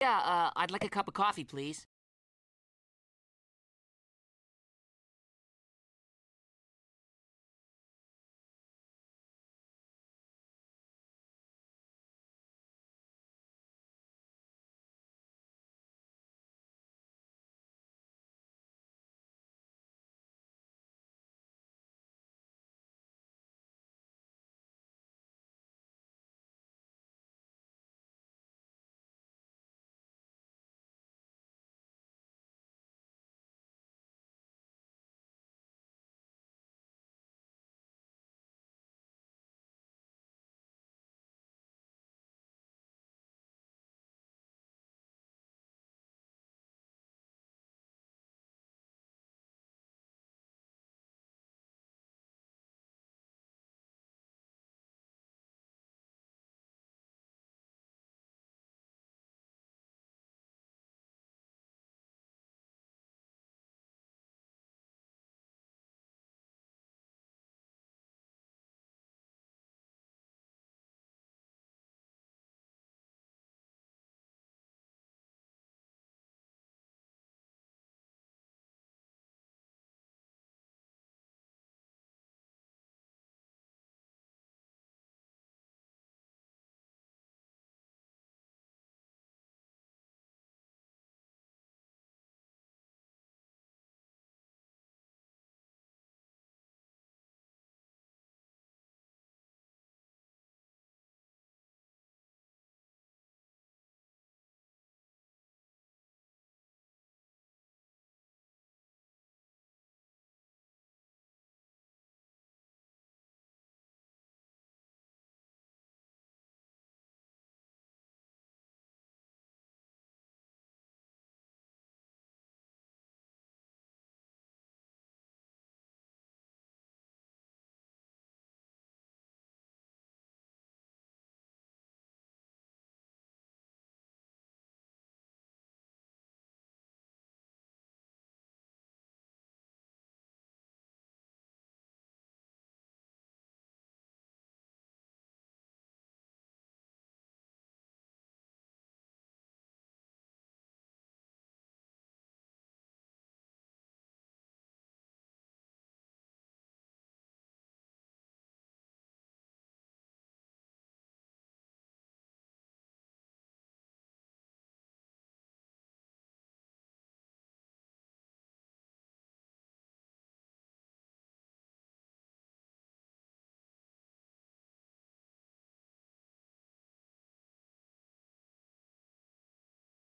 Yeah, I'd like a cup of coffee, please.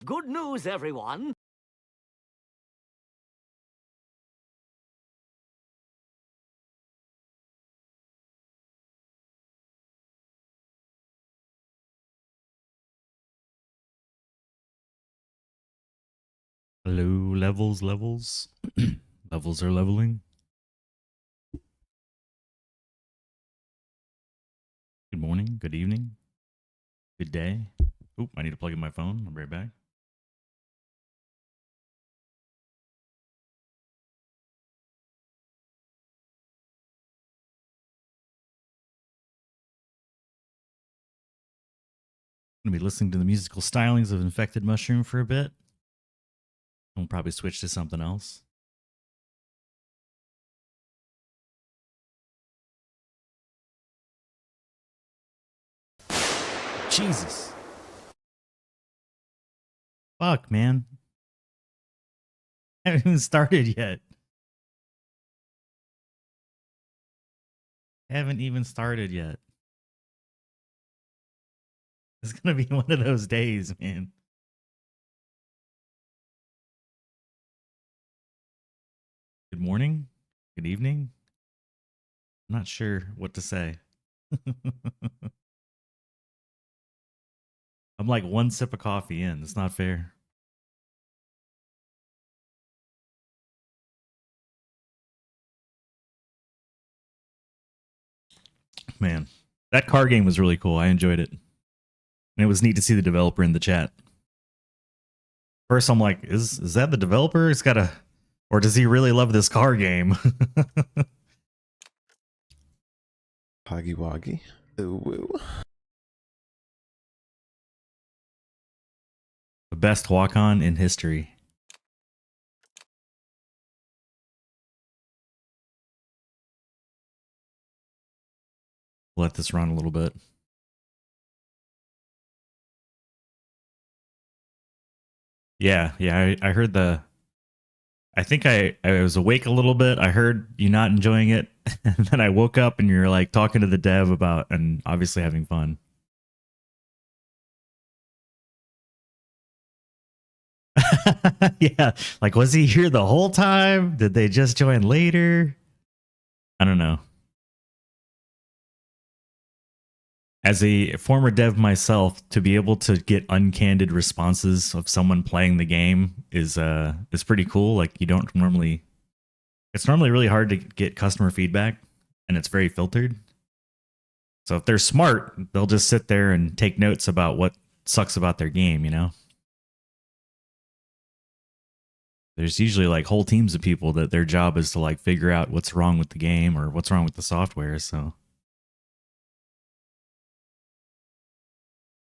Good news, everyone. Hello, levels. Levels are leveling. Good morning, good evening, good day. Oop, I need to plug in my phone. I'll be right back. I'm going to be listening to the musical stylings of Infected Mushroom for a bit. I'll probably switch to something else. Jesus. Fuck, man. I haven't even started yet. Haven't even started yet. It's going to be one of those days, man. Good morning. Good evening. I'm not sure what to say. I'm like one sip of coffee in. It's not fair. Man, that car game was really cool. I enjoyed it. And it was neat to see the developer in the chat. First, I'm like, is that the developer? It's got a, or does he really love this car game? Hoggy Woggy. Ooh woo. The best walk-on in history. Let this run a little bit. Yeah, I heard I think I was awake a little bit. I heard you not enjoying it, and then I woke up and you're like talking to the dev about and obviously having fun. Yeah, like was he here the whole time? Did they just join later? I don't know. As a former dev myself, to be able to get uncandid responses of someone playing the game is pretty cool. Like you don't normally, it's normally really hard to get customer feedback, and it's very filtered. So if they're smart, they'll just sit there and take notes about what sucks about their game, you know? There's usually like whole teams of people that their job is to like figure out what's wrong with the game or what's wrong with the software, so.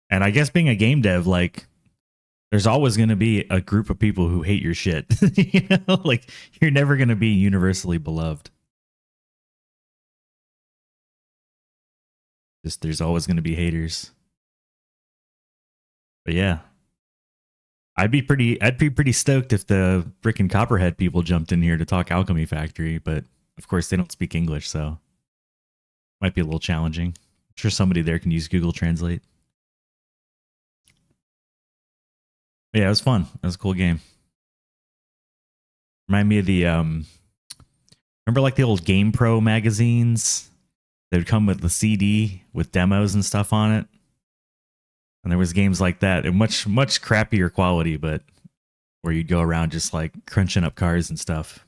And I guess being a game dev, like there's always going to be a group of people who hate your shit. You know, like you're never going to be universally beloved. Just there's always going to be haters. But yeah, I'd be pretty stoked if the frickin' Copperhead people jumped in here to talk Alchemy Factory, but of course they don't speak English, so might be a little challenging. I'm sure somebody there can use Google Translate. But yeah, it was fun. It was a cool game. Remind me of the remember like the old Game Pro magazines? They would come with the CD with demos and stuff on it. And there was games like that, and much crappier quality, but where you'd go around just like crunching up cars and stuff.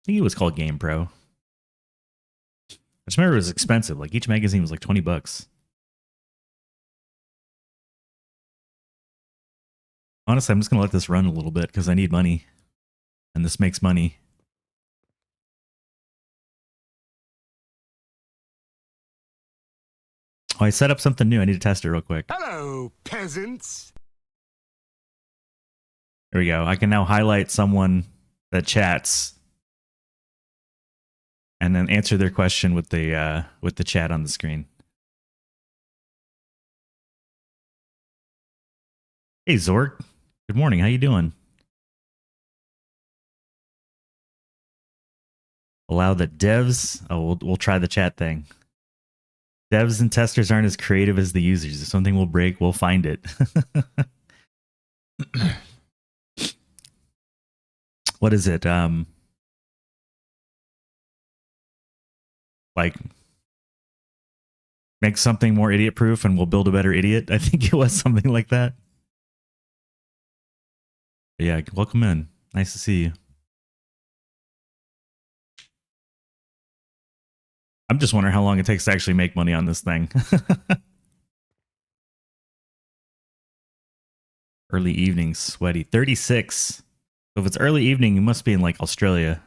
I think it was called Game Pro. I just remember it was expensive. Like each magazine was like $20. Honestly, I'm just gonna let this run a little bit because I need money, and this makes money. Oh, I set up something new. I need to test it real quick. Hello, peasants. There we go. I can now highlight someone that chats and then answer their question with the chat on the screen. Hey Zork, good morning. How you doing? Allow that devs. Oh, we'll try the chat thing. Devs and testers aren't as creative as the users. If something will break, we'll find it. What is it? Like make something more idiot proof and we'll build a better idiot. I think it was something like that. But yeah, welcome in. Nice to see you. I'm just wondering how long it takes to actually make money on this thing. Early evening, sweaty. 36. So if it's early evening, you must be in like Australia,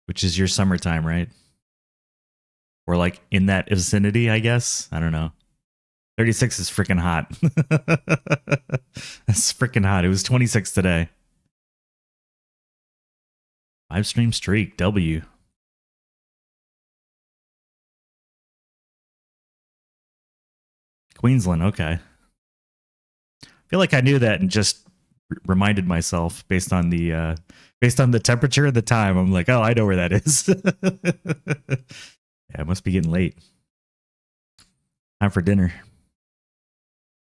which is your summertime, right? Or like in that vicinity, I guess. I don't know. 36 is freaking hot. That's freaking hot. It was 26 today. 5-stream streak, W. Queensland, okay. I feel like I knew that and just reminded myself based on the temperature at the time. I'm like, oh, I know where that is. Yeah, it must be getting late. Time for dinner.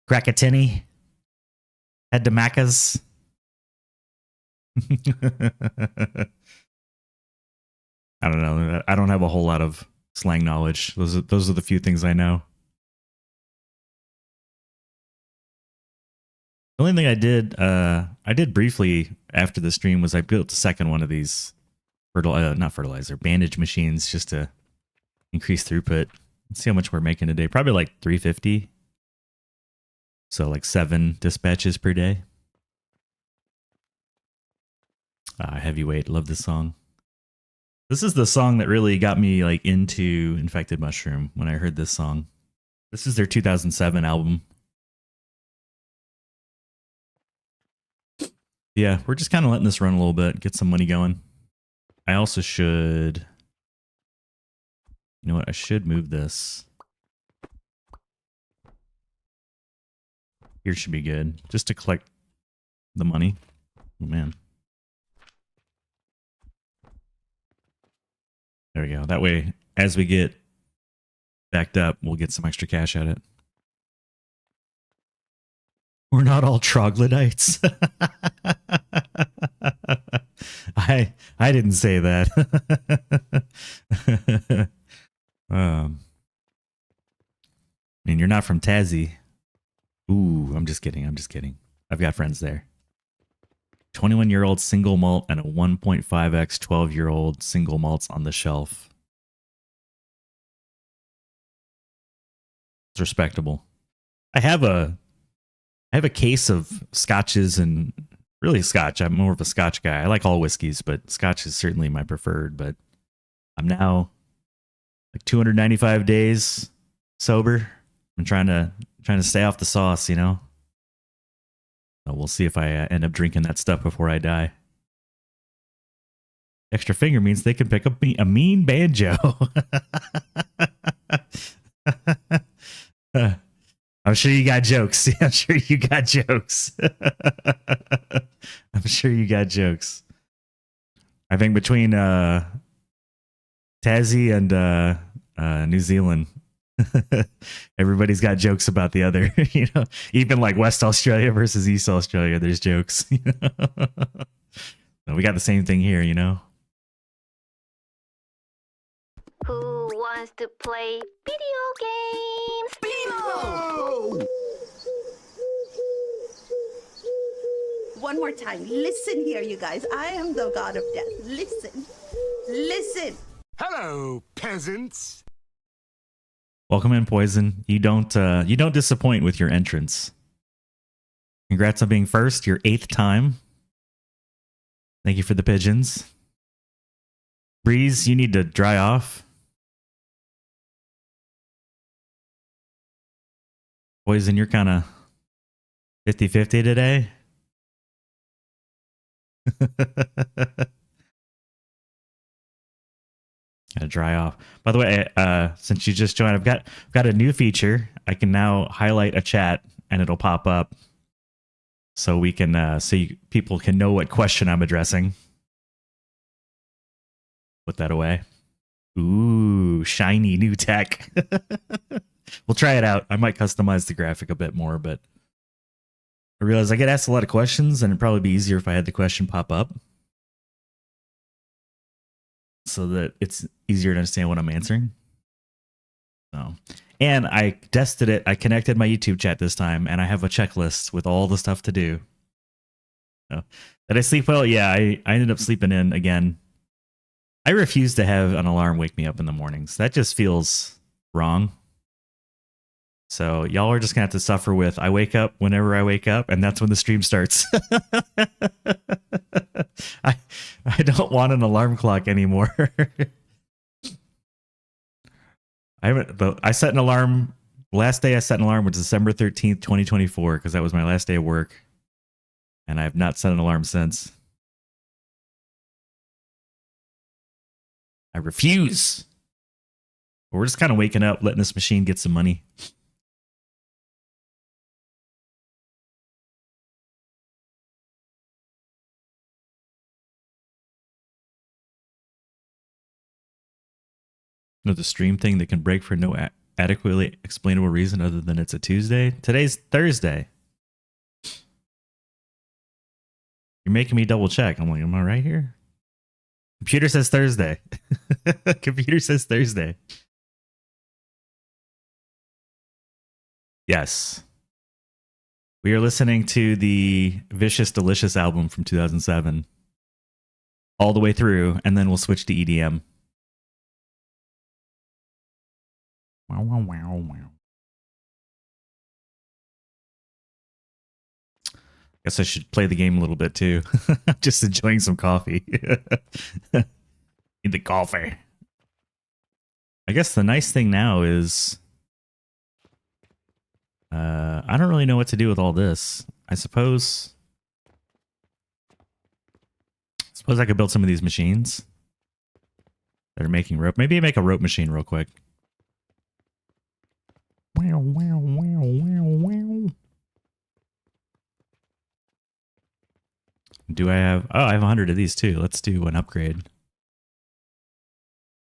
Crack a tinny. Head to Macca's. I don't know. I don't have a whole lot of slang knowledge. Those are the few things I know. The only thing I did briefly after the stream was I built a second one of these bandage machines just to increase throughput. Let's see how much we're making today. Probably like 350. So like 7 dispatches per day. Heavyweight, love this song. This is the song that really got me like into Infected Mushroom when I heard this song. This is their 2007 album. Yeah, we're just kind of letting this run a little bit, get some money going. I also should... You know what? I should move this. Here should be good. Just to collect the money. Oh, man. There we go. That way, as we get backed up, we'll get some extra cash at it. We're not all troglodytes. I didn't say that. I mean, you're not from Tassie. Ooh, I'm just kidding. I'm just kidding. I've got friends there. 21-year-old single malt and a 1.5x 12-year-old single malts on the shelf. It's respectable. I have a case of scotches and really scotch. I'm more of a scotch guy. I like all whiskeys, but scotch is certainly my preferred. But I'm now like 295 days sober. I'm trying to stay off the sauce, you know. So we'll see if I end up drinking that stuff before I die. Extra finger means they can pick up a mean banjo. I'm sure you got jokes. I'm sure you got jokes. I'm sure you got jokes. I think between Tassie and New Zealand, everybody's got jokes about the other. You know, even like West Australia versus East Australia, there's jokes. You know? So we got the same thing here, you know. Who wants to play video games? Bingo! One more time. Listen here, you guys. I am the god of death. Listen. Listen. Hello, peasants. Welcome in, Poison. You don't disappoint with your entrance. Congrats on being first, your 8th time. Thank you for the pigeons. Breeze, you need to dry off. Poison, you're kind of 50-50 today. Gotta dry off. By the way, since you just joined, I've got a new feature. I can now highlight a chat and it'll pop up, so we can people can know what question I'm addressing. Put that away. Ooh, shiny new tech. We'll try it out. I might customize the graphic a bit more, but I realize I get asked a lot of questions, and it'd probably be easier if I had the question pop up, so that it's easier to understand what I'm answering. So, and I tested it. I connected my YouTube chat this time, and I have a checklist with all the stuff to do. So, did I sleep well? Yeah, I ended up sleeping in again. I refuse to have an alarm wake me up in the mornings. That just feels wrong. So y'all are just gonna have to suffer with, I wake up whenever I wake up, and that's when the stream starts. I don't want an alarm clock anymore. I set an alarm. Last day I set an alarm was December 13th, 2024, because that was my last day of work. And I have not set an alarm since. I refuse. But we're just kind of waking up, letting this machine get some money. No, the stream thing that can break for no adequately explainable reason other than it's a Tuesday. Today's Thursday. You're making me double check. I'm like, am I right here? Computer says Thursday. Computer says Thursday. Yes. We are listening to the Vicious Delicious album from 2007 all the way through, and then we'll switch to EDM. Wow, wow, wow, wow. Guess I should play the game a little bit too. Just enjoying some coffee. Need the coffee. I guess the nice thing now is I don't really know what to do with all this. I suppose Suppose I could build some of these machines that are making rope. Maybe make a rope machine real quick. Wow, wow, wow, wow, wow. Do I have... Oh, I have 100 of these too. Let's do an upgrade.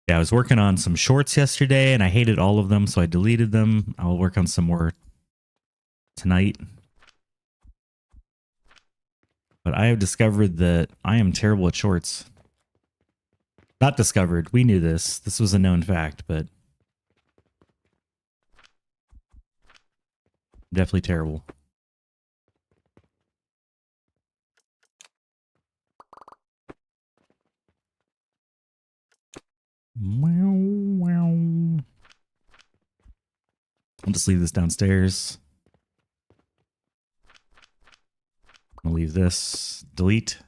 Yeah, I was working on some shorts yesterday and I hated all of them, so I deleted them. I'll work on some more tonight. But I have discovered that I am terrible at shorts. Not discovered. We knew this. This was a known fact, but definitely terrible. Wow, wow. I'll just leave this downstairs. I'll leave this. Delete.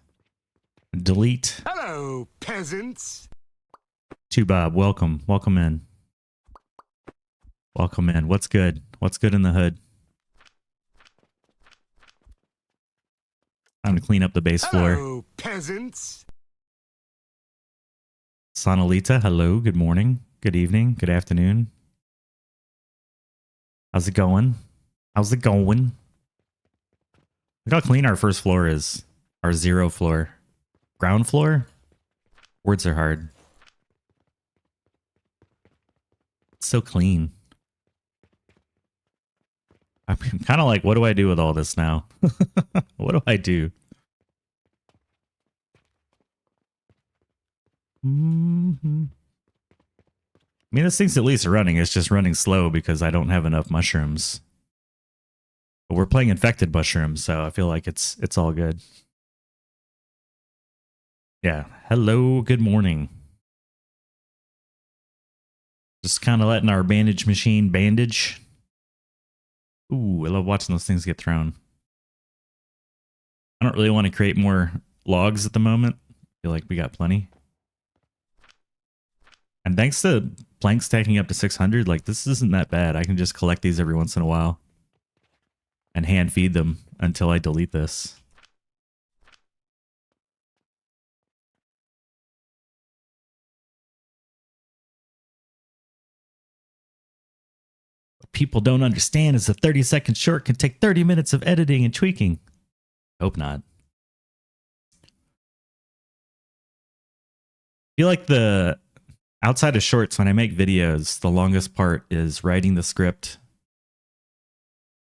Delete. Hello, peasants. To Bob, welcome. Welcome in. Welcome in. What's good? What's good in the hood? Time to clean up the base floor. Hello, peasants. Sonalita, hello. Good morning. Good evening. Good afternoon. How's it going? How's it going? Look how clean our first floor is. Our 0 floor. Ground floor? Words are hard. It's so clean. I'm kind of like, what do I do with all this now? What do I do? Mm-hmm. I mean, this thing's at least running. It's just running slow because I don't have enough mushrooms. But we're playing infected mushrooms, so I feel like it's all good. Yeah. Hello, good morning. Just kind of letting our bandage machine bandage. Ooh, I love watching those things get thrown. I don't really want to create more logs at the moment. I feel like we got plenty. And thanks to plank stacking up to 600, like this isn't that bad. I can just collect these every once in a while and hand feed them until I delete this. What people don't understand is a 30-second short can take 30 minutes of editing and tweaking. Hope not. I feel like the outside of shorts, when I make videos, the longest part is writing the script.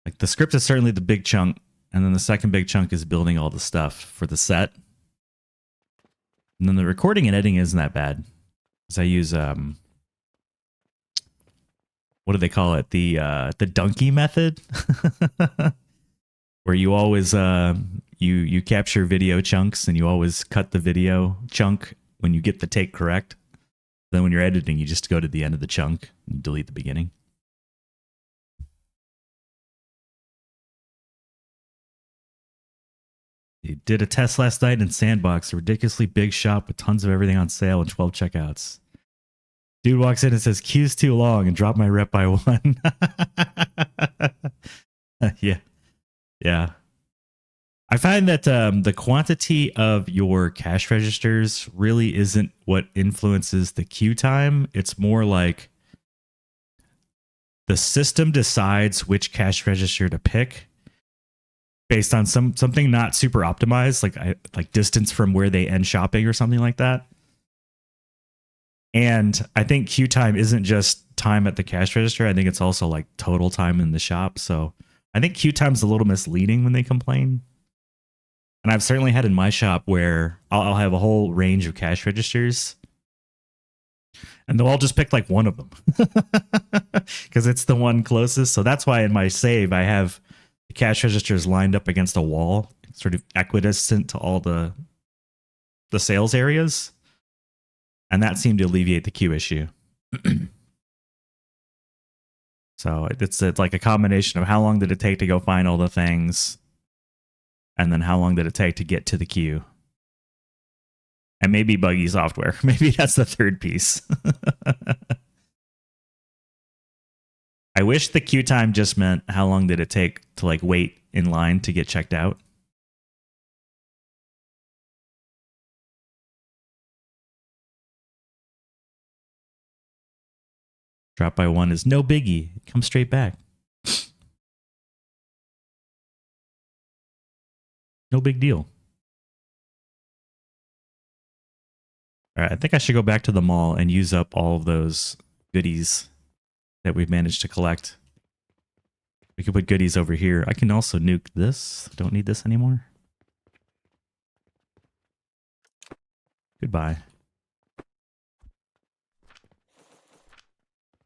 Like the script is certainly the big chunk, and then the second big chunk is building all the stuff for the set. And then the recording and editing isn't that bad. Because I use what do they call it? The donkey method. Where you always you capture video chunks and you always cut the video chunk when you get the take correct. Then when you're editing, you just go to the end of the chunk and delete the beginning. You did a test last night in Sandbox, a ridiculously big shop with tons of everything on sale and 12 checkouts. Dude walks in and says, queue's too long, and drop my rep by 1. Yeah. Yeah. I find that the quantity of your cash registers really isn't what influences the queue time. It's more like the system decides which cash register to pick based on something not super optimized, like distance from where they end shopping or something like that. And I think queue time isn't just time at the cash register. I think it's also like total time in the shop. So I think queue time's a little misleading when they complain. And I've certainly had in my shop where I'll have a whole range of cash registers and they'll all just pick like one of them because it's the one closest. So that's why in my save, I have the cash registers lined up against a wall, sort of equidistant to all the sales areas. And that seemed to alleviate the queue issue. So it's like a combination of how long did it take to go find all the things, and then how long did it take to get to the queue? And maybe buggy software. Maybe that's the third piece. I wish the queue time just meant how long did it take to like wait in line to get checked out. Drop by 1 is no biggie. It comes straight back. No big deal. All right, I think I should go back to the mall and use up all of those goodies that we've managed to collect. We could put goodies over here. I can also nuke this. Don't need this anymore. Goodbye.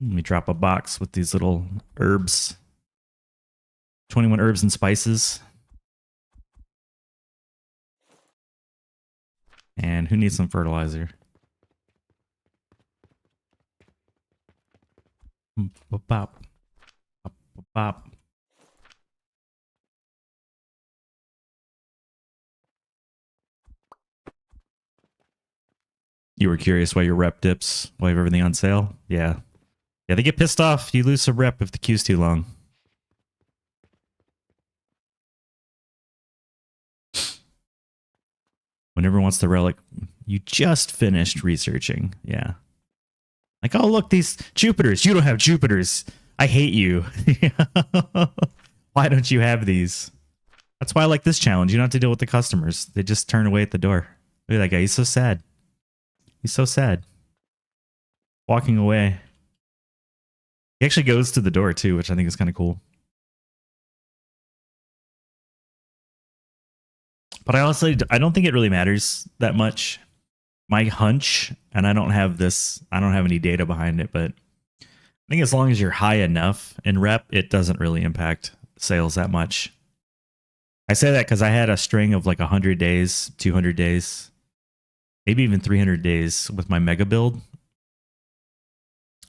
Let me drop a box with these little herbs. 21 herbs and spices. And who needs some fertilizer? Bop, bop, bop, bop. You were curious why your rep dips, why you have everything on sale? Yeah. Yeah, they get pissed off. You lose some rep if the queue's too long. Whenever wants the relic, you just finished researching. Yeah. Like, oh, look, these Jupiters. You don't have Jupiters. I hate you. Why don't you have these? That's why I like this challenge. You don't have to deal with the customers. They just turn away at the door. Look at that guy. He's so sad. He's so sad. Walking away. He actually goes to the door, too, which I think is kind of cool. But I don't think it really matters that much. My hunch, and I don't have any data behind it, but I think as long as you're high enough in rep, it doesn't really impact sales that much. I say that because I had a string of like 100 days, 200 days, maybe even 300 days with my mega build,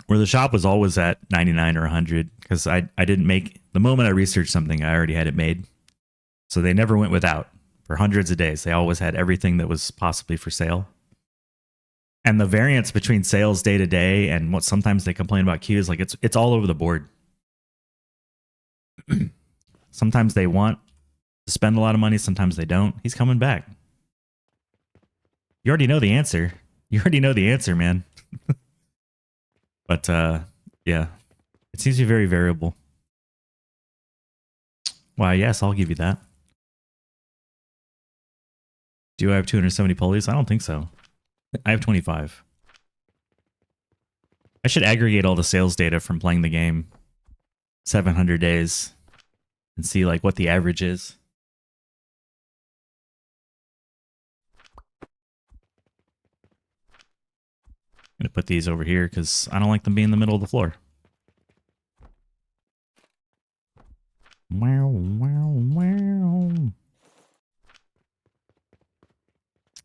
where the shop was always at 99 or 100 because I didn't make, the moment I researched something, I already had it made. So they never went without for hundreds of days. They always had everything that was possibly for sale. And the variance between sales day to day and what sometimes they complain about queues, like it's all over the board. Sometimes they want to spend a lot of money, sometimes they don't. He's coming back. You already know the answer. You already know the answer, man. But yeah, it seems to be very variable. Why, yes, I'll give you that. Do I have 270 pulleys? I don't think so. I have 25. I should aggregate all the sales data from playing the game 700 days and see like what the average is. I'm gonna put these over here because I don't like them being in the middle of the floor. Wow, wow, wow. You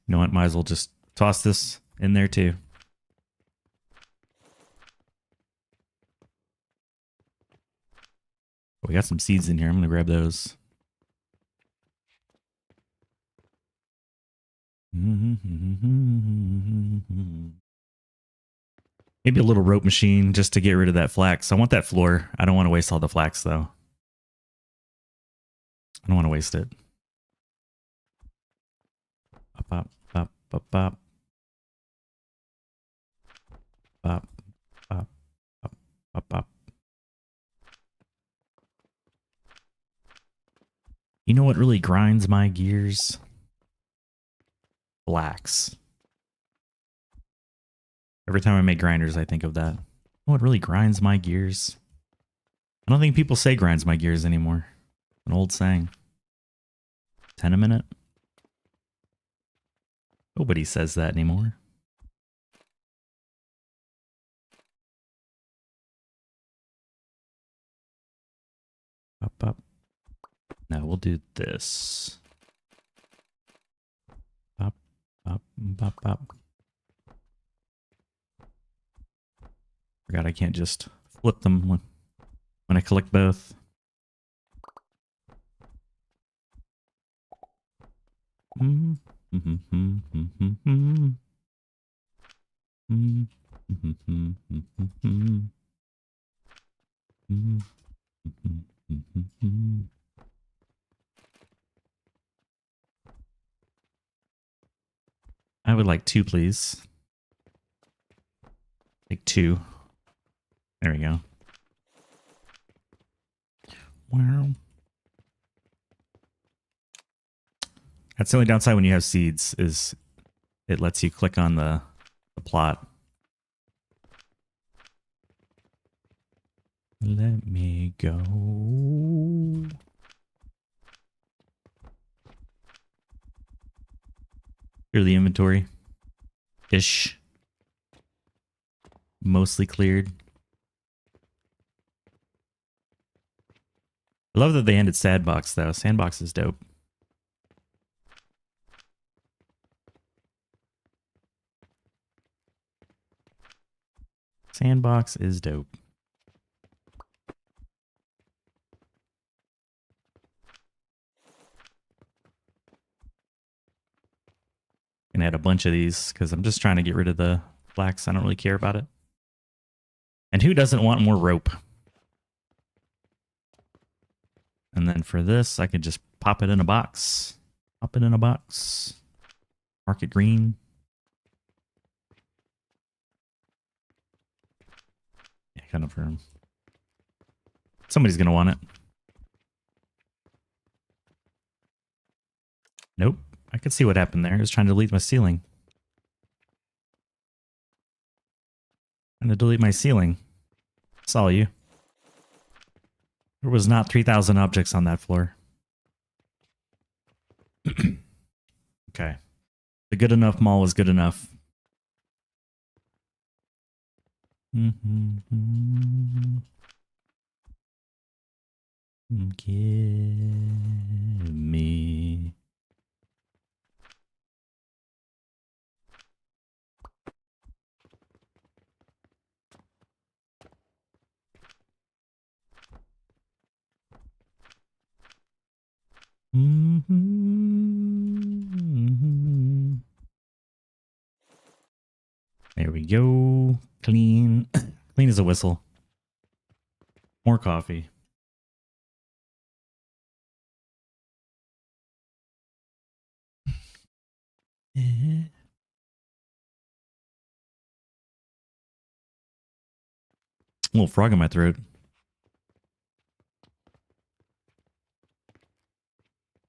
know what? Might as well just toss this in there too. We got some seeds in here. I'm going to grab those. Maybe a little rope machine just to get rid of that flax. I want that floor. I don't want to waste all the flax though. I don't want to waste it. Up, up, up, up, up. Up, up, up, up, up. You know what really grinds my gears? Blacks. Every time I make grinders, I think of that. You know what really grinds my gears? I don't think people say grinds my gears anymore. An old saying. 10 a minute? Nobody says that anymore. Up, up. Now we'll do this. Up, up, up, up. Forgot I can't just flip them when I collect both. I would like 2, please. Take 2. There we go. Wow. That's the only downside when you have seeds is it lets you click on the plot. Let me go. Clear the inventory. Ish. Mostly cleared. I love that they ended Sandbox though. Sandbox is dope. Sandbox is dope. Gonna add a bunch of these because I'm just trying to get rid of the flax. I don't really care about it. And who doesn't want more rope? And then for this, I could just pop it in a box. Pop it in a box. Mark it green. Yeah, kind of firm. Somebody's gonna want it. Nope. I could see what happened there. I was trying to delete my ceiling. Trying to delete my ceiling. Saw you. There was not 3,000 objects on that floor. Okay. The good enough mall was good enough. Give me. There we go. Clean. Clean as a whistle. More coffee. A little frog in my throat.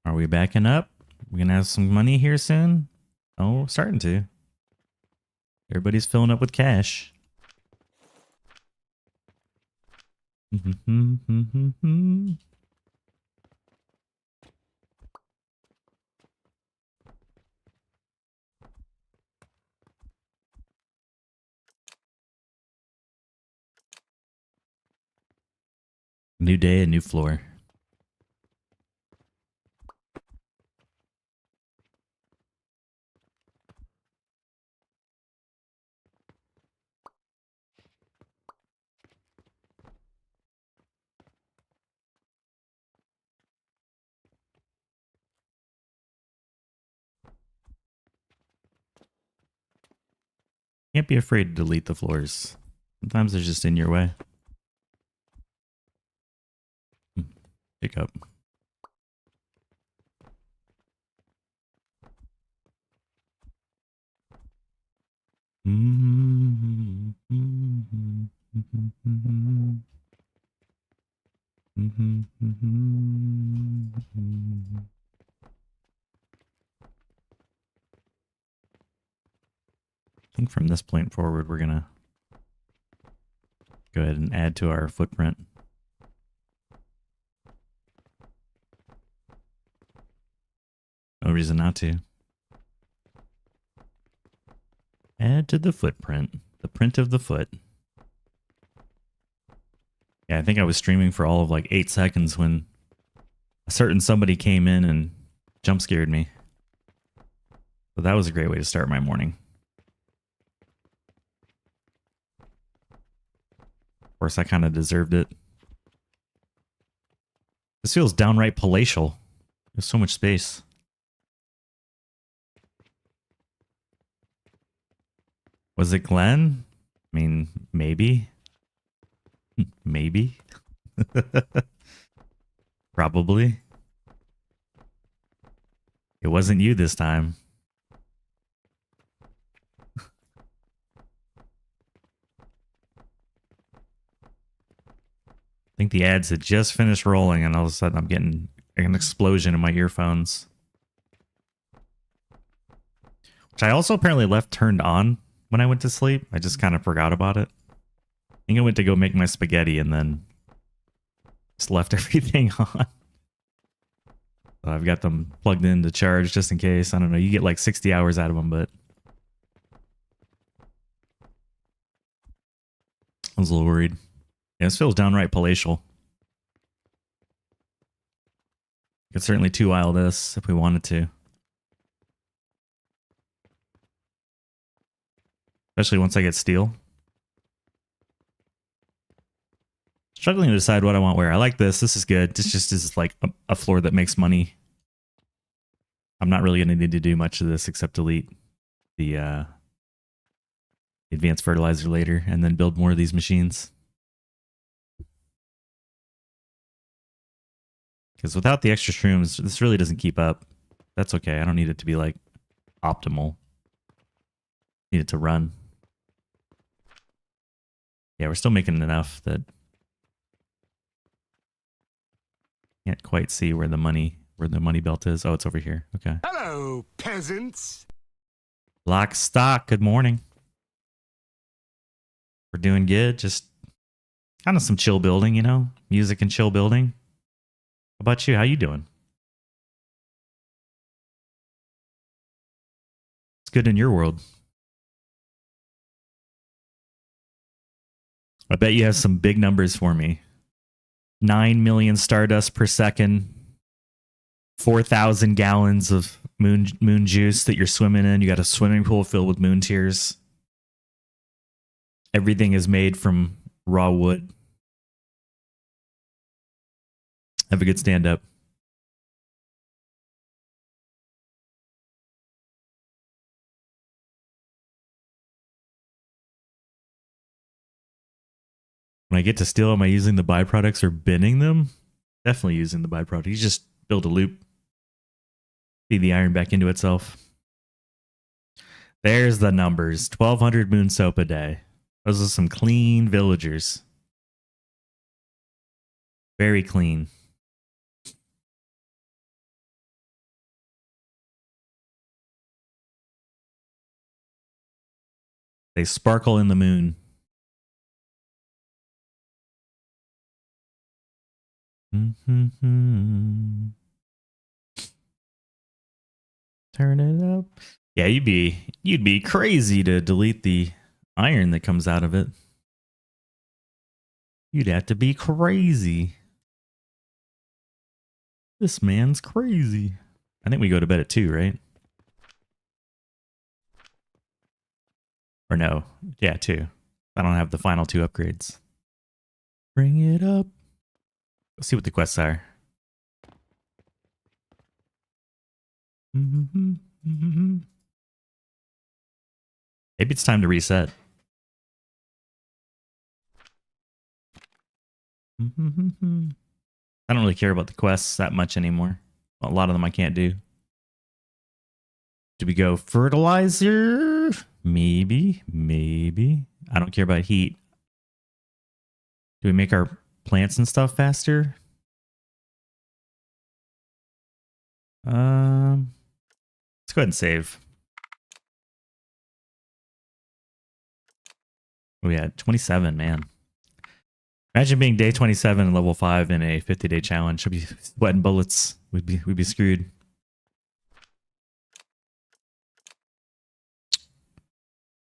Are we backing up? We gonna have some money here soon? Oh, we're starting to. Everybody's filling up with cash. New day, a new floor. Can't be afraid to delete the floors. Sometimes they're just in your way. Pick up. I think from this point forward, we're gonna go ahead and add to our footprint. No reason not to. Add to the footprint. The print of the foot. Yeah, I think I was streaming for all of like 8 seconds when a certain somebody came in and jump scared me. So that was a great way to start my morning. Of course, I kind of deserved it. This feels downright palatial. There's so much space. Was it Glenn? I mean, maybe. Maybe. Probably. It wasn't you this time. think the ads had just finished rolling, and all of a sudden I'm getting an explosion in my earphones. Which I also apparently left turned on when I went to sleep. I just kind of forgot about it. I think I went to go make my spaghetti and then just left everything on. So I've got them plugged in to charge just in case. I don't know. You get like 60 hours out of them, but I was a little worried. Yeah, this feels downright palatial. Could certainly 2-while this if we wanted to. Especially once I get steel. Struggling to decide what I want where. I like this. This is good. This just is like a floor that makes money. I'm not really going to need to do much of this except delete the advanced fertilizer later and then build more of these machines. Because without the extra shrooms, this really doesn't keep up. That's okay. I don't need it to be like optimal. Need it to run. Yeah, we're still making enough that can't quite see where the money belt is. Oh, it's over here. Okay. Hello, peasants. Lock, stock. Good morning. We're doing good. Just kind of some chill building, you know? Music and chill building. How about you? How you doing? It's good in your world. I bet you have some big numbers for me. 9 million stardust per second. 4,000 gallons of moon juice that you're swimming in. You got a swimming pool filled with moon tears. Everything is made from raw wood. Have a good stand up. When I get to steel, am I using the byproducts or binning them? Definitely using the byproduct. You just build a loop. Feed the iron back into itself. There's the numbers. 1,200 moon soap a day. Those are some clean villagers. Very clean. They sparkle in the moon. Turn it up. Yeah, you'd be crazy to delete the iron that comes out of it. You'd have to be crazy. This man's crazy. I think we go to bed at 2, right? Or no. Yeah, 2. I don't have the final 2 upgrades. Bring it up. Let's see what the quests are. Maybe it's time to reset. I don't really care about the quests that much anymore. A lot of them I can't do. Do we go fertilizer? Maybe. I don't care about heat. Do we make our plants and stuff faster? Let's go ahead and save. We had 27, man. Imagine being day 27 and level 5 in a 50-day challenge. Should be sweating bullets. We'd be screwed.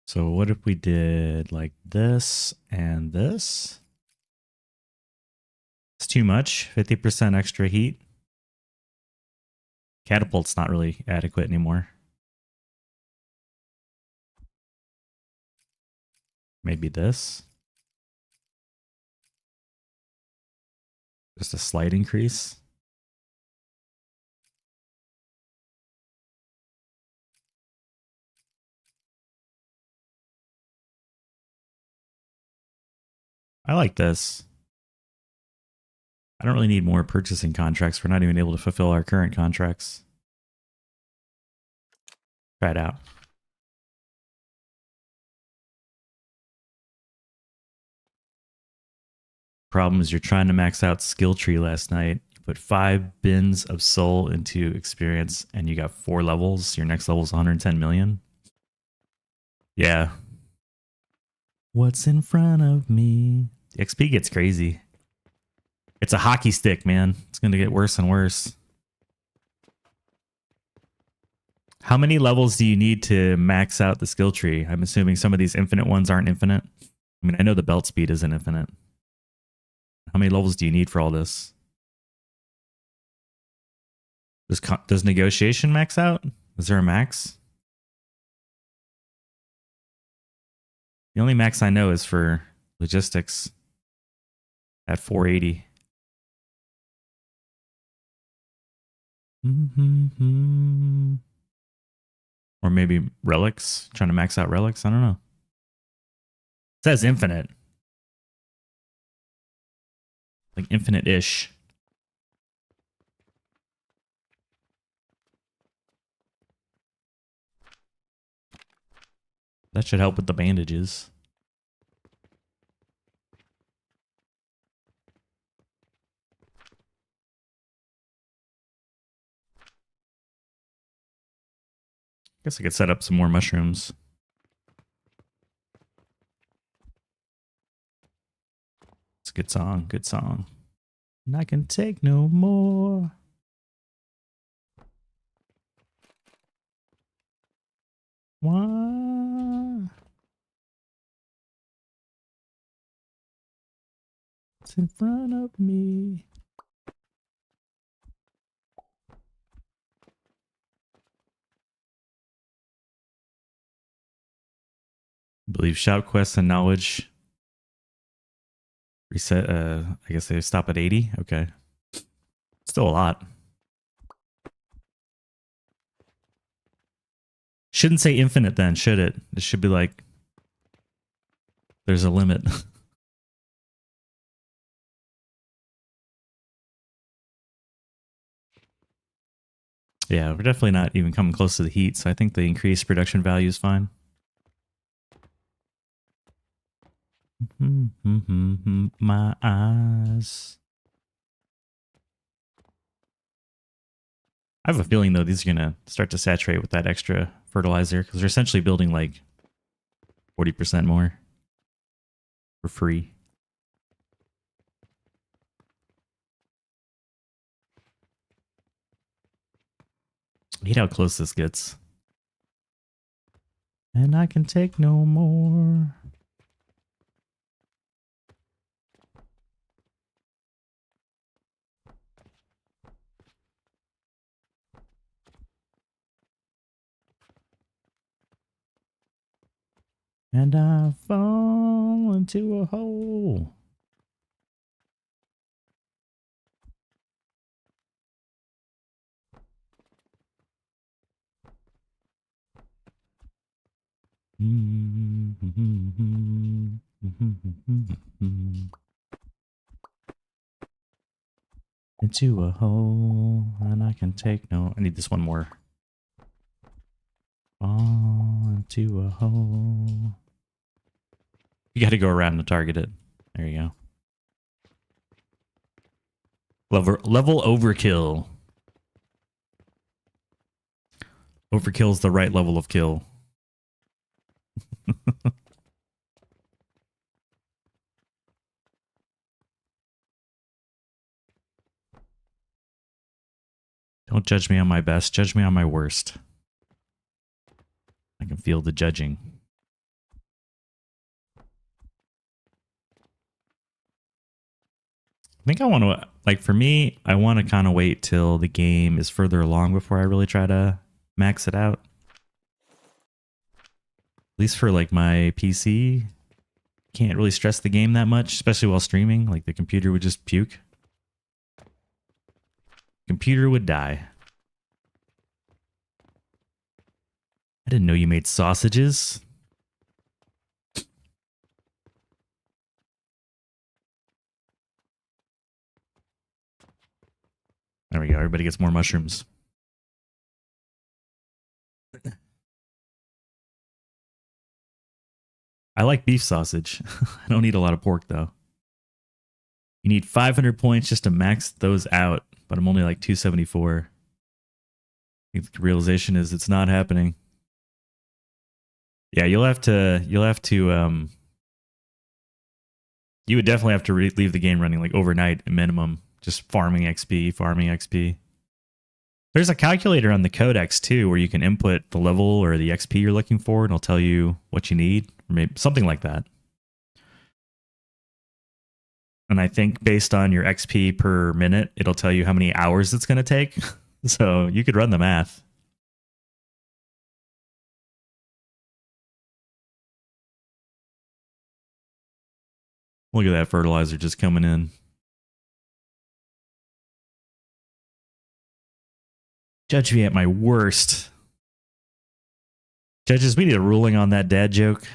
So what if we did like this and this? It's too much. 50% extra heat. Catapult's not really adequate anymore. Maybe this. Just a slight increase. I like this. I don't really need more purchasing contracts. We're not even able to fulfill our current contracts. Try it out. Problem is you're trying to max out skill tree last night. You put 5 bins of soul into experience and you got 4 levels. Your next level is 110 million. Yeah. What's in front of me? The XP gets crazy. It's a hockey stick, man. It's going to get worse and worse. How many levels do you need to max out the skill tree? I'm assuming some of these infinite ones aren't infinite. I mean, I know the belt speed isn't infinite. How many levels do you need for all this? Does negotiation max out? Is there a max? The only max I know is for logistics at 480. Or maybe relics, trying to max out relics. I don't know. It says infinite. Like infinite-ish. That should help with the bandages. Guess I could set up some more mushrooms. It's a good song, good song. And I can take no more. What? What's in front of me? I believe shout quests and knowledge reset. I guess they stop at 80. Okay, still a lot. Shouldn't say infinite then, should it? It should be like there's a limit. Yeah, we're definitely not even coming close to the heat, so I think the increased production value is fine. My eyes. I have a feeling, though, these are going to start to saturate with that extra fertilizer, because they're essentially building like 40% more for free. I hate how close this gets. And I can take no more. And I fall into a hole. Into a hole, and I can take no. I need this one more. Fall into a hole. You got to go around and target it. There you go. Level overkill. Overkill is the right level of kill. Don't judge me on my best. Judge me on my worst. I can feel the judging. I think I want to, like, for me, I want to kind of wait till the game is further along before I really try to max it out. At least for, like, my PC. Can't really stress the game that much, especially while streaming. Like, the computer would just puke. Computer would die. I didn't know you made sausages. There we go. Everybody gets more mushrooms. I like beef sausage. I don't eat a lot of pork, though. You need 500 points just to max those out, but I'm only like 274. I think the realization is it's not happening. Yeah, you'll have to you would definitely have to leave the game running like overnight minimum, just farming XP. There's a calculator on the codex too where you can input the level or the XP you're looking for and it'll tell you what you need, or maybe something like that. And I think based on your XP per minute, it'll tell you how many hours it's going to take. So you could run the math. Look at that fertilizer just coming in. Judge me at my worst. Judges, we need a ruling on that dad joke.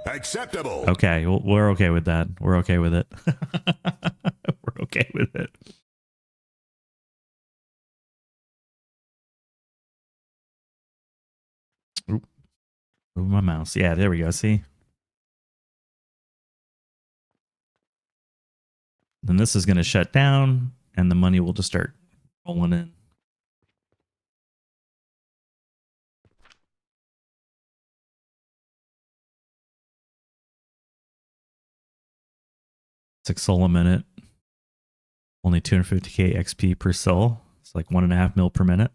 Acceptable. Okay, well, we're okay with that. We're okay with it. We're okay with it. Oop. Move my mouse. Yeah, there we go. See? Then this is going to shut down, and the money will just start rolling in. $6 soul a minute. Only 250k XP per soul. It's like 1.5 mil per minute.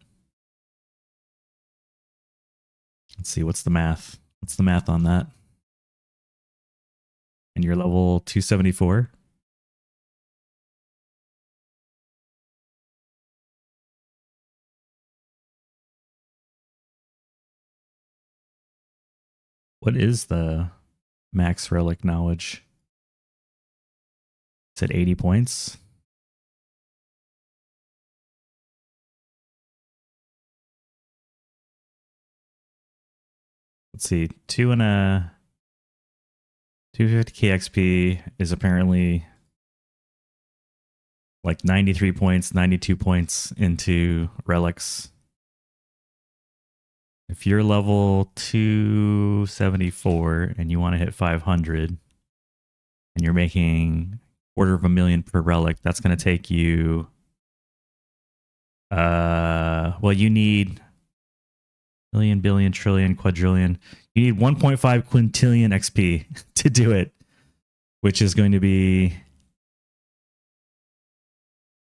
Let's see, what's the math? What's the math on that? And you're level 274. What is the max relic knowledge? It's at 80 points. Let's see, 250k XP is apparently like 93 points, 92 points into relics. If you're level 274 and you want to hit 500 and you're making $250,000 per relic, that's going to take you well, you need million, billion, trillion, quadrillion. You need 1.5 quintillion XP to do it, which is going to be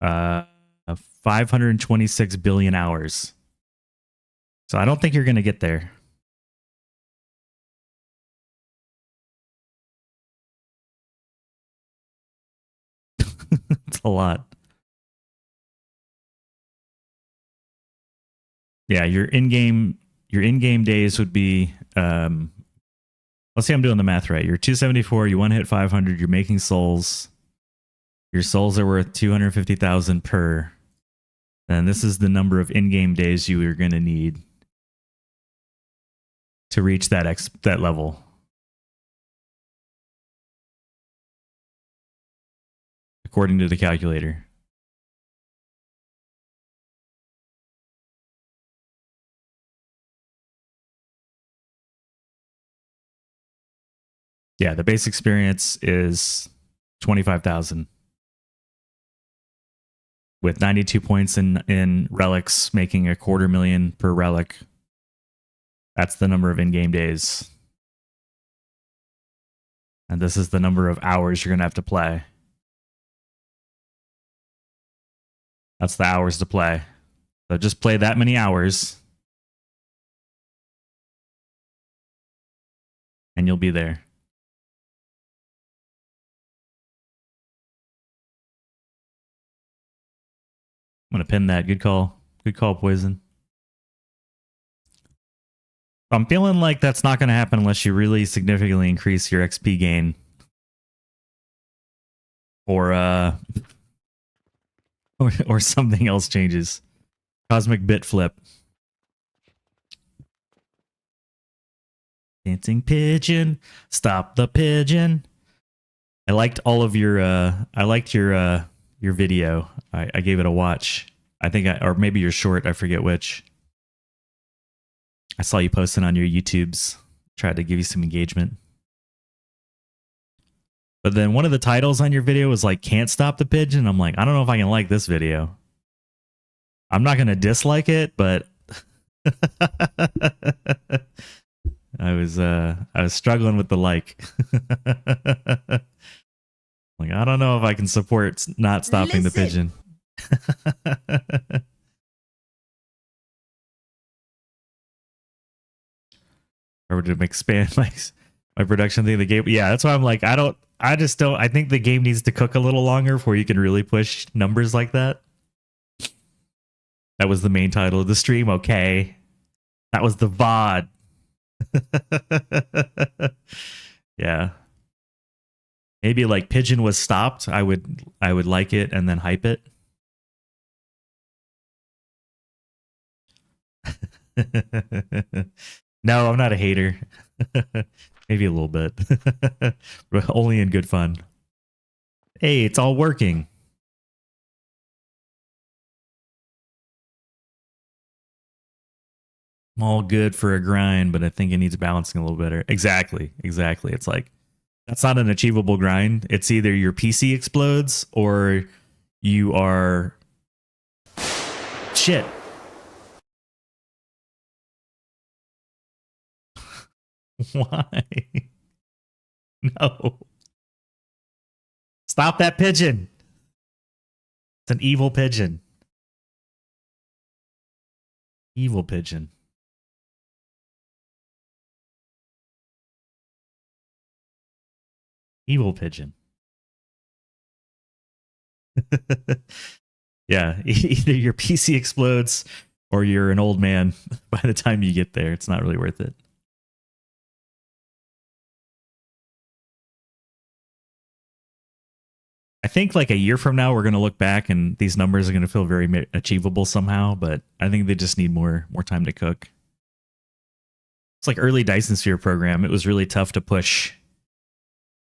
526 billion hours. So I don't think you're going to get there. It's a lot. Yeah, your in-game days would be let's see, I'm doing the math right. You're 274, you want to hit 500, you're making souls. Your souls are worth 250,000 per. And this is the number of in-game days you are going to need to reach that level. According to the calculator. Yeah, the base experience is 25,000. With 92 points in relics, making $250,000 per relic. That's the number of in-game days. And this is the number of hours you're going to have to play. That's the hours to play. So just play that many hours. And you'll be there. I'm going to pin that. Good call. Good call, Poison. I'm feeling like that's not going to happen unless you really significantly increase your XP gain. Or something else changes. Cosmic bit flip. Dancing pigeon. Stop the pigeon. I liked all of your your video. I gave it a watch. I think or maybe your short, I forget which. I saw you posting on your YouTubes. Tried to give you some engagement. But then one of the titles on your video was like, can't stop the pigeon. I'm like, I don't know if I can like this video. I'm not going to dislike it, but I was struggling with the like. Like, I don't know if I can support not stopping the pigeon. Or to expand my production thing, the game. Yeah, that's why I'm like, I just don't. I think the game needs to cook a little longer before you can really push numbers like that. That was the main title of the stream. Okay, that was the VOD. Yeah, maybe like pigeon was stopped. I would like it and then hype it. No, I'm not a hater. Maybe a little bit. But only in good fun. Hey, it's all working. I'm all good for a grind, but I think it needs balancing a little better. Exactly. It's like, that's not an achievable grind. It's either your PC explodes or you are... Shit. Why? No. Stop that pigeon. It's an evil pigeon. Evil pigeon. Evil pigeon. Yeah, either your PC explodes or you're an old man by the time you get there. It's not really worth it. I think like a year from now, we're going to look back and these numbers are going to feel very achievable somehow, but I think they just need more time to cook. It's like early Dyson Sphere program. It was really tough to push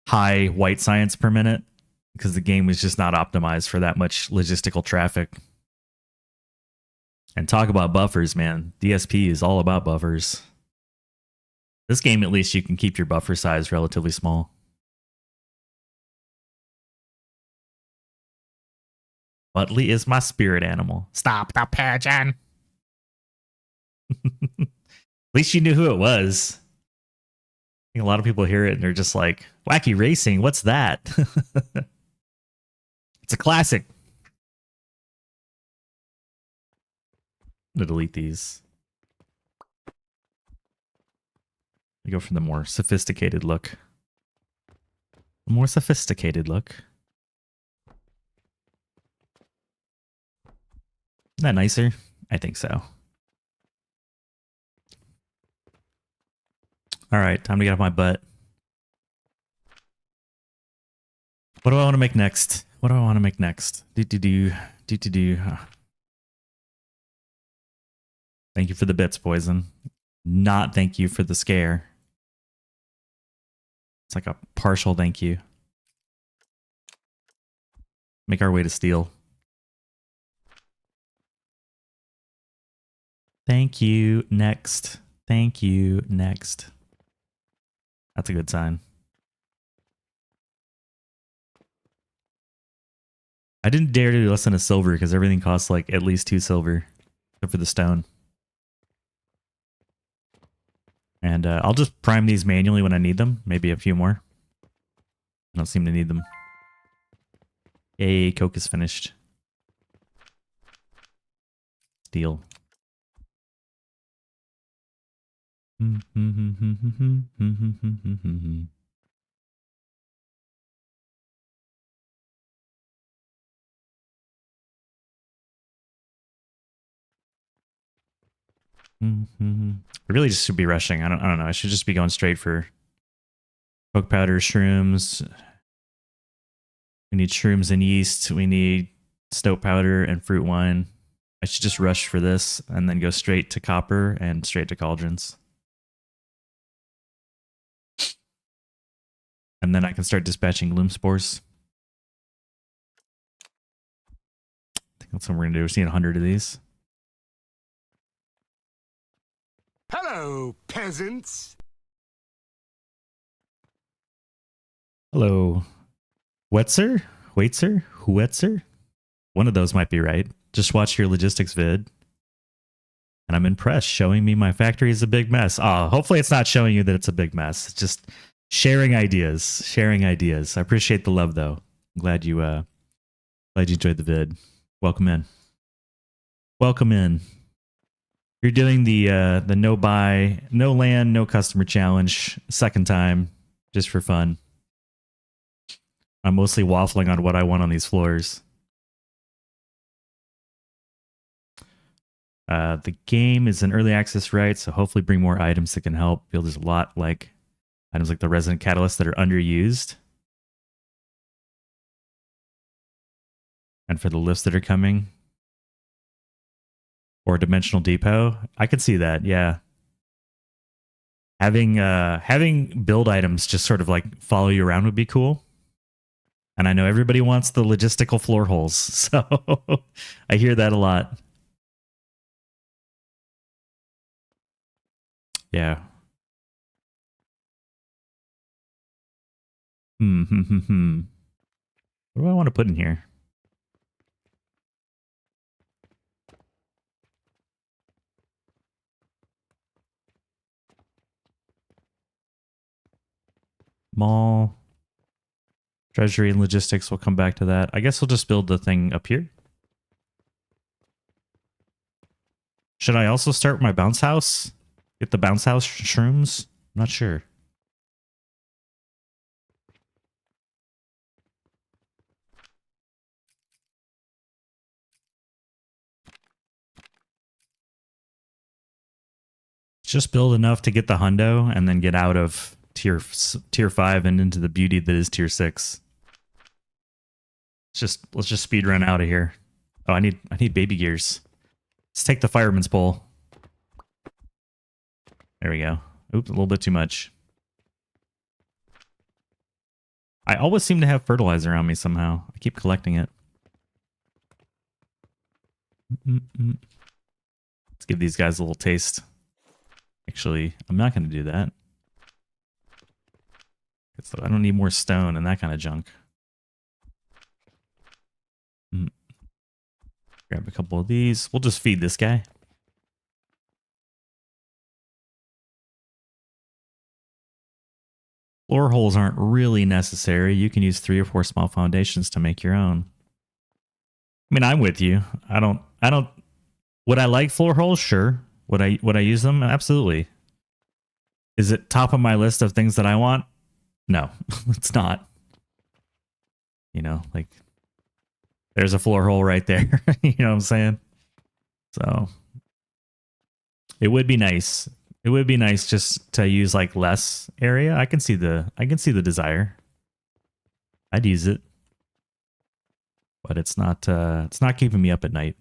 high white science per minute because the game was just not optimized for that much logistical traffic. And talk about buffers, man. DSP is all about buffers. This game, at least, you can keep your buffer size relatively small. Butley is my spirit animal. Stop the pigeon. At least you knew who it was. I think a lot of people hear it and they're just like, Wacky Racing, what's that? It's a classic. I'm gonna delete these. We go for the more sophisticated look. The more sophisticated look. Isn't that nicer? I think so. All right, time to get off my butt. What do I want to make next? What do I want to make next? Do. Thank you for the bits, Poison. Not thank you for the scare. It's like a partial thank you. Make our way to steel. Thank you. Next. Thank you. Next. That's a good sign. I didn't dare to do less than a silver because everything costs like at least 2 silver, except for the stone. And I'll just prime these manually when I need them. Maybe a few more. I don't seem to need them. Yay, Coke is finished. Steel. I really just should be rushing. I don't know. I should just be going straight for coke powder, shrooms. We need shrooms and yeast. We need stoat powder and fruit wine. I should just rush for this and then go straight to copper and straight to cauldrons. And then I can start dispatching loom spores. I think that's what we're going to do. We're seeing 100 of these. Hello, peasants. Hello. Wetzer? Waitzer? Huetzer? One of those might be right. Just watch your logistics vid. And I'm impressed. Showing me my factory is a big mess. Oh, hopefully it's not showing you that it's a big mess. It's just sharing ideas. Sharing ideas. I appreciate the love though. I'm glad you enjoyed the vid. Welcome in. Welcome in. You're doing the no buy, no land, no customer challenge second time, just for fun. I'm mostly waffling on what I want on these floors. The game is in early access, right? So hopefully bring more items that can help. Feel there's a lot like items like the resident catalyst that are underused. And for the lifts that are coming. Or dimensional depot. I could see that, yeah. Having build items just sort of like follow you around would be cool. And I know everybody wants the logistical floor holes, so I hear that a lot. Yeah. What do I want to put in here? Mall. Treasury and logistics, we'll come back to that. I guess we'll just build the thing up here. Should I also start with my bounce house? Get the bounce house shrooms? I'm not sure. Just build enough to get the hundo and then get out of tier 5 and into the beauty that is tier 6. Let's just speed run out of here. Oh, I need baby gears. Let's take the fireman's pole. There we go. Oops, a little bit too much. I always seem to have fertilizer on me somehow. I keep collecting it. Let's give these guys a little taste. Actually, I'm not going to do that. I don't need more stone and that kind of junk. Grab a couple of these. We'll just feed this guy. Floor holes aren't really necessary. You can use 3 or 4 small foundations to make your own. I mean, I'm with you. I don't would I like floor holes? Sure. Would I use them? Absolutely. Is it top of my list of things that I want? No, it's not. You know, like there's a floor hole right there. You know what I'm saying? So it would be nice. It would be nice just to use like less area. I can see the desire. I'd use it. But it's not keeping me up at night.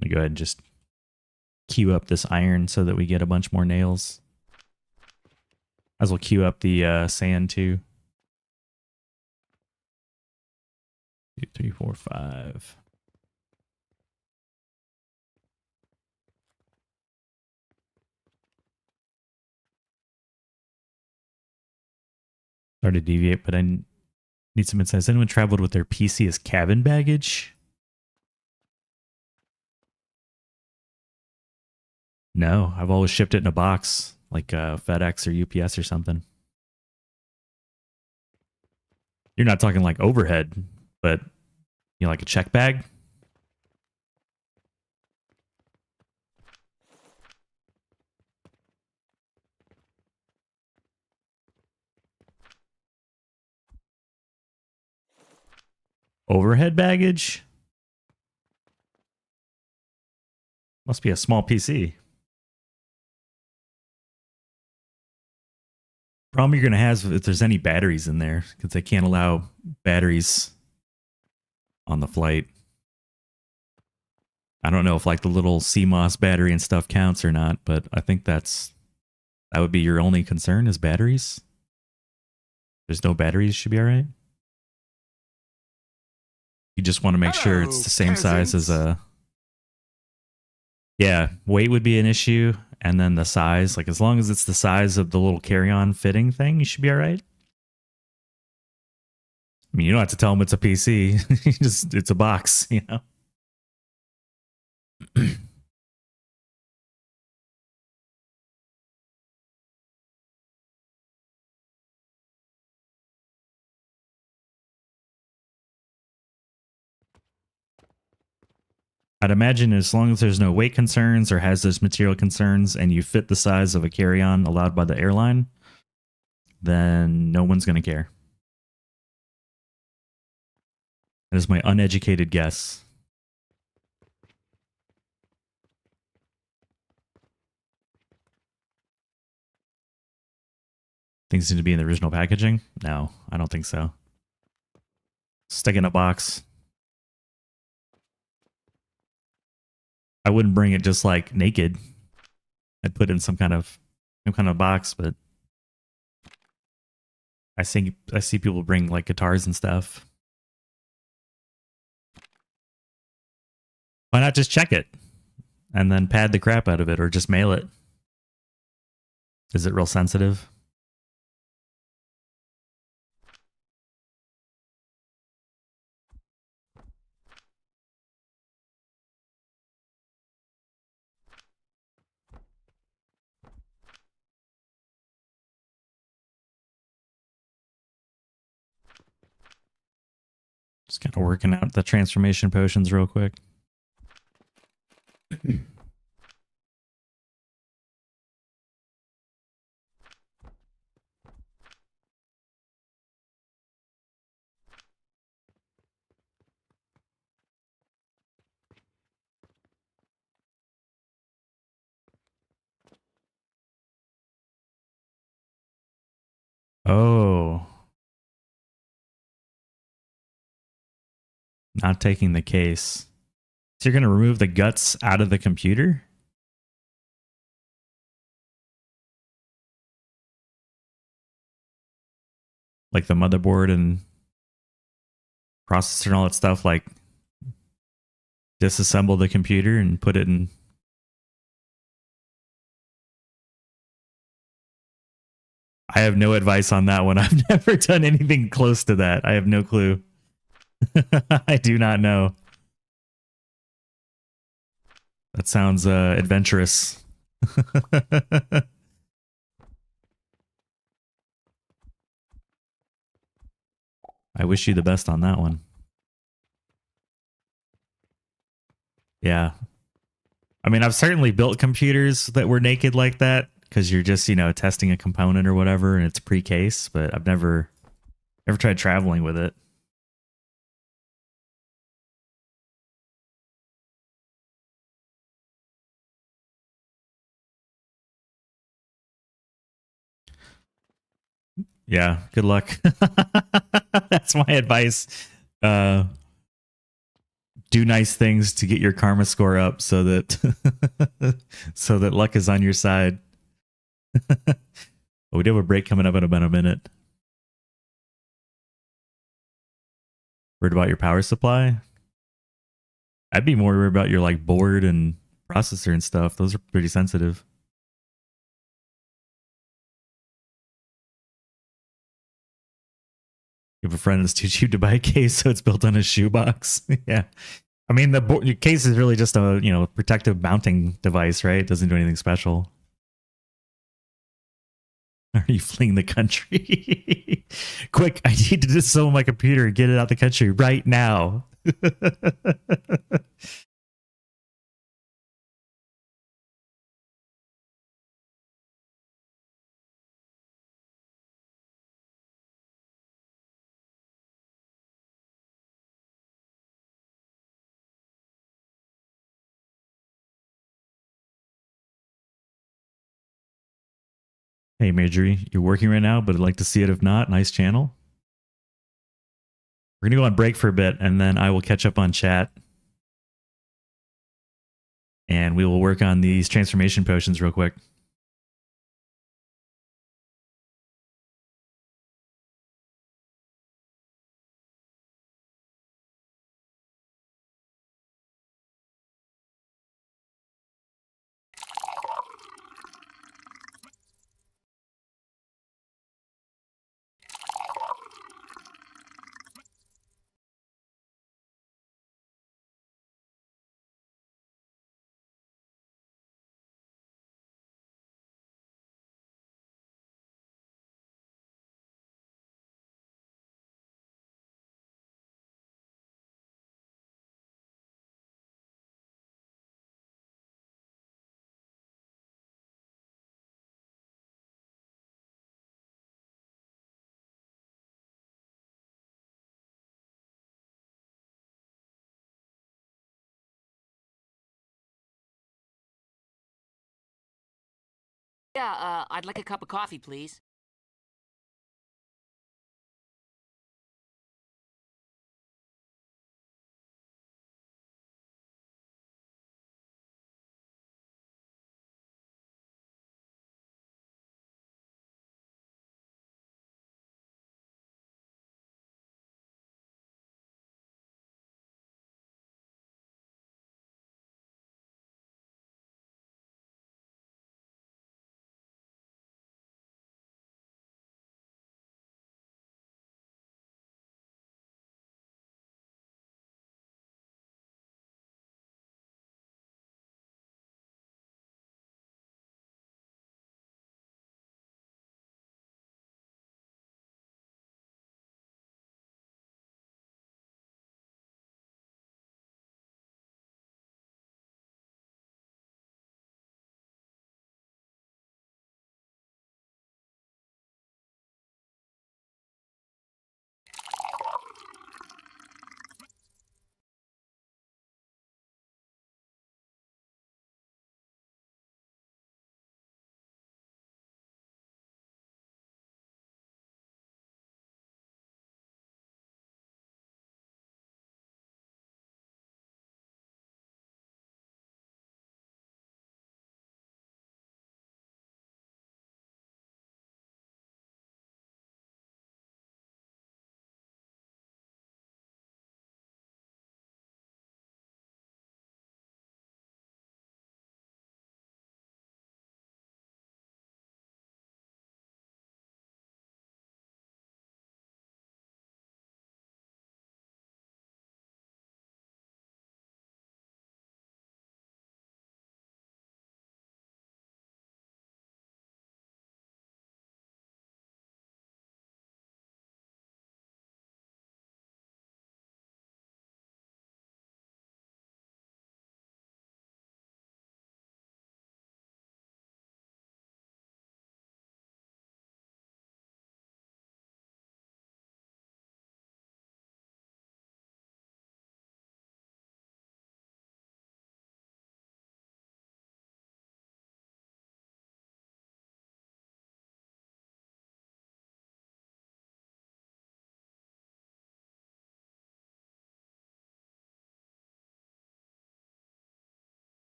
Let me go ahead and just queue up this iron so that we get a bunch more nails. As well queue up the sand too. 2, 3, 4, 5. Sorry to deviate, but I need some insights. Anyone traveled with their PC as cabin baggage? No, I've always shipped it in a box, like FedEx or UPS or something. You're not talking like overhead, but you know, like a check bag? Overhead baggage? Must be a small PC. Problem you're going to have is if there's any batteries in there, because they can't allow batteries on the flight. I don't know if like the little CMOS battery and stuff counts or not, but I think that would be your only concern is batteries. There's no batteries, should be all right. You just want to make sure it's the same size as a Yeah, weight would be an issue, and then the size. Like as long as it's the size of the little carry-on fitting thing, you should be all right. I mean, you don't have to tell them it's a PC. Just it's a box, you know. I'd imagine as long as there's no weight concerns or hazardous material concerns, and you fit the size of a carry-on allowed by the airline, then no one's going to care. That is my uneducated guess. Things need to be in the original packaging? No, I don't think so. Stick in a box. I wouldn't bring it just like naked. I'd put it in some kind of box, but I see people bring like guitars and stuff. Why not just check it and then pad the crap out of it or just mail it? Is it real sensitive? Just kind of working out the transformation potions real quick. Oh. Not taking the case. So you're going to remove the guts out of the computer? Like the motherboard and processor and all that stuff, like disassemble the computer and put it in. I have no advice on that one. I've never done anything close to that. I have no clue. I do not know. That sounds adventurous. I wish you the best on that one. Yeah. I mean, I've certainly built computers that were naked like that because you're just, you know, testing a component or whatever and it's pre-case, but I've never tried traveling with it. Yeah, good luck. That's my advice. Do nice things to get your karma score up so that so that luck is on your side. We do have a break coming up in about a minute. Worried about your power supply? I'd be more worried about your like board and processor and stuff. Those are pretty sensitive. You have a friend that's too cheap to buy a case, so it's built on a shoebox. Yeah. I mean, your case is really just a, you know, protective mounting device, right? It doesn't do anything special. Are you fleeing the country? Quick, I need to disassemble my computer and get it out the country right now. Hey, Marjorie, you're working right now, but I'd like to see it. If not, nice channel. We're going to go on break for a bit, and then I will catch up on chat. And we will work on these transformation potions real quick. Yeah, I'd like a cup of coffee, please.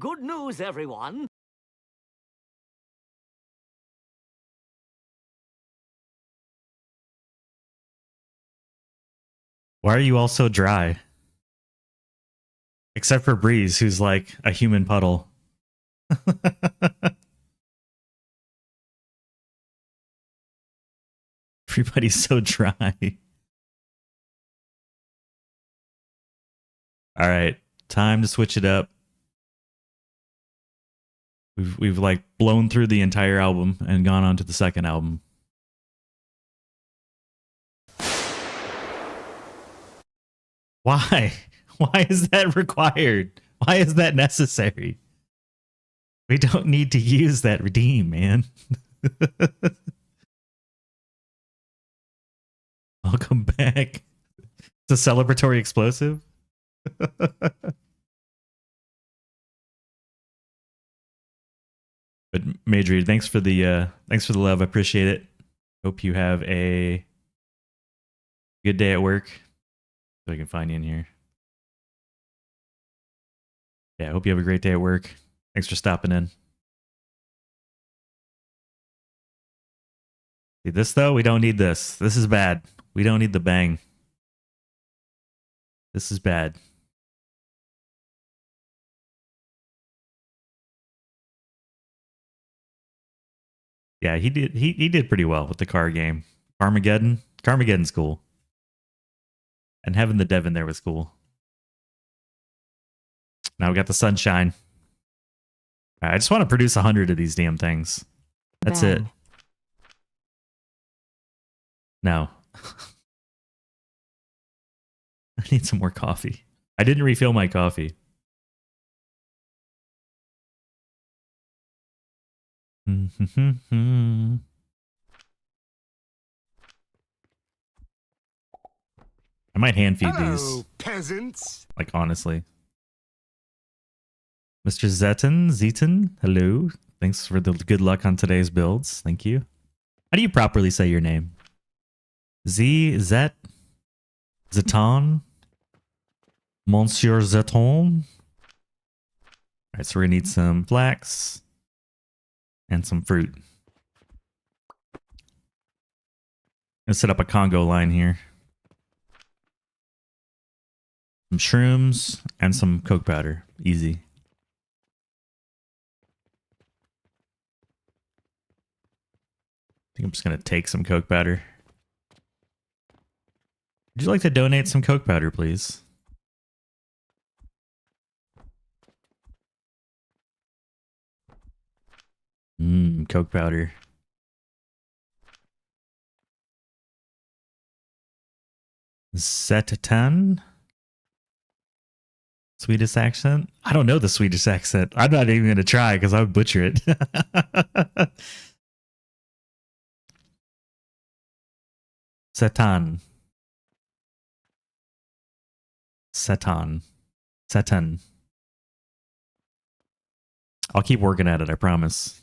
Good news, everyone. Why are you all so dry? Except for Breeze, who's like a human puddle. Everybody's so dry. All right, time to switch it up. We've like blown through the entire album and gone on to the second album. Why? Why is that required? Why is that necessary? We don't need to use that redeem, man. Welcome back. It's a celebratory explosive. But Madrid, thanks for the love. I appreciate it. Hope you have a good day at work. So I can find you in here. Yeah, I hope you have a great day at work. Thanks for stopping in. See this though? We don't need this. This is bad. We don't need the bang. This is bad. Yeah, he did. He did pretty well with the car game. Carmageddon's cool, and having the dev in there was cool. Now we got the sunshine. All right, I just want to produce 100 of these damn things. That's it. No. I need some more coffee. I didn't refill my coffee. I might hand feed Hello, these, peasants. like honestly. Mr. Zeton, hello. Thanks for the good luck on today's builds. Thank you. How do you properly say your name? Zeton? Monsieur Zeton? Alright, so we're gonna need some flax and some fruit. Let's set up a Congo line here. Some shrooms and some coke powder. Easy. I think I'm just gonna take some coke powder. Would you like to donate some coke powder, please? Coke powder. Zetan? Swedish accent? I don't know the Swedish accent. I'm not even going to try because I would butcher it. Setan. Setan. Setan. I'll keep working at it, I promise.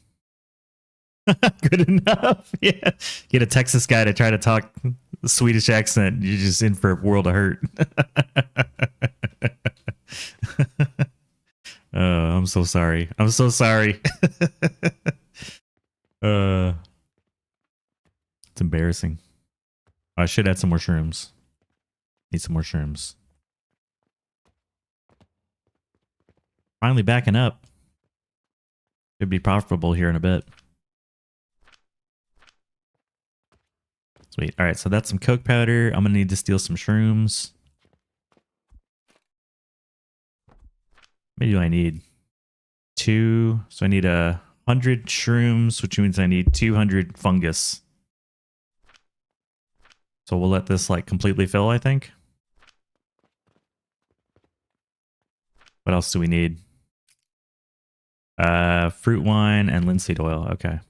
Good enough. Yeah. Get a Texas guy to try to talk the Swedish accent. You're just in for a world of hurt. I'm so sorry. I'm so sorry. It's embarrassing. I should add some more shrooms. Need some more shrooms. Finally backing up. Should be profitable here in a bit. Sweet. All right, so that's some coke powder. I'm gonna need to steal some shrooms. Maybe do I need 2? So I need 100 shrooms, which means I need 200 fungus. So we'll let this like completely fill, I think. What else do we need? Fruit wine and linseed oil. Okay.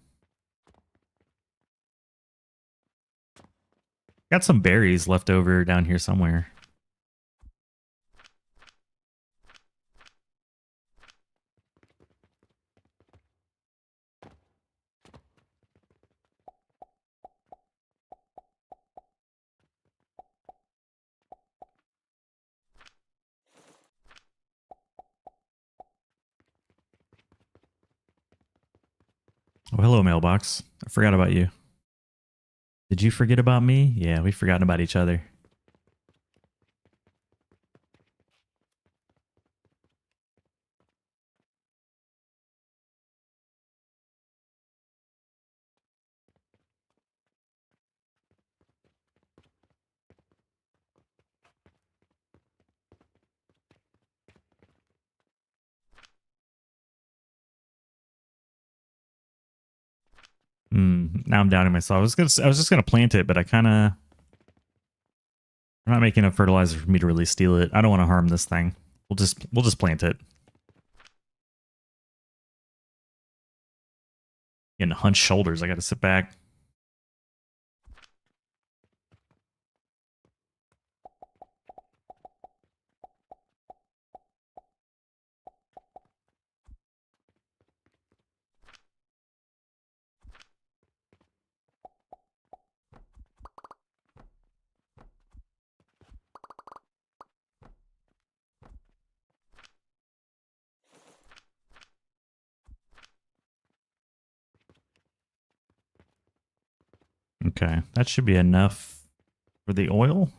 Got some berries left over down here somewhere. Oh, hello, mailbox. I forgot about you. Did you forget about me? Yeah, we've forgotten about each other. Now I'm doubting myself. I was just gonna plant it, but I'm not making enough fertilizer for me to really steal it. I don't want to harm this thing. We'll just plant it. Getting hunched shoulders. I got to sit back. Okay, that should be enough for the oil.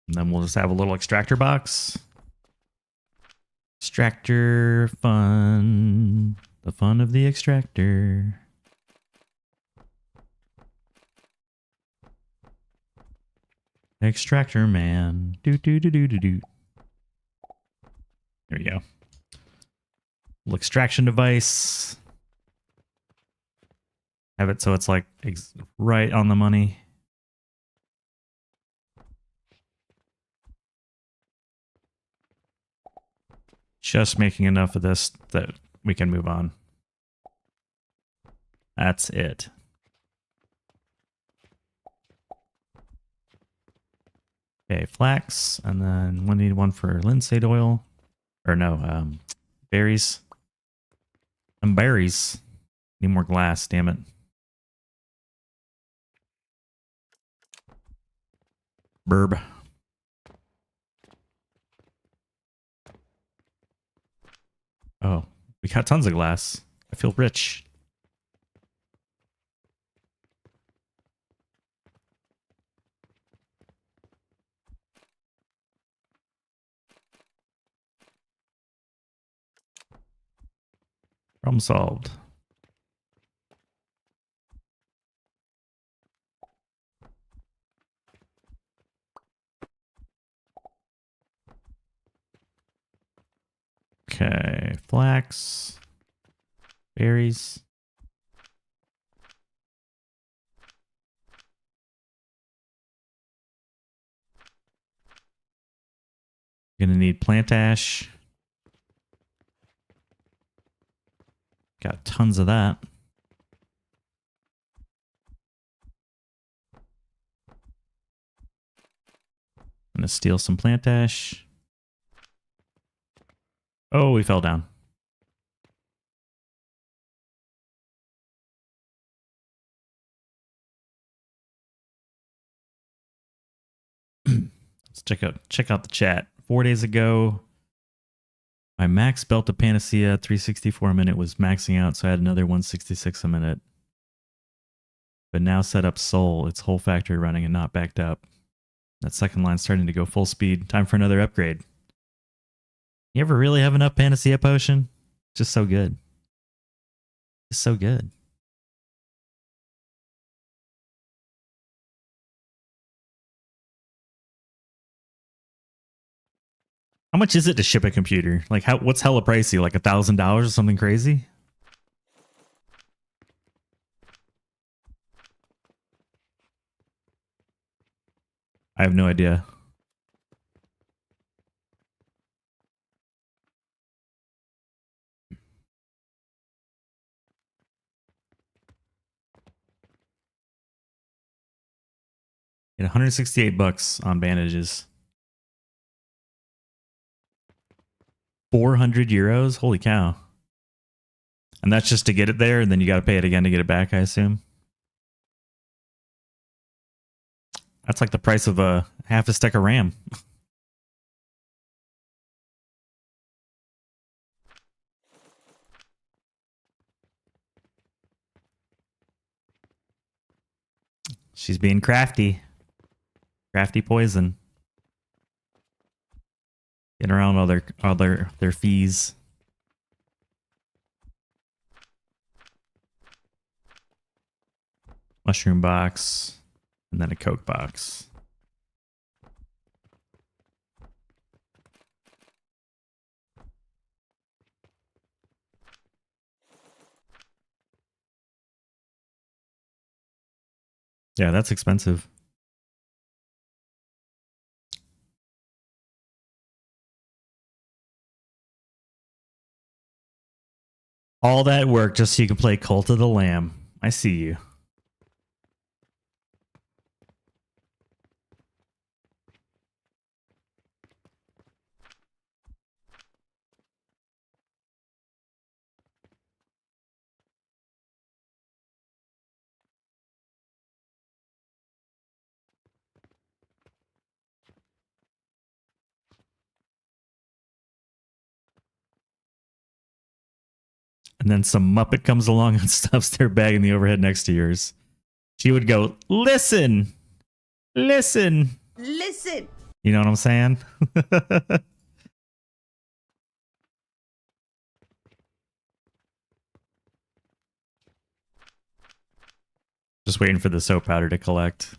And then we'll just have a little extractor box. Extractor fun. The fun of the extractor. Extractor man. Do do do do do do. There you go. Little extraction device. Have it so it's like right on the money. Just making enough of this that we can move on. That's it. Okay, flax, and then we need one for linseed oil. Or no, berries. And berries. Need more glass, damn it. Burb. Oh, we got tons of glass. I feel rich. Problem solved. Okay, flax, berries. Gonna need plant ash. Got tons of that. Gonna steal some plant ash. Oh, we fell down. Let's check out the chat. 4 days ago, my max belt of Panacea 364 a minute was maxing out, so I had another 166 a minute. But now set up Soul. It's whole factory running and not backed up. That second line's starting to go full speed. Time for another upgrade. You ever really have enough Panacea potion? Just so good. Just so good. How much is it to ship a computer? Like, what's hella pricey? Like $1,000 or something crazy? I have no idea. Get 168 bucks on bandages. 400 euros? Holy cow. And that's just to get it there, and then you got to pay it again to get it back, I assume. That's like the price of a half a stick of RAM. She's being crafty. Crafty poison. Getting around all their fees. Mushroom box. And then a Coke box. Yeah, that's expensive. All that work just so you can play Cult of the Lamb. I see you. And then some Muppet comes along and stuffs their bag in the overhead next to yours. She would go, listen, listen. Listen. You know what I'm saying? Just waiting for the soap powder to collect.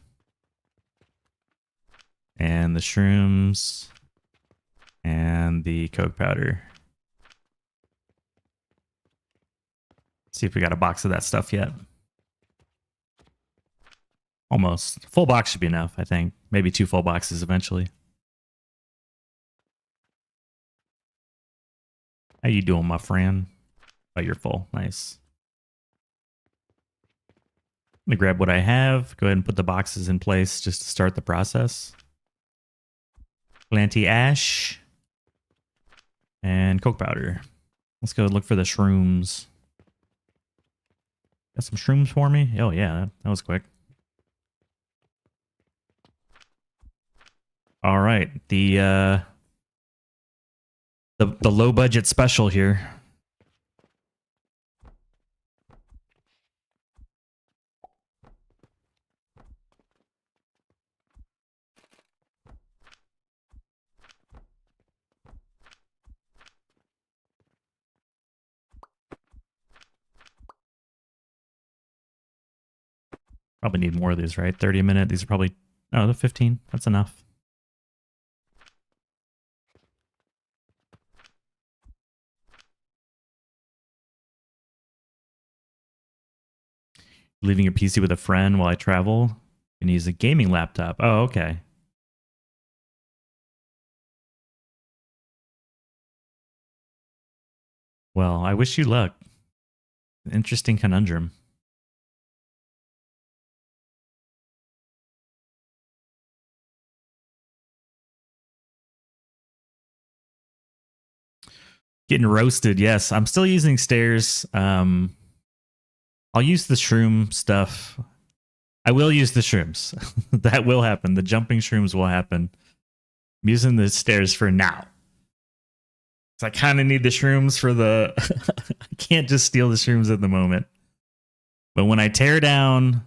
And the shrooms. And the Coke powder. See if we got a box of that stuff yet. Almost. Full box should be enough, I think. Maybe 2 full boxes eventually. How you doing, my friend? Oh, you're full. Nice. I'm gonna grab what I have. Go ahead and put the boxes in place just to start the process. Plenty ash. And coke powder. Let's go look for the shrooms. Got some shrooms for me? Oh yeah, that was quick. All right, the low budget special here. Probably need more of these, right? 30 a minute. These are probably... Oh, the 15. That's enough. Leaving your PC with a friend while I travel. You can use a gaming laptop. Oh, okay. Well, I wish you luck. Interesting conundrum. Getting roasted, yes. I'm still using stairs. I'll use the shroom stuff. I will use the shrooms. That will happen. The jumping shrooms will happen. I'm using the stairs for now. So I kind of need the shrooms for the... I can't just steal the shrooms at the moment. But when I tear down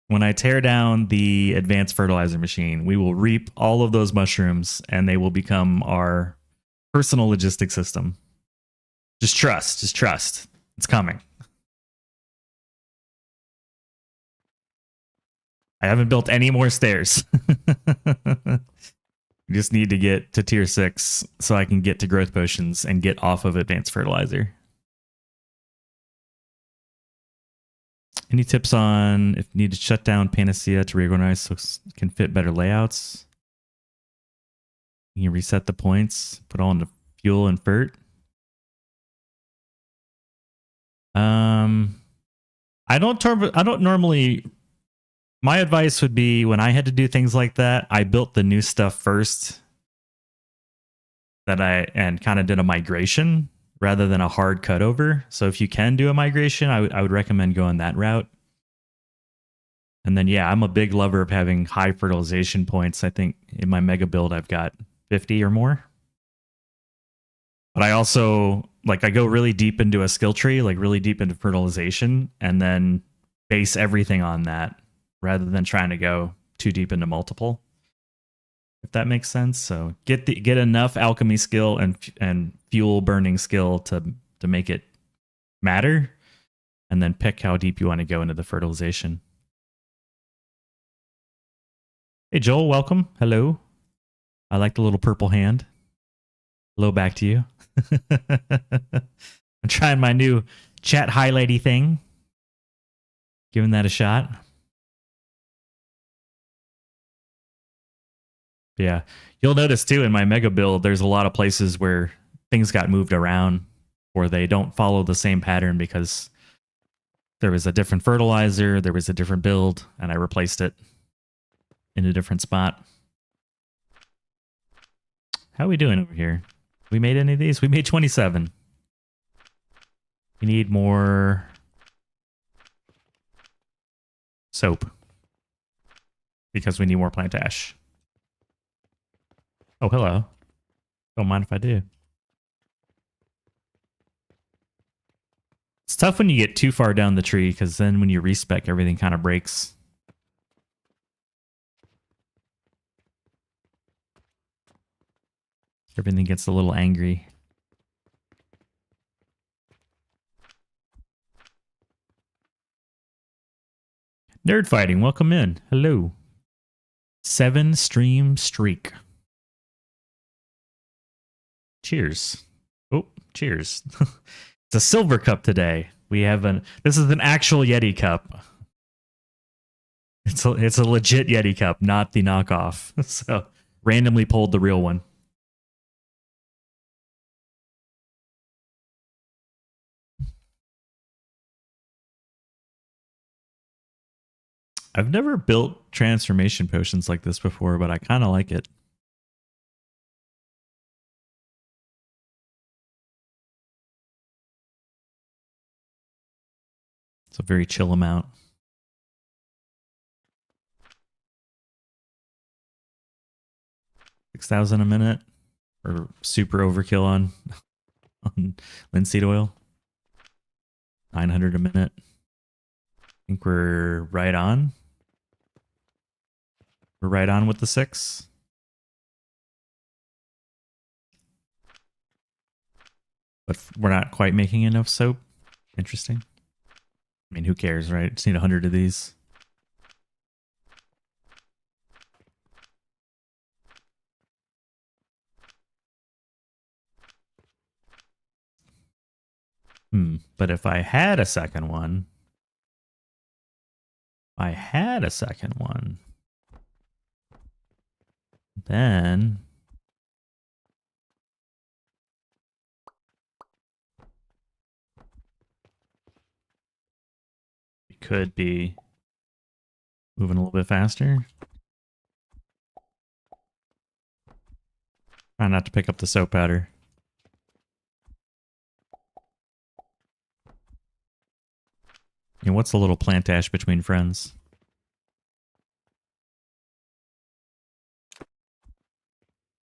the advanced fertilizer machine, we will reap all of those mushrooms and they will become our personal logistic system. Just trust. It's coming. I haven't built any more stairs. You just need to get to tier 6 so I can get to growth potions and get off of advanced fertilizer. Any tips on if you need to shut down Panacea to reorganize so it can fit better layouts? You can reset the points, put all into fuel and fert. I don't normally. My advice would be when I had to do things like that, I built the new stuff first. And kind of did a migration rather than a hard cutover. So if you can do a migration, I would recommend going that route. And then yeah, I'm a big lover of having high fertilization points. I think in my mega build I've got 50 or more. But I also I go really deep into a skill tree, like really deep into fertilization, and then base everything on that rather than trying to go too deep into multiple. If that makes sense. So get enough alchemy skill and fuel burning skill to make it matter, and then pick how deep you want to go into the fertilization. Hey Joel, welcome. Hello. I like the little purple hand. Hello back to you. I'm trying my new chat highlighty thing. Giving that a shot. Yeah, you'll notice too in my mega build, there's a lot of places where things got moved around or they don't follow the same pattern because there was a different fertilizer, there was a different build, and I replaced it in a different spot. How are we doing over here? We made any of these? We made 27. We need more soap because we need more plant ash. Oh, hello. Don't mind if I do. It's tough when you get too far down the tree because then when you respec, everything kind of breaks. Everything gets a little angry. Nerd Fighting, welcome in. Hello. 7 stream streak. Cheers. Oh, cheers. It's a silver cup today. We have this is an actual Yeti cup. It's a legit Yeti cup, not the knockoff. So randomly pulled the real one. I've never built transformation potions like this before, but I kind of like it. It's a very chill amount. 6,000 a minute, or super overkill on on linseed oil. 900 a minute. I think we're right on. We're right on with the 6. But we're not quite making enough soap. Interesting. I mean, who cares, right? Just need 100 of these. But if I had a second one, then we could be moving a little bit faster. Try not to pick up the soap powder. And what's a little plant ash between friends?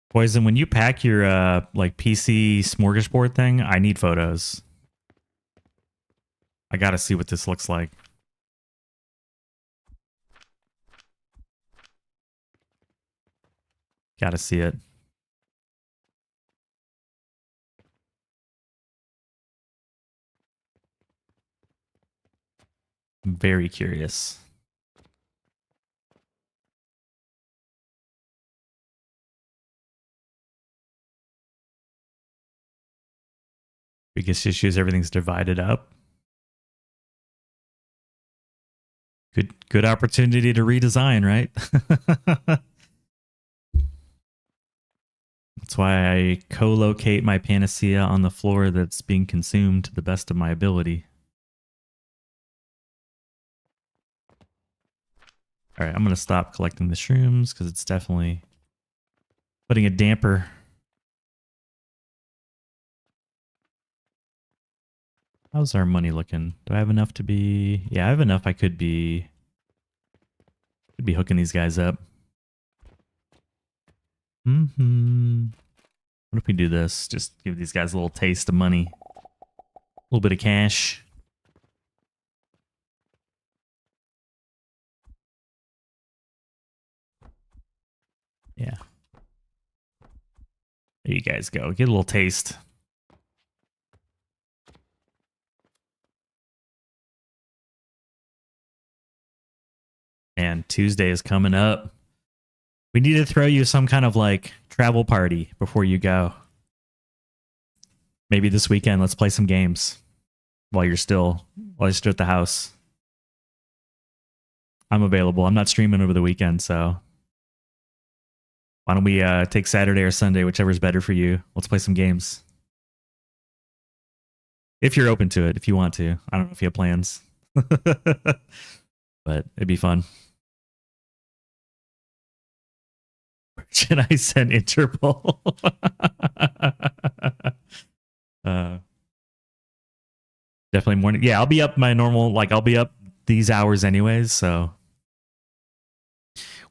Poison, when you pack your like PC smorgasbord thing, I need photos. I gotta see what this looks like. Gotta see it. I'm very curious. Biggest issue is everything's divided up. Good opportunity to redesign, right? That's why I co-locate my panacea on the floor that's being consumed to the best of my ability. All right, I'm going to stop collecting the shrooms because it's definitely putting a damper. How's our money looking? Do I have enough to be... Yeah, I have enough. I could be hooking these guys up. What if we do this? Just give these guys a little taste of money. A little bit of cash. Yeah. There you guys go. Get a little taste. And Tuesday is coming up. We need to throw you some kind of like travel party before you go. Maybe this weekend, let's play some games while you're still at the house. I'm available. I'm not streaming over the weekend, so why don't we take Saturday or Sunday, whichever's better for you. Let's play some games. If you're open to it, if you want to. I don't know if you have plans. But it'd be fun. Should I send Interpol? Definitely morning. Yeah, I'll be up my normal, like I'll be up these hours anyways, so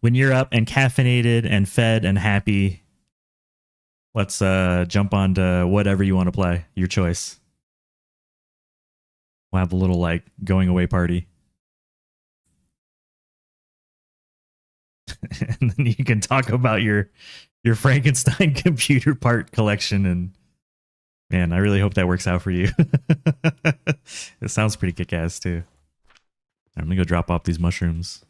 when you're up and caffeinated and fed and happy, let's jump on to whatever you want to play. Your choice. We'll have a little like going away party. And then you can talk about your Frankenstein computer part collection, and man, I really hope that works out for you. It sounds pretty kick-ass too. I'm gonna go drop off these mushrooms.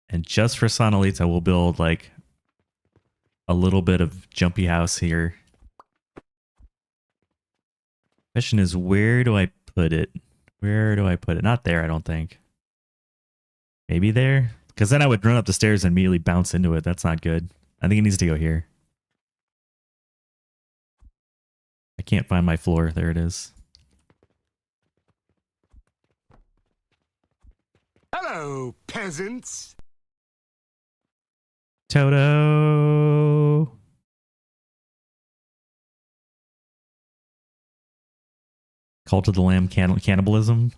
And just for Sonalita, we'll build like a little bit of jumpy house here. Question is, where do I put it? Where do I put it? Not there, I don't think. Maybe there? Because then I would run up the stairs and immediately bounce into it. That's not good. I think it needs to go here. I can't find my floor. There it is. Hello, peasants. Toto. Cult of the Lamb cannibalism.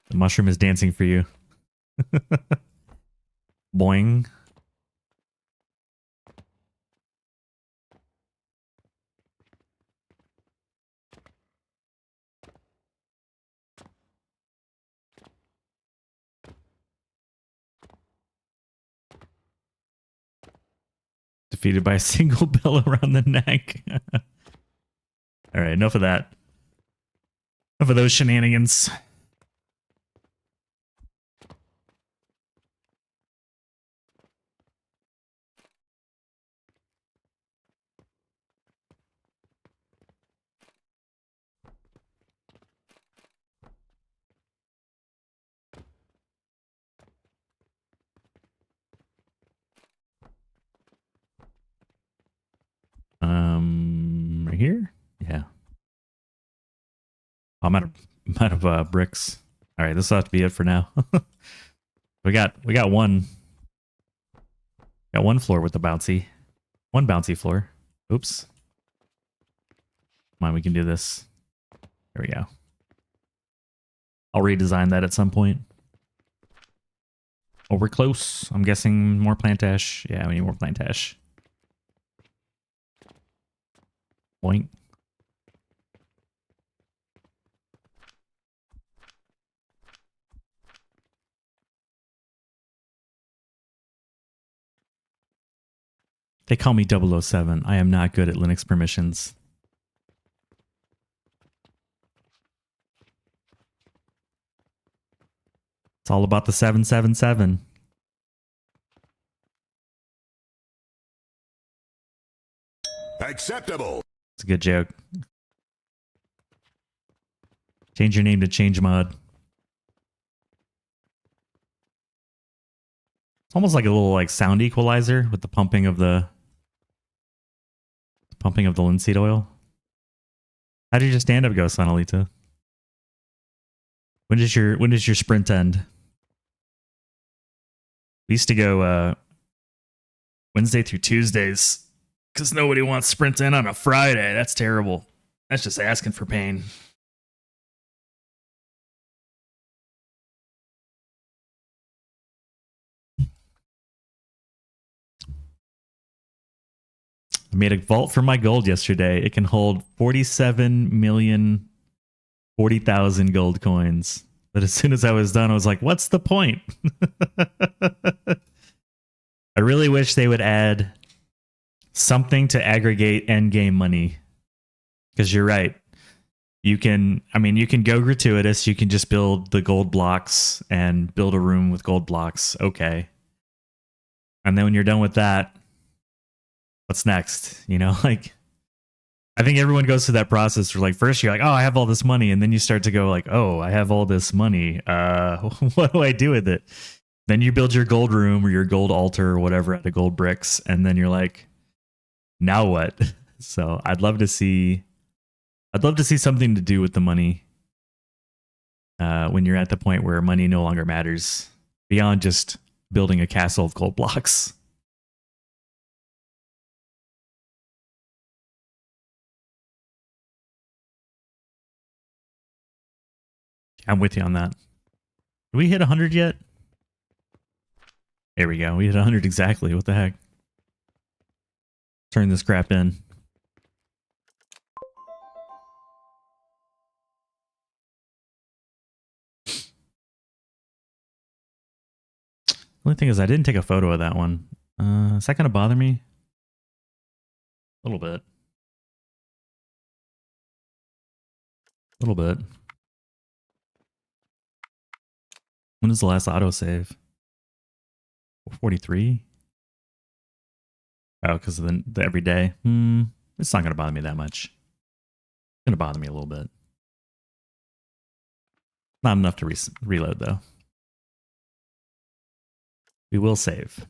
The mushroom is dancing for you. Boing. Defeated by a single bell around the neck. All right, enough of that. Enough of those shenanigans. Right here? Yeah. I'm out of bricks. All right, this will have to be it for now. we got one floor with the bouncy. One bouncy floor. Oops. Come on, we can do this. There we go. I'll redesign that at some point. Oh, we're close. I'm guessing more plantash. Yeah, we need more plantash. Boink. They call me 007. I am not good at Linux permissions. It's all about the 777. Acceptable. It's a good joke. Change your name to Change Mod. It's almost like a little like sound equalizer with the pumping of the linseed oil. How did your stand up go, Sonalita? When does your sprint end? We used to go Wednesday through Tuesdays because nobody wants sprint in on a Friday. That's terrible. That's just asking for pain. I made a vault for my gold yesterday. It can hold 47,040,000 gold coins. But as soon as I was done, I was like, what's the point? I really wish they would add something to aggregate endgame money. Because you're right. You can go gratuitous. You can just build the gold blocks and build a room with gold blocks. Okay. And then when you're done with that, what's next? You know, like, I think everyone goes through that process where, like, first you're like, oh, I have all this money. And then you start to go like, oh, I have all this money. What do I do with it? Then you build your gold room or your gold altar or whatever out of gold bricks. And then you're like, now what? So I'd love to see something to do with the money when you're at the point where money no longer matters beyond just building a castle of gold blocks. I'm with you on that. Did we hit 100 yet? There we go. We hit 100 exactly. What the heck? Turn this crap in. The only thing is I didn't take a photo of that one. Is that going to bother me? A little bit. A little bit. When is the last autosave? 43? Oh, because of the everyday. It's not going to bother me that much. It's going to bother me a little bit. Not enough to reload, though. We will save.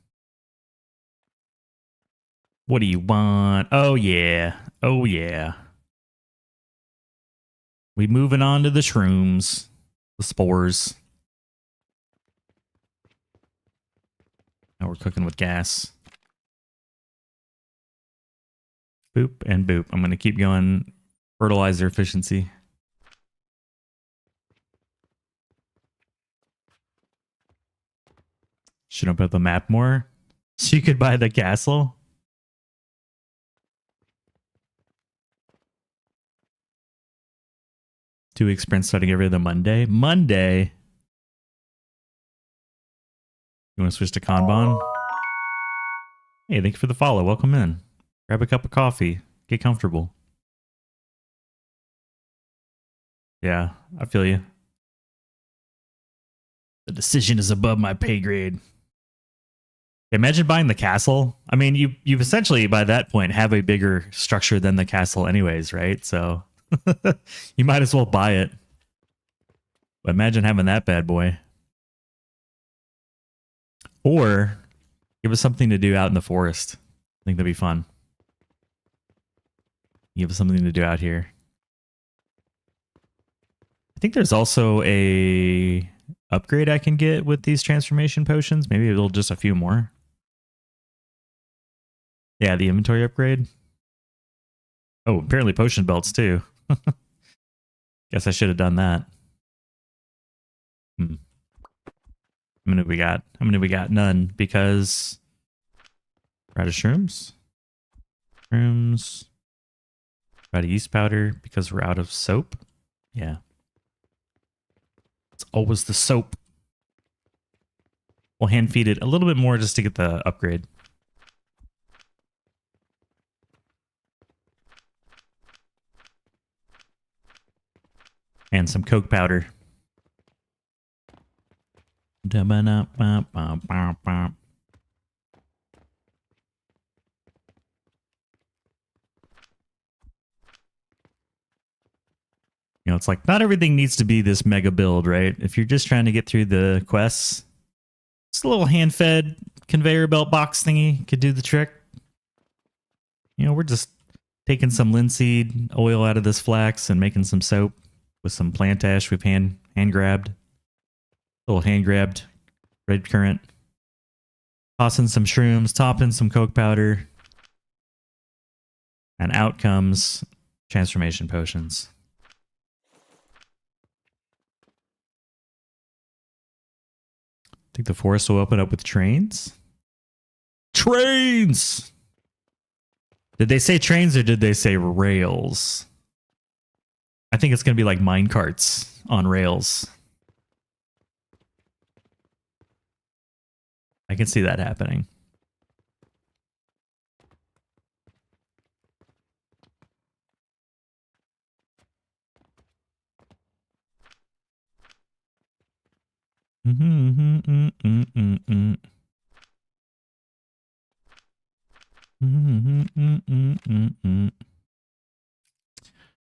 What do you want? Oh, yeah. Oh, yeah. We moving on to the shrooms. The spores. Now we're cooking with gas. Boop and boop. I'm going to keep going. Fertilizer efficiency. Should I put the map more? So you could buy the castle? 2 week sprint starting every other Monday. Monday? You want to switch to Kanban? Hey, thank you for the follow. Welcome in. Grab a cup of coffee. Get comfortable. Yeah, I feel you. The decision is above my pay grade. Imagine buying the castle. I mean, you've essentially by that point have a bigger structure than the castle anyways, right? So you might as well buy it. But imagine having that bad boy. Or give us something to do out in the forest. I think that'd be fun. Give us something to do out here. I think there's also a upgrade I can get with these transformation potions. Maybe it'll just a few more. Yeah, the inventory upgrade. Oh, apparently potion belts too. Guess I should have done that. How many we got? How many we got? None, because we're out of shrooms. Shrooms. We're out of yeast powder because we're out of soap. Yeah. It's always the soap. We'll hand feed it a little bit more just to get the upgrade. And some Coke powder. You know, it's like not everything needs to be this mega build, right? If you're just trying to get through the quests, just a little hand-fed conveyor belt box thingy could do the trick. You know, we're just taking some linseed oil out of this flax and making some soap with some plant ash we've hand grabbed. Little hand grabbed red currant. Tossing some shrooms, topping some Coke powder. And out comes transformation potions. Think the forest will open up with trains? Trains! Did they say trains or did they say rails? I think it's going to be like mine carts on rails. I can see that happening.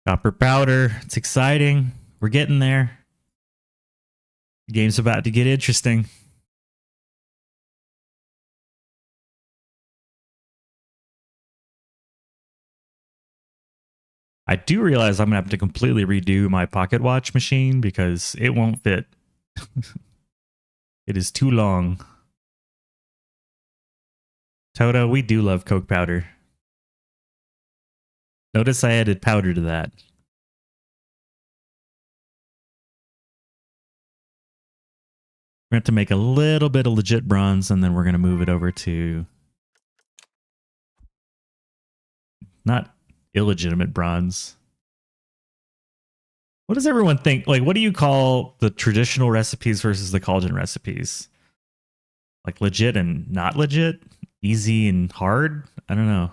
Copper powder. It's exciting. We're getting there. The game's about to get interesting. I do realize I'm going to have to completely redo my pocket watch machine because it won't fit. It is too long. Toto, we do love Coke powder. Notice I added powder to that. We're going to have to make a little bit of legit bronze and then we're going to move it over to not illegitimate bronze. What does everyone think? Like, what do you call the traditional recipes versus the cauldron recipes? Like legit and not legit? Easy and hard? I don't know.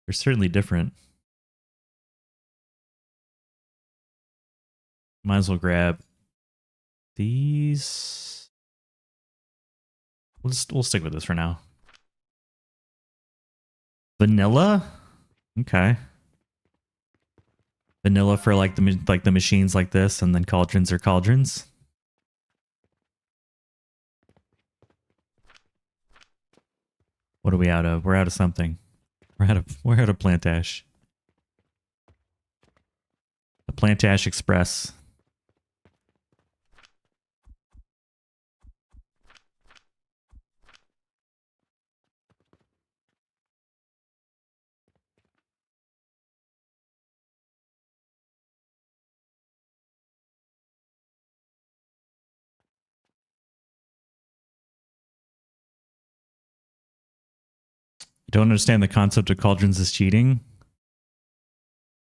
They're certainly different. Might as well grab these. We'll stick with this for now. Vanilla? Okay. Vanilla for like the machines like this, and then cauldrons are cauldrons. What are we out of? We're out of something. We're out of plant ash. The plant ash express. I don't understand the concept of cauldrons as cheating.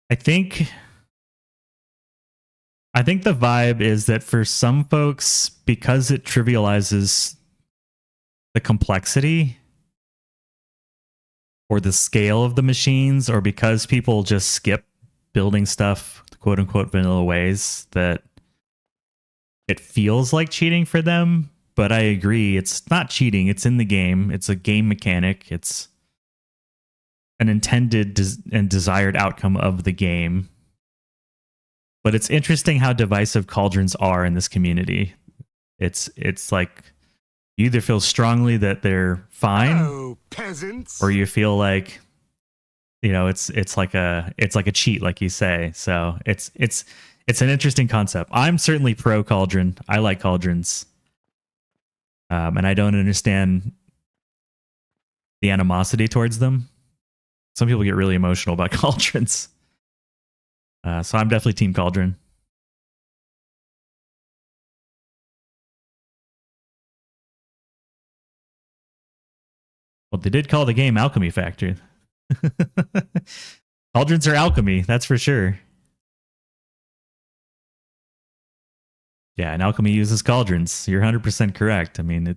I think the vibe is that for some folks, because it trivializes the complexity or the scale of the machines, or because people just skip building stuff quote unquote vanilla ways, that it feels like cheating for them. But I agree, it's not cheating. It's in the game. It's a game mechanic. It's an intended and desired outcome of the game. But it's interesting how divisive cauldrons are in this community. It's like you either feel strongly that they're fine, Oh, peasants. or you feel like, you know, it's like a cheat, like you say. So it's an interesting concept. I'm certainly pro cauldron. I like cauldrons, and I don't understand the animosity towards them. Some people get really emotional about cauldrons. So I'm definitely team cauldron. Well, they did call the game Alchemy Factory. Cauldrons are alchemy, that's for sure. Yeah, and alchemy uses cauldrons. You're 100% correct. I mean,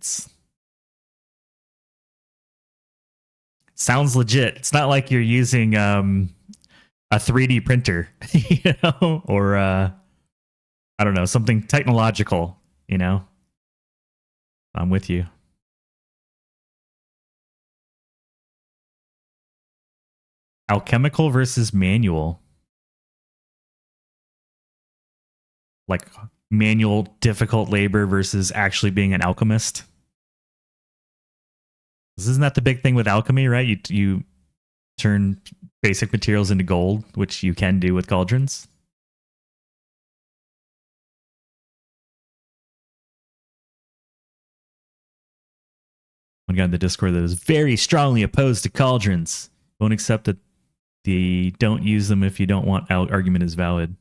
sounds legit. It's not like you're using a 3D printer, you know, or I don't know, something technological, you know. I'm with you. Alchemical versus manual. Like manual difficult labor versus actually being an alchemist. Isn't that the big thing with alchemy, right? You turn basic materials into gold, which you can do with cauldrons. One guy in the Discord that is very strongly opposed to cauldrons. Won't accept that the don't use them if you don't want argument is valid.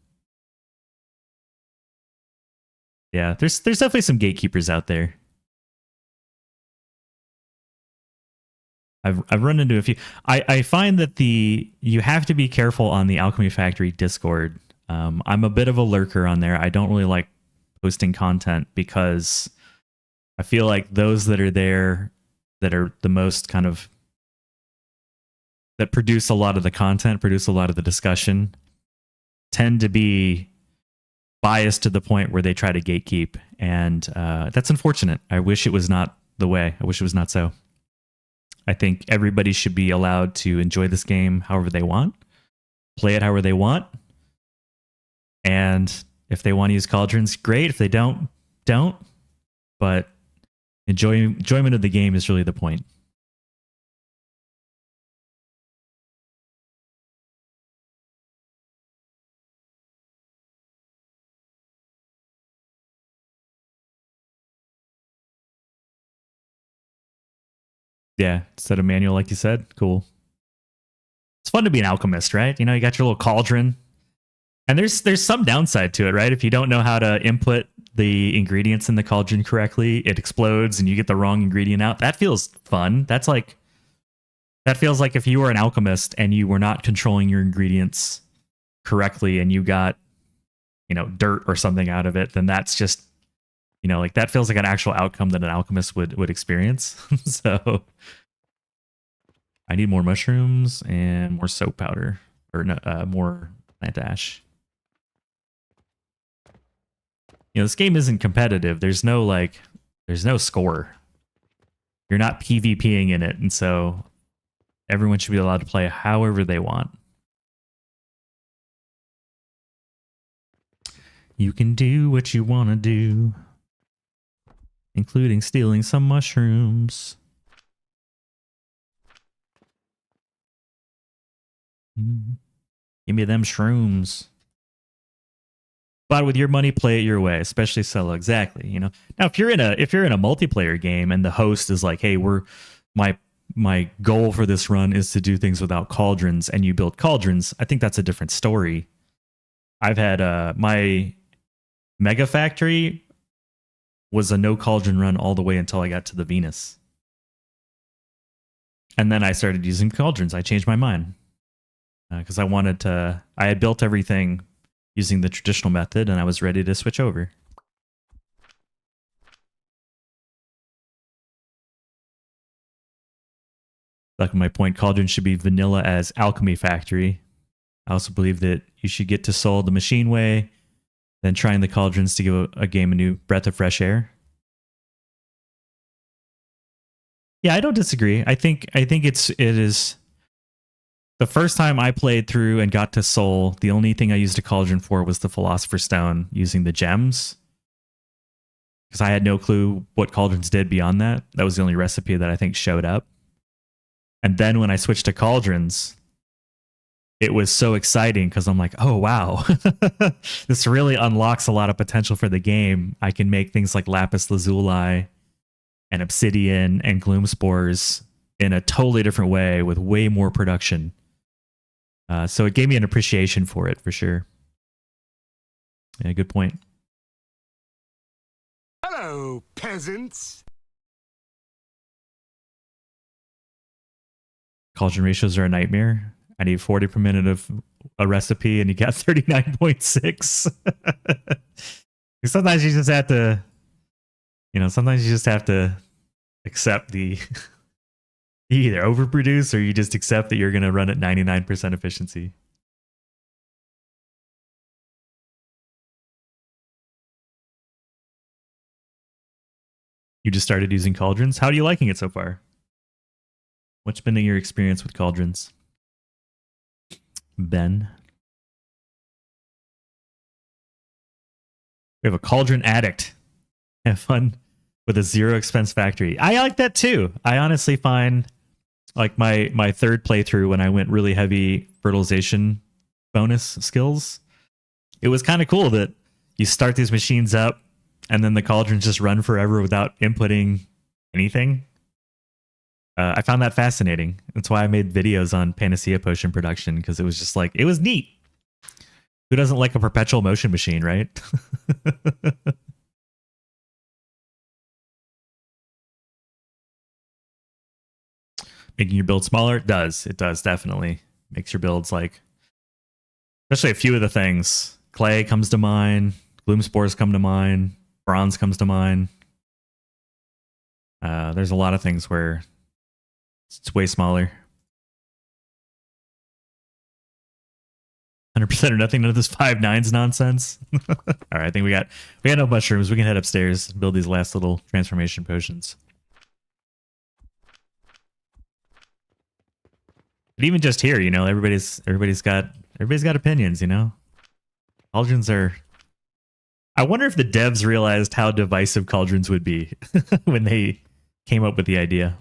Yeah, there's definitely some gatekeepers out there. I've run into a few. I find that you have to be careful on the Alchemy Factory Discord. I'm a bit of a lurker on there. I don't really like posting content because I feel like those that are there that are the most kind of that produce a lot of the content, produce a lot of the discussion, tend to be biased to the point where they try to gatekeep, and that's unfortunate. I wish it was not the way. I wish it was not so. I think everybody should be allowed to enjoy this game however they want, play it however they want, and if they want to use cauldrons, great. If they don't. But enjoyment of the game is really the point. Yeah, instead of manual, like you said, cool. It's fun to be an alchemist, right? You know, you got your little cauldron, and there's some downside to it, right? If you don't know how to input the ingredients in the cauldron correctly, it explodes and you get the wrong ingredient out. That feels fun. That feels like if you were an alchemist and you were not controlling your ingredients correctly and you got, you know, dirt or something out of it, then that's just, you know, like that feels like an actual outcome that an alchemist would experience. So I need more mushrooms and more soap powder, or no, more plant ash. You know, this game isn't competitive. There's no score. You're not PvPing in it, and so everyone should be allowed to play however they want. You can do what you want to do, including stealing some mushrooms. Give me them shrooms. But with your money, play it your way, especially solo. Exactly. You know. Now, if you're in a multiplayer game and the host is like, "Hey, my goal for this run is to do things without cauldrons," and you build cauldrons, I think that's a different story. I've had my Mega Factory was a no cauldron run all the way until I got to the Venus. And then I started using cauldrons. I changed my mind because I had built everything using the traditional method and I was ready to switch over. Like my point, cauldron should be vanilla as Alchemy Factory. I also believe that you should get to Soul the machine way, then trying the cauldrons to give a game a new breath of fresh air. Yeah, I don't disagree. I think it is the first time I played through and got to Soul, the only thing I used a cauldron for was the Philosopher's Stone using the gems. Because I had no clue what cauldrons did beyond that. That was the only recipe that I think showed up. And then when I switched to cauldrons, it was so exciting because I'm like, oh, wow. This really unlocks a lot of potential for the game. I can make things like lapis lazuli and obsidian and gloom spores in a totally different way with way more production. So it gave me an appreciation for it, for sure. Yeah, good point. Hello, peasants. Cauldron ratios are a nightmare. I need 40 per minute of a recipe and you got 39.6. Sometimes you just have to, sometimes you just have to accept you either overproduce or you just accept that you're going to run at 99% efficiency. You just started using cauldrons. How are you liking it so far? What's been your experience with cauldrons? Ben? We have a cauldron addict. Have fun with a zero expense factory. I like that too. I honestly find like my third playthrough when I went really heavy fertilization bonus skills, it was kind of cool that you start these machines up and then the cauldrons just run forever without inputting anything. I found that fascinating. That's why I made videos on Panacea Potion production, because it was just like, it was neat. Who doesn't like a perpetual motion machine, right? Making your build smaller? It does. It does, definitely. Makes your builds like, especially a few of the things. Clay comes to mind. Gloom spores come to mind. Bronze comes to mind. There's a lot of things where it's way smaller. 100% or nothing. None of this 5/9s nonsense. All right, I think we got no mushrooms. We can head upstairs and build these last little transformation potions. But even just here, everybody's got opinions. Cauldrons are. I wonder if the devs realized how divisive cauldrons would be when they came up with the idea.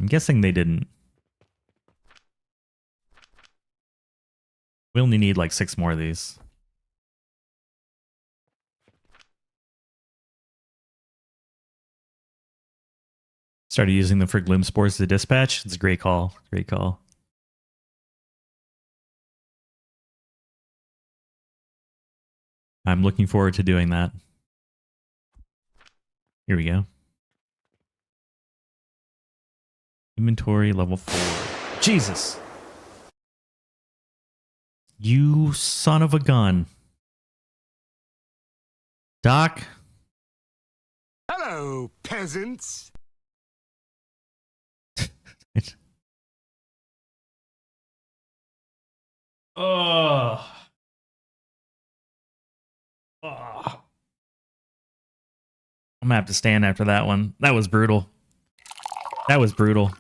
I'm guessing they didn't. We only need like 6 more of these. Started using them for gloom spores to dispatch. It's a great call. Great call. I'm looking forward to doing that. Here we go. Inventory level 4. Jesus. You son of a gun. Doc. Hello, peasants. Oh. I'm gonna have to stand after that one. That was brutal. That was brutal.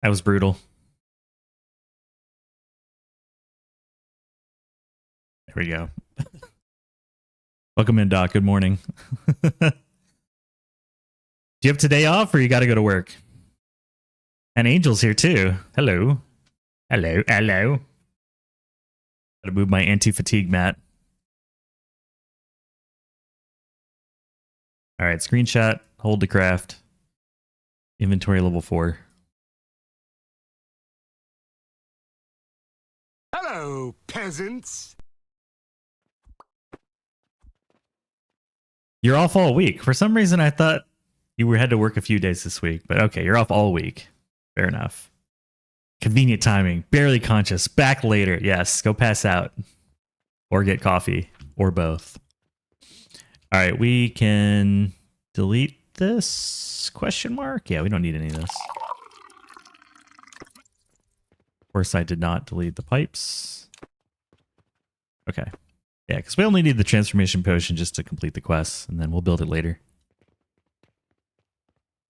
That was brutal. There we go. Welcome in, Doc. Good morning. Do you have today off or you got to go to work? And Angel's here too. Hello. Hello. Hello. Gotta move my anti-fatigue mat. All right. Screenshot. Hold to craft. Inventory level 4. Hello, peasants. You're off all week. For some reason, I thought you had to work a few days this week. But okay, you're off all week. Fair enough. Convenient timing. Barely conscious. Back later. Yes, go pass out. Or get coffee. Or both. All right, we can delete this question mark. Yeah, we don't need any of this. Of course, I did not delete the pipes. Okay. Yeah, because we only need the transformation potion just to complete the quest, and then we'll build it later.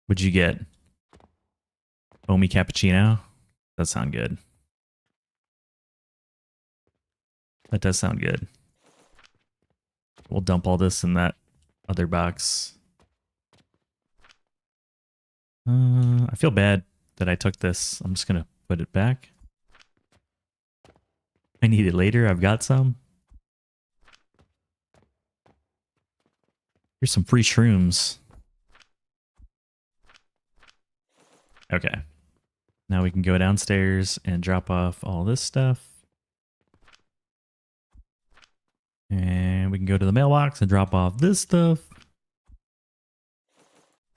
What'd you get? Omi cappuccino? That sound good. That does sound good. We'll dump all this in that other box. I feel bad that I took this. I'm just going to put it back. I need it later. I've got some. Here's some free shrooms. Okay. Now we can go downstairs and drop off all this stuff. And we can go to the mailbox and drop off this stuff.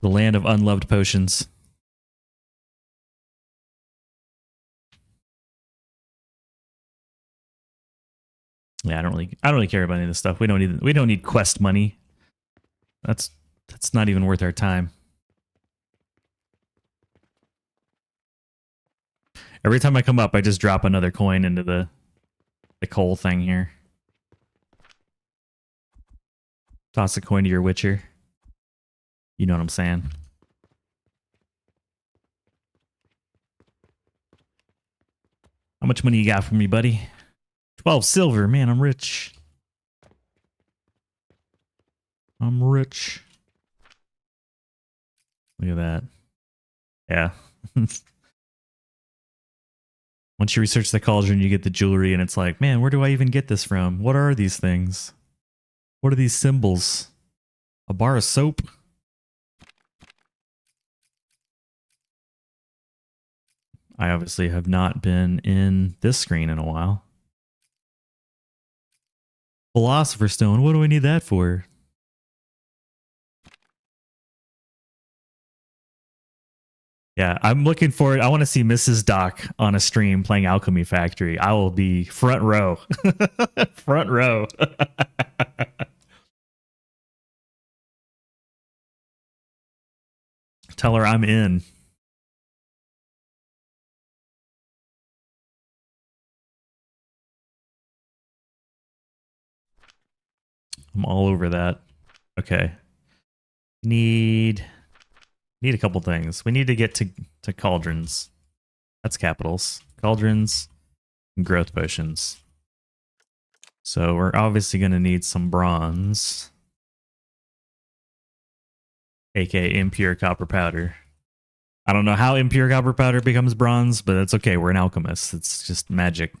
The land of unloved potions. Yeah, I don't really care about any of this stuff. We don't need quest money. That's not even worth our time. Every time I come up, I just drop another coin into the coal thing here. Toss a coin to your Witcher. You know what I'm saying. How much money you got for me, buddy? 12 silver. Man, I'm rich. I'm rich. Look at that. Yeah. Once you research the cauldron, you get the jewelry, and it's like, man, where do I even get this from? What are these things? What are these symbols? A bar of soap? I obviously have not been in this screen in a while. Philosopher's Stone, what do I need that for? Yeah, I'm looking forward. I want to see Mrs. Doc on a stream playing Alchemy Factory. I will be front row. Front row. Tell her I'm in. I'm all over that. Okay. Need a couple things. We need to get to cauldrons. That's capitals. Cauldrons and growth potions. So we're obviously going to need some bronze. aka impure copper powder. I don't know how impure copper powder becomes bronze, but that's okay. We're an alchemist. It's just magic.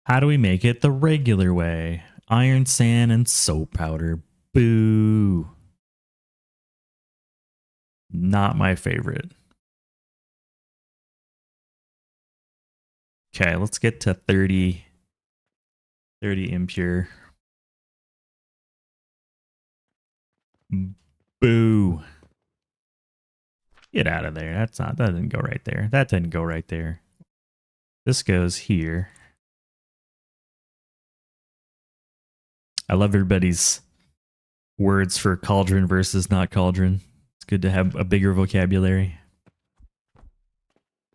How do we make it the regular way? Iron sand and soap powder. Boo. Not my favorite. Okay, let's get to 30 impure. Boo. Get out of there. That didn't go right there. That didn't go right there. This goes here. I love everybody's words for cauldron versus not cauldron. It's good to have a bigger vocabulary.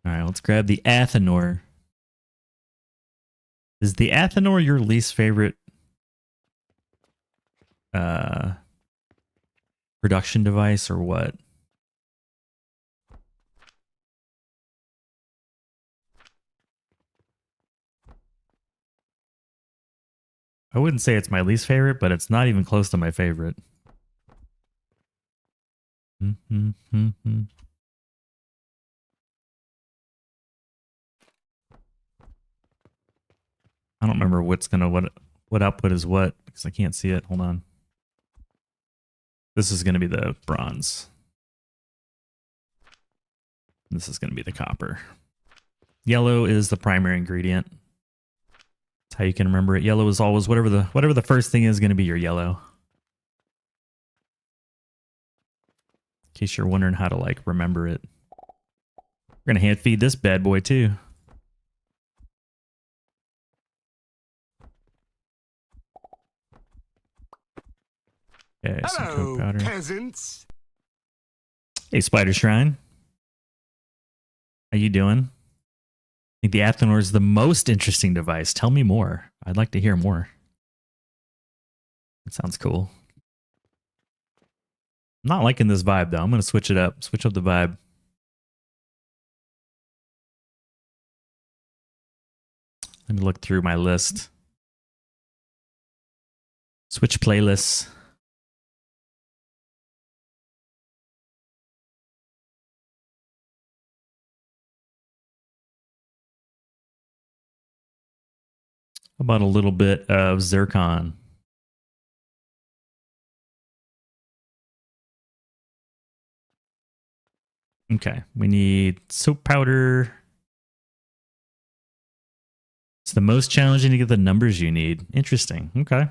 All right, let's grab the Athanor. Is the Athanor your least favorite production device or what? I wouldn't say it's my least favorite, but it's not even close to my favorite. I don't remember what output is what because I can't see it. Hold on. This is going to be the bronze. This is going to be the copper. Yellow is the primary ingredient. That's how you can remember it. Yellow is always whatever the first thing is going to be your yellow. In case you're wondering how to like remember it. We're going to hand feed this bad boy too. Okay, some Hello, coke powder. peasants. Hey, Spider Shrine. How you doing? I think the Athenor is the most interesting device. Tell me more. I'd like to hear more. That sounds cool. I'm not liking this vibe, though. I'm going to switch it up. Switch up the vibe. Let me look through my list. Switch playlists. How about a little bit of zircon? Okay, we need soap powder. It's the most challenging to get the numbers you need. Interesting. Okay. I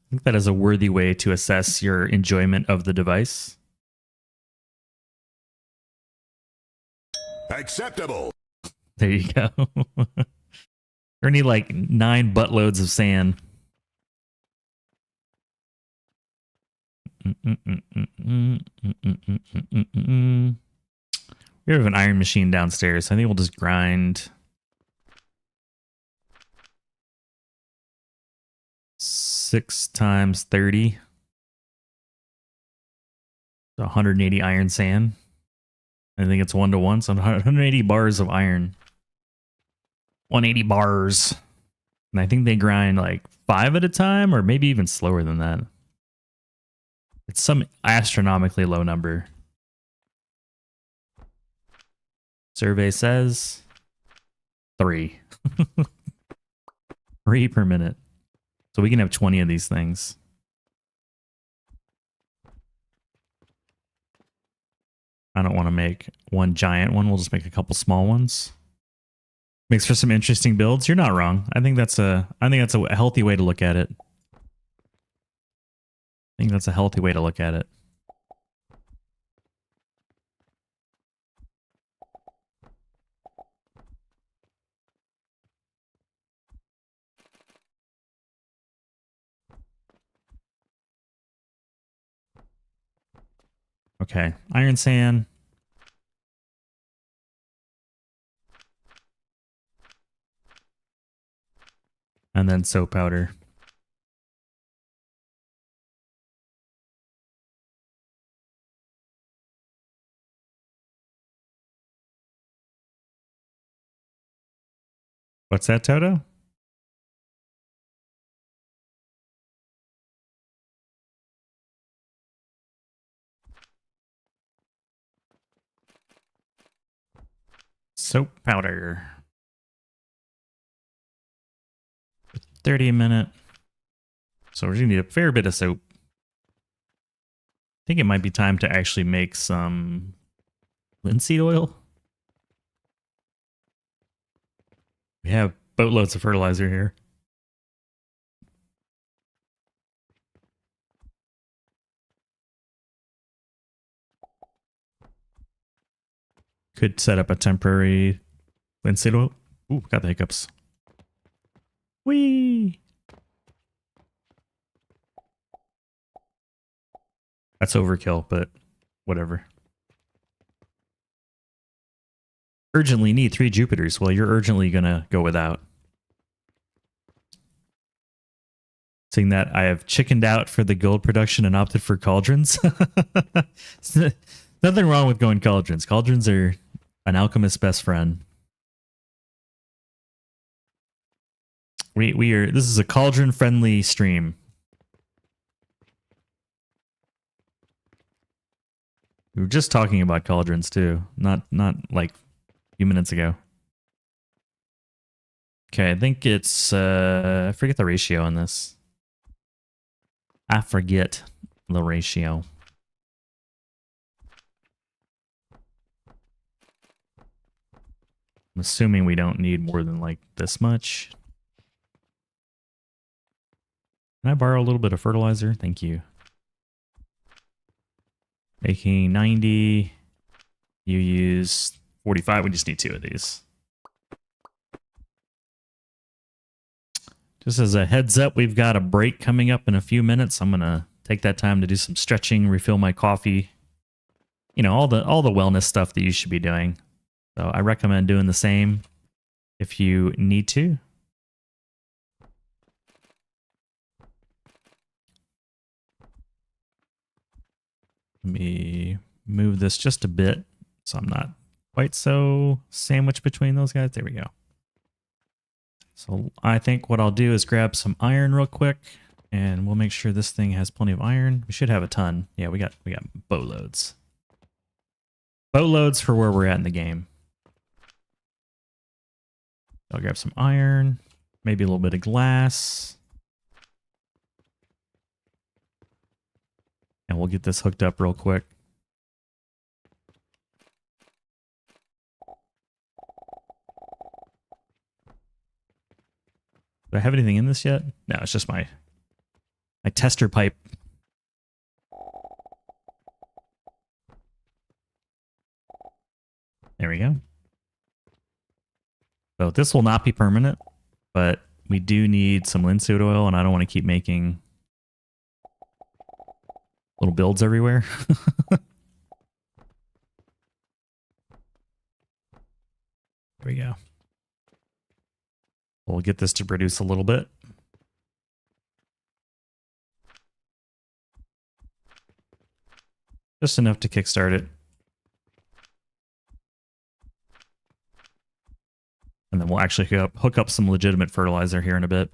think that is a worthy way to assess your enjoyment of the device. Acceptable. There you go. Or need like 9 buttloads of sand. We have an iron machine downstairs. I think we'll just grind 6 times 30. 180 iron sand. I think it's 1-to-1, so 180 bars of iron. 180 bars. And I think they grind like 5 at a time, or maybe even slower than that. It's some astronomically low number. Survey says 3. 3 per minute. So we can have 20 of these things. I don't want to make one giant one. We'll just make a couple small ones. Makes for some interesting builds. You're not wrong. I think that's a healthy way to look at it. I think that's a healthy way to look at it. Okay, iron sand. And then soap powder. What's that, Toto? Soap powder. 30 a minute. So we're going to need a fair bit of soap. I think it might be time to actually make some linseed oil. We have boatloads of fertilizer here. Could set up a temporary linseed oil. Ooh, got the hiccups. Whee! That's overkill, but whatever. Urgently need 3 Jupiters. Well, you're urgently gonna go without. Seeing that I have chickened out for the gold production and opted for cauldrons. Nothing wrong with going cauldrons. Cauldrons are an alchemist's best friend. We are. This is a cauldron friendly stream. We were just talking about cauldrons too, not like a few minutes ago. Okay, I think it's I forget the ratio on this. I forget the ratio. I'm assuming we don't need more than like this much. Can I borrow a little bit of fertilizer? Thank you. Making 90. You use 45. We just need 2 of these. Just as a heads up, we've got a break coming up in a few minutes. I'm gonna take that time to do some stretching, refill my coffee. You know, all the wellness stuff that you should be doing. So I recommend doing the same if you need to. Let me move this just a bit so I'm not quite so sandwiched between those guys. There we go. So I think what I'll do is grab some iron real quick, and we'll make sure this thing has plenty of iron. We should have a ton. Yeah, we got boatloads. Boatloads for where we're at in the game. I'll grab some iron, maybe a little bit of glass. And we'll get this hooked up real quick. Do I have anything in this yet? No, it's just my tester pipe. There we go. So this will not be permanent, but we do need some linseed oil, and I don't want to keep making little builds everywhere. There we go. We'll get this to produce a little bit. Just enough to kickstart it. And then we'll actually hook up some legitimate fertilizer here in a bit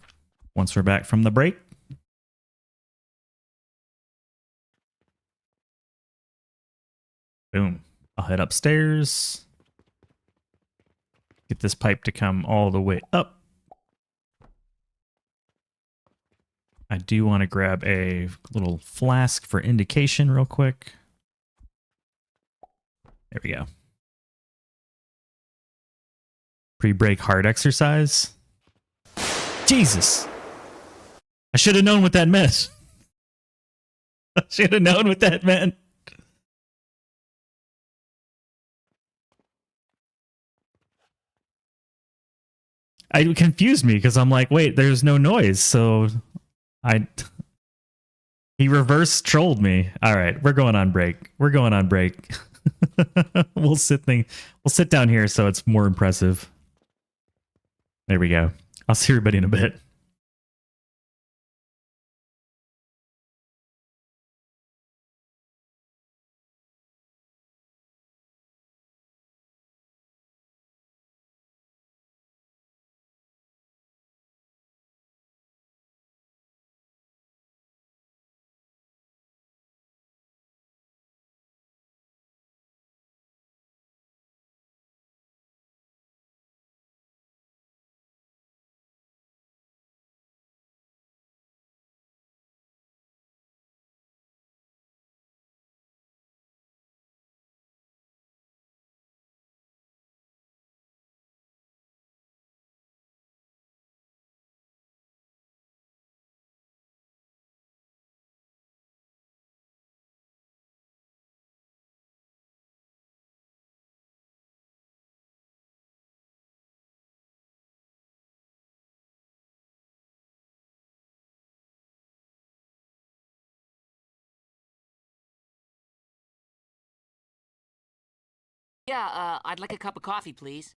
once we're back from the break. Boom. I'll head upstairs. Get this pipe to come all the way up. I do want to grab a little flask for indication real quick. There we go. Pre-break hard exercise. Jesus. I should have known what that meant. I should have known what that meant. It confused me because I'm like, wait, there's no noise. So he reverse trolled me. All right, we're going on break. We're going on break. We'll sit down here so it's more impressive. There we go. I'll see everybody in a bit. Yeah, I'd like a cup of coffee, please.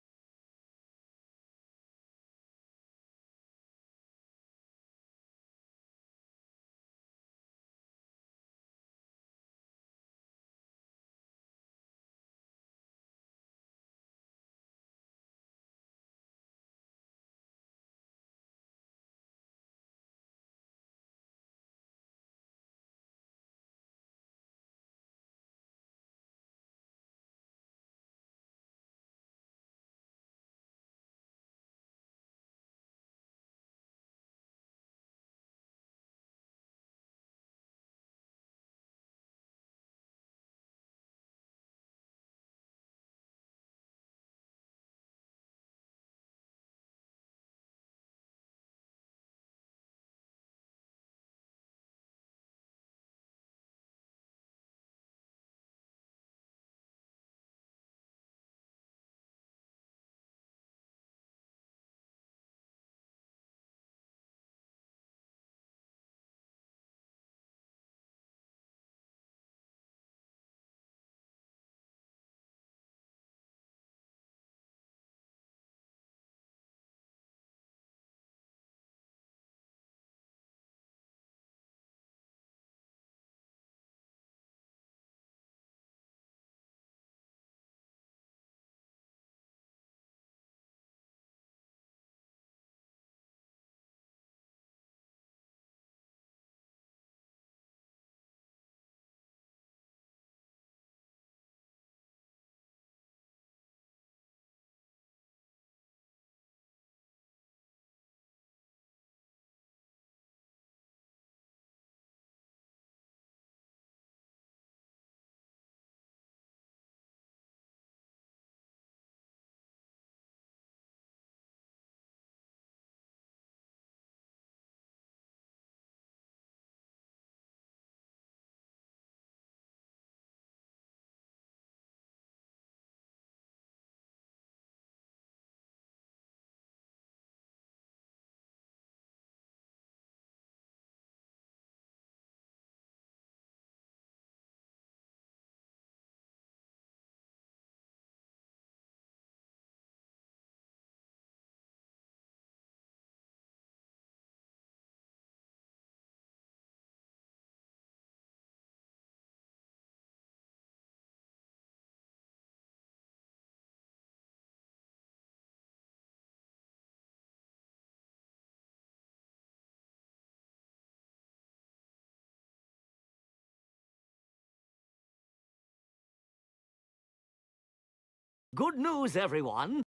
Good news, everyone.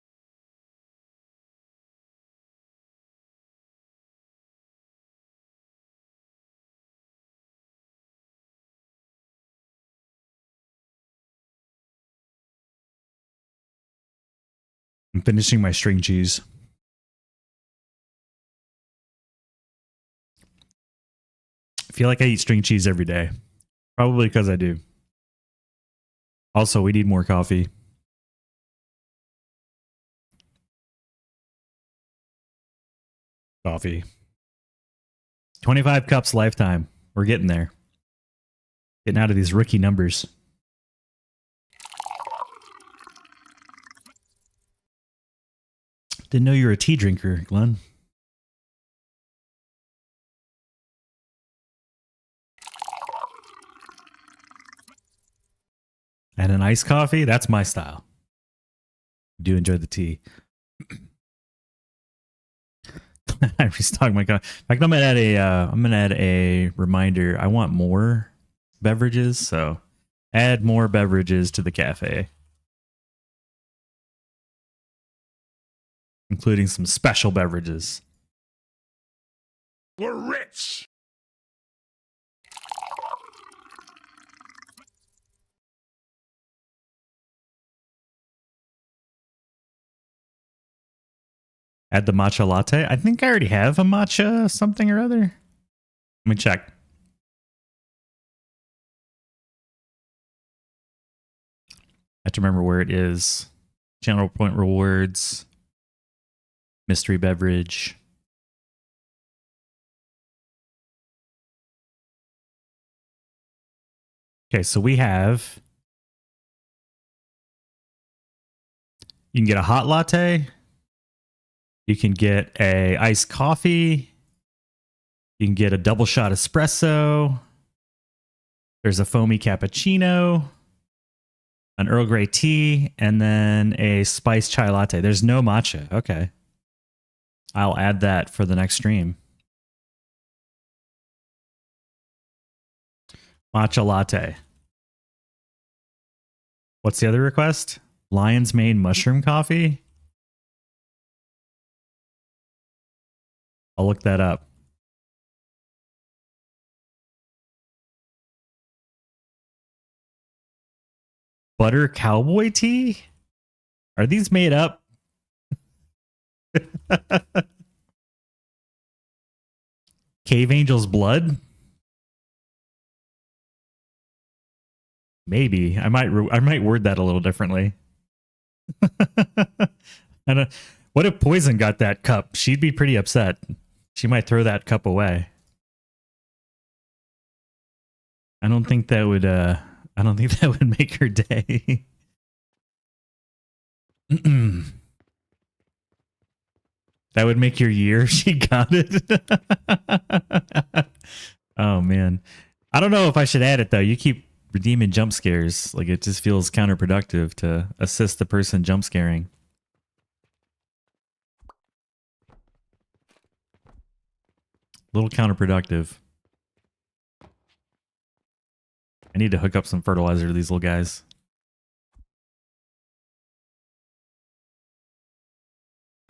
I'm finishing my string cheese. I feel like I eat string cheese every day. Probably because I do. Also, we need more coffee. Coffee. 25 cups lifetime. We're getting there. Getting out of these rookie numbers. Didn't know you were a tea drinker, Glenn. And an iced coffee? That's my style. Do enjoy the tea. I restocked my coffee. In fact, I'm gonna add a reminder. I want more beverages, so add more beverages to the cafe, including some special beverages. We're rich. Add the matcha latte. I think I already have a matcha something or other. Let me check. I have to remember where it is. Channel point rewards. Mystery beverage. Okay, so we have... You can get a hot latte. You can get a iced coffee. You can get a double shot espresso. There's a foamy cappuccino, an Earl Grey tea, and then a spiced chai latte. There's no matcha. Okay. I'll add that for the next stream. Matcha latte. What's the other request? Lion's Mane mushroom coffee? I'll look that up. Butter cowboy tea? Are these made up? Cave Angel's blood? Maybe. I might word that a little differently. I don't, what if Poison got that cup? She'd be pretty upset. She might throw that cup away. I don't think that would make her day. That would make your year. She got it. Oh man. I don't know if I should add it though. You keep redeeming jump scares. Like it just feels counterproductive to assist the person jump scaring. A little counterproductive. I need to hook up some fertilizer to these little guys.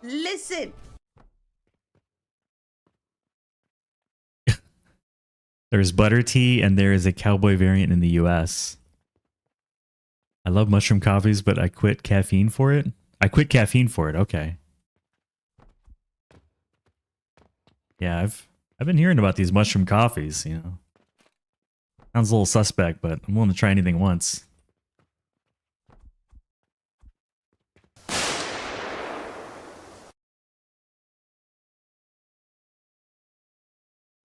Listen. There's butter tea and there is a cowboy variant in the US. I love mushroom coffees, but I quit caffeine for it. I quit caffeine for it. Okay. Yeah, I've been hearing about these mushroom coffees, you know. Sounds a little suspect, but I'm willing to try anything once.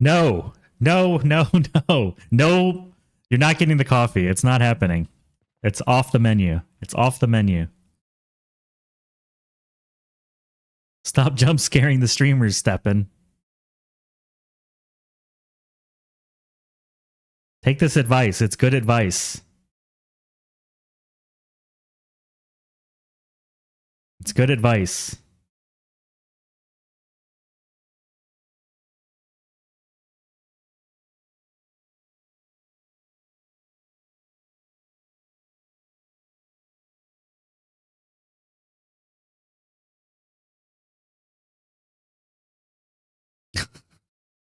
No. No, no, no. No. You're not getting the coffee. It's not happening. It's off the menu. It's off the menu. Stop jump scaring the streamers, Steppen. Take this advice. It's good advice. It's good advice.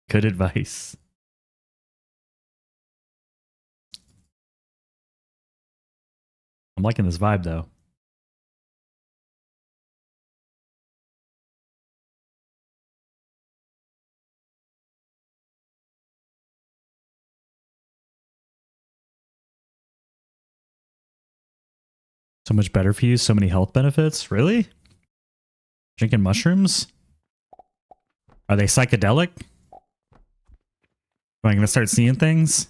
Good advice. I'm liking this vibe though. So much better for you. So many health benefits. Really? Drinking mushrooms? Are they psychedelic? Am I going to start seeing things?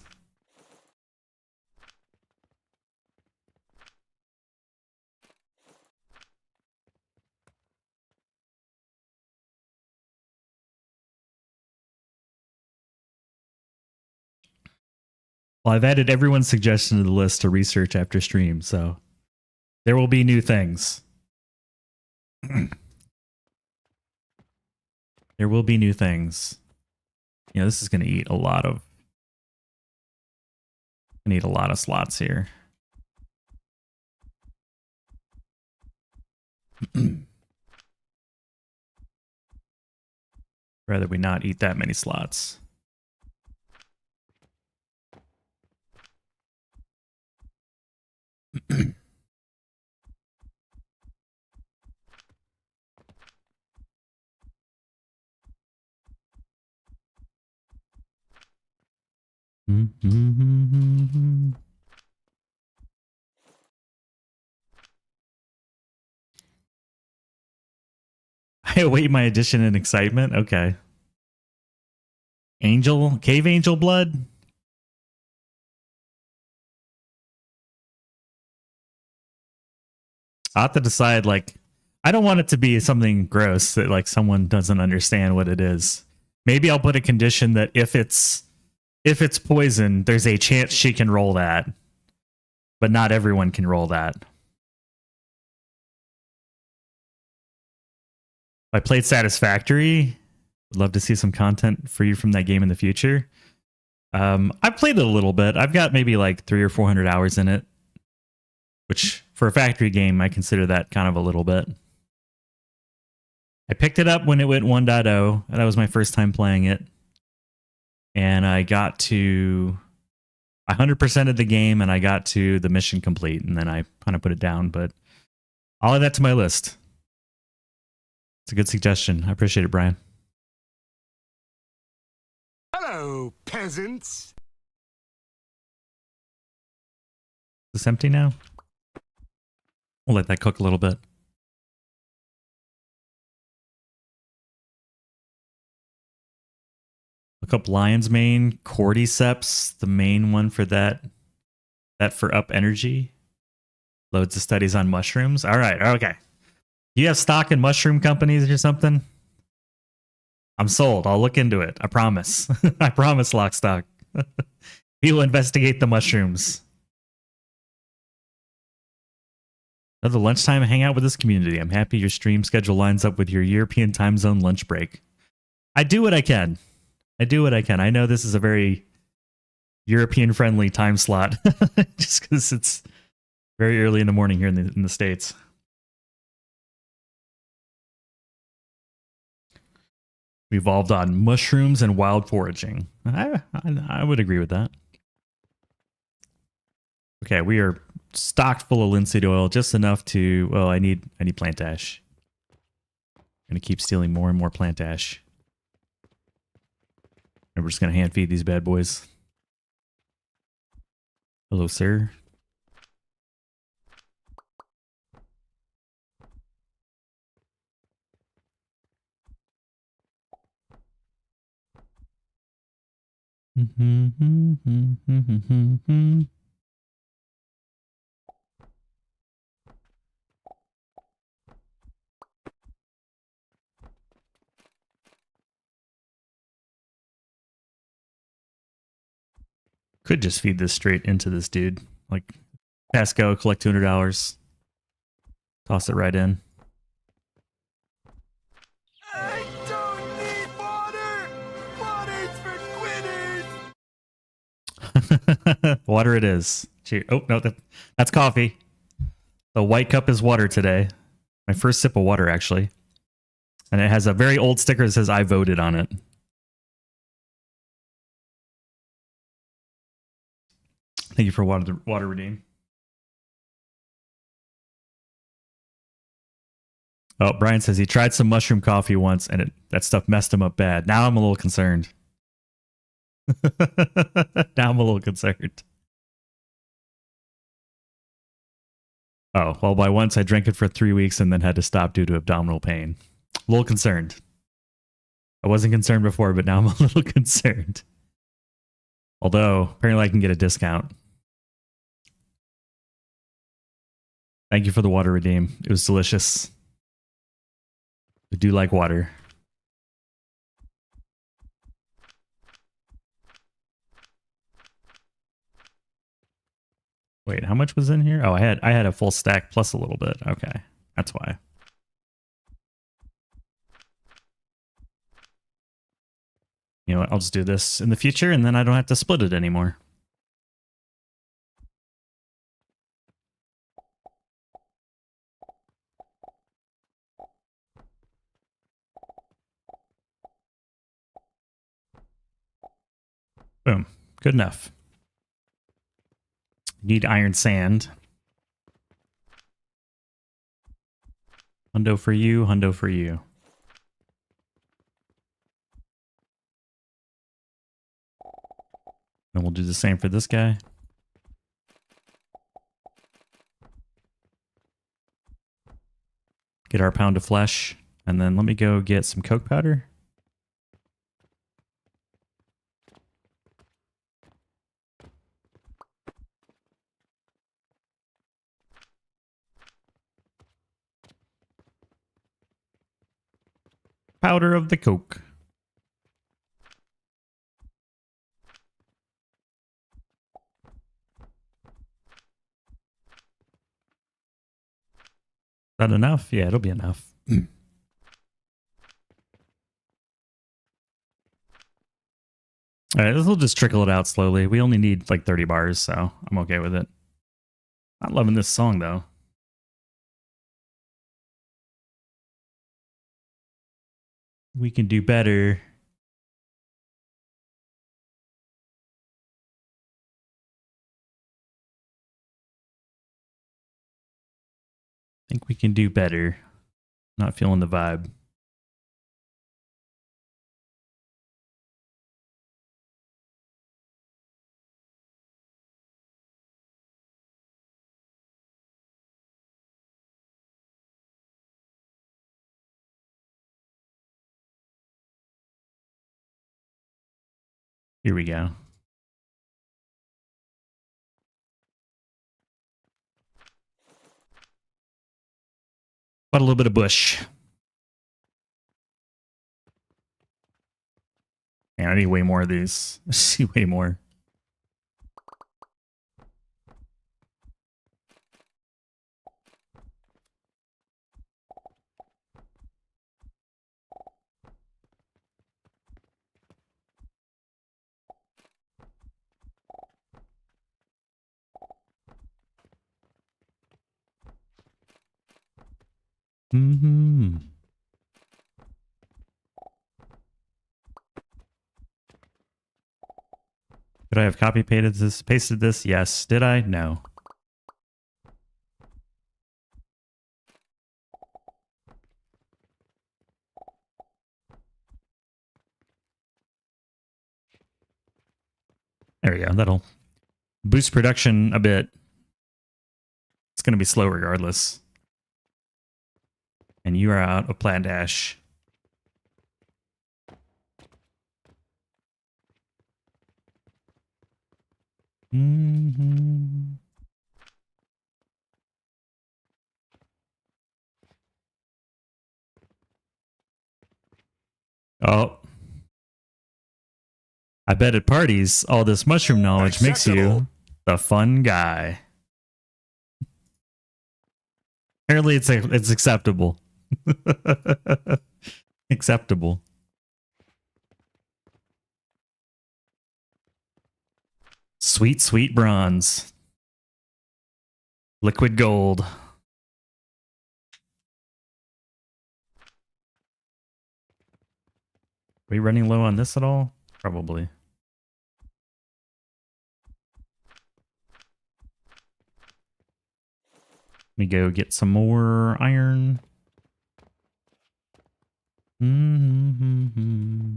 Well, I've added everyone's suggestion to the list to research after stream, so there will be new things. There will be new things. You know, this is going to eat a lot of... I need a lot of slots here. Rather we not eat that many slots. I await my addition in excitement. Okay. Angel, cave angel blood. I have to decide, like, I don't want it to be something gross that like someone doesn't understand what it is. Maybe I'll put a condition that if it's poison, there's a chance she can roll that. But not everyone can roll that. I played Satisfactory. Would love to see some content for you from that game in the future. I've played it a little bit. I've got maybe like 300 or 400 hours in it, which for a factory game, I consider that kind of a little bit. I picked it up when it went 1.0, and that was my first time playing it. And I got to 100% of the game, and I got to the mission complete, and then I kind of put it down. But I'll add that to my list. It's a good suggestion. I appreciate it, Brian. Hello, peasants. Is this empty now? We'll let that cook a little bit. Look up Lion's Mane, Cordyceps, the main one for that for up energy. Loads of studies on mushrooms. All right, okay. You have stock in mushroom companies or something? I'm sold. I'll look into it. I promise. I promise, Lockstock. We will investigate the mushrooms. Another lunchtime hangout with this community. I'm happy your stream schedule lines up with your European time zone lunch break. I do what I can. I do what I can. I know this is a very European-friendly time slot, just because it's very early in the morning here in the States. We evolved on mushrooms and wild foraging. I would agree with that. Okay, we are stocked full of linseed oil, just enough to... Well, I need plant ash. I'm going to keep stealing more and more plant ash. And we're just going to hand feed these bad boys. Hello, sir. Could just feed this straight into this dude. Like, pass go, collect $200. Toss it right in. I don't need water. Water's for quitters. Water it is. Cheers. Oh, no, that's coffee. The white cup is water today. My first sip of water, actually. And it has a very old sticker that says I voted on it. Thank you for water redeem. Oh, Brian says he tried some mushroom coffee once and that stuff messed him up bad. Now I'm a little concerned. Now I'm a little concerned. Oh, well, by once I drank it for 3 weeks and then had to stop due to abdominal pain. A little concerned. I wasn't concerned before, but now I'm a little concerned. Although, apparently I can get a discount. Thank you for the water redeem. It was delicious. I do like water. Wait, how much was in here? Oh, I had a full stack plus a little bit. Okay, that's why. You know what? I'll just do this in the future, and then I don't have to split it anymore. Boom. Good enough. Need iron sand. Hundo for you, hundo for you. And we'll do the same for this guy. Get our pound of flesh. And then let me go get some coke powder. Powder of the coke. That enough? Yeah, it'll be enough. All right, this will just trickle it out slowly. We only need like 30 bars, so I'm okay with it. Not loving this song though. We can do better. I think we can do better. Not feeling the vibe. Here we go. But a little bit of bush. Man, I need way more of these. I see way more. Mm-hmm. Could I have copy pasted this? Yes. Did I? No. There we go. That'll boost production a bit. It's going to be slow regardless. And you are out of plant ash. Mm-hmm. Oh. I bet at parties, all this mushroom knowledge makes you the fun guy. Apparently it's acceptable. Acceptable. Sweet, sweet bronze. Liquid gold. Are we running low on this at all? Probably. Let me go get some more iron. Mm-hmm.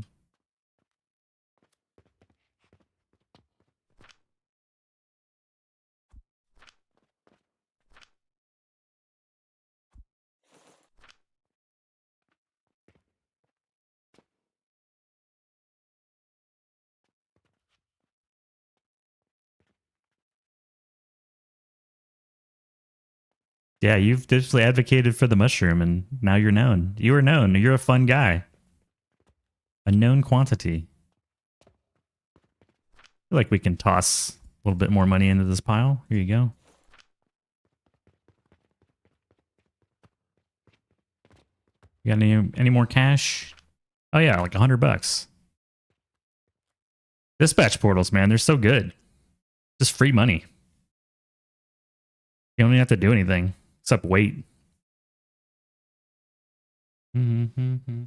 Yeah, you've digitally advocated for the mushroom, and now you're known. You are known. You're a fun guy. A known quantity. I feel like we can toss a little bit more money into this pile. Here you go. You got any more cash? Oh yeah, like $100. Dispatch portals, man, they're so good. Just free money. You don't even have to do anything except wait. Mm-hmm.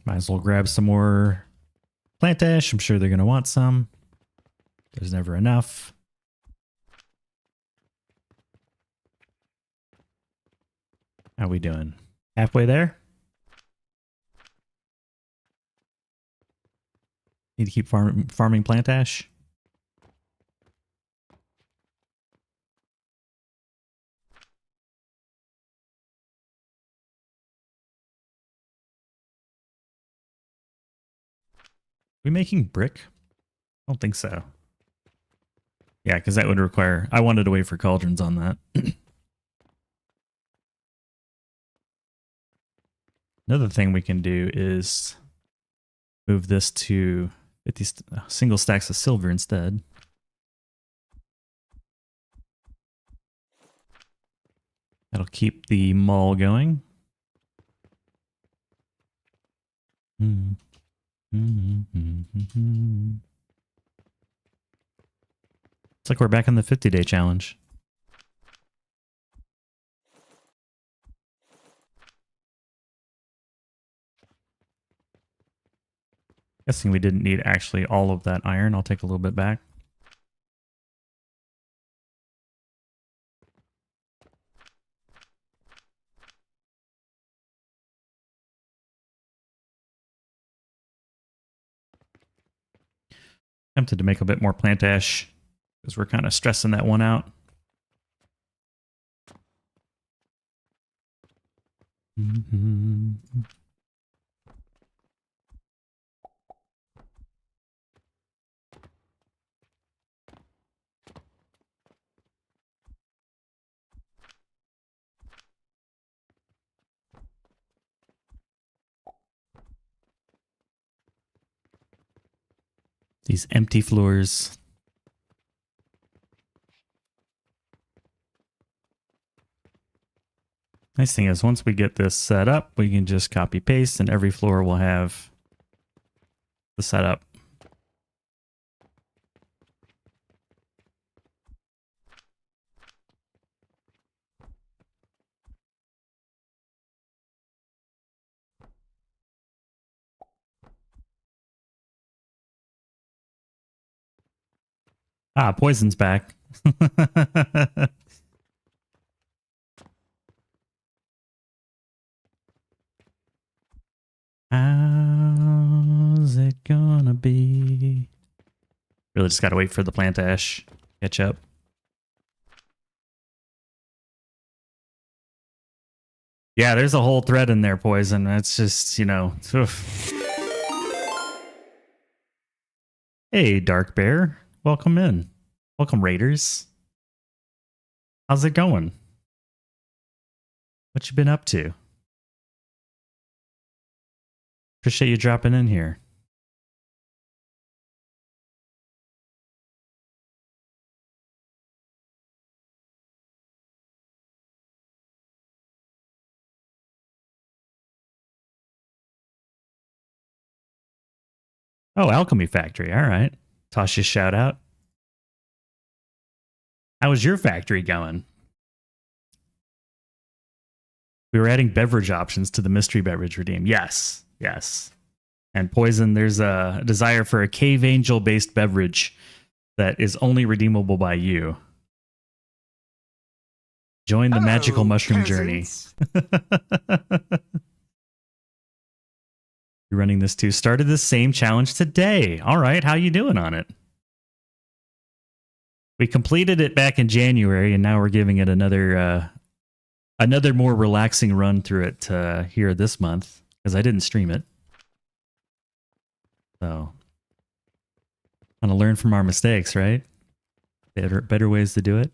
Might as well grab some more plant ash. I'm sure they're going to want some. There's never enough. How we doing? Halfway there? Need to keep farming plant ash. We making brick? I don't think so. Yeah, because that would require... I wanted to wait for cauldrons on that. Another thing we can do is move this to 50 single stacks of silver instead. That'll keep the mall going. It's like we're back in the 50-day challenge. Guessing we didn't need actually all of that iron. I'll take a little bit back. Tempted to make a bit more plant ash because we're kind of stressing that one out. These empty floors. Nice thing is once we get this set up, we can just copy paste and every floor will have the setup. Ah, poison's back. How's it gonna be? Really just gotta wait for the plant ash catch up. Yeah, there's a whole thread in there, Poison. That's just, you know. Oof. Hey, Dark Bear. Welcome in. Welcome, Raiders. How's it going? What you been up to? Appreciate you dropping in here. Oh, Alchemy Factory. All right. Toss you a shout out. How was your factory going? We were adding beverage options to the mystery beverage redeem. Yes, yes. And Poison, there's a desire for a cave angel based beverage that is only redeemable by you. Join the magical Hello, mushroom peasants. journey. You're running this too. Started the same challenge today. All right, how you doing on it? We completed it back in January, and now we're giving it another more relaxing run through it here this month because I didn't stream it. So, want to learn from our mistakes, right? Better ways to do it.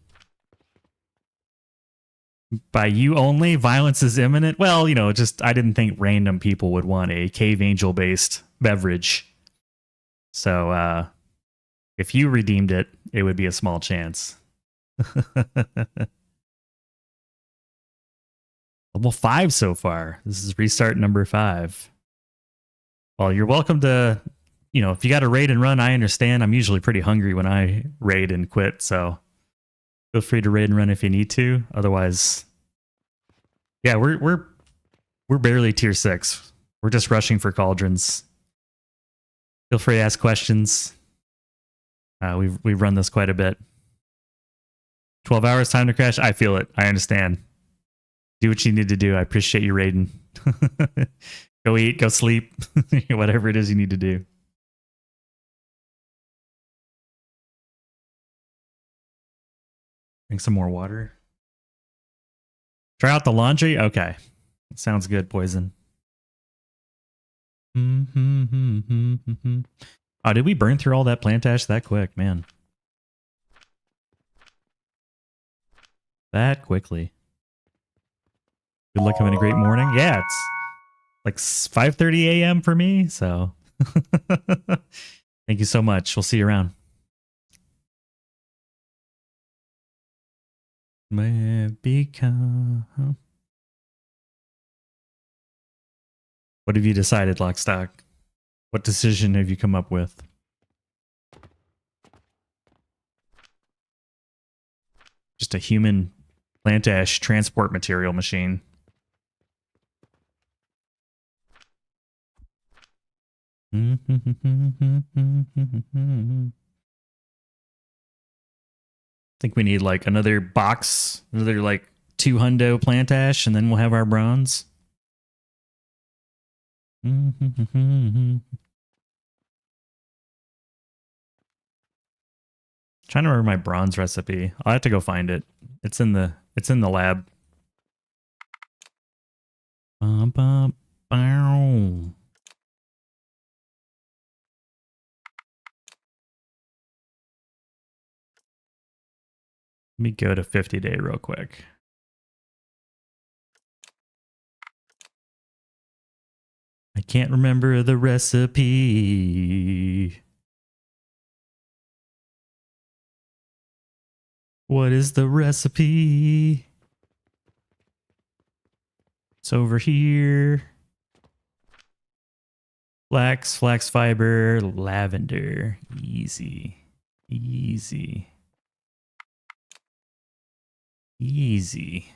By you only, violence is imminent. Well, you know, just I didn't think random people would want a cave angel based beverage. So, if you redeemed it, it would be a small chance. Level 5 so far. This is restart number 5. Well, you're welcome to, you know, if you got to raid and run, I understand. I'm usually pretty hungry when I raid and quit, so feel free to raid and run if you need to. Otherwise, yeah, we're barely tier 6. We're just rushing for cauldrons. Feel free to ask questions. We've run this quite a bit. 12 hours time to crash. I feel it. I understand. Do what you need to do. I appreciate you raiding. Go eat, go sleep, whatever it is you need to do. Drink some more water. Try out the laundry? Okay. Sounds good, Poison. Oh, did we burn through all that plant ash that quick, man? That quickly. Good luck having a great morning. Yeah, it's like 5:30 a.m. for me, so thank you so much. We'll see you around. What have you decided, Lockstock? What decision have you come up with? Just a human plant ash transport material machine. I think we need like another box, another like 2 hundo plant ash, and then we'll have our bronze. Trying to remember my bronze recipe. I'll have to go find it. It's in the lab. Bum, bum, bow. Let me go to 50-day real quick. I can't remember the recipe. What is the recipe? It's over here. Flax fiber, lavender. Easy. Easy. Easy.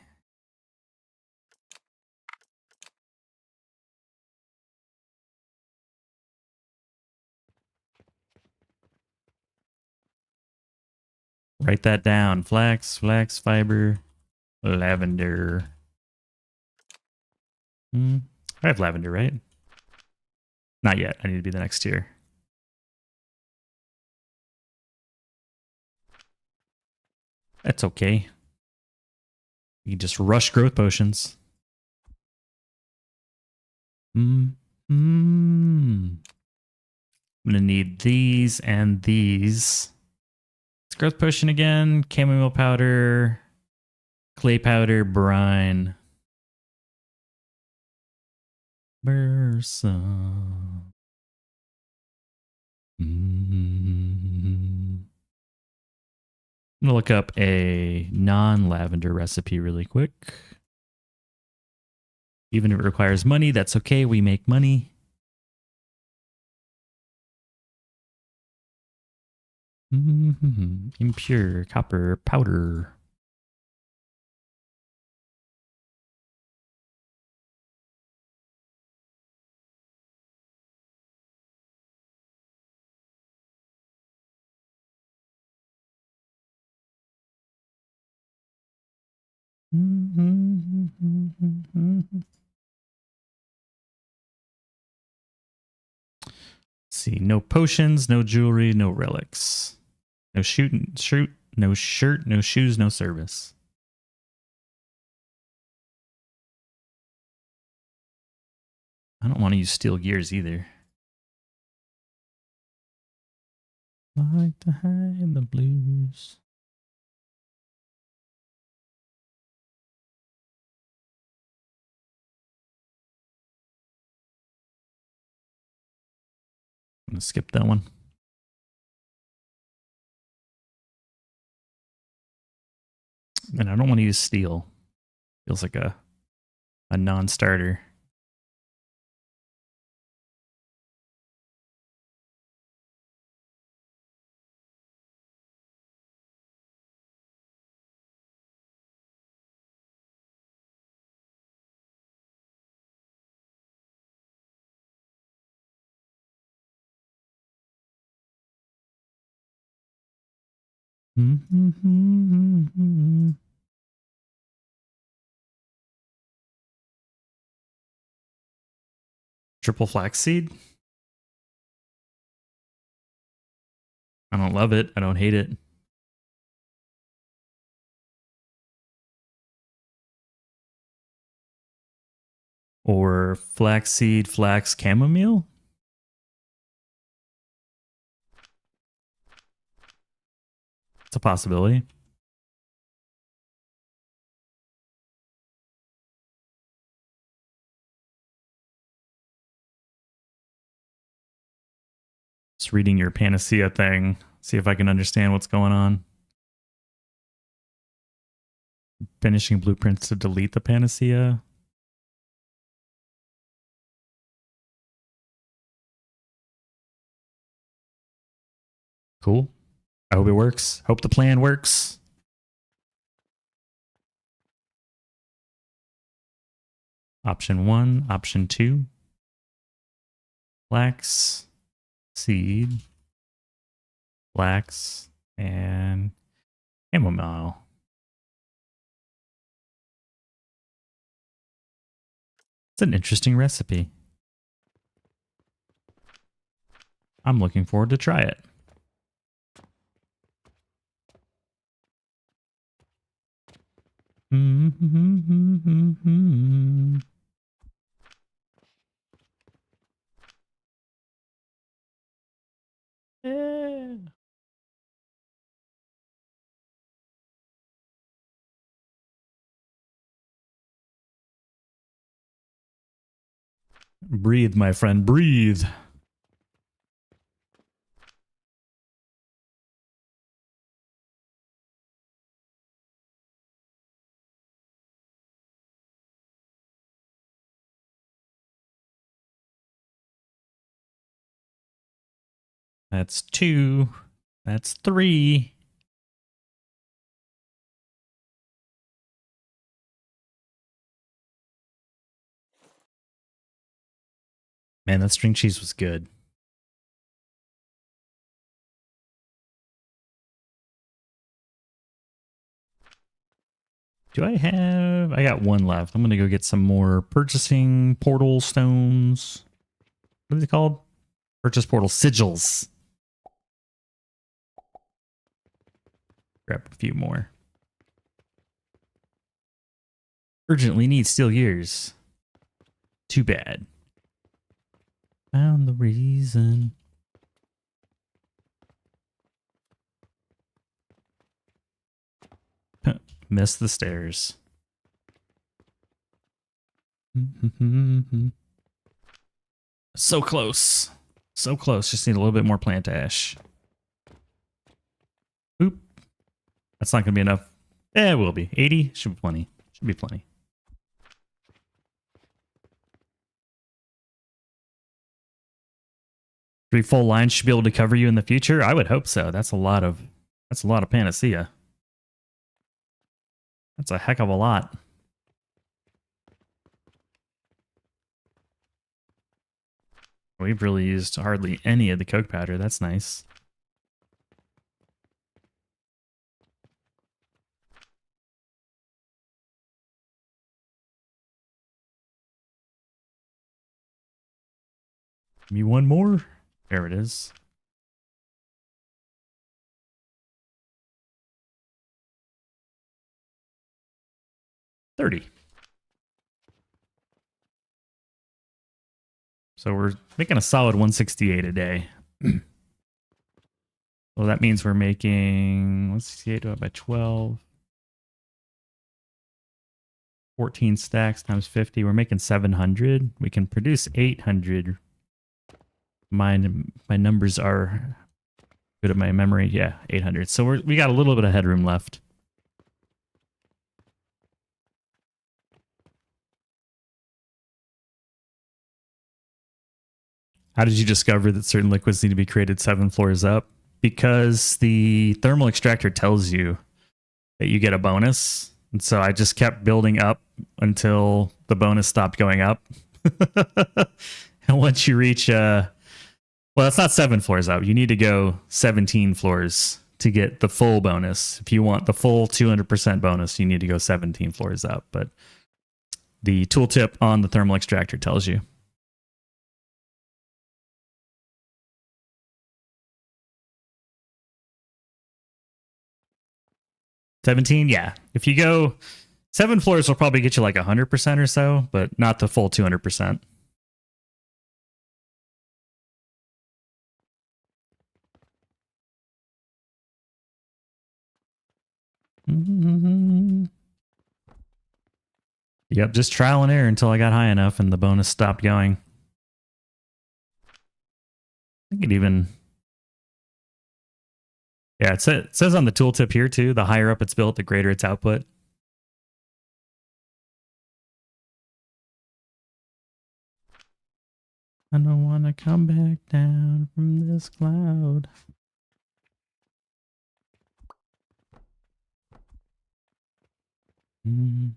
Write that down. Flax fiber, lavender. I have lavender, right? Not yet. I need to be the next tier. That's okay. You can just rush growth potions. I'm gonna need these and these. It's growth potion again, chamomile powder, clay powder, brine. Bursa. I'm gonna look up a non-lavender recipe really quick. Even if it requires money, that's okay. We make money. Impure copper powder. See, no potions, no jewelry, no relics. No shoot, no shirt, no shoes, no service. I don't want to use steel gears either. Like to hide the blues. I'm gonna skip that one. And I don't want to use steel. Feels like a non-starter. Triple flaxseed? I don't love it. I don't hate it. Or flaxseed, flax chamomile? It's a possibility. Just reading your panacea thing. See if I can understand what's going on. Finishing blueprints to delete the panacea. Cool. I hope it works. Hope the plan works. Option 1, option 2. Flax, seed, flax, and chamomile. It's an interesting recipe. I'm looking forward to try it. Yeah. Breathe, my friend, breathe. That's 2. That's 3. Man, that string cheese was good. Do I have... I got 1 left. I'm going to go get some more purchasing portal stones. What are they called? Purchase portal sigils. Grab a few more. Urgently need steel gears. Too bad. Found the reason. Missed the stairs. So close. So close. Just need a little bit more plant ash. Oop. That's not going to be enough. Eh, it will be. 80? Should be plenty. Should be plenty. Three full lines should be able to cover you in the future? I would hope so. That's a lot of panacea. That's a heck of a lot. We've really used hardly any of the coke powder. That's nice. Give me one more. There it is. $30. So we're making a solid 168 a day. Well, that means we're making 168 divided by 12. 14 stacks times 50. We're making 700. We can produce 800. My numbers are good at my memory. Yeah, 800. So we got a little bit of headroom left. How did you discover that certain liquids need to be created 7 floors up? Because the thermal extractor tells you that you get a bonus. And so I just kept building up until the bonus stopped going up. And once you reach, well, it's not 7 floors up. You need to go 17 floors to get the full bonus. If you want the full 200% bonus, you need to go 17 floors up. But the tooltip on the thermal extractor tells you. $17, yeah. If you go 7 floors, will probably get you like 100% or so, but not the full 200%. Yep, just trial and error until I got high enough and the bonus stopped going. I think it even... Yeah, it says on the tooltip here too, the higher up it's built, the greater its output. I don't want to come back down from this cloud. Trying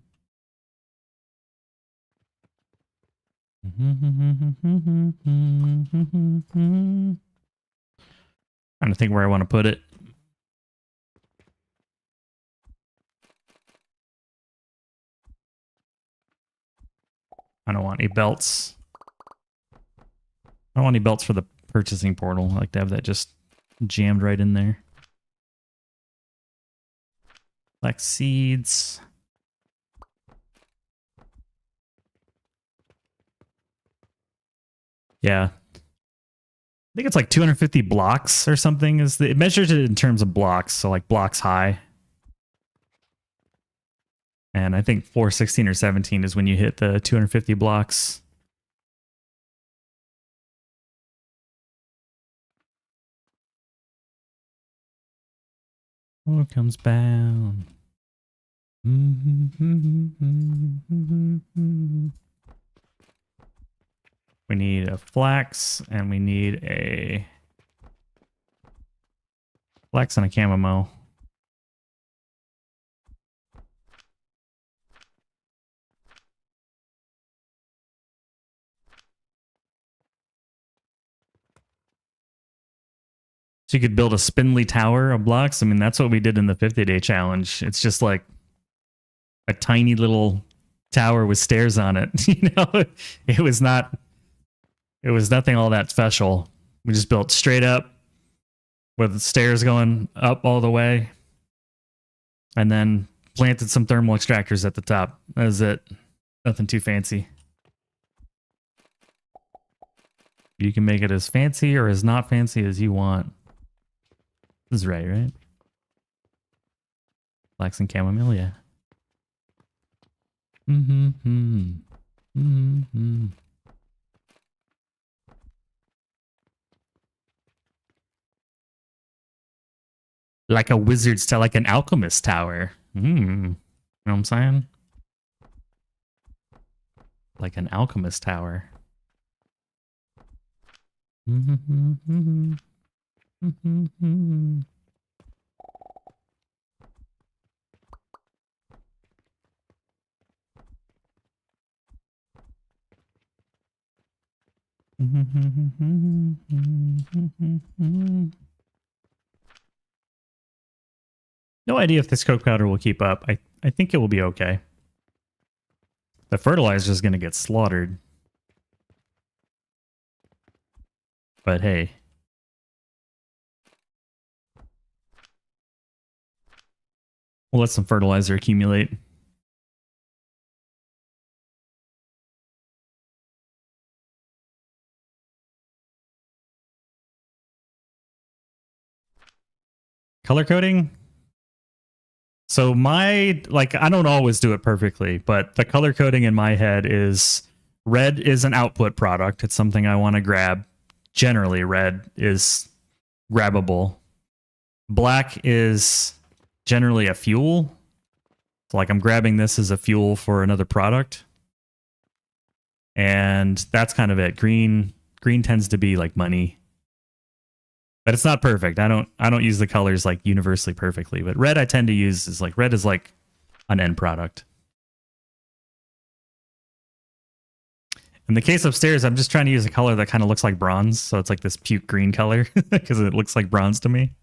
to think where I want to put it. I don't want any belts. I don't want any belts for the purchasing portal. I like to have that just jammed right in there. Black seeds. Yeah. I think it's like 250 blocks or something. It measures it in terms of blocks, so like blocks high. And I think floor 16 or 17 is when you hit the 250 blocks. Oh, it comes down. We need a flax, and we need a flax and a chamomile. So you could build a spindly tower of blocks. I mean, that's what we did in the 50-day challenge. It's just like a tiny little tower with stairs on it. You know, it was nothing all that special. We just built straight up with the stairs going up all the way, and then planted some thermal extractors at the top. That was it. Nothing too fancy. You can make it as fancy or as not fancy as you want. This is right? Flax and chamomile, yeah. Like a wizard's tower, like an alchemist tower. You know what I'm saying? Like an alchemist tower. No idea if this coke powder will keep up. I think it will be okay. The fertilizer is going to get slaughtered. But hey. We'll let some fertilizer accumulate. Color coding? So my, like, I don't always do it perfectly, but the color coding in my head is red is an output product. It's something I want to grab. Generally, red is grabbable. Black is generally a fuel. So like I'm grabbing this as a fuel for another product. And that's kind of it. Green tends to be like money. But it's not perfect. I don't use the colors like universally perfectly, but red I tend to use is like red is like an end product. In the case upstairs, I'm just trying to use a color that kind of looks like bronze, so it's like this puke green color because it looks like bronze to me.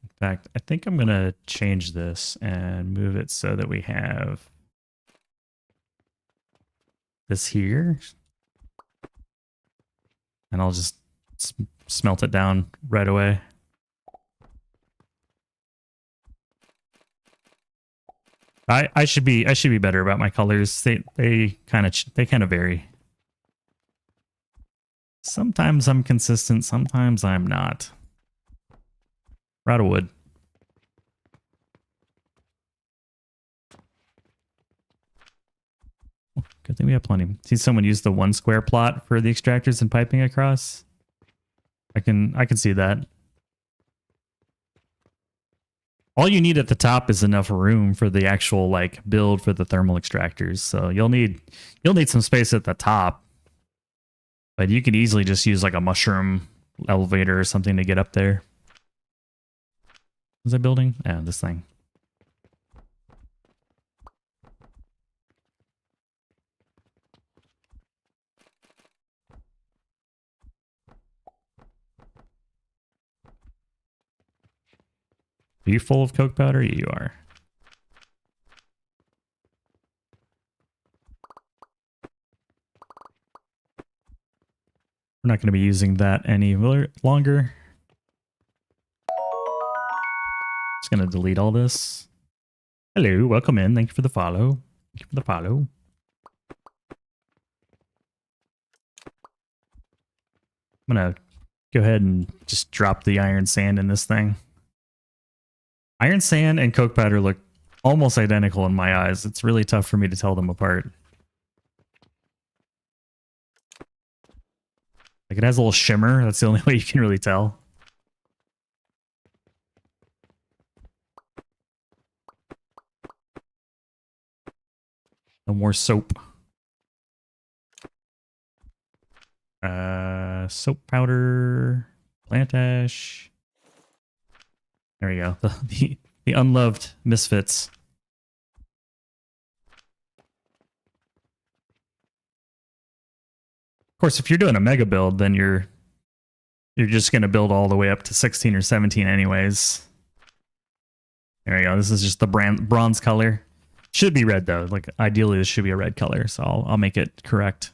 In fact, I think I'm going to change this and move it so that we have this here. And I'll just smelt it down right away. I should be better about my colors. They kind of vary. Sometimes I'm consistent, sometimes I'm not. We're out of wood. Good thing we have plenty. See someone use the 1 square plot for the extractors and piping across. I can see that. All you need at the top is enough room for the actual like build for the thermal extractors. So you'll need some space at the top. But you could easily just use like a mushroom elevator or something to get up there. Is that building? Yeah, this thing. Are you full of coke powder? You are. We're not going to be using that any longer. Just going to delete all this. Hello, welcome in. Thank you for the follow. Thank you for the follow. I'm going to go ahead and just drop the iron sand in this thing. Iron sand and coke powder look almost identical in my eyes. It's really tough for me to tell them apart. Like it has a little shimmer. That's the only way you can really tell. No more soap. Soap powder, plant ash. There we go. The unloved misfits. Of course, if you're doing a mega build, then you're just going to build all the way up to 16 or 17 anyways. There we go. This is just the bronze color. Should be red though. Like ideally this should be a red color, so I'll make it correct.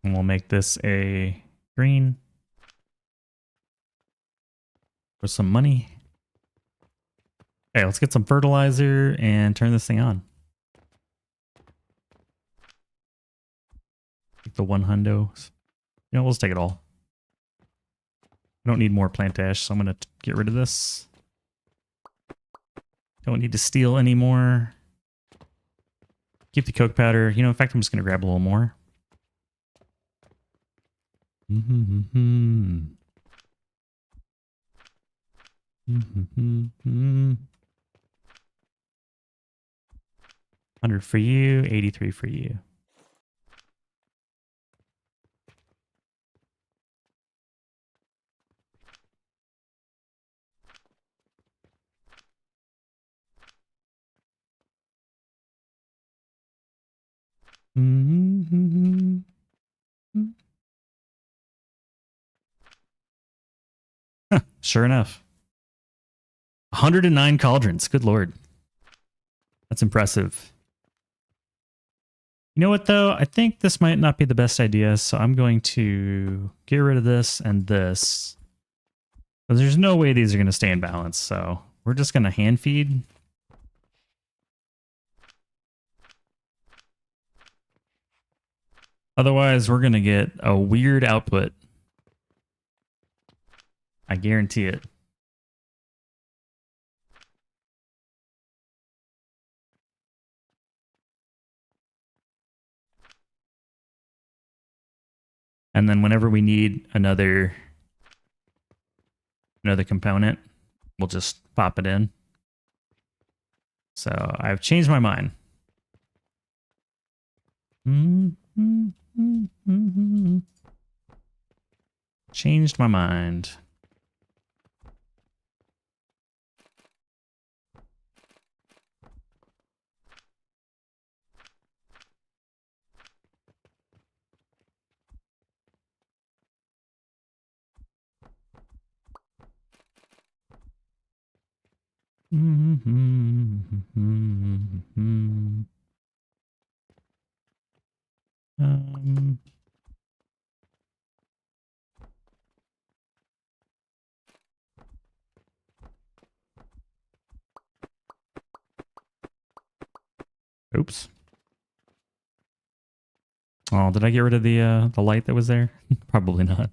And we'll make this a green. For some money. Okay, let's get some fertilizer and turn this thing on. Take the 100. You know, we'll just take it all. I don't need more plant ash, so I'm going to get rid of this. Don't need to steal anymore. Keep the coke powder. You know, in fact, I'm just going to grab a little more. Mm-hmm. 100 for you, 83 for you. sure enough. 109 cauldrons. Good lord. That's impressive. You know what, though? I think this might not be the best idea, so I'm going to get rid of this and this. But there's no way these are going to stay in balance, so we're just going to hand feed. Otherwise, we're going to get a weird output. I guarantee it. And then whenever we need another component, we'll just pop it in. So I've changed my mind. Changed my mind. Oops. Oh, did I get rid of the light that was there? Probably not.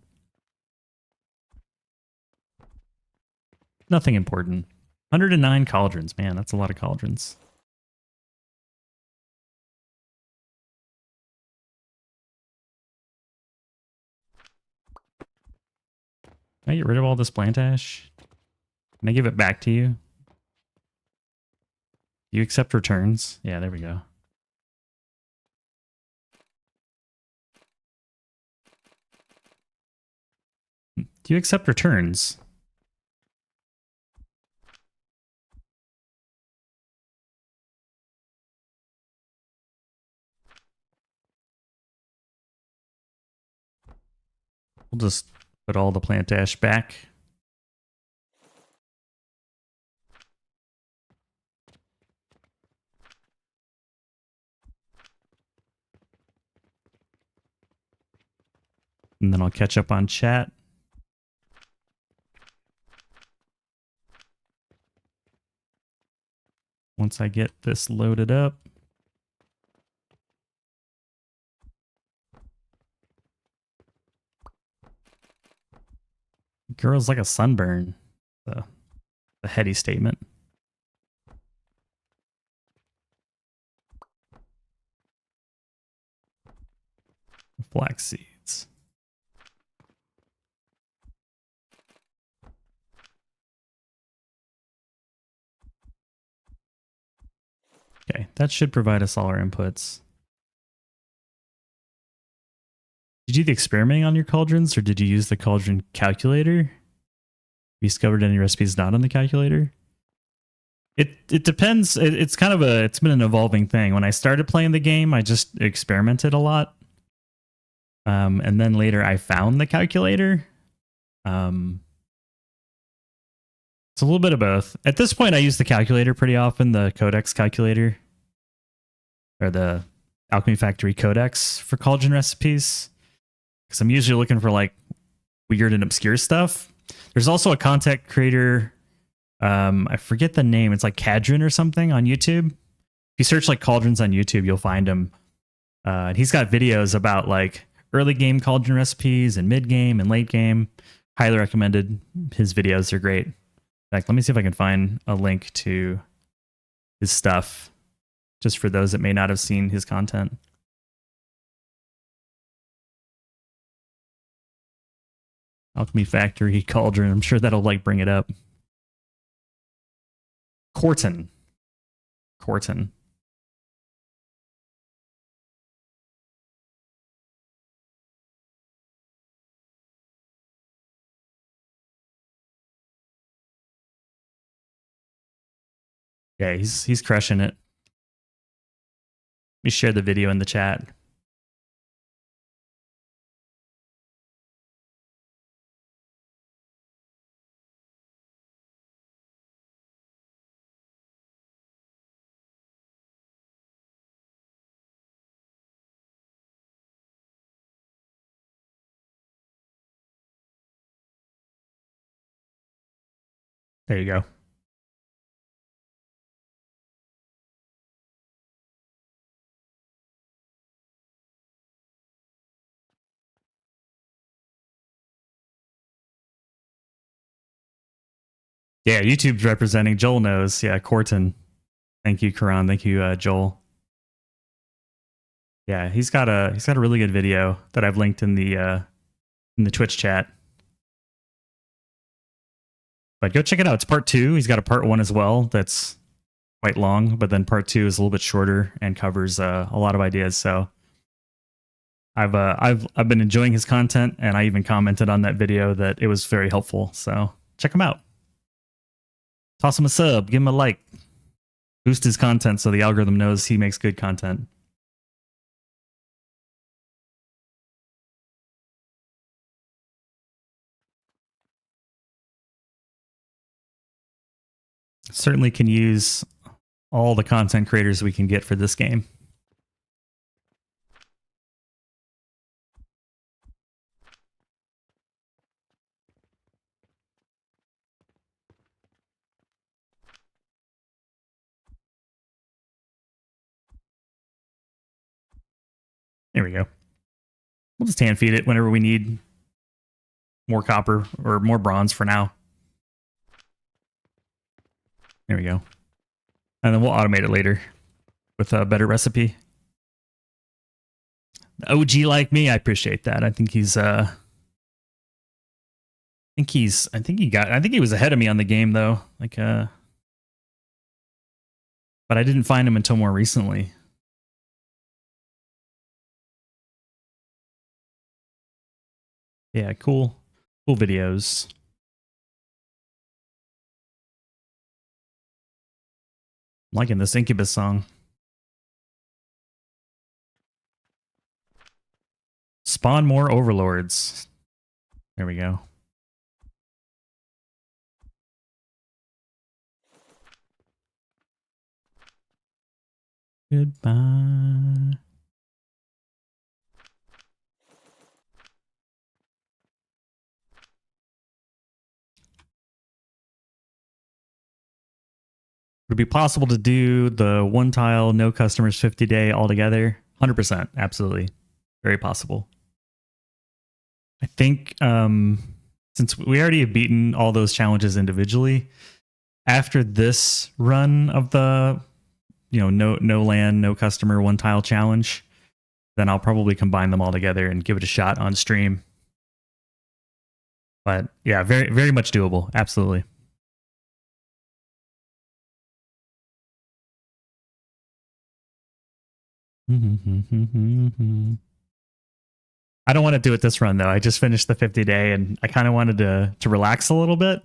Nothing important. 109 cauldrons, man, that's a lot of cauldrons. Can I get rid of all this plant ash? Can I give it back to you? You accept returns? Yeah, there we go. Do you accept returns? We'll just put all the plant ash back. And then I'll catch up on chat. Once I get this loaded up. Girl's like a sunburn. The heady statement. Flax seeds. Okay, that should provide us all our inputs. Did you do the experimenting on your cauldrons, or did you use the cauldron calculator? You discovered any recipes not on the calculator? It depends. It's kind of it's been an evolving thing. When I started playing the game, I just experimented a lot. And then later I found the calculator. It's a little bit of both. At this point, I use the calculator pretty often, the codex calculator. Or the Alchemy Factory codex for cauldron recipes. Because I'm usually looking for like weird and obscure stuff. There's also a content creator, I forget the name, it's like Cadron or something on YouTube. If you search like cauldrons on YouTube, you'll find him. And he's got videos about like early game cauldron recipes and mid game and late game. Highly recommended. His videos are great. In fact, let me see if I can find a link to his stuff, just for those that may not have seen his content. Alchemy Factory cauldron. I'm sure that'll like bring it up. Corton. Yeah, he's crushing it. Let me share the video in the chat. There you go. Yeah, YouTube's representing. Joel knows. Yeah, Corton. Thank you, Karan. Thank you, Joel. Yeah, he's got a really good video that I've linked in the Twitch chat. But go check it out. It's part 2. He's got a part 1 as well that's quite long, but then part 2 is a little bit shorter and covers a lot of ideas. So I've been enjoying his content, and I even commented on that video that it was very helpful. So check him out. Toss him a sub, give him a like, boost his content so the algorithm knows he makes good content. Certainly can use all the content creators we can get for this game. There we go. We'll just hand feed it whenever we need more copper or more bronze for now. There we go. And then we'll automate it later with a better recipe. The OG like me, I appreciate that. I think he's I think he was ahead of me on the game though. Like but I didn't find him until more recently. Yeah, cool videos. I'm liking this Incubus song. Spawn more overlords. There we go. Goodbye. Would it be possible to do the one tile, no customers, 50 day altogether? 100%. Absolutely. Very possible. I think since we already have beaten all those challenges individually, after this run of the no land, no customer, one tile challenge, then I'll probably combine them all together and give it a shot on stream. But yeah, very, very much doable. Absolutely. I don't want to do it this run though. I just finished the 50 day and I kind of wanted to relax a little bit.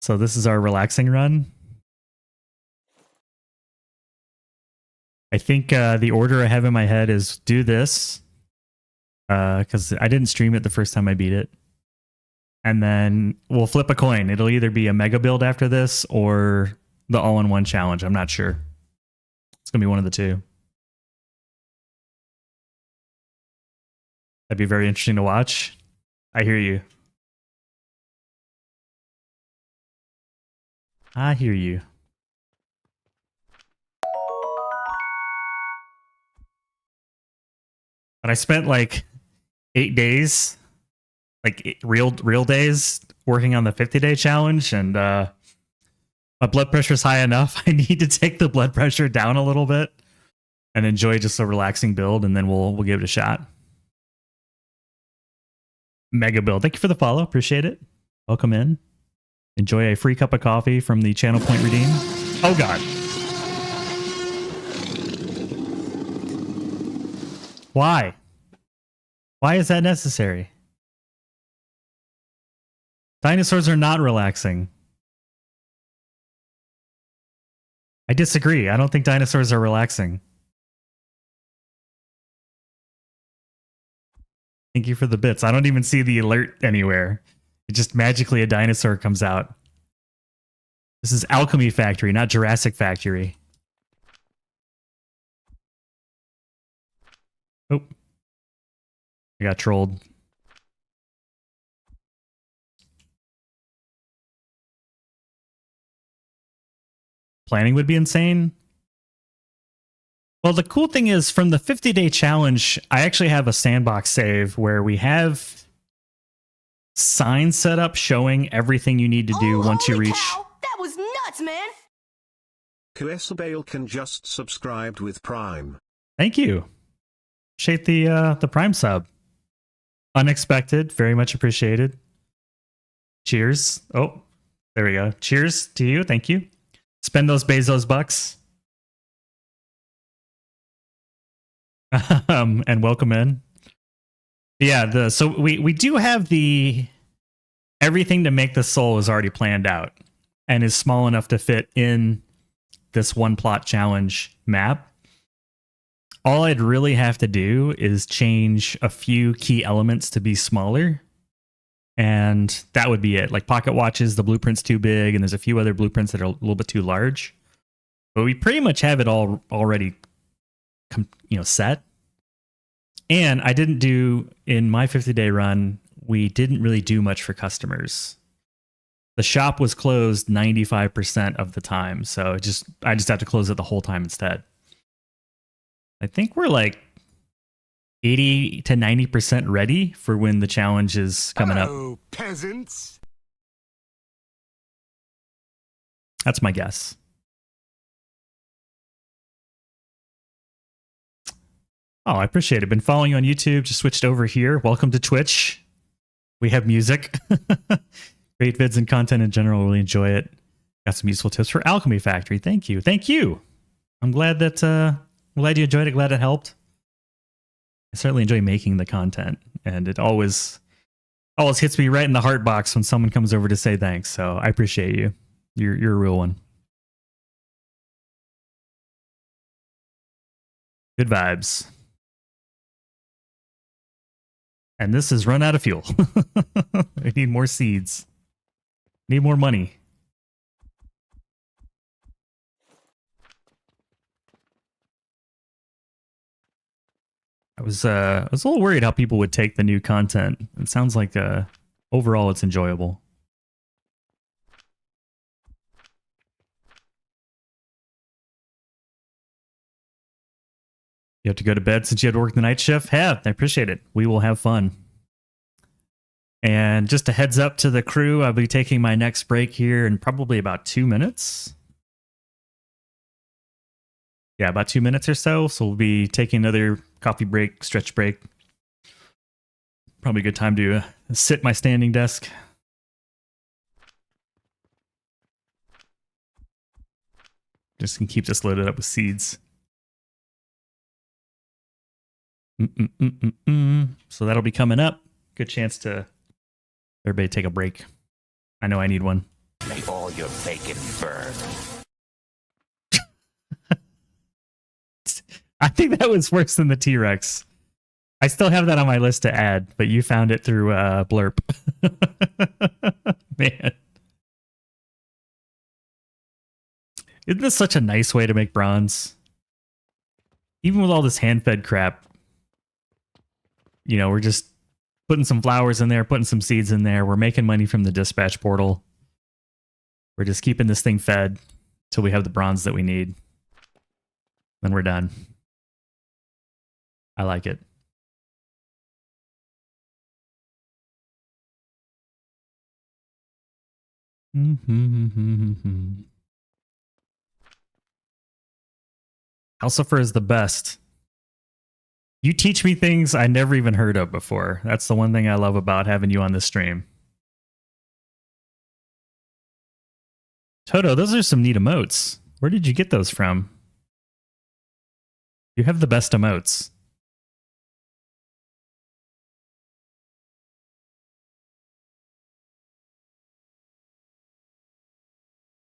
So this is our relaxing run. I think the order I have in my head is do this because I didn't stream it the first time I beat it. And then we'll flip a coin. It'll either be a mega build after this or the all-in-one challenge. I'm not sure. It's going to be one of the two. That'd be very interesting to watch. I hear you. I hear you. But I spent like 8 days, like real days, working on the 50-day challenge, and my blood pressure is high enough. I need to take the blood pressure down a little bit and enjoy just a relaxing build, and then we'll give it a shot. Mega build. Thank you for the follow. Appreciate it. Welcome in. Enjoy a free cup of coffee from the channel point redeem. Oh God. Why? Why is that necessary? Dinosaurs are not relaxing. I disagree. I don't think dinosaurs are relaxing. Thank you for the bits. I don't even see the alert anywhere. It just magically a dinosaur comes out. This is Alchemy Factory, not Jurassic Factory. Oh. I got trolled. planning would be insane. Well, the cool thing is from the 50-day challenge, I actually have a sandbox save where we have signs set up showing everything you need to do once you reach. That was nuts, man! Kuesabale can just subscribed with Prime. Thank you. Appreciate the Prime sub. Unexpected, very much appreciated. Cheers. Oh, there we go. Cheers to you. Thank you. Spend those Bezos bucks. And welcome in. Yeah, so we do have the everything to make the soul is already planned out and is small enough to fit in this one plot challenge map. All I'd really have to do is change a few key elements to be smaller, and that would be it. Like pocket watches, the blueprint's too big, and there's a few other blueprints that are a little bit too large. But we pretty much have it all already set. And I didn't do, in my 50-day run, we didn't really do much for customers. The shop was closed 95% of the time, so I just have to close it the whole time instead. I think we're like 80 to 90% ready for when the challenge is coming up. Hello, peasants. That's my guess. Oh, I appreciate it. Been following you on YouTube. Just switched over here. Welcome to Twitch. We have music. Great vids and content in general. Really enjoy it. Got some useful tips for Alchemy Factory. Thank you. Thank you. I'm glad that glad you enjoyed it. Glad it helped. I certainly enjoy making the content, and it always hits me right in the heart box when someone comes over to say thanks. So I appreciate you. You're a real one. Good vibes. And this is run out of fuel. I need more seeds. Need more money. I was a little worried how people would take the new content. It sounds like overall it's enjoyable. You have to go to bed since you had to work the night shift? Yeah, I appreciate it. We will have fun. And just a heads up to the crew, I'll be taking my next break here in probably about 2 minutes. Yeah, about 2 minutes or so. So we'll be taking another coffee break, stretch break. Probably a good time to sit my standing desk. Just can keep this loaded up with seeds. So that'll be coming up. Good chance to everybody take a break. I know I need one. May all your bacon burn. I think that was worse than the T-Rex. I still have that on my list to add, but you found it through Blurp. Man. Isn't this such a nice way to make bronze? Even with all this hand-fed crap, you know, we're just putting some flowers in there, putting some seeds in there. We're making money from the dispatch portal. We're just keeping this thing fed till we have the bronze that we need. Then we're done. I like it. Calcifer is the best. You teach me things I never even heard of before. That's the one thing I love about having you on this stream. Toto, those are some neat emotes. Where did you get those from? You have the best emotes.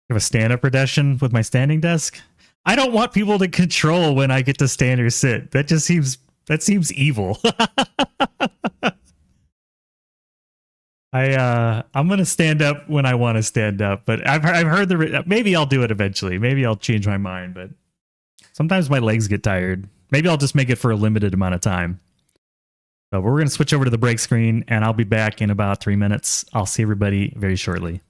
I have a stand-up redemption with my standing desk. I don't want people to control when I get to stand or sit. That seems evil. I'm gonna stand up when I want to stand up, but I've heard maybe I'll do it eventually. Maybe I'll change my mind, but sometimes my legs get tired. Maybe I'll just make it for a limited amount of time. So we're gonna switch over to the break screen, and I'll be back in about 3 minutes. I'll see everybody very shortly.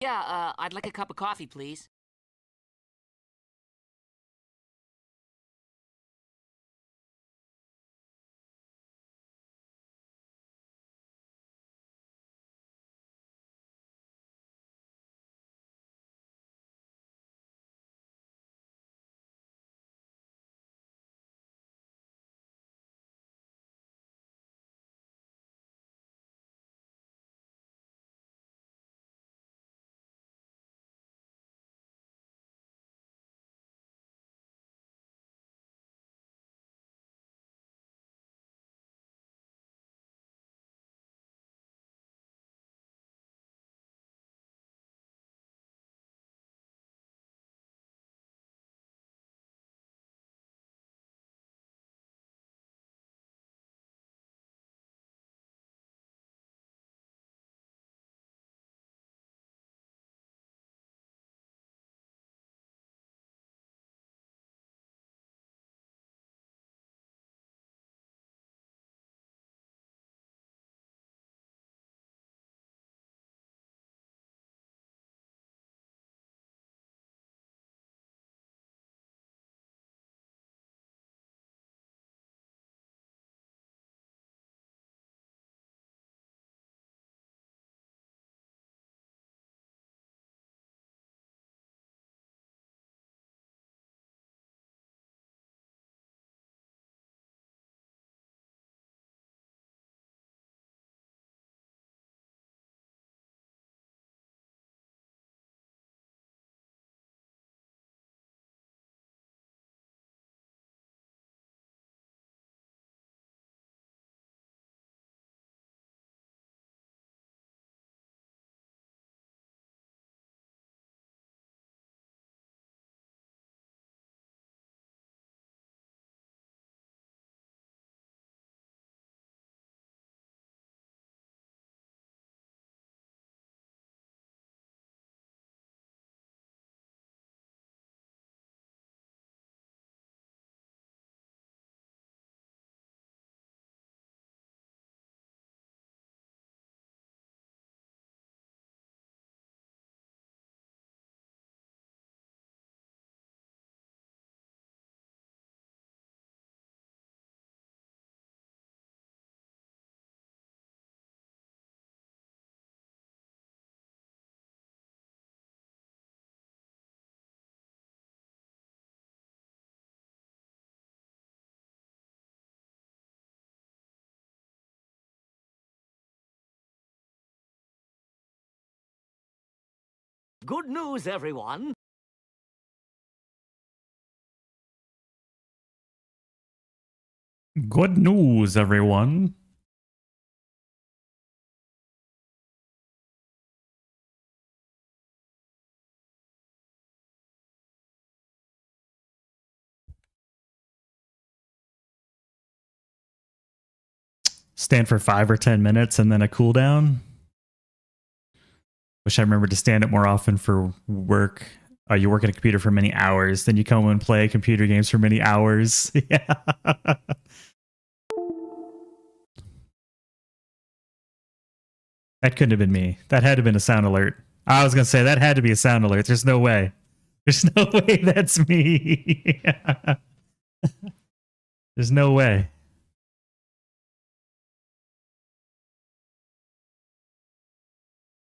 Yeah, I'd like a cup of coffee, please. Good news, everyone. Good news, everyone. Stand for 5 or 10 minutes and then a cooldown. Wish I remembered to stand it more often for work. You work at a computer for many hours, then you come and play computer games for many hours. Yeah. That couldn't have been me. That had to have been a sound alert. I was going to say, that had to be a sound alert. There's no way. There's no way that's me. There's no way.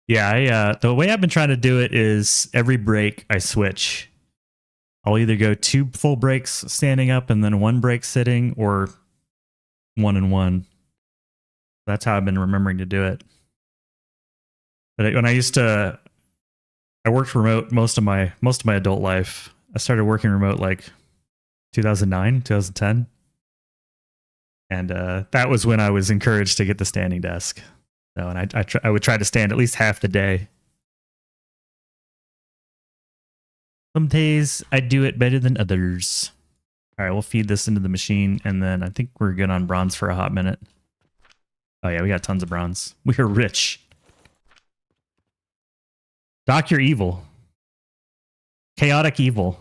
Yeah, the way I've been trying to do it is every break I switch. I'll either go 2 full breaks standing up and then 1 break sitting, or 1 and 1. That's how I've been remembering to do it. But when I worked remote most of my adult life. I started working remote like 2009, 2010. And that was when I was encouraged to get the standing desk. So, and I would try to stand at least half the day. Some days I do it better than others. All right, we'll feed this into the machine, and then I think we're good on bronze for a hot minute. Oh yeah, we got tons of bronze. We are rich. Doc, you're evil. Chaotic evil.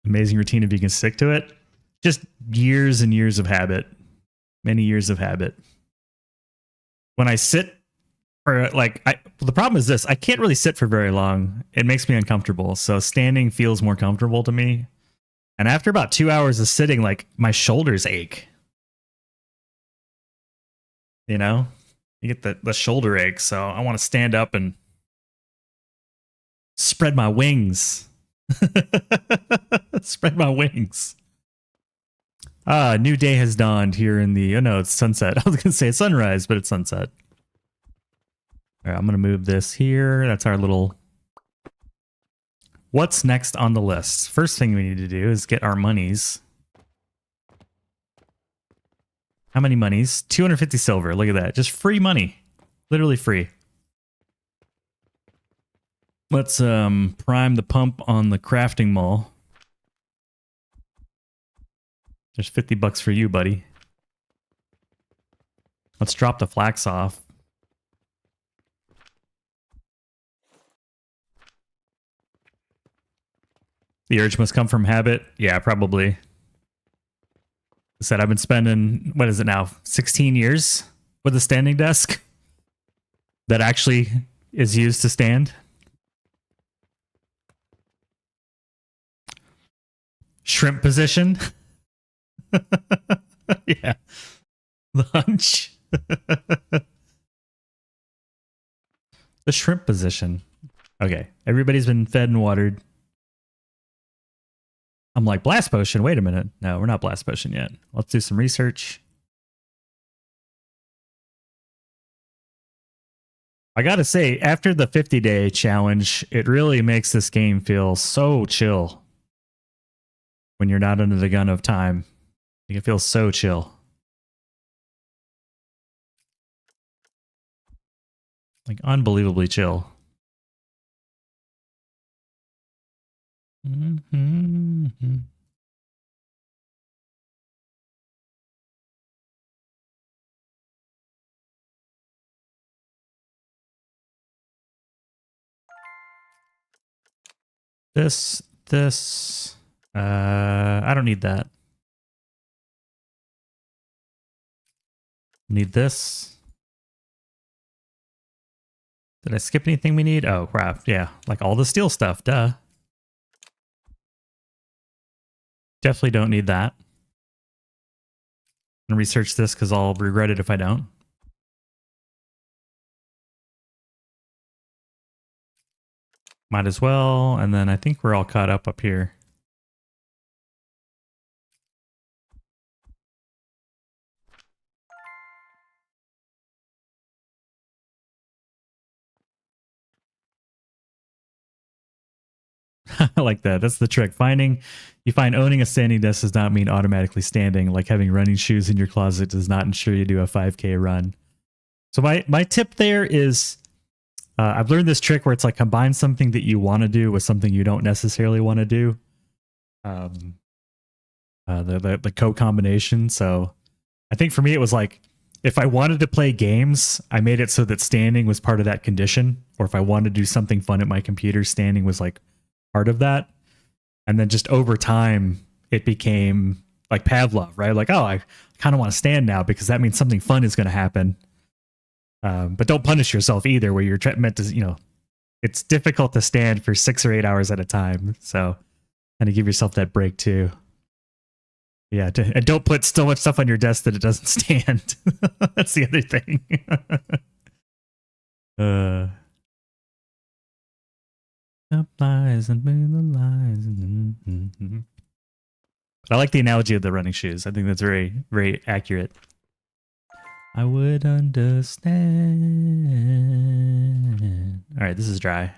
Amazing routine if you can stick to it. Just years and years of habit. Many years of habit. when I sit for like, the problem is this: I can't really sit for very long. It makes me uncomfortable. So standing feels more comfortable to me. And after about 2 hours of sitting, like my shoulders ache. You know, you get the shoulder ache. So I want to stand up and spread my wings. Spread my wings. New day has dawned here in the... Oh, no, it's sunset. I was going to say sunrise, but it's sunset. All right, I'm going to move this here. That's our little... What's next on the list? First thing we need to do is get our monies. How many monies? 250 silver. Look at that. Just free money. Literally free. Let's prime the pump on the crafting mall. There's 50 bucks for you, buddy. Let's drop the flax off. The urge must come from habit. Yeah, probably. I said I've been spending, what is it now, 16 years with a standing desk that actually is used to stand. Shrimp position. Yeah. The hunch. The shrimp position. Okay. Everybody's been fed and watered. I'm like, blast potion. Wait a minute. No, we're not blast potion yet. Let's do some research. I gotta say, after the 50-day challenge, it really makes this game feel so chill. When you're not under the gun of time. You can feel so chill. Like, unbelievably chill. Mm-hmm. This. I don't need that. Need this. Did I skip anything we need? Oh, crap. Yeah, like all the steel stuff. Duh. Definitely don't need that. I'm gonna research this because I'll regret it if I don't. Might as well. And then I think we're all caught up here. I like that. That's the trick. You find owning a standing desk does not mean automatically standing. Like having running shoes in your closet does not ensure you do a 5K run. So my tip there is, I've learned this trick where it's like combine something that you want to do with something you don't necessarily want to do. The co-combination. So I think for me it was like, if I wanted to play games, I made it so that standing was part of that condition. Or if I wanted to do something fun at my computer, standing was like part of that. And then just over time, it became like Pavlov, right? Like, oh, I kind of want to stand now because that means something fun is going to happen. But don't punish yourself either, where you're meant to, it's difficult to stand for 6 or 8 hours at a time. So kind of give yourself that break too. Yeah, and don't put so much stuff on your desk that it doesn't stand. That's the other thing. Up lies and moon the lies. But I like the analogy of the running shoes. I think that's very, very accurate. I would understand. All right, this is dry.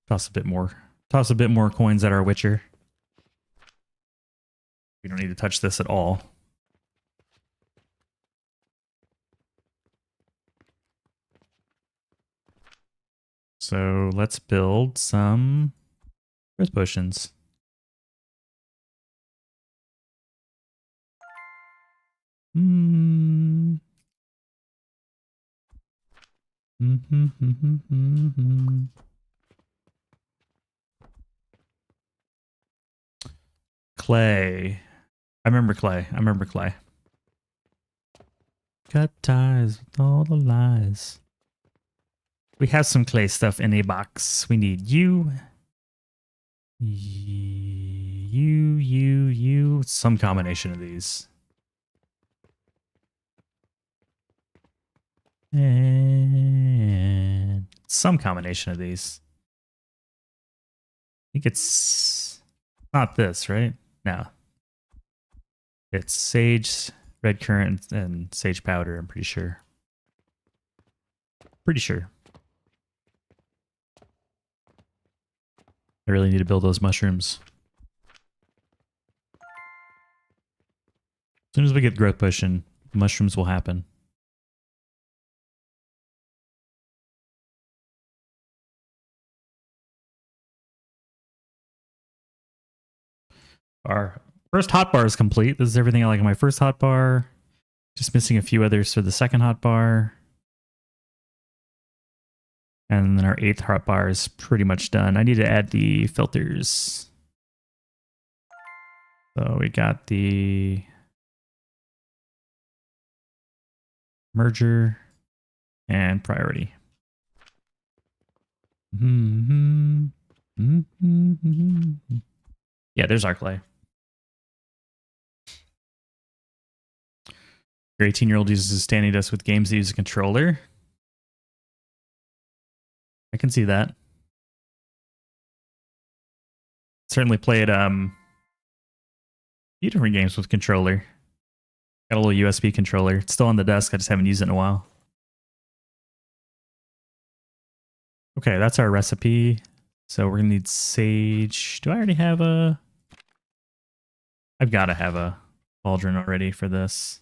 Toss a bit more. Toss a bit more coins at our Witcher. We don't need to touch this at all. So let's build some growth potions. Clay. I remember clay. Cut ties with all the lies. We have some clay stuff in a box. We need you. You. Some combination of these. And some combination of these. I think it's not this, right? No. It's sage, red currant, and sage powder, I'm pretty sure. Pretty sure. I really need to build those mushrooms. As soon as we get growth potion, mushrooms will happen. Our first hotbar is complete. This is everything I like in my first hotbar. Just missing a few others for the second hotbar. And then our 8th hotbar is pretty much done. I need to add the filters. So we got the merger and priority. Yeah, there's our clay. Your 18-year-old uses a standing desk with games that use a controller. I can see that. Certainly played few different games with controller. Got a little USB controller. It's still on the desk. I just haven't used it in a while. Okay, that's our recipe. So we're gonna need sage. Do I already have a... I've got to have a cauldron already for this.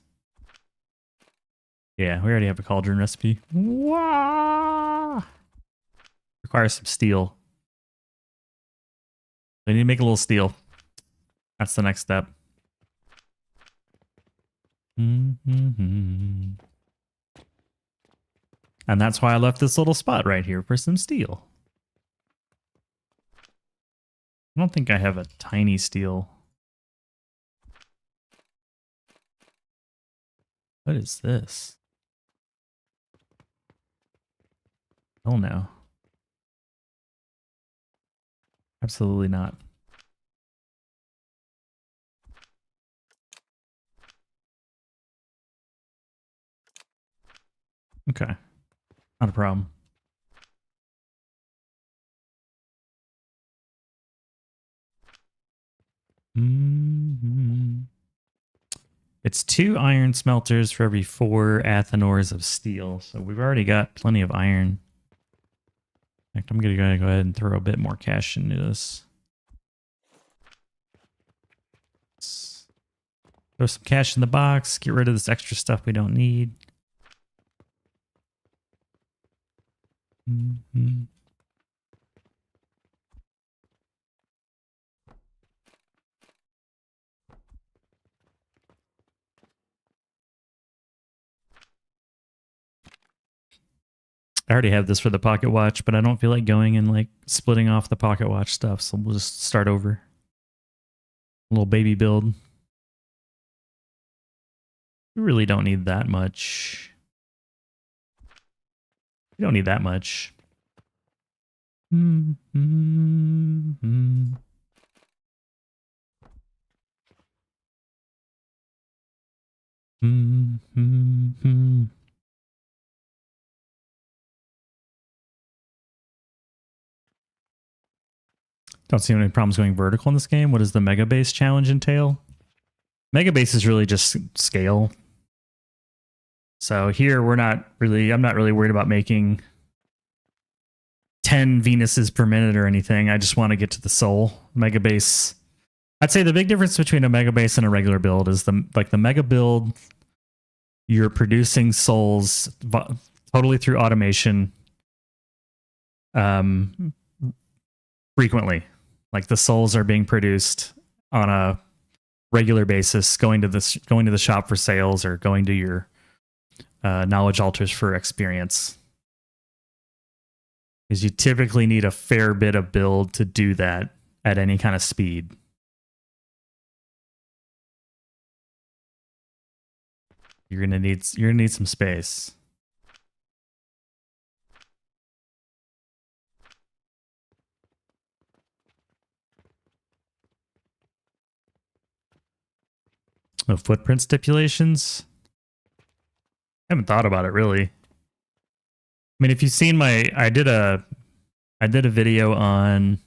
Yeah, we already have a cauldron recipe. Wah! Requires some steel. We need to make a little steel. That's the next step. And that's why I left this little spot right here for some steel. I don't think I have a tiny steel. What is this? Oh no. Absolutely not. Okay. Not a problem. It's 2 iron smelters for every 4 athanors of steel. So we've already got plenty of iron. In fact, I'm going to go ahead and throw a bit more cash into this. Let's throw some cash in the box. Get rid of this extra stuff we don't need. I already have this for the pocket watch, but I don't feel like going and like splitting off the pocket watch stuff, so we'll just start over. A little baby build. We really don't need that much. We don't need that much. Don't see any problems going vertical in this game. What does the Mega Base challenge entail? Mega Base is really just scale. So here I'm not really worried about making 10 Venuses per minute or anything. I just want to get to the soul. Mega Base. I'd say the big difference between a Mega Base and a regular build is the Mega build, you're producing souls totally through automation frequently. Like the souls are being produced on a regular basis, going to the shop for sales or going to your knowledge altars for experience. Because you typically need a fair bit of build to do that at any kind of speed. You're gonna need some space. No footprint stipulations. I haven't thought about it really. I mean, if you've seen my, I did a video on,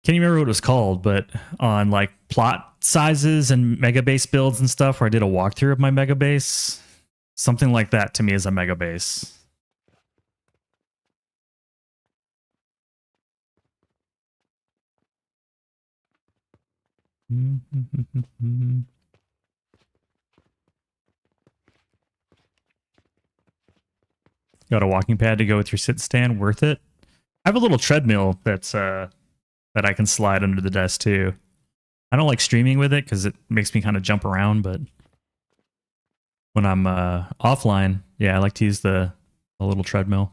can't even remember what it was called, but on like plot sizes and mega base builds and stuff, where I did a walkthrough of my mega base. Something like that to me is a mega base. Got a walking pad to go with your sit stand. Worth it. I have a little treadmill that's that I can slide under the desk too. I don't like streaming with it because it makes me kind of jump around, but when I'm offline, yeah, I like to use the little treadmill.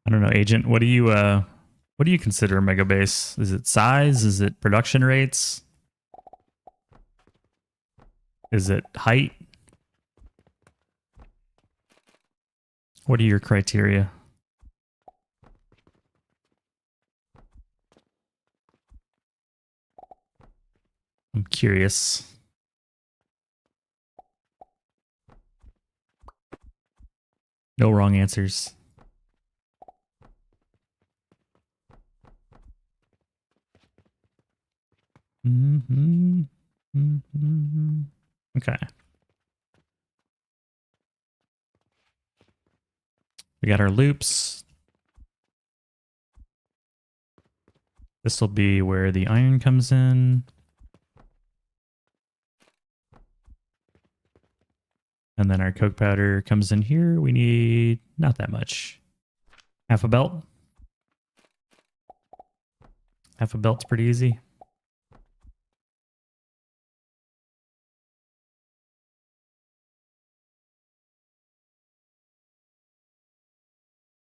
I don't know, Agent. What do you consider a mega base? Is it size? Is it production rates? Is it height? What are your criteria? I'm curious. No wrong answers. Okay. We got our loops. This will be where the iron comes in. And then our coke powder comes in here. We need not that much. Half a belt. Half a belt's pretty easy.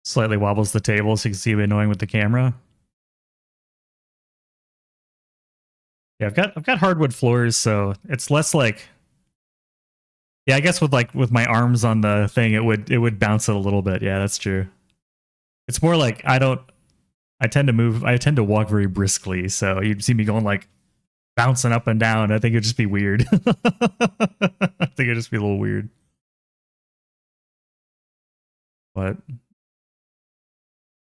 Slightly wobbles the table so you can see me annoying with the camera. Yeah, I've got hardwood floors, so it's less like, yeah, I guess with my arms on the thing, it would bounce it a little bit. Yeah, that's true. It's more like I tend to walk very briskly, so you'd see me going like bouncing up and down. I think it'd just be weird. I think it'd just be a little weird. But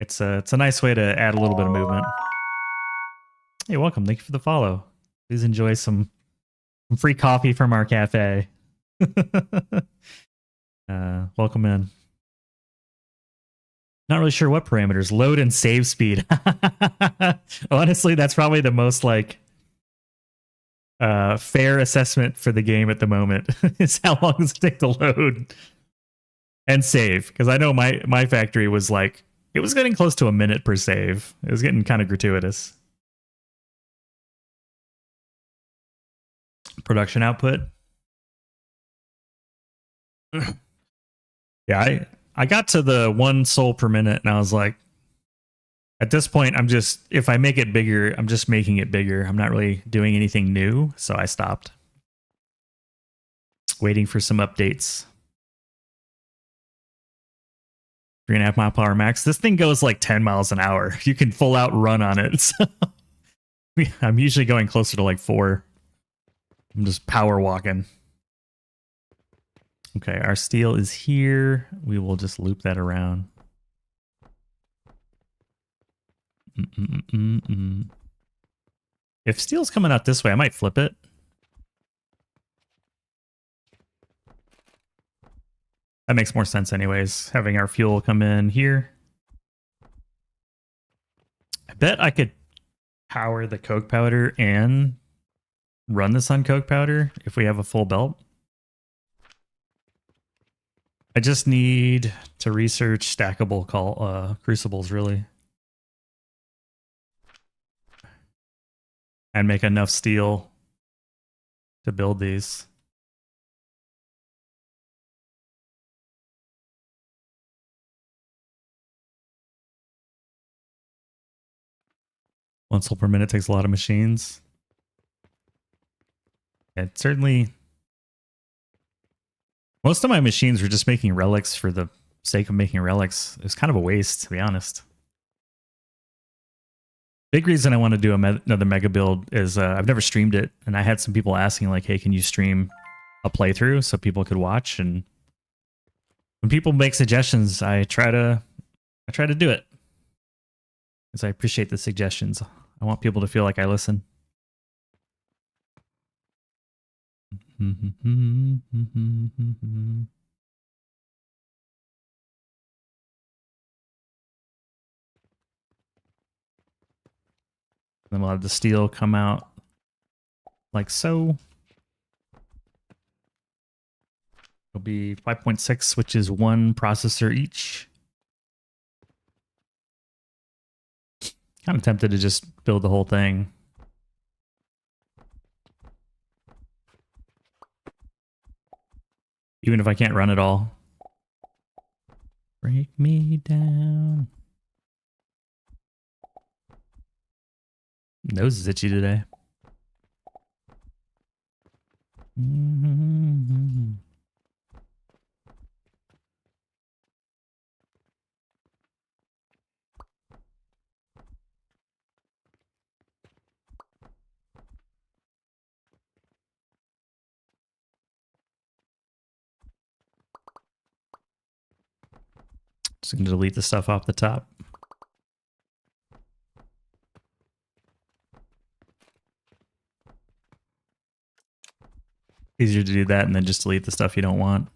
it's a nice way to add a little bit of movement. Hey, welcome. Thank you for the follow. Please enjoy some free coffee from our cafe. Welcome in. Not really sure what parameters. Load and save speed. Honestly, that's probably the most like fair assessment for the game at the moment. Is how long does it take to load and save? Because I know my factory was like, it was getting close to a minute per save. It was getting kind of gratuitous. Production output. Yeah, I got to the 1 soul per minute and I was like, at this point, if I make it bigger, I'm just making it bigger. I'm not really doing anything new, so I stopped. Waiting for some updates. 3.5 mile per hour max. This thing goes like 10 miles an hour. You can full out run on it. So I'm usually going closer to like 4. I'm just power walking. Okay, our steel is here. We will just loop that around. If steel's coming out this way, I might flip it. That makes more sense anyways, having our fuel come in here. I bet I could power the coke powder and run this on coke powder if we have a full belt. I just need to research stackable crucibles, really. And make enough steel to build these. One soul per minute takes a lot of machines. It certainly... Most of my machines were just making relics for the sake of making relics. It was kind of a waste, to be honest. Big reason I want to do another mega build is I've never streamed it, and I had some people asking like, "Hey, can you stream a playthrough so people could watch?" And when people make suggestions, I try to do it because I appreciate the suggestions. I want people to feel like I listen. Then we'll have the steel come out like so. It'll be 5.6, which is one processor each. Kind of tempted to just build the whole thing. Even if I can't run it all. Break me down. Nose is itchy today. Just gonna delete the stuff off the top. Easier to do that and then just delete the stuff you don't want.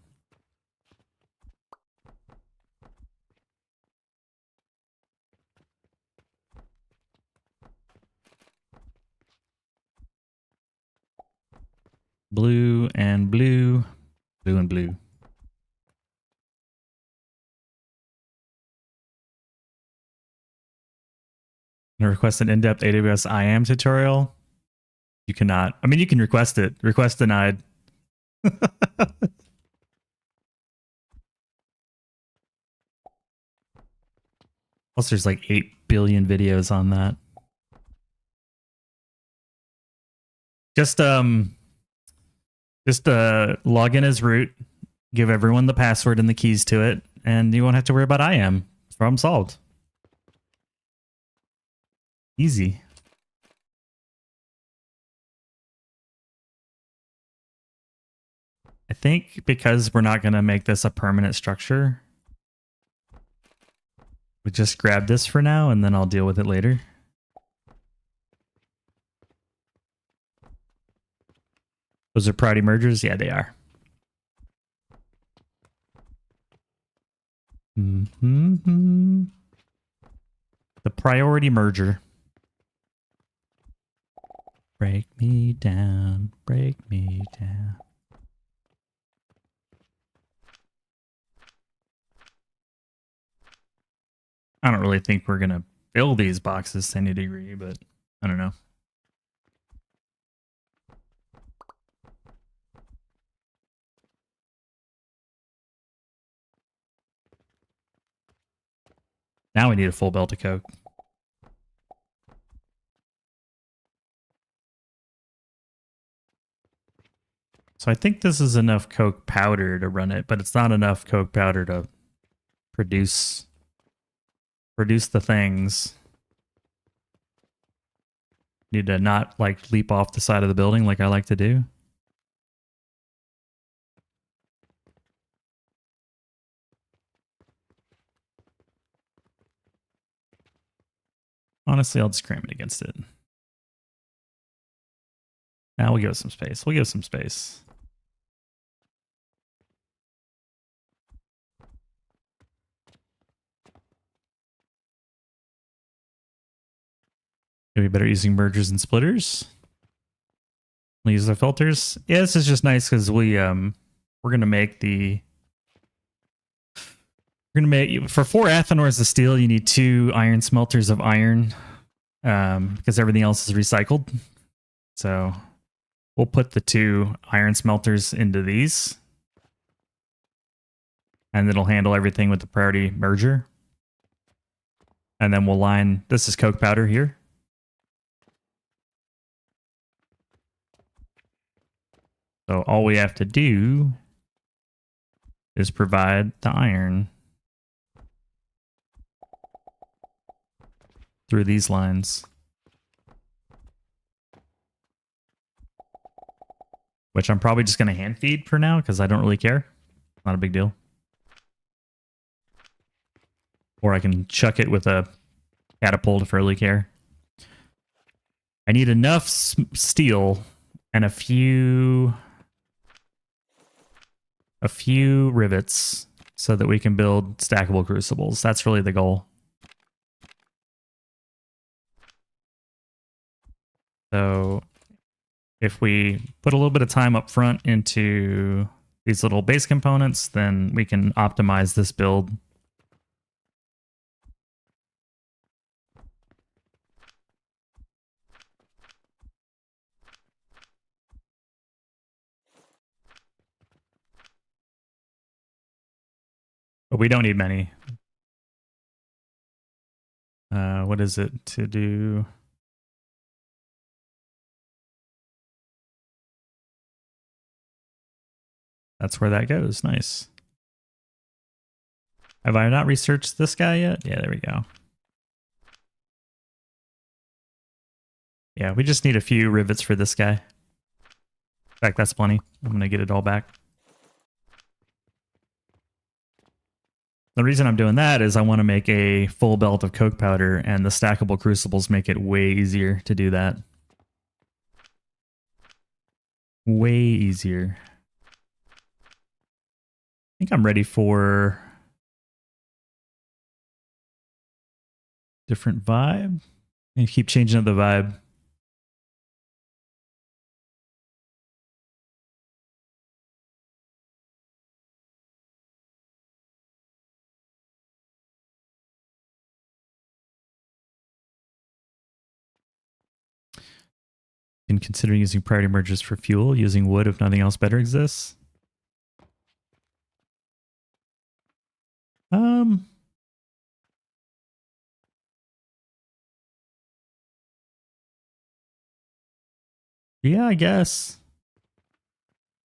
Blue and blue, blue and blue. Can I request an in-depth AWS IAM tutorial? You cannot. I mean, you can request it. Request denied. Plus, there's like 8 billion videos on that. Just log in as root, give everyone the password and the keys to it, and you won't have to worry about IAM. Problem solved. Easy. I think because we're not going to make this a permanent structure, we just grab this for now and then I'll deal with it later. Those are priority mergers? Yeah, they are. The priority merger. Break me down, break me down. I don't really think we're going to fill these boxes to any degree, but I don't know. Now we need a full belt of coke. So I think this is enough coke powder to run it, but it's not enough coke powder to produce the things. Need to not like leap off the side of the building like I like to do. Honestly, I'll just cram it against it. Now we'll give it some space. We'll give it some space. Maybe better using mergers and splitters. We'll use the filters. Yeah, this is just nice because we're gonna make for 4 athanors of steel, you need 2 iron smelters of iron, because everything else is recycled. So we'll put the 2 iron smelters into these, and it'll handle everything with the priority merger. And then we'll line, this is coke powder here. So all we have to do is provide the iron through these lines, which I'm probably just going to hand feed for now because I don't really care. Not a big deal. Or I can chuck it with a catapult if I really care. I need enough steel and a few rivets so that we can build stackable crucibles. That's really the goal. So if we put a little bit of time up front into these little base components, then we can optimize this build. But we don't need many. What is it to do? That's where that goes. Nice. Have I not researched this guy yet? Yeah, there we go. Yeah, we just need a few rivets for this guy. In fact, that's plenty. I'm going to get it all back. The reason I'm doing that is I want to make a full belt of coke powder, and the stackable crucibles make it way easier to do that. Way easier. I think I'm ready for different vibe. And keep changing up the vibe. And considering using priority mergers for fuel, using wood if nothing else better exists. Yeah, I guess.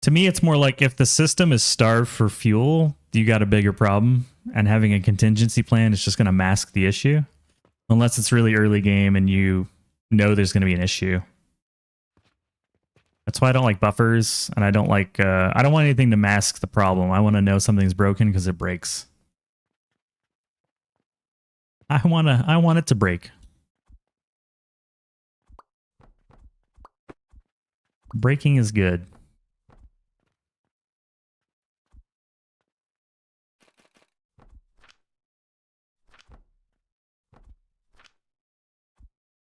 To me, it's more like if the system is starved for fuel, you got a bigger problem, and having a contingency plan is just going to mask the issue. Unless it's really early game and you know there's going to be an issue. That's why I don't like buffers, and I don't like I don't want anything to mask the problem. I want to know something's broken because it breaks. I want it to break. Breaking is good.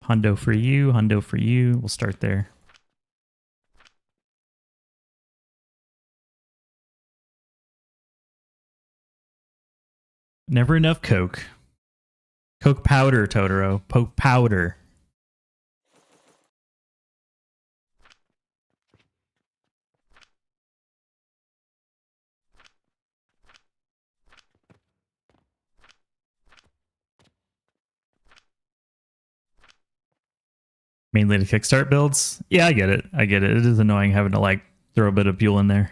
Hundo for you, hundo for you. We'll start there. Never enough coke. Coke powder, Totoro. Coke powder. Mainly to kickstart builds. Yeah, I get it. I get it. It is annoying having to like throw a bit of fuel in there.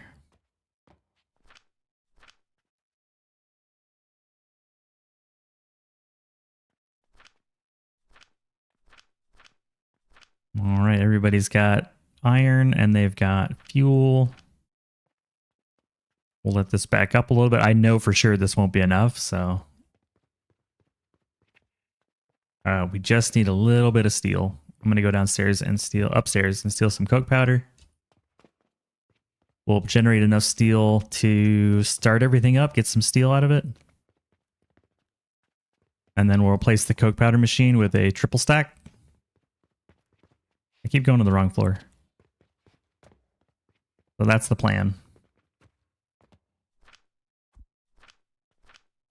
All right, everybody's got iron and they've got fuel. We'll let this back up a little bit. I know for sure this won't be enough, so we just need a little bit of steel. I'm gonna go downstairs and upstairs and steal some coke powder. We'll generate enough steel to start everything up, get some steel out of it. And then we'll replace the coke powder machine with a triple stack. I keep going to the wrong floor. So that's the plan.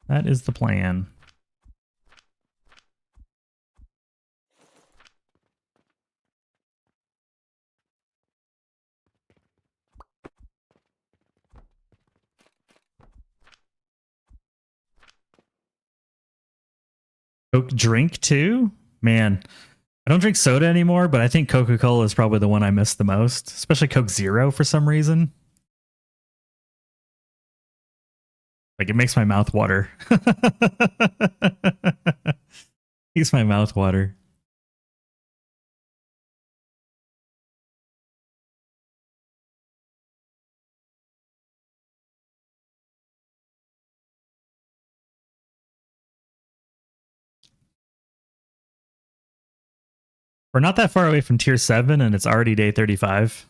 That is the plan. Coke drink too? Man, I don't drink soda anymore, but I think Coca-Cola is probably the one I miss the most, especially Coke Zero for some reason. Like it makes my mouth water. Makes my mouth water. We're not that far away from tier 7 and it's already day 35.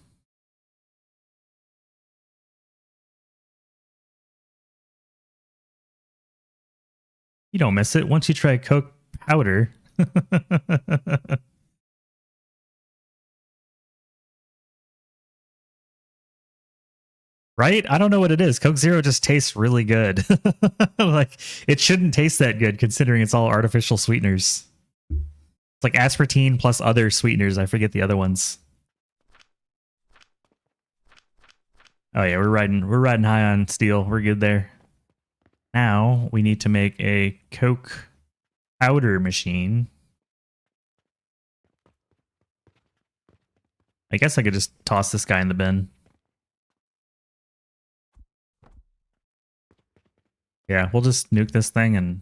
You don't miss it once you try Coke powder. Right? I don't know what it is. Coke Zero just tastes really good. Like it shouldn't taste that good considering it's all artificial sweeteners. It's like aspartame plus other sweeteners. I forget the other ones. Oh yeah, we're riding high on steel. We're good there. Now we need to make a Coke powder machine. I guess I could just toss this guy in the bin. Yeah, we'll just nuke this thing and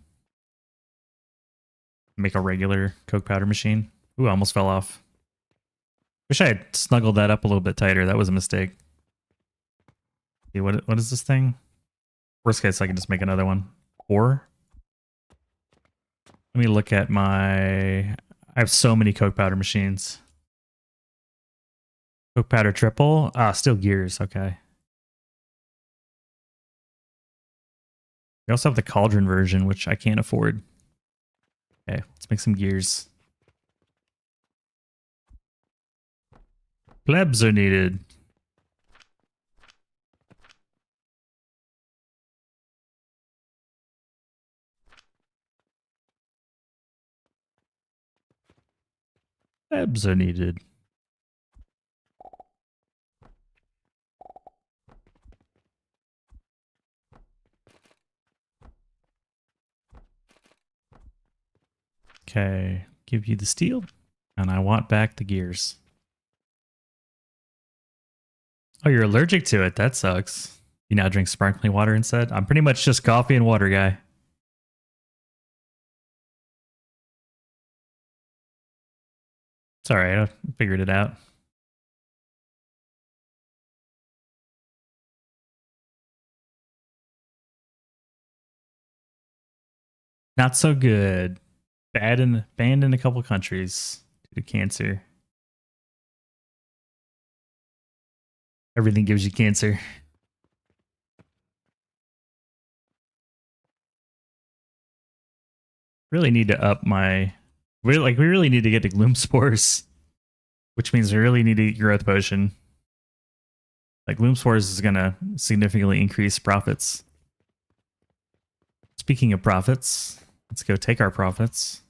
make a regular Coke powder machine. Ooh, I almost fell off. Wish I had snuggled that up a little bit tighter. That was a mistake. See, what is this thing? Worst case, I can just make another one. Or let me look at my... I have so many Coke powder machines. Coke powder triple. Ah, still gears. Okay. We also have the cauldron version, which I can't afford. Okay, let's make some gears. Plebs are needed. Plebs are needed. Okay, give you the steel, and I want back the gears. Oh, you're allergic to it. That sucks. You now drink sparkling water instead? I'm pretty much just coffee and water guy. It's alright, I figured it out. Not so good. Banned in a couple countries due to cancer. Everything gives you cancer. Really need to up my... we really need to get to Gloom Spores. Which means we really need to eat Growth Potion. Like, Gloom Spores is going to significantly increase profits. Speaking of profits, let's go take our profits.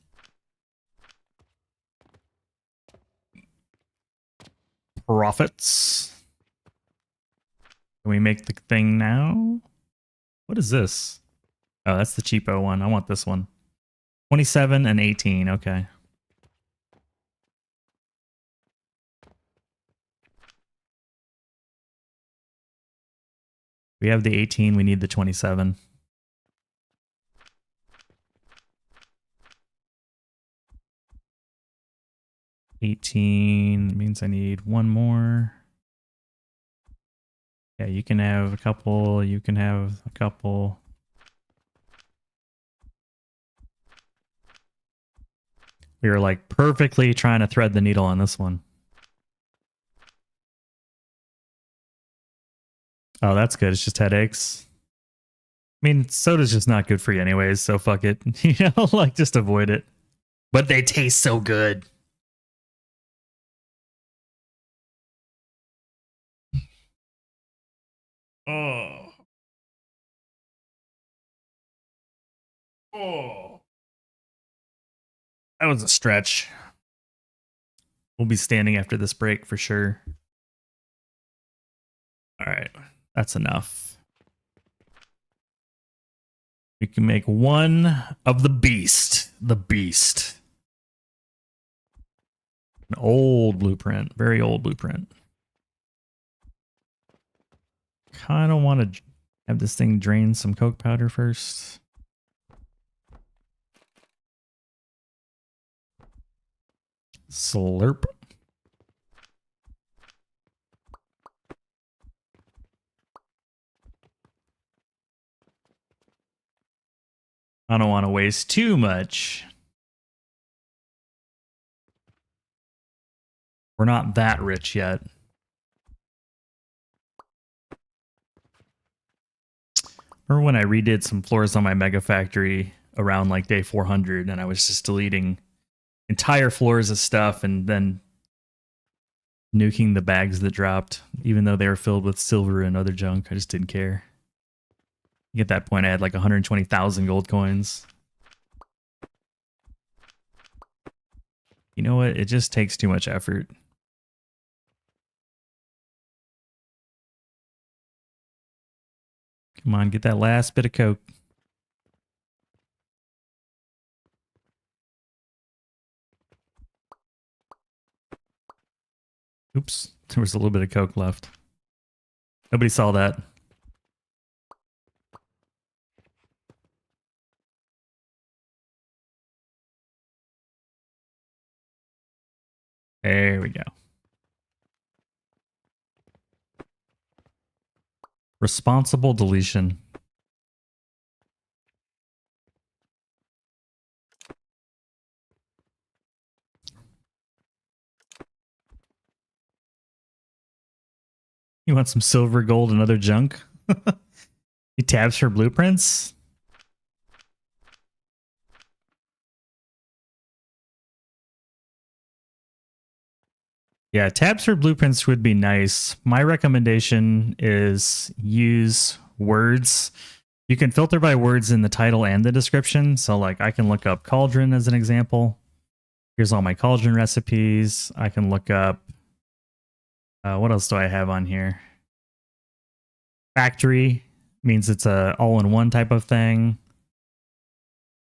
Profits. Can we make the thing now? What is this? Oh, that's the cheapo one. I want this one. 27 and 18. Okay. We have the 18. We need the 27. $18 means I need one more. Yeah, you can have a couple. You can have a couple. We are like perfectly trying to thread the needle on this one. Oh, that's good. It's just headaches. I mean, soda's just not good for you anyways, so fuck it. You know, like just avoid it. But they taste so good. Oh. Oh. That was a stretch. We'll be standing after this break for sure. All right, that's enough. We can make one of the beast. The beast. An old blueprint. Very old blueprint. Kind of want to have this thing drain some coke powder first. Slurp. I don't want to waste too much. We're not that rich yet. Remember when I redid some floors on my Mega Factory around like day 400 and I was just deleting entire floors of stuff and then nuking the bags that dropped, even though they were filled with silver and other junk. I just didn't care. At that point, I had like 120,000 gold coins. You know what? It just takes too much effort. Come on, get that last bit of coke. Oops, there was a little bit of coke left. Nobody saw that. There we go. Responsible deletion. You want some silver, gold, and other junk? He tabs for blueprints? Yeah, tabs for blueprints would be nice. My recommendation is use words. You can filter by words in the title and the description. So like I can look up cauldron as an example. Here's all my cauldron recipes. I can look up, what else do I have on here? Factory means it's a all-in-one type of thing.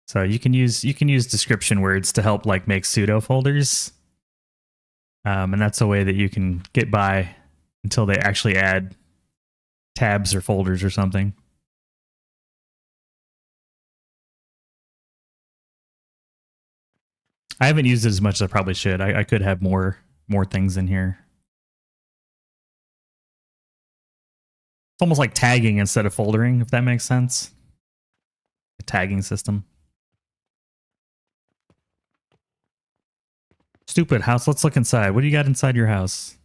So you can use description words to help like make pseudo folders. And that's a way that you can get by until they actually add tabs or folders or something. I haven't used it as much as I probably should. I could have more things in here. It's almost like tagging instead of foldering, if that makes sense. A tagging system. Stupid house. Let's look inside. What do you got inside your house?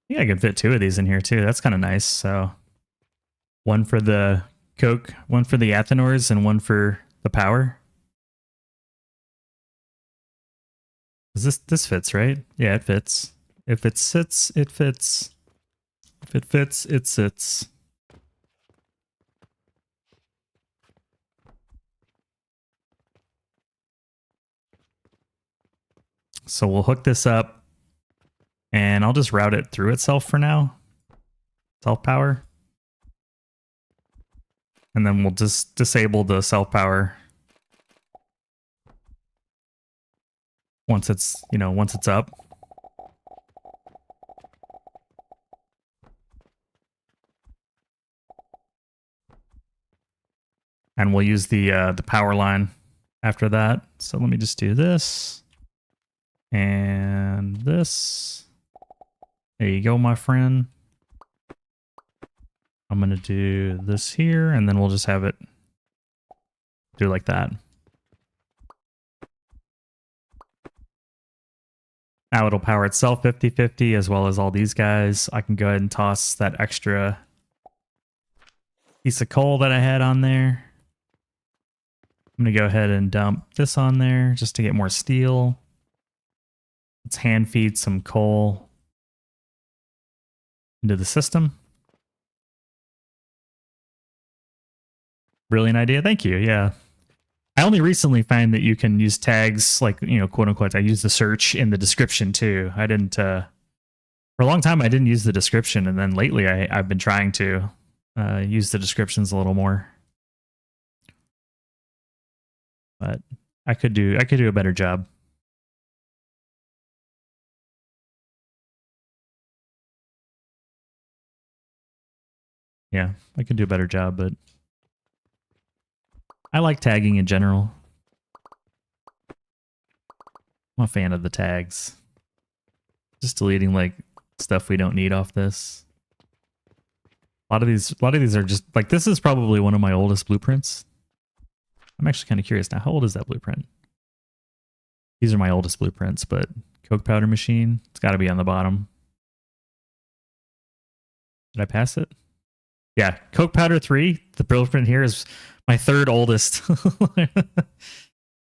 Yeah, I can fit 2 of these in here too. That's kind of nice. So one for the coke, one for the Athenors, and one for the power. Is this fits, right? Yeah, it fits. If it sits, it fits. If it fits, it sits. So we'll hook this up and I'll just route it through itself for now. Self power. And then we'll just disable the self power once it's, once it's up. And we'll use the power line after that. So let me just do this. And this. There you go, my friend. I'm going to do this here, and then we'll just have it do like that. Now it'll power itself 50-50 as well as all these guys. I can go ahead and toss that extra piece of coal that I had on there. I'm going to go ahead and dump this on there just to get more steel. Let's hand feed some coal into the system. Brilliant idea. Thank you. Yeah. I only recently find that you can use tags like, you know, quote unquote, I use the search in the description too. I didn't, for a long time, I didn't use the description. And then lately I've been trying to use the descriptions a little more. But I could do a better job. Yeah, I could do a better job, but I like tagging in general. I'm a fan of the tags. Just deleting like stuff we don't need off this. A lot of these are just like, this is probably one of my oldest blueprints. I'm actually kind of curious now. How old is that blueprint? These are my oldest blueprints, but coke powder machine, it's got to be on the bottom. Did I pass it? Yeah, coke powder 3. The blueprint here is my third oldest.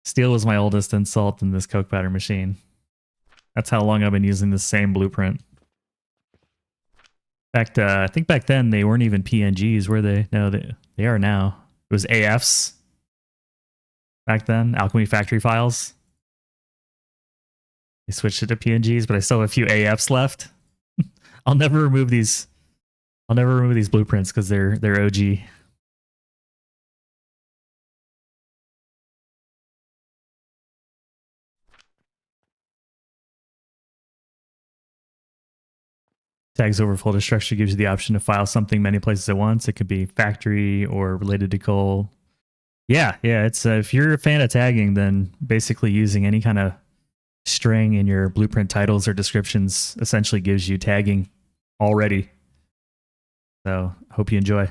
Steel was my oldest, and salt in this coke powder machine. That's how long I've been using the same blueprint. In fact, I think back then they weren't even PNGs, were they? No, they are now. It was AFs back then, Alchemy factory files. They switched it to PNGs, but I still have a few AFs left. I'll never remove these blueprints because they're OG. Tags over folder structure gives you the option to file something many places at once. It could be factory or related to coal. Yeah, it's if you're a fan of tagging, then basically using any kind of string in your blueprint titles or descriptions essentially gives you tagging already. So hope you enjoy.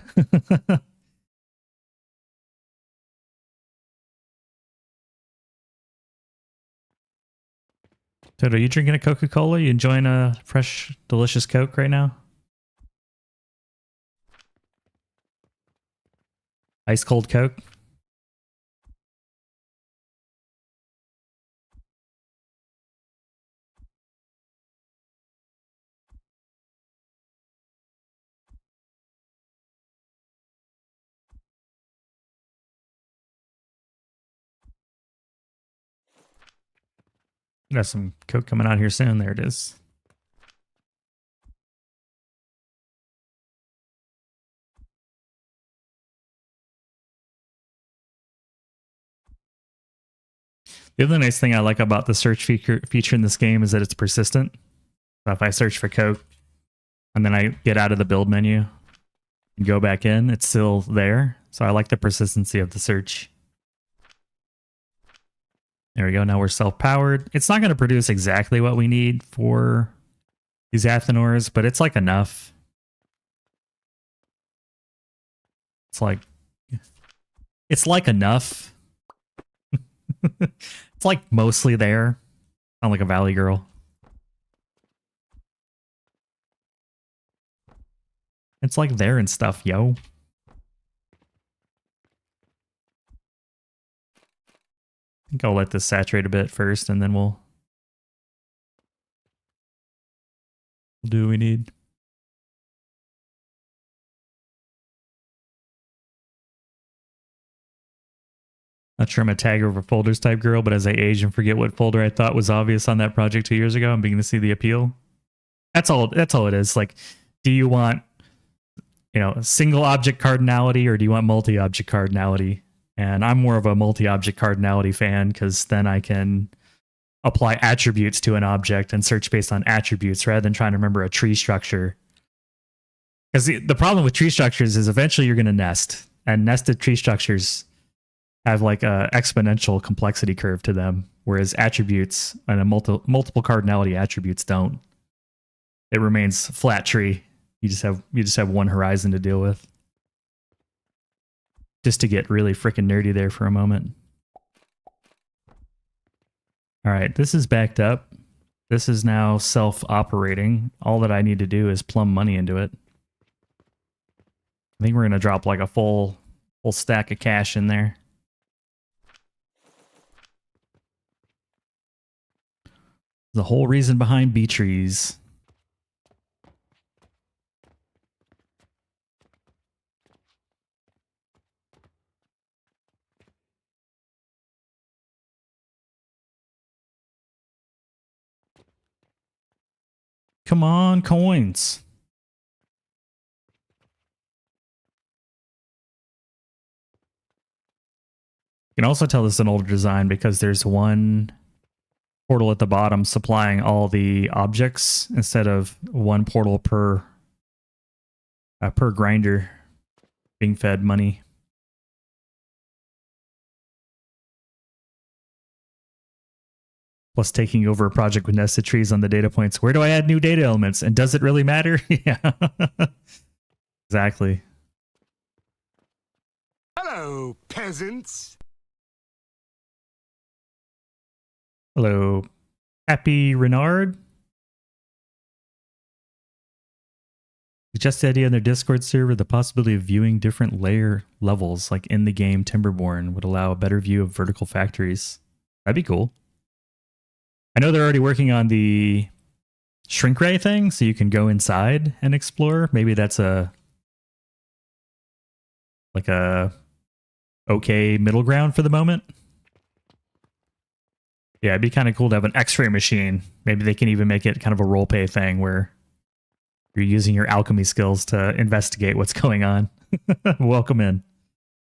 Toto, you drinking a Coca-Cola? You enjoying a fresh, delicious Coke right now? Ice cold Coke? Got some Coke coming out here soon. There it is. The other nice thing I like about the search feature in this game is that it's persistent. So if I search for Coke and then I get out of the build menu and go back in, it's still there. So I like the persistency of the search. There we go. Now we're self-powered. It's not going to produce exactly what we need for these Athenors, but it's like enough. It's like enough. It's like mostly there. Sound like a valley girl. It's like there and stuff, yo. I think I'll let this saturate a bit first, and then we'll do what we need. Not sure I'm a tag over folders type girl, but as I age and forget what folder I thought was obvious on that project 2 years ago, I'm beginning to see the appeal. That's all it is. Like, do you want, single object cardinality, or do you want multi-object cardinality? And I'm more of a multi-object cardinality fan, because then I can apply attributes to an object and search based on attributes rather than trying to remember a tree structure. Because the problem with tree structures is eventually you're going to nest, and nested tree structures have like a exponential complexity curve to them, whereas attributes and multiple cardinality attributes don't. It remains flat tree. You just have one horizon to deal with. Just to get really freaking nerdy there for a moment. All right, this is backed up. This is now self-operating. All that I need to do is plumb money into it. I think we're going to drop like a full stack of cash in there. The whole reason behind bee trees. Come on, coins. You can also tell this is an older design because there's one portal at the bottom supplying all the objects instead of one portal per grinder being fed money. Plus taking over a project with nested trees on the data points. Where do I add new data elements? And does it really matter? Yeah. Exactly. Hello, peasants. Hello, Happy Renard. Just the idea on their Discord server, the possibility of viewing different layer levels, like in the game Timberborn, would allow a better view of vertical factories. That'd be cool. I know they're already working on the shrink ray thing, so you can go inside and explore. Maybe that's a okay middle ground for the moment. Yeah, it'd be kind of cool to have an X-ray machine. Maybe they can even make it kind of a role play thing where you're using your alchemy skills to investigate what's going on. Welcome in.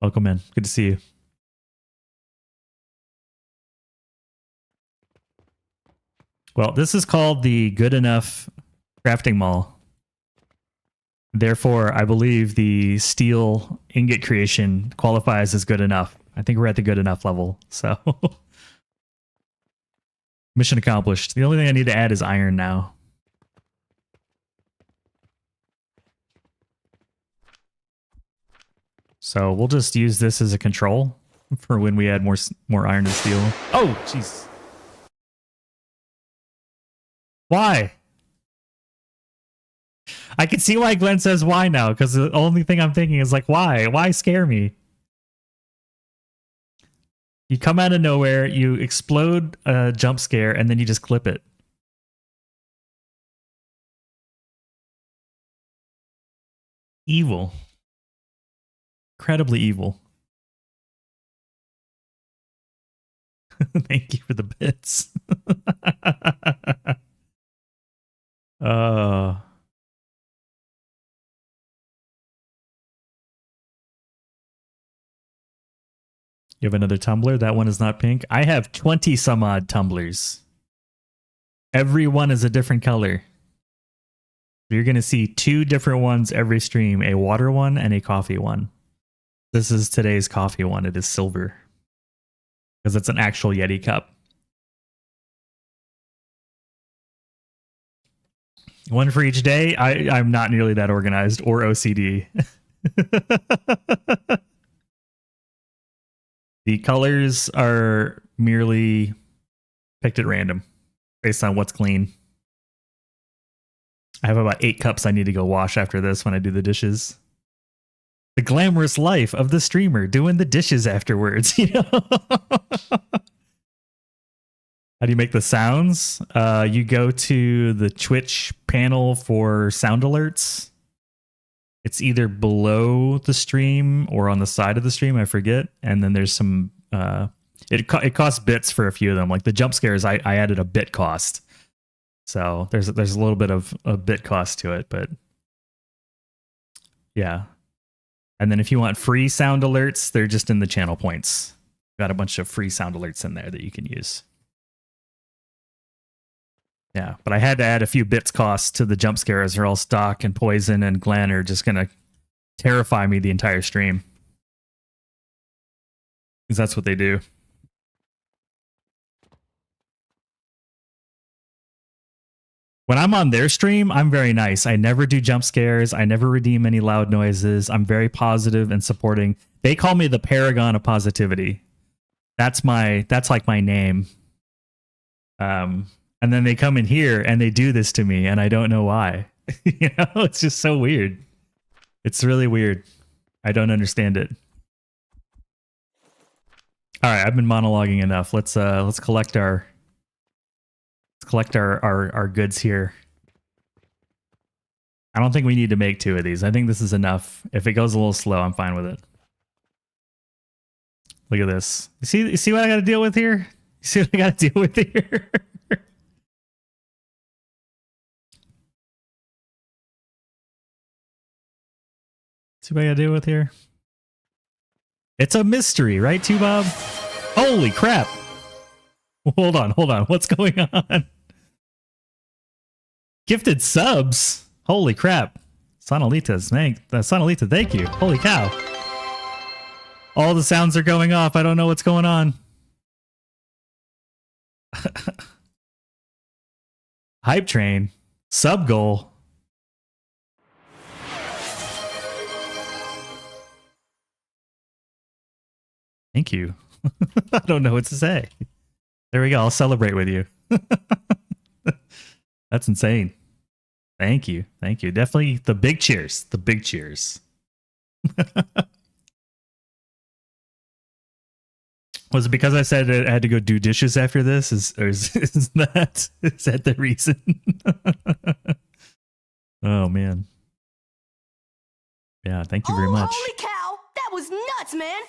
Welcome in. Good to see you. Well, this is called the Good Enough Crafting Mall. Therefore, I believe the steel ingot creation qualifies as good enough. I think we're at the good enough level. So, mission accomplished. The only thing I need to add is iron now. So we'll just use this as a control for when we add more iron and steel. Oh, jeez. Why? I can see why Glenn says why now, because the only thing I'm thinking is like, why? Why scare me? You come out of nowhere, you explode a jump scare, and then you just clip it. Evil. Incredibly evil. Thank you for the bits. You have another tumbler? That one is not pink. I have 20 some odd tumblers. Every one is a different color. You're going to see 2 different ones every stream, a water one and a coffee one. This is today's coffee one. It is silver because it's an actual Yeti cup. One for each day. I'm not nearly that organized or OCD. The colors are merely picked at random based on what's clean. I have about 8 cups I need to go wash after this when I do the dishes. The glamorous life of the streamer doing the dishes afterwards, you know? How do you make the sounds? You go to the Twitch panel for sound alerts. It's either below the stream or on the side of the stream, I forget. And then there's some, it costs bits for a few of them. Like the jump scares, I added a bit cost. So there's a little bit of a bit cost to it, but yeah. And then if you want free sound alerts, they're just in the channel points. Got a bunch of free sound alerts in there that you can use. Yeah, but I had to add a few bits costs to the jump scares, or else Doc and Poison and Glenn are just going to terrify me the entire stream. Because that's what they do. When I'm on their stream, I'm very nice. I never do jump scares. I never redeem any loud noises. I'm very positive and supporting. They call me the paragon of positivity. That's like my name. And then they come in here and they do this to me and I don't know why. You know, it's just so weird. It's really weird. I don't understand it. All right, I've been monologuing enough. Let's collect our Let's collect our goods here. I don't think we need to make 2 of these. I think this is enough. If it goes a little slow, I'm fine with it. Look at this. You see what I got to deal with here? You see what I got to deal with here? See what I got to deal with here? It's a mystery, right, Bob? Holy crap. Hold on. What's going on? Gifted subs? Holy crap. Sonalita, thank you. Holy cow. All the sounds are going off. I don't know what's going on. Hype train. Sub goal. Thank you. I don't know what to say. There we go. I'll celebrate with you. That's insane. Thank you. Definitely the big cheers. Was it because I said I had to go do dishes after this? Is that the reason? Oh man. Yeah, thank you very much. Holy cow! That was nuts, man!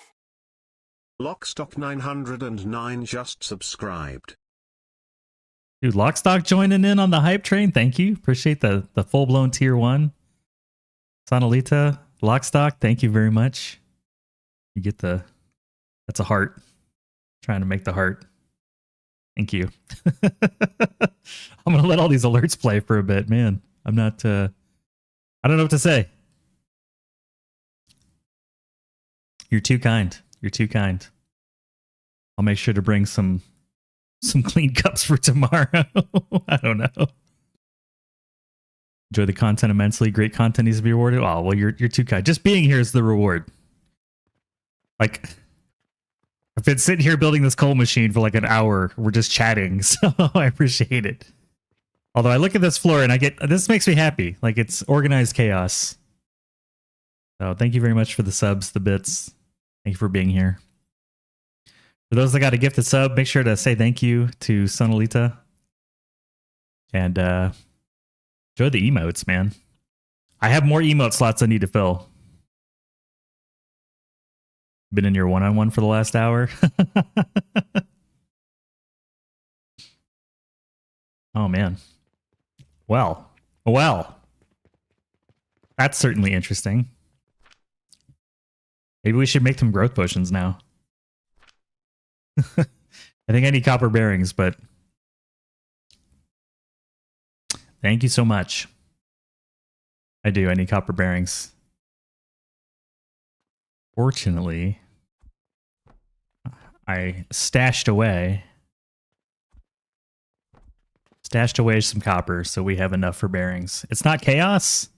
Lockstock 909 just subscribed. Dude, Lockstock joining in on the hype train. Thank you. Appreciate the full-blown tier 1. Sonalita, Lockstock, thank you very much. You get that's a heart. Trying to make the heart. Thank you. I'm going to let all these alerts play for a bit, man. I'm not, I don't know what to say. You're too kind. I'll make sure to bring some clean cups for tomorrow. I don't know. Enjoy the content immensely. Great content needs to be rewarded. Oh, well, you're too kind. Just being here is the reward. Like, I've been sitting here building this coal machine for like an hour. We're just chatting, so I appreciate it. Although I look at this floor and this makes me happy. Like, it's organized chaos. So thank you very much for the subs, the bits. Thank you for being here. For those that got a gifted sub, make sure to say thank you to Sonalita. And enjoy the emotes, man. I have more emote slots I need to fill. Been in your one-on-one for the last hour. Oh, man. Well. That's certainly interesting. Maybe we should make them growth potions now. I think I need copper bearings, but thank you so much. I need copper bearings. Fortunately, I stashed away some copper, so we have enough for bearings. It's not chaos.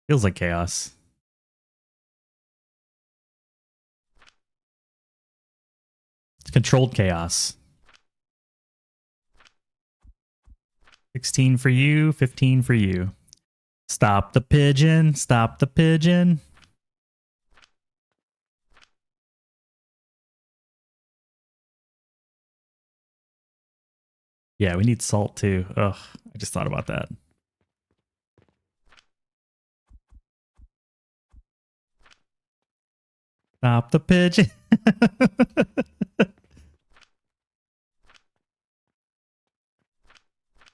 Feels like chaos. It's controlled chaos. 16 for you, 15 for you. Stop the pigeon. Stop the pigeon. Yeah, we need salt too. Ugh, I just thought about that. Stop the pigeon.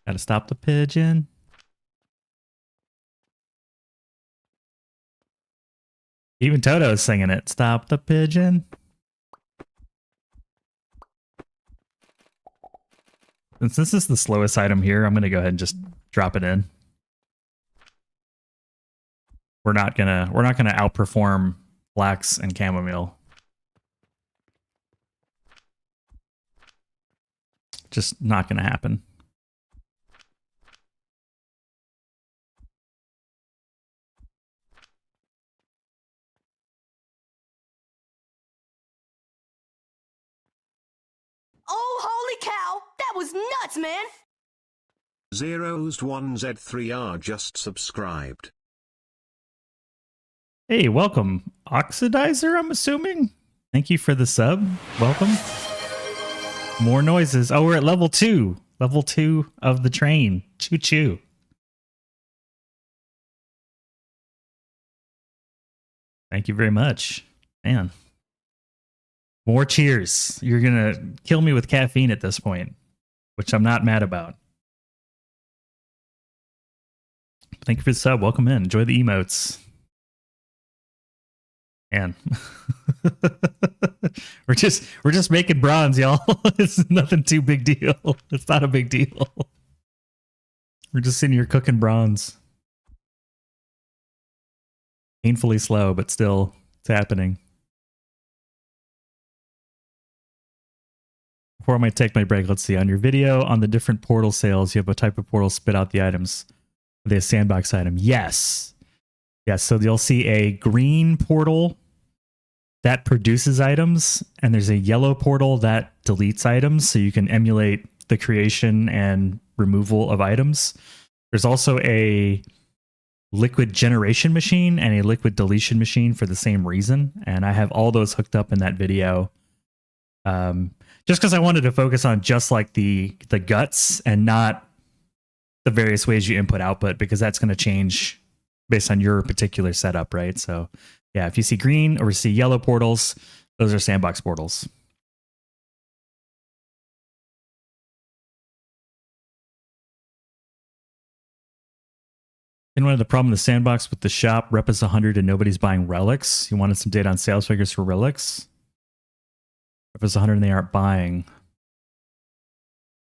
Gotta stop the pigeon. Even Toto's singing it. Stop the pigeon. Since this is the slowest item here, I'm gonna go ahead and just drop it in. We're not gonna outperform flax and chamomile. Just not gonna happen. Oh, holy cow! That was nuts, man! Zeros1Z3R just subscribed. Hey, welcome. Oxidizer, I'm assuming? Thank you for the sub. Welcome. More noises. Oh, we're at level 2. Level 2 of the train. Choo choo. Thank you very much. Man. More cheers. You're going to kill me with caffeine at this point, which I'm not mad about. Thank you for the sub. Welcome in. Enjoy the emotes. Man. we're just making bronze, y'all. It's nothing too big deal. It's not a big deal. We're just sitting here cooking bronze. Painfully slow, but still it's happening. Before I might take my break, let's see. On your video on the different portal sales, you have a type of portal spit out the items. Are they a sandbox item? Yes. Yes, so you'll see a green portal that produces items, and there's a yellow portal that deletes items, so you can emulate the creation and removal of items. There's also a liquid generation machine and a liquid deletion machine for the same reason, and I have all those hooked up in that video. Just because I wanted to focus on just like the guts and not the various ways you input output, because that's going to change based on your particular setup, right? So yeah, if you see green or see yellow portals, those are sandbox portals. And one of the problem in the sandbox with the shop, rep is 100 and nobody's buying relics. You wanted some data on sales figures for relics. Rep is 100 and they aren't buying.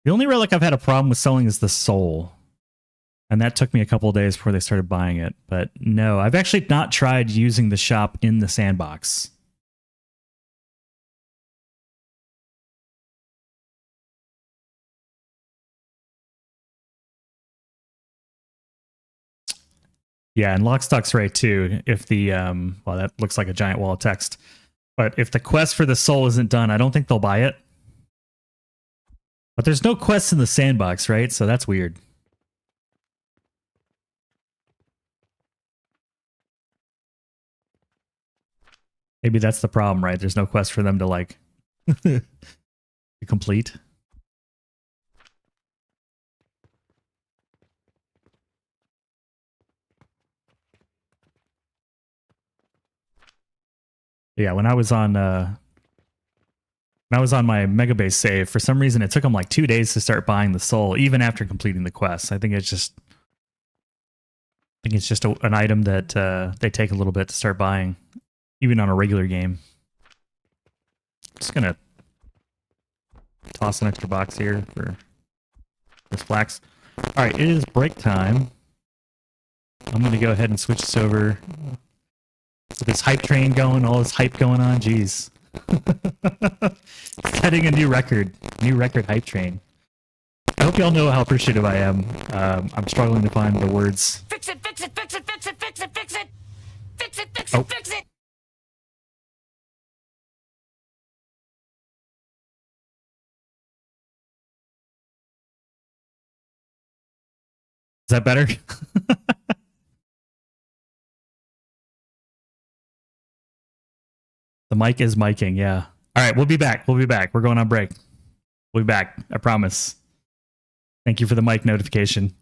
The only relic I've had a problem with selling is the soul. And that took me a couple of days before they started buying it. But no, I've actually not tried using the shop in the sandbox. Yeah, and Lockstock's right too. If the well, that looks like a giant wall of text. But if the quest for the soul isn't done, I don't think they'll buy it. But there's no quests in the sandbox, right? So that's weird. Maybe that's the problem, right? There's no quest for them to like to complete. Yeah, when I was on my Mega Base save, for some reason it took them like 2 days to start buying the soul, even after completing the quest. I think it's just an item that they take a little bit to start buying, even on a regular game. Just gonna toss an extra box here for this flax. All right, it is break time. I'm gonna go ahead and switch this over. With this hype train going, all this hype going on, jeez. Setting a new record hype train. I hope y'all know how appreciative I am. I'm struggling to find the words. Fix it, fix it, fix it, fix it, fix it, fix it. Fix it, fix Oh. it, fix it. Is that better? The mic is miking, yeah. All right, we'll be back. We'll be back. We're going on break. We'll be back. I promise. Thank you for the mic notification.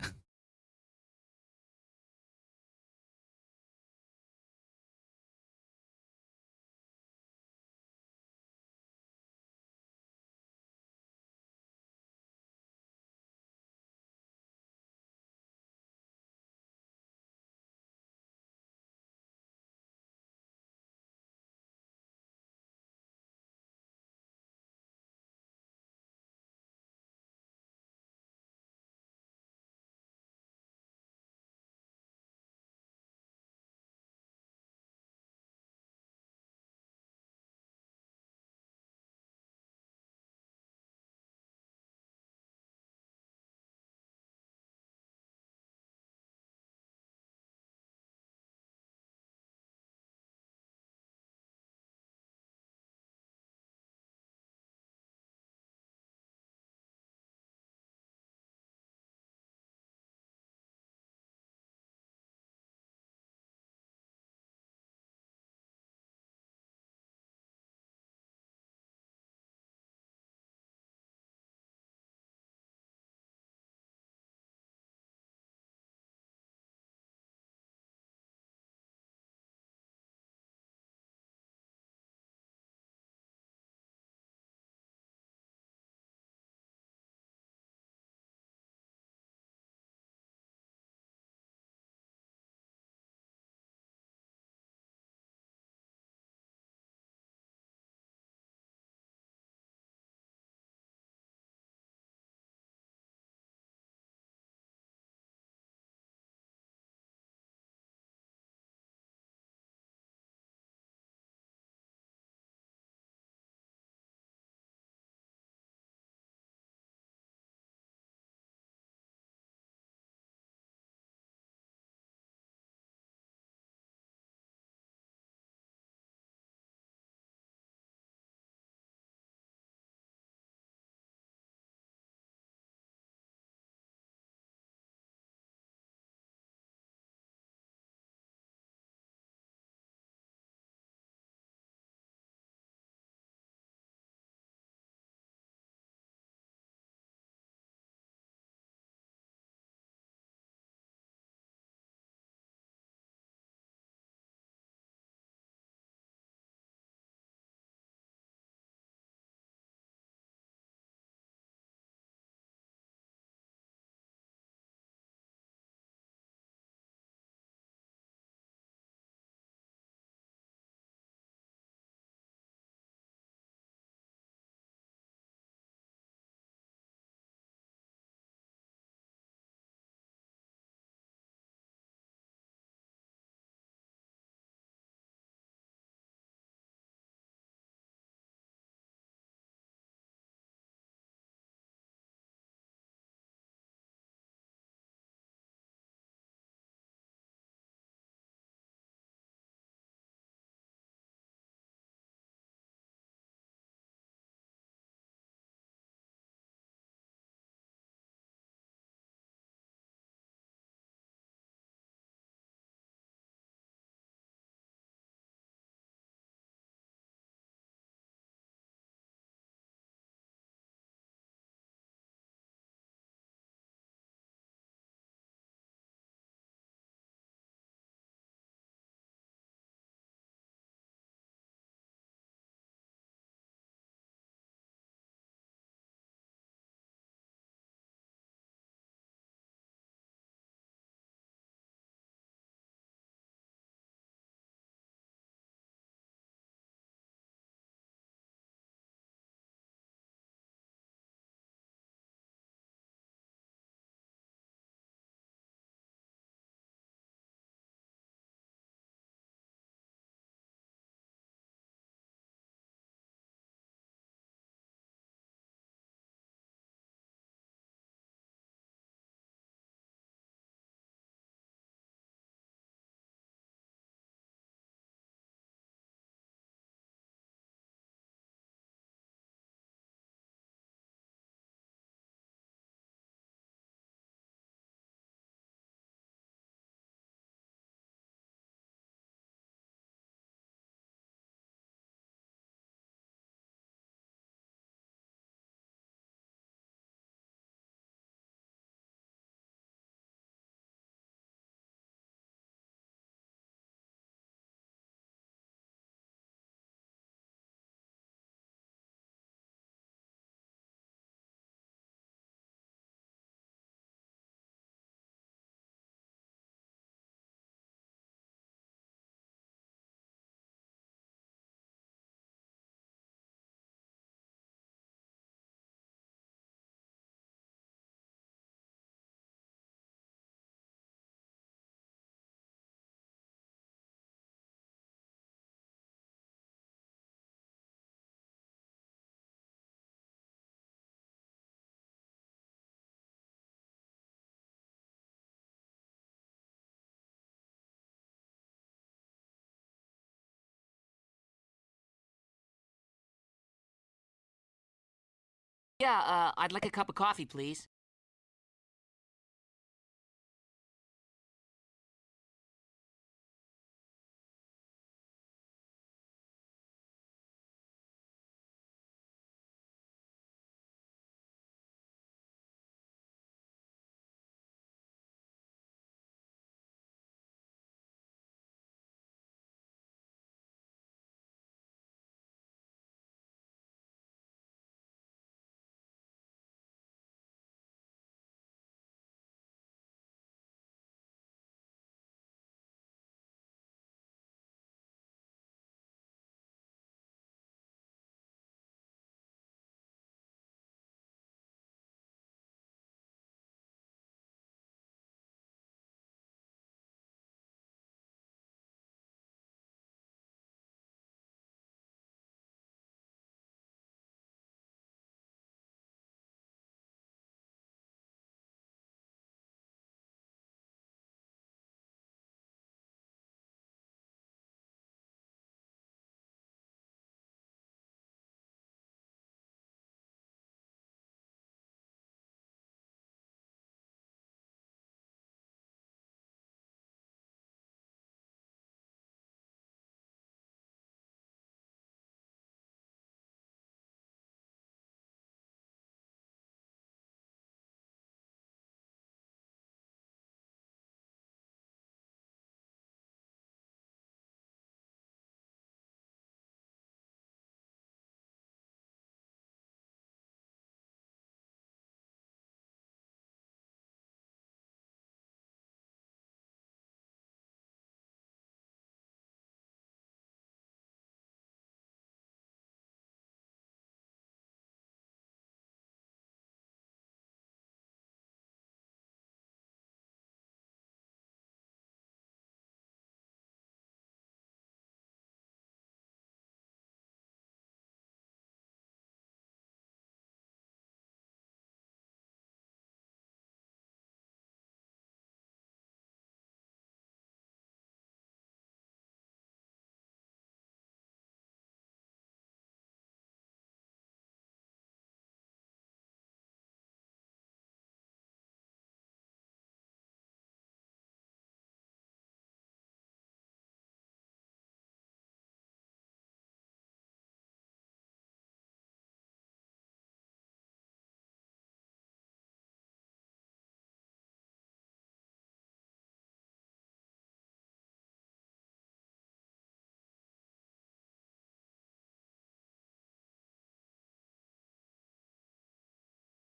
Yeah, I'd like a cup of coffee, please.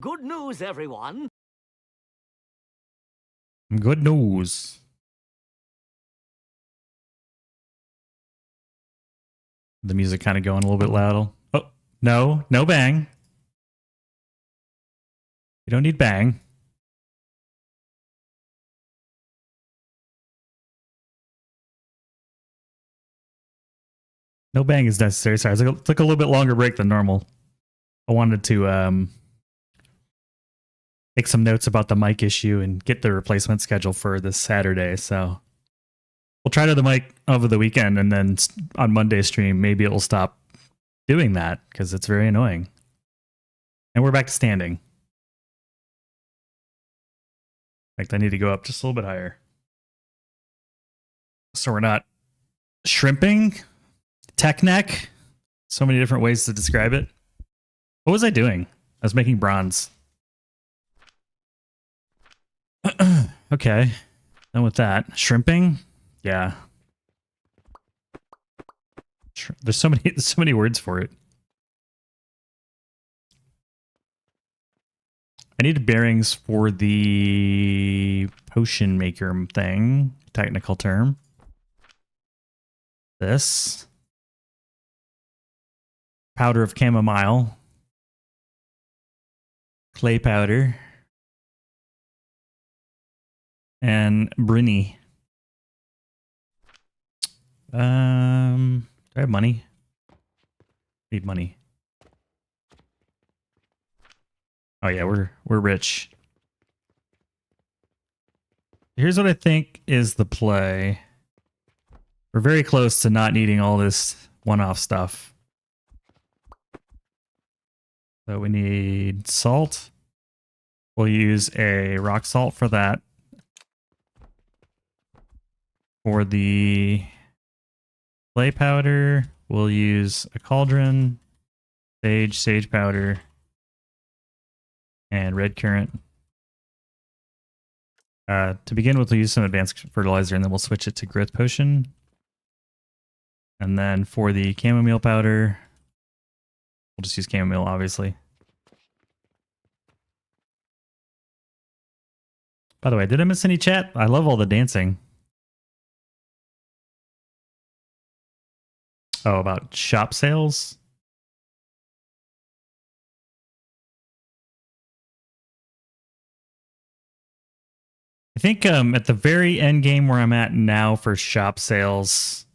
Good news, everyone. Good news. The music kind of going a little bit loud. Oh, no, no bang. You don't need bang. No bang is necessary. Sorry, it took a little bit longer break than normal. I wanted to take some notes about the mic issue and get the replacement schedule for this Saturday. So we'll try to the mic over the weekend, and then on Monday stream, maybe it will stop doing that because it's very annoying. And we're back to standing. In fact, I need to go up just a little bit higher. So we're not shrimping, tech neck. So many different ways to describe it. What was I doing? I was making bronze. Okay. Done with that. Shrimping? Yeah. There's so many words for it. I need bearings for the potion maker thing, technical term. This. Powder of chamomile. Clay powder. And Bruni. Do I have money? Need money. Oh yeah, we're rich. Here's what I think is the play. We're very close to not needing all this one-off stuff. So we need salt. We'll use a rock salt for that. For the clay powder, we'll use a cauldron, sage powder, and red currant. To begin with, we'll use some advanced fertilizer, and then we'll switch it to growth potion. And then for the chamomile powder, we'll just use chamomile, obviously. By the way, did I miss any chat? I love all the dancing. Oh, about shop sales? I think at the very end game where I'm at now for shop sales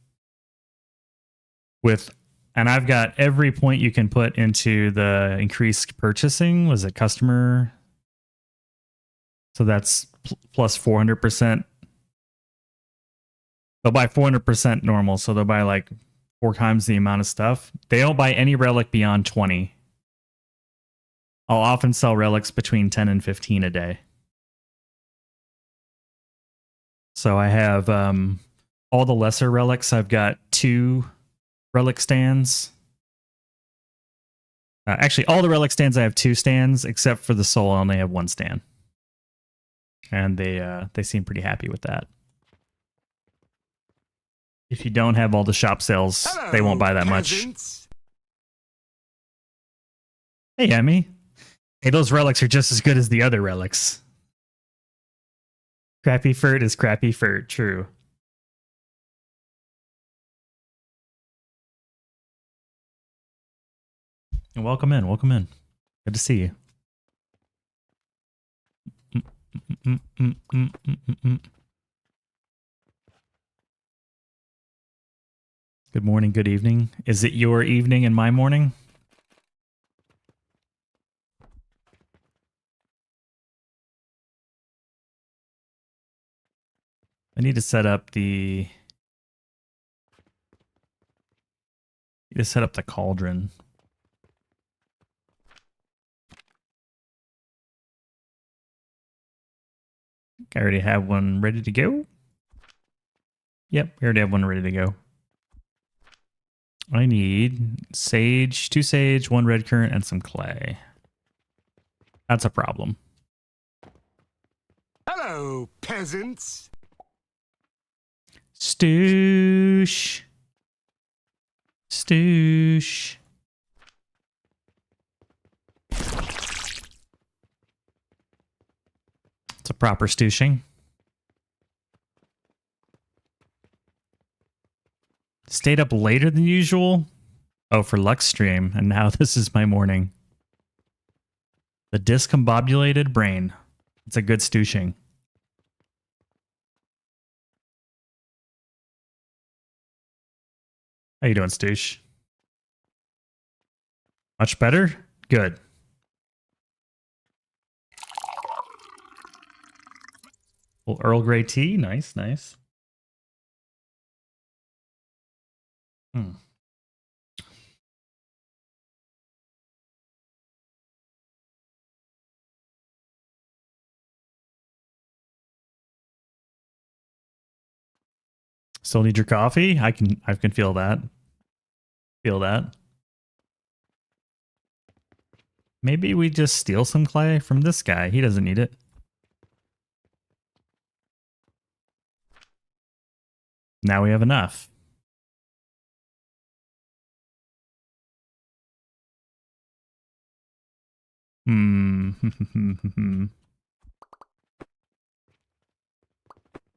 and I've got every point you can put into the increased purchasing. Was it customer? So that's plus 400%. They'll buy 400% normal, so they'll buy like 4 times the amount of stuff. They don't buy any relic beyond 20. I'll often sell relics between 10 and 15 a day. So I have all the lesser relics. I've got 2 relic stands. Actually, all the relic stands I have 2 stands, except for the soul I only have 1 stand. And they seem pretty happy with that. If you don't have all the shop sales, Hello, they won't buy that peasants. much. Hey, Emmy. Hey, those relics are just as good as the other relics. Crappy Furt is crappy Furt, true. And welcome in, welcome in. Good to see you. Good morning, good evening. Is it your evening and my morning? I need to set up the cauldron. I already have one ready to go. Yep, we already have one ready to go. I need sage, 2 sage, 1 red currant, and some clay. That's a problem. Hello, peasants. Stoosh. Stoosh. It's a proper stooshing. Stayed up later than usual. Oh, for Lux stream, and now this is my morning. The discombobulated brain. It's a good stooshing. How you doing, Stoosh? Much better? Good. Well, Earl Grey tea. Nice, nice. Still need your coffee? I can feel that. Feel that. Maybe we just steal some clay from this guy. He doesn't need it. Now we have enough. Let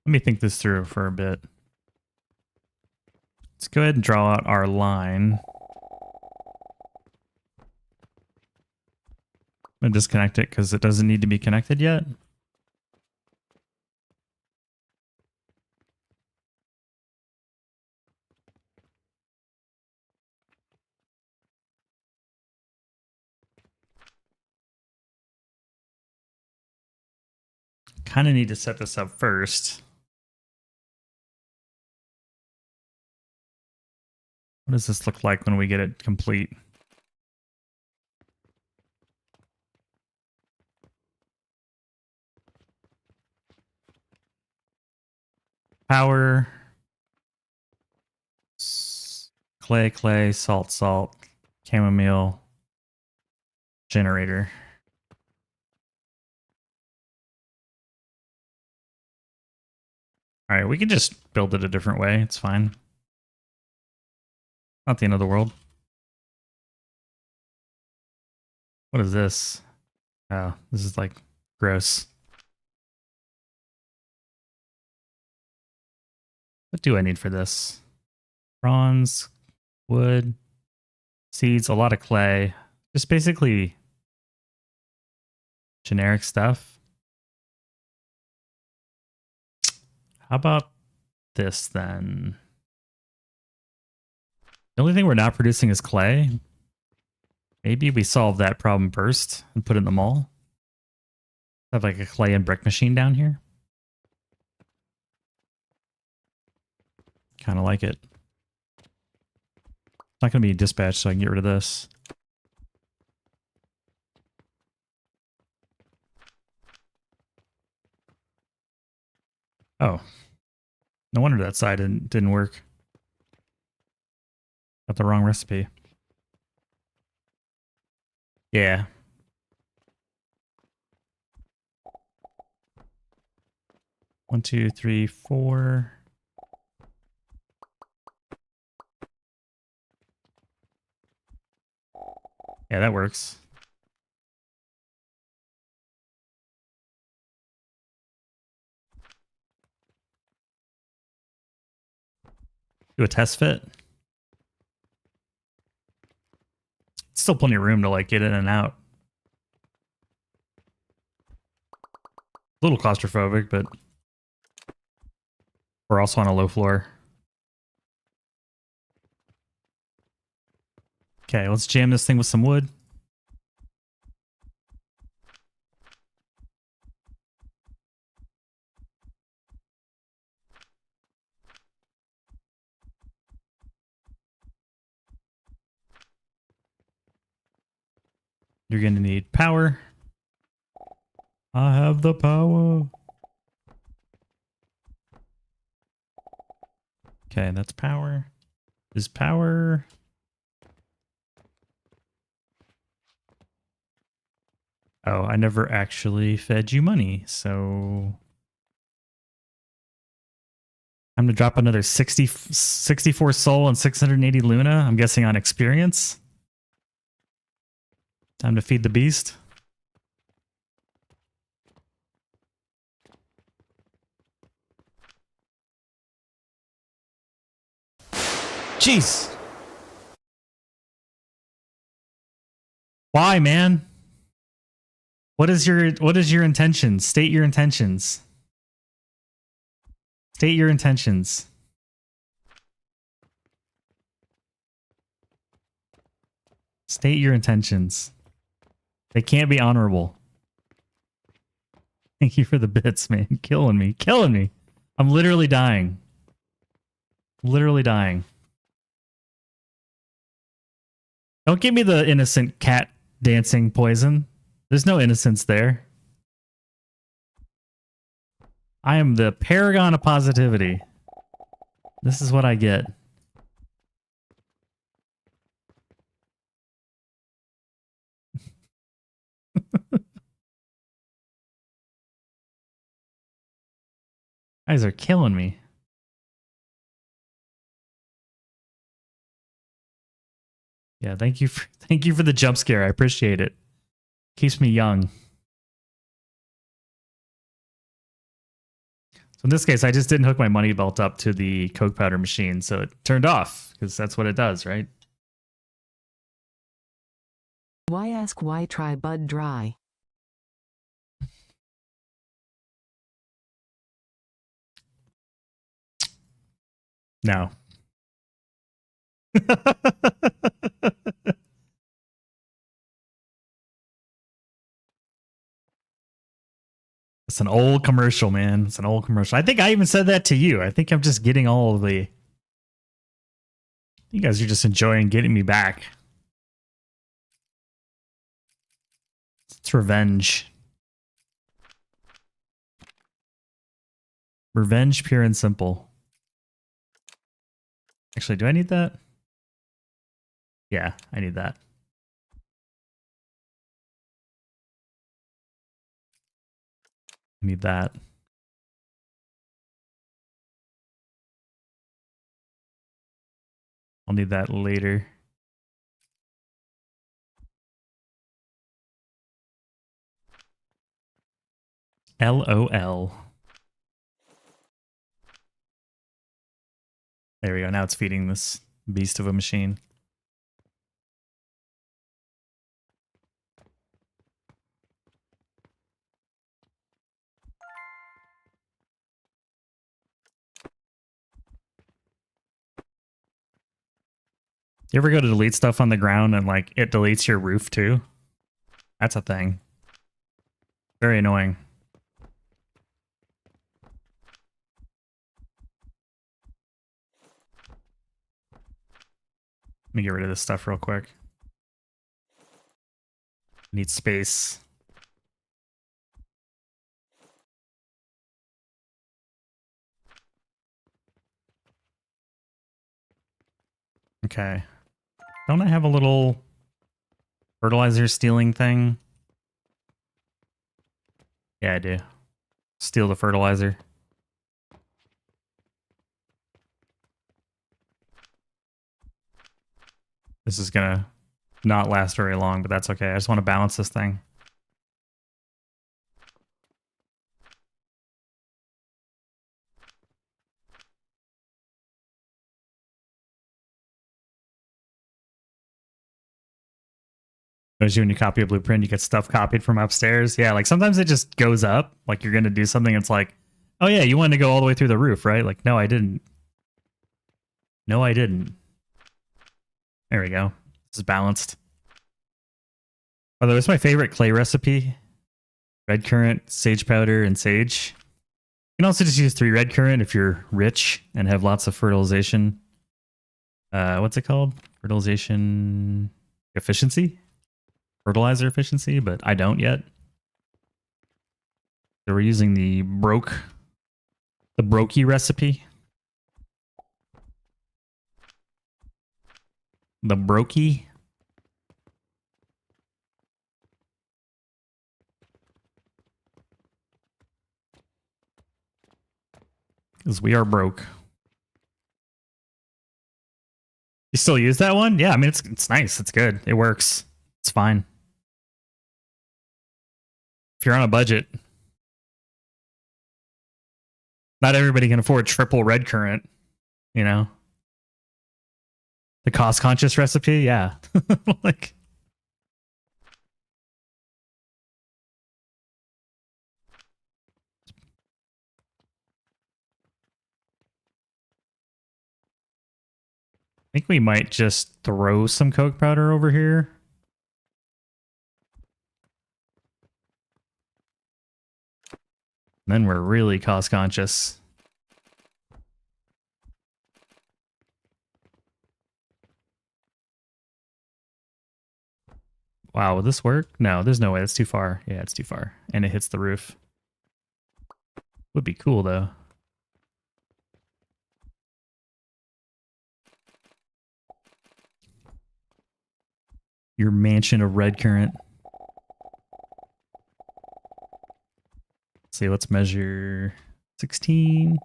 me think this through for a bit. Let's go ahead and draw out our line. I'm going to disconnect it because it doesn't need to be connected yet. Kind of need to set this up first. What does this look like when we get it complete? Power. Clay, salt, chamomile, generator. All right, we can just build it a different way. It's fine. Not the end of the world. What is this? Oh, this is like gross. What do I need for this? Bronze, wood, seeds, a lot of clay. Just basically generic stuff. How about this then? The only thing we're not producing is clay. Maybe we solve that problem first and put it in the mall. Have like a clay and brick machine down here. Kind of like it. It's not going to be dispatched, so I can get rid of this. Oh. No wonder that side didn't work. Got the wrong recipe. Yeah. One, two, three, four. Yeah, that works. Do a test fit. Still plenty of room to like get in and out. A little claustrophobic, but we're also on a low floor. Okay, let's jam this thing with some wood. You're going to need power. I have the power. Okay, that's power. Is power... Oh, I never actually fed you money, so... I'm going to drop another 64 soul and 680 Luna, I'm guessing on experience. Time to feed the beast. Jeez. Why, man? What is your intention? State your intentions. State your intentions. State your intentions. They can't be honorable. Thank you for the bits, man. Killing me. Killing me. I'm literally dying. Literally dying. Don't give me the innocent cat dancing poison. There's no innocence there. I am the paragon of positivity. This is what I get. Guys are killing me. Yeah, thank you for the jump scare. I appreciate it. Keeps me young. So in this case, I just didn't hook my money belt up to the Coke powder machine, so it turned off, because that's what it does, right? Why ask why try Bud Dry? No. It's an old commercial, man. It's an old commercial. I think I even said that to you. I think I'm just getting all of the... You guys are just enjoying getting me back. It's revenge. Revenge, pure and simple. Actually, do I need that? Yeah, I need that. I need that. I'll need that later. LOL. There we go. Now it's feeding this beast of a machine. You ever go to delete stuff on the ground and like it deletes your roof too? That's a thing. Very annoying. Let me get rid of this stuff real quick. Need space. Okay. Don't I have a little fertilizer stealing thing? Yeah, I do. Steal the fertilizer. This is gonna not last very long, but that's okay. I just want to balance this thing. As you when you copy a blueprint, you get stuff copied from upstairs. Yeah, like sometimes it just goes up. Like you're gonna do something, it's like, oh yeah, you wanted to go all the way through the roof, right? Like, no, I didn't. No, I didn't. There we go. This is balanced. By the way, it's my favorite clay recipe. Red currant, sage powder, and sage. You can also just use 3 red currant if you're rich and have lots of fertilization. What's it called? Fertilization efficiency? Fertilizer efficiency, but I don't yet. So we're using the brokey recipe. The brokey. Because we are broke. You still use that one? Yeah, I mean it's nice. It's good. It works. It's fine. If you're on a budget. Not everybody can afford triple red currant, you know? The cost conscious recipe, yeah. Like I think we might just throw some coke powder over here. And then we're really cost conscious. Wow, will this work? No, there's no way. That's too far. Yeah, it's too far. And it hits the roof. Would be cool, though. Your mansion of red currant. Let's see, let's measure 16.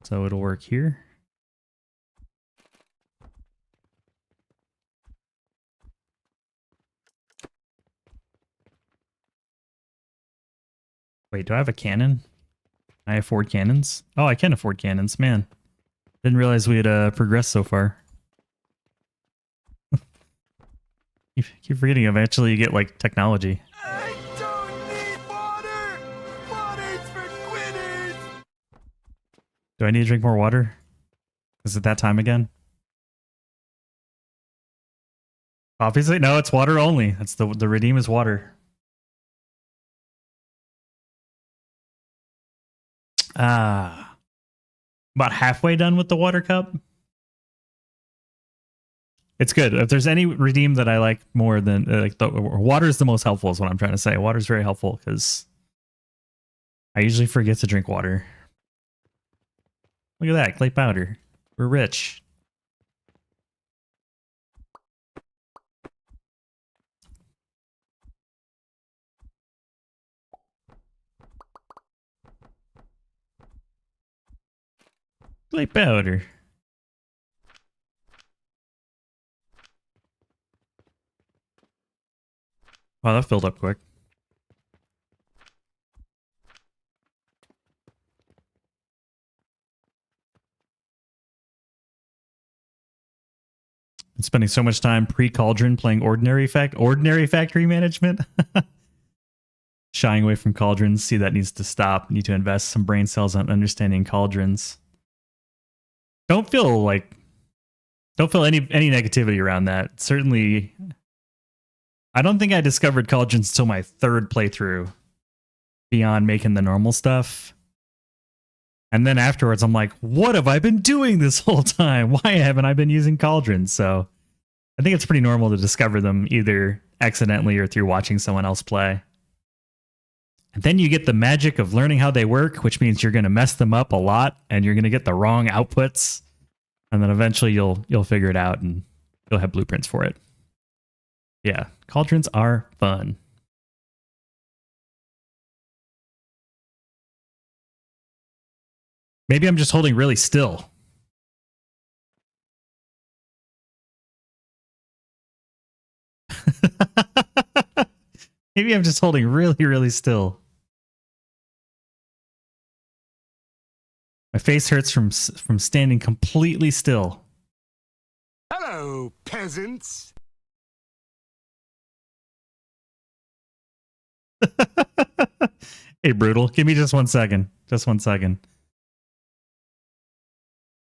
So it'll work here. Wait, do I have a cannon? Can I afford cannons? Oh, I can afford cannons. Man, didn't realize we had progressed so far. Keep forgetting eventually you get like technology. I don't need water! Water's for quitters! Do I need to drink more water? Is it that time again? Obviously, no, it's water only. That's the redeem is water. Ah, about halfway done with the water cup. It's good. If there's any redeem that I like more than like the water is the most helpful is what I'm trying to say. Water is very helpful because I usually forget to drink water. Look at that, clay powder. We're rich. Clay powder. Wow, that filled up quick. I'm spending so much time pre-Cauldron playing Ordinary Factory Management. Shying away from Cauldrons. See, that needs to stop. Need to invest some brain cells on understanding Cauldrons. Don't feel any negativity around that. Certainly, I don't think I discovered Cauldrons till my third playthrough, beyond making the normal stuff. And then afterwards, I'm like, what have I been doing this whole time? Why haven't I been using Cauldrons? So I think it's pretty normal to discover them either accidentally or through watching someone else play. And then you get the magic of learning how they work, which means you're going to mess them up a lot and you're going to get the wrong outputs. And then eventually you'll figure it out and you'll have blueprints for it. Yeah, Cauldrons are fun. Maybe I'm just holding really still. Maybe I'm just holding really, really still. My face hurts from standing completely still. Hello, peasants. Hey, Brutal, give me just 1 second. Just 1 second.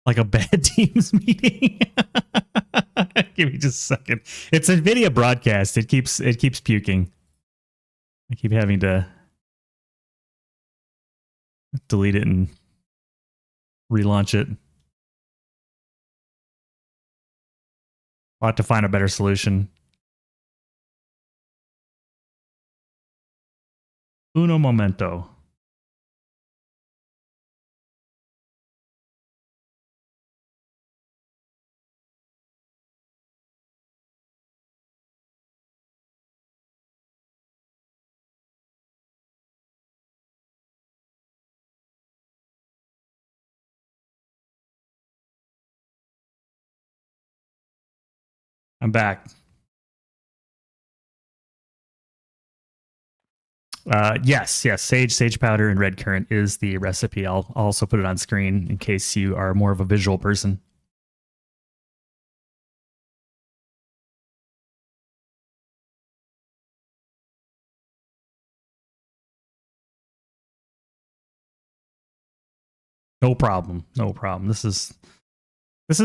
Like a bad Teams meeting. Give me just a second. It's a video broadcast. It keeps puking. I keep having to delete it and relaunch it. I'll have to find a better solution. Uno momento. I'm back. Yes. Sage powder and red currant is the recipe. I'll also put it on screen in case you are more of a visual person. No problem. This is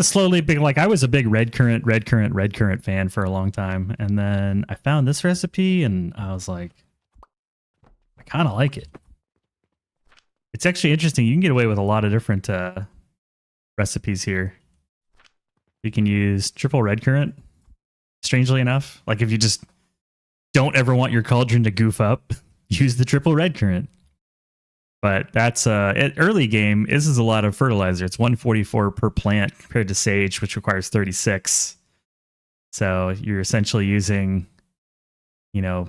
slowly big. Like, I was a big red currant fan for a long time, and then I found this recipe, and I was like, I kind of like it. It's actually interesting. You can get away with a lot of different recipes here. You can use triple red currant. Strangely enough, like if you just don't ever want your cauldron to goof up, use the triple red currant. But that's early game. This is a lot of fertilizer. It's 144 per plant compared to sage, which requires 36. So you're essentially using, what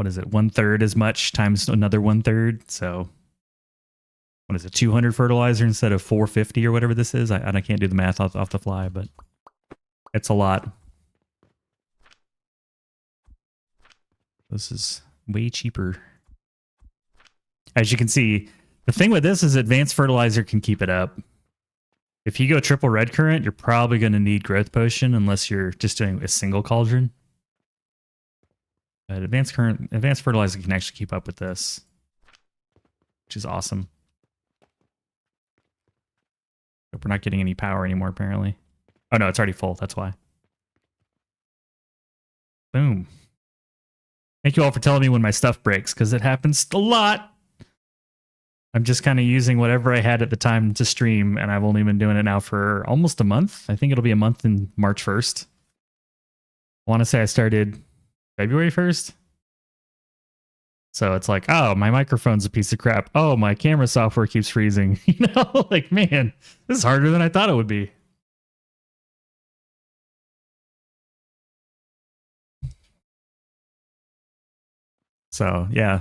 is it? 1/3 as much times another 1/3. So what is it? 200 fertilizer instead of 450 or whatever this is. I can't do the math off the fly, but it's a lot. This is way cheaper. As you can see, the thing with this is advanced fertilizer can keep it up. If you go triple red currant, you're probably going to need growth potion unless you're just doing a single cauldron. But advanced fertilizer can actually keep up with this, which is awesome. But we're not getting any power anymore, apparently. Oh no, it's already full. That's why. Boom. Thank you all for telling me when my stuff breaks, because it happens a lot. I'm just kind of using whatever I had at the time to stream, and I've only been doing it now for almost a month. I think it'll be a month in March 1st. I want to say I started February 1st. So it's like, oh, my microphone's a piece of crap. Oh, my camera software keeps freezing. You know, like, man, this is harder than I thought it would be. So yeah,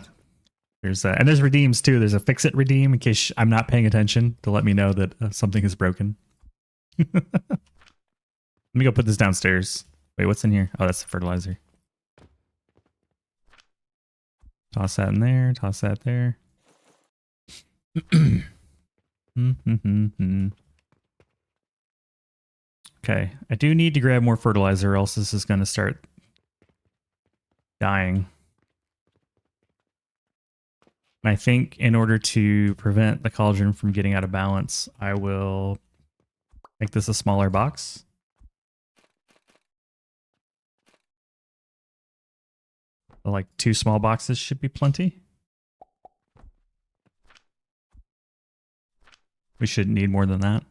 and there's redeems too. There's a fix it redeem in case I'm not paying attention to let me know that something is broken. Let me go put this downstairs. Wait, what's in here? Oh, that's the fertilizer. Toss that in there. Toss that there. Okay, I do need to grab more fertilizer, or else this is going to start dying. And I think in order to prevent the cauldron from getting out of balance, I will make this a smaller box. Like 2 small boxes should be plenty. We shouldn't need more than that.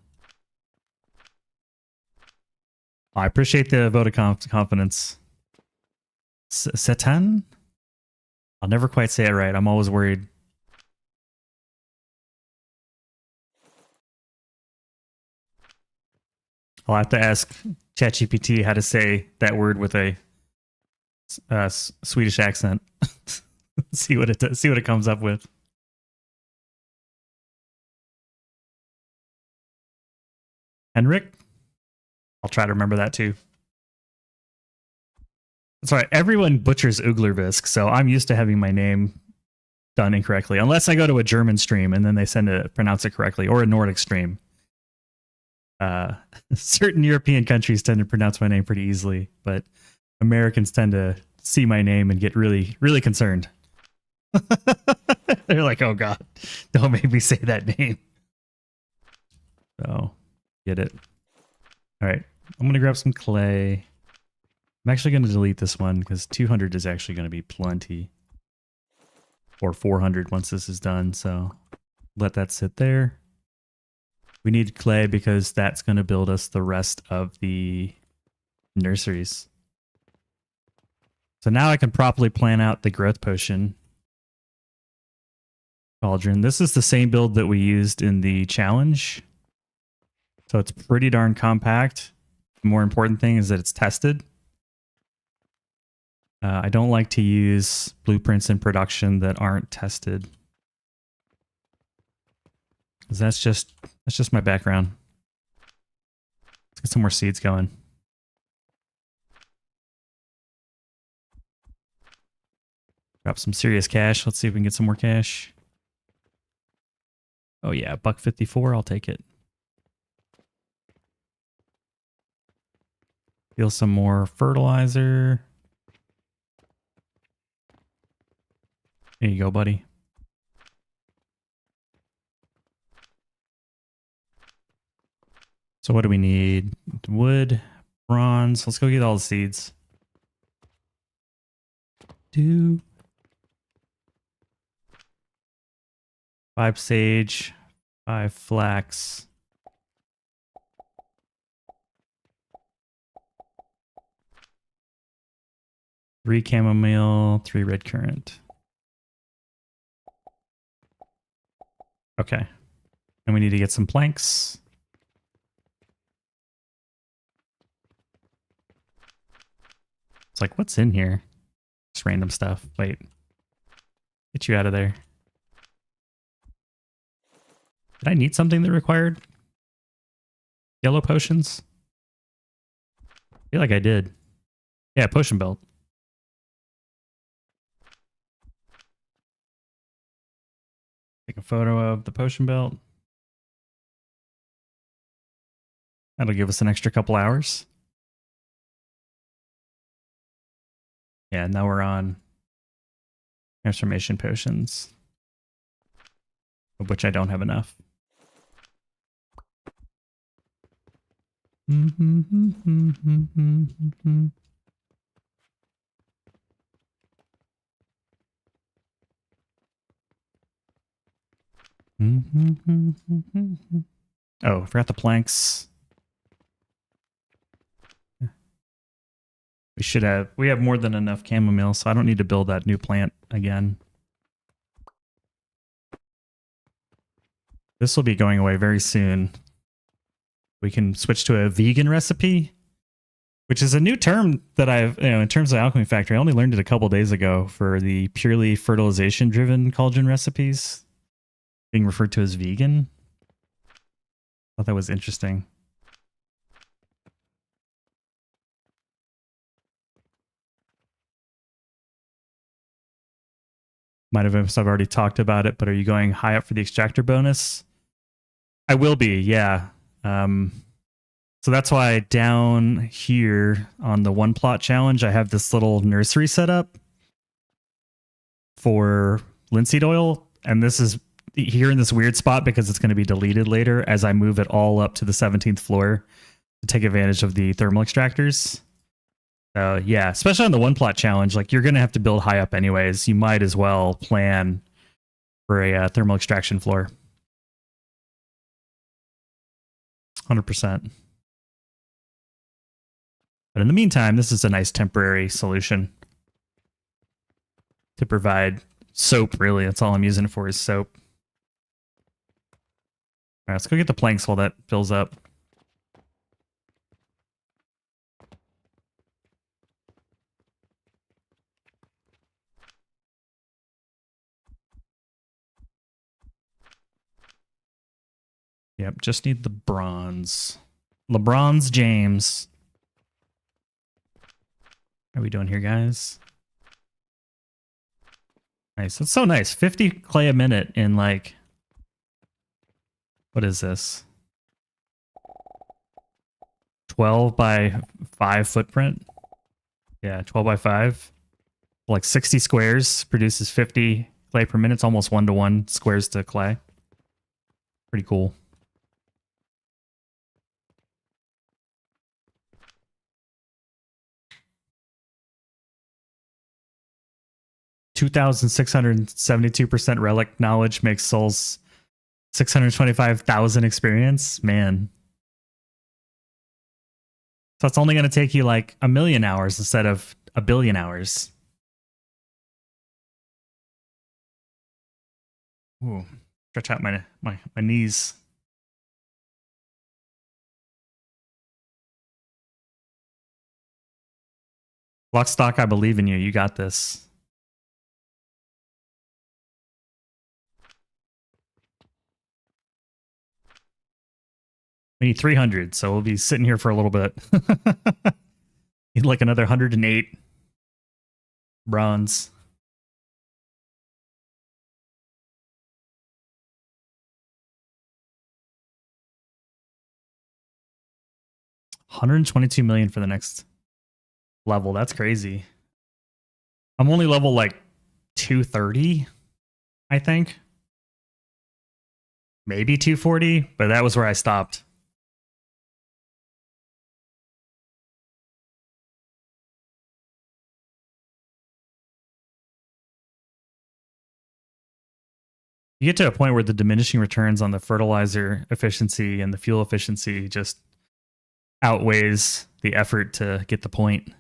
I appreciate the vote of confidence. Satan? I'll never quite say it right. I'm always worried. I'll have to ask ChatGPT how to say that word with a Swedish accent. See what it comes up with. Henrik? I'll try to remember that too. That's right. Everyone butchers Uglervisk, so I'm used to having my name done incorrectly. Unless I go to a German stream and then they send to pronounce it correctly, or a Nordic stream. Certain European countries tend to pronounce my name pretty easily, but Americans tend to see my name and get really, really concerned. They're like, oh God, don't make me say that name. So, get it. All right, I'm going to grab some clay. I'm actually going to delete this one because 200 is actually going to be plenty. Or 400 once this is done, so let that sit there. We need clay because that's going to build us the rest of the nurseries. So now I can properly plan out the growth potion cauldron. This is the same build that we used in the challenge. So it's pretty darn compact. The more important thing is that it's tested. I don't like to use blueprints in production that aren't tested. 'Cause that's just my background. Let's get some more seeds going. Drop some serious cash. Let's see if we can get some more cash. Oh yeah, $1.54. I'll take it. Steal some more fertilizer. There you go, buddy. So what do we need? Wood, bronze. Let's go get all the seeds. 5 sage, 5 flax. Three chamomile, 3 red currant. Okay. And we need to get some planks. It's like, what's in here? Just random stuff. Wait. Get you out of there. Did I need something that required yellow potions? I feel like I did. Yeah, potion belt. Take a photo of the potion belt. That'll give us an extra couple hours. Yeah, now we're on transformation potions, of which I don't have enough. Oh, I forgot the planks. We have more than enough chamomile, so I don't need to build that new plant again. This will be going away very soon. We can switch to a vegan recipe, which is a new term that I've, in terms of Alchemy Factory, I only learned it a couple days ago for the purely fertilization-driven cauldron recipes being referred to as vegan. I thought that was interesting. Might have I've already talked about it, but are you going high up for the extractor bonus? I will be, yeah. So that's why down here on the one plot challenge, I have this little nursery set up for linseed oil. And this is here in this weird spot because it's going to be deleted later as I move it all up to the 17th floor to take advantage of the thermal extractors. Yeah, especially on the one plot challenge, like you're going to have to build high up anyways. You might as well plan for a thermal extraction floor. 100%. But in the meantime, this is a nice temporary solution to provide soap, really. That's all I'm using it for is soap. All right, let's go get the planks while that fills up. Yep, just need the bronze. LeBron's James. How are we doing here, guys? Nice. That's so nice. 50 clay a minute in like... What is this? 12 by 5 footprint? Yeah, 12 by 5. Like 60 squares produces 50 clay per minute. It's almost 1-to-1 squares to clay. Pretty cool. (2,672% relic knowledge makes souls 625,000 experience. Man. So it's only going to take you like 1,000,000 hours instead of 1,000,000,000 hours. Ooh, stretch out my knees. Lockstock, I believe in you. You got this. We need 300, so we'll be sitting here for a little bit. Need like another 108 bronze. $122 million for the next level. That's crazy. I'm only level like 230, I think. Maybe 240, but that was where I stopped. You get to a point where the diminishing returns on the fertilizer efficiency and the fuel efficiency just outweighs the effort to get the point.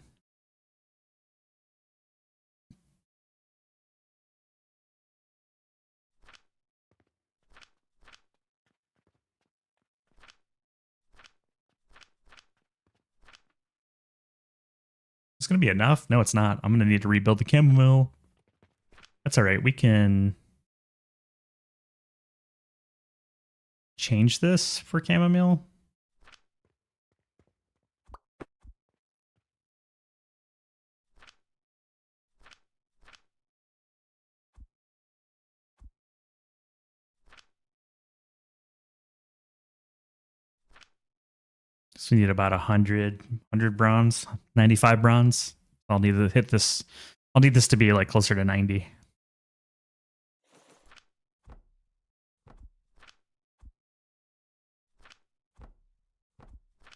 It's going to be enough? No, it's not. I'm going to need to rebuild the camo mill. That's all right. We can change this for chamomile. So we need about 100 bronze, 95 bronze. I'll need to hit this. I'll need this to be like closer to 90.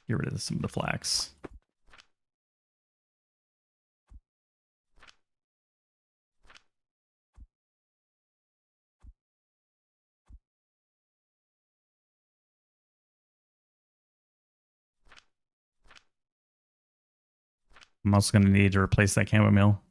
Get rid of some of the flax. I'm also going to need to replace that chamomile.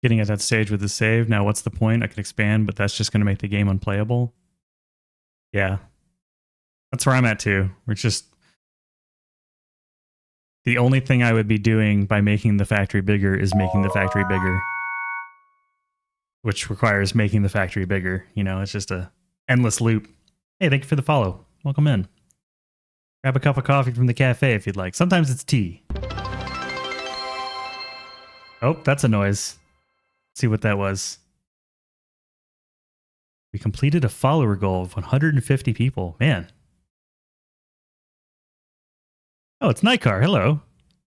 Getting at that stage with the save. Now, what's the point? I can expand, but that's just going to make the game unplayable. Yeah. That's where I'm at too. We're just... The only thing I would be doing by making the factory bigger is making the factory bigger. Which requires making the factory bigger. You know, it's just a endless loop. Hey, thank you for the follow. Welcome in. Grab a cup of coffee from the cafe if you'd like. Sometimes it's tea. Oh, that's a noise. Let's see what that was. We completed a follower goal of 150 people. Man. Oh, it's Nightcar. Hello.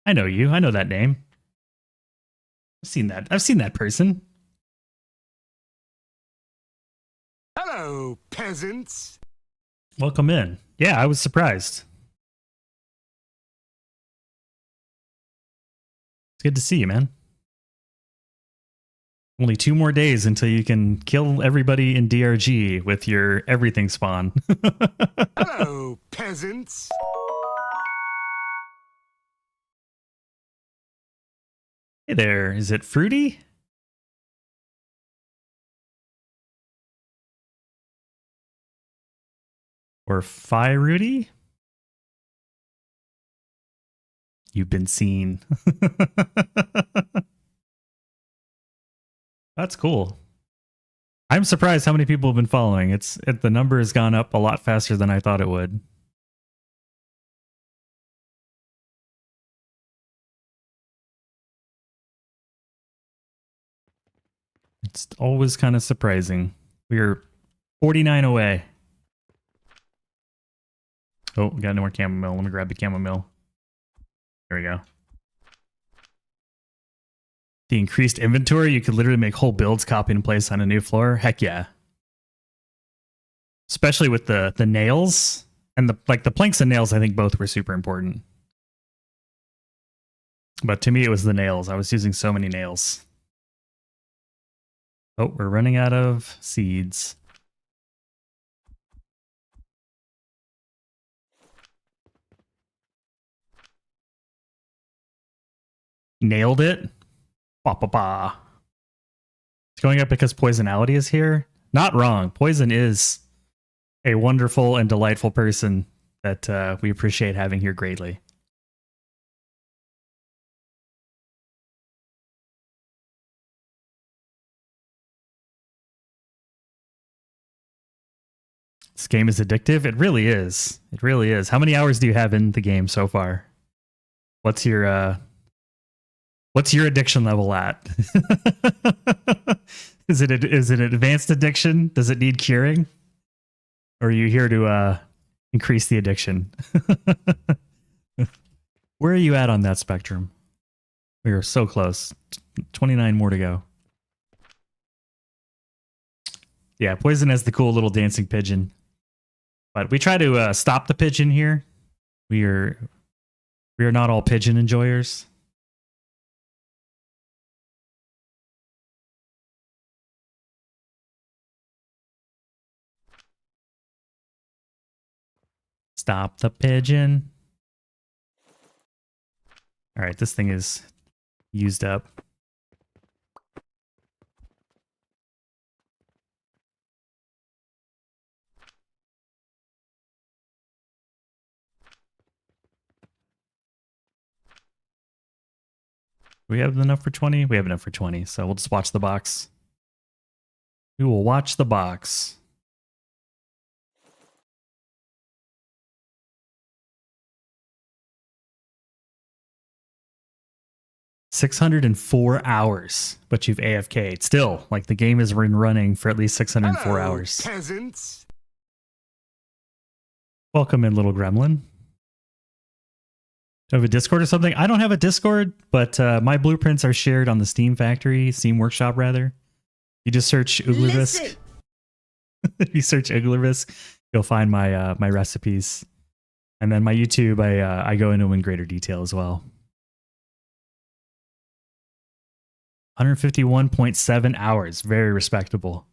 I know you. I know that name. I've seen that. I've seen that person. Hello, peasants. Welcome in. Yeah, I was surprised. It's good to see you, man. Only 2 more days until you can kill everybody in DRG with your everything spawn. Hello, peasants. Hey there, is it Fruity? Or Rudy? You've been seen. That's cool. I'm surprised how many people have been following. The number has gone up a lot faster than I thought it would. It's always kind of surprising. We're 49 away. Oh, we got no more chamomile. Let me grab the chamomile. There we go. The increased inventory, you could literally make whole builds copy and place on a new floor. Heck yeah. Especially with the nails and the planks and nails, I think both were super important. But to me, it was the nails. I was using so many nails. Oh, we're running out of seeds. Nailed it. Ba ba ba. It's going up because poisonality is here. Not wrong. Poison is a wonderful and delightful person that we appreciate having here greatly. This game is addictive. It really is. It really is. How many hours do you have in the game so far? What's your addiction level at? Is it an advanced addiction? Does it need curing? Or are you here to increase the addiction? Where are you at on that spectrum? We are so close. 29 more to go. Yeah, Poison has the cool little dancing pigeon. But we try to stop the pigeon here. We are not all pigeon enjoyers. Stop the pigeon. All right, this thing is used up. We have enough for 20? We have enough for 20, so we'll just watch the box. We will watch the box. $604, but you've AFK'd. Still, like the game has been running for at least 604 hours. Peasants. Welcome in, little gremlin. Do you have a Discord or something? I don't have a Discord, but my blueprints are shared on the Steam Workshop rather. You just search Uglivisk. If you search Uglivisk, you'll find my my recipes. And then my YouTube, I go into them in greater detail as well. 151.7 hours. Very respectable.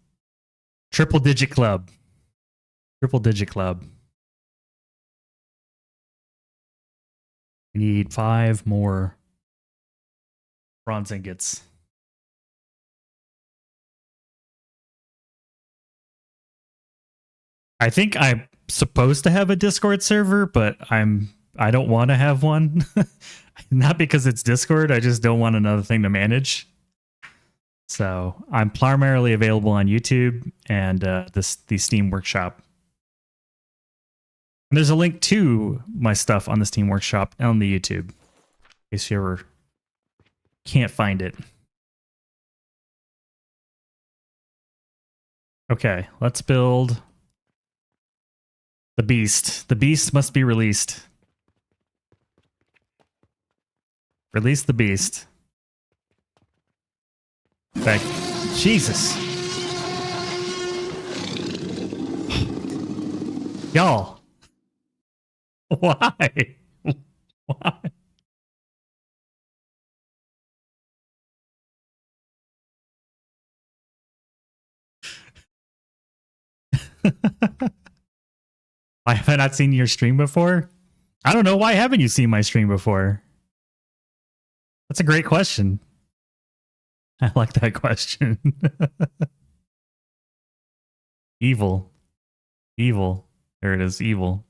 Triple digit club. Triple digit club. We need 5 more bronze ingots. I think I'm supposed to have a Discord server, but I don't want to have one. Not because it's Discord, I just don't want another thing to manage. So I'm primarily available on YouTube and the Steam Workshop. And there's a link to my stuff on the Steam Workshop on the YouTube, in case you ever can't find it. Okay, let's build the beast. The beast must be released. Release the beast. Back. Jesus. Y'all. Why? Why? Why have I not seen your stream before? I don't know. Why haven't you seen my stream before? That's a great question. I like that question. Evil. Evil. There it is. Evil.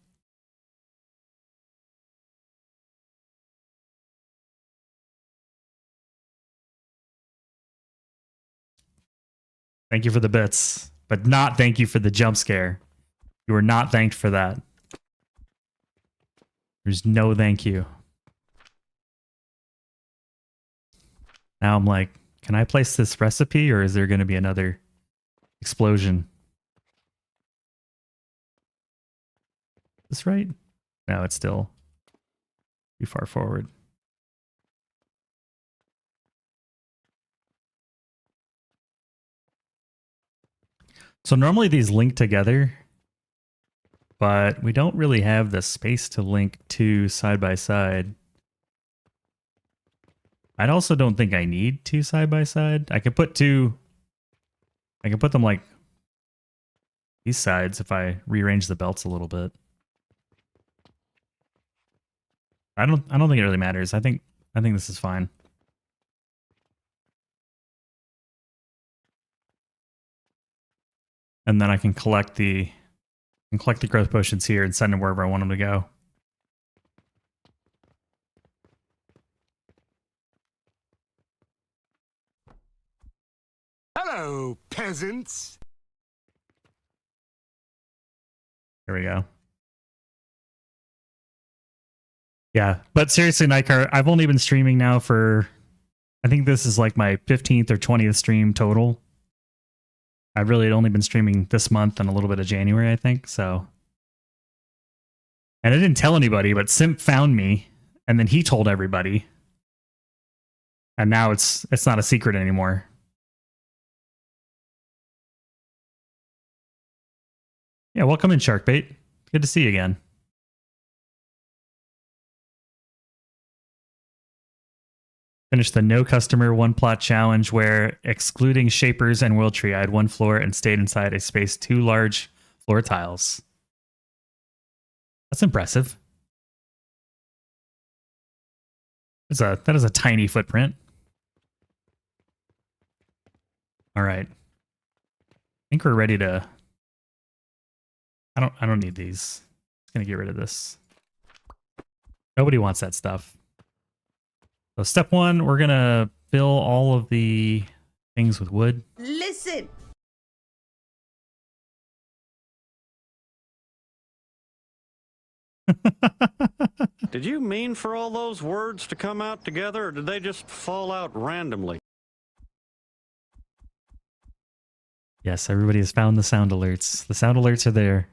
Thank you for the bits, but not thank you for the jump scare. You were not thanked for that. There's no thank you. Now I'm like, can I place this recipe or is there going to be another explosion? Is this right? No, it's still too far forward. So normally these link together, but we don't really have the space to link two side by side. I also don't think I need two side by side. I could put two. I can put them like these sides if I rearrange the belts a little bit. I don't think it really matters. I think this is fine. And then I can collect the growth potions here and send them wherever I want them to go. Hello, peasants. Here we go. Yeah, but seriously, Nightcar, I've only been streaming now for, I think this is like my 15th or 20th stream total. I've really only been streaming this month and a little bit of January, I think, so. And I didn't tell anybody, but Simp found me, and then he told everybody. And now it's not a secret anymore. Yeah, welcome in, Sharkbait. Good to see you again. Finished the no customer one plot challenge where, excluding Shapers and World Tree, I had one floor and stayed inside a space 2 large floor tiles. That's impressive. That is a tiny footprint. All right. I think we're ready to. I don't need these. Just gonna get rid of this. Nobody wants that stuff. So step 1, we're gonna fill all of the things with wood. Listen. Did you mean for all those words to come out together, or did they just fall out randomly? Yes, everybody has found the sound alerts. The sound alerts are there.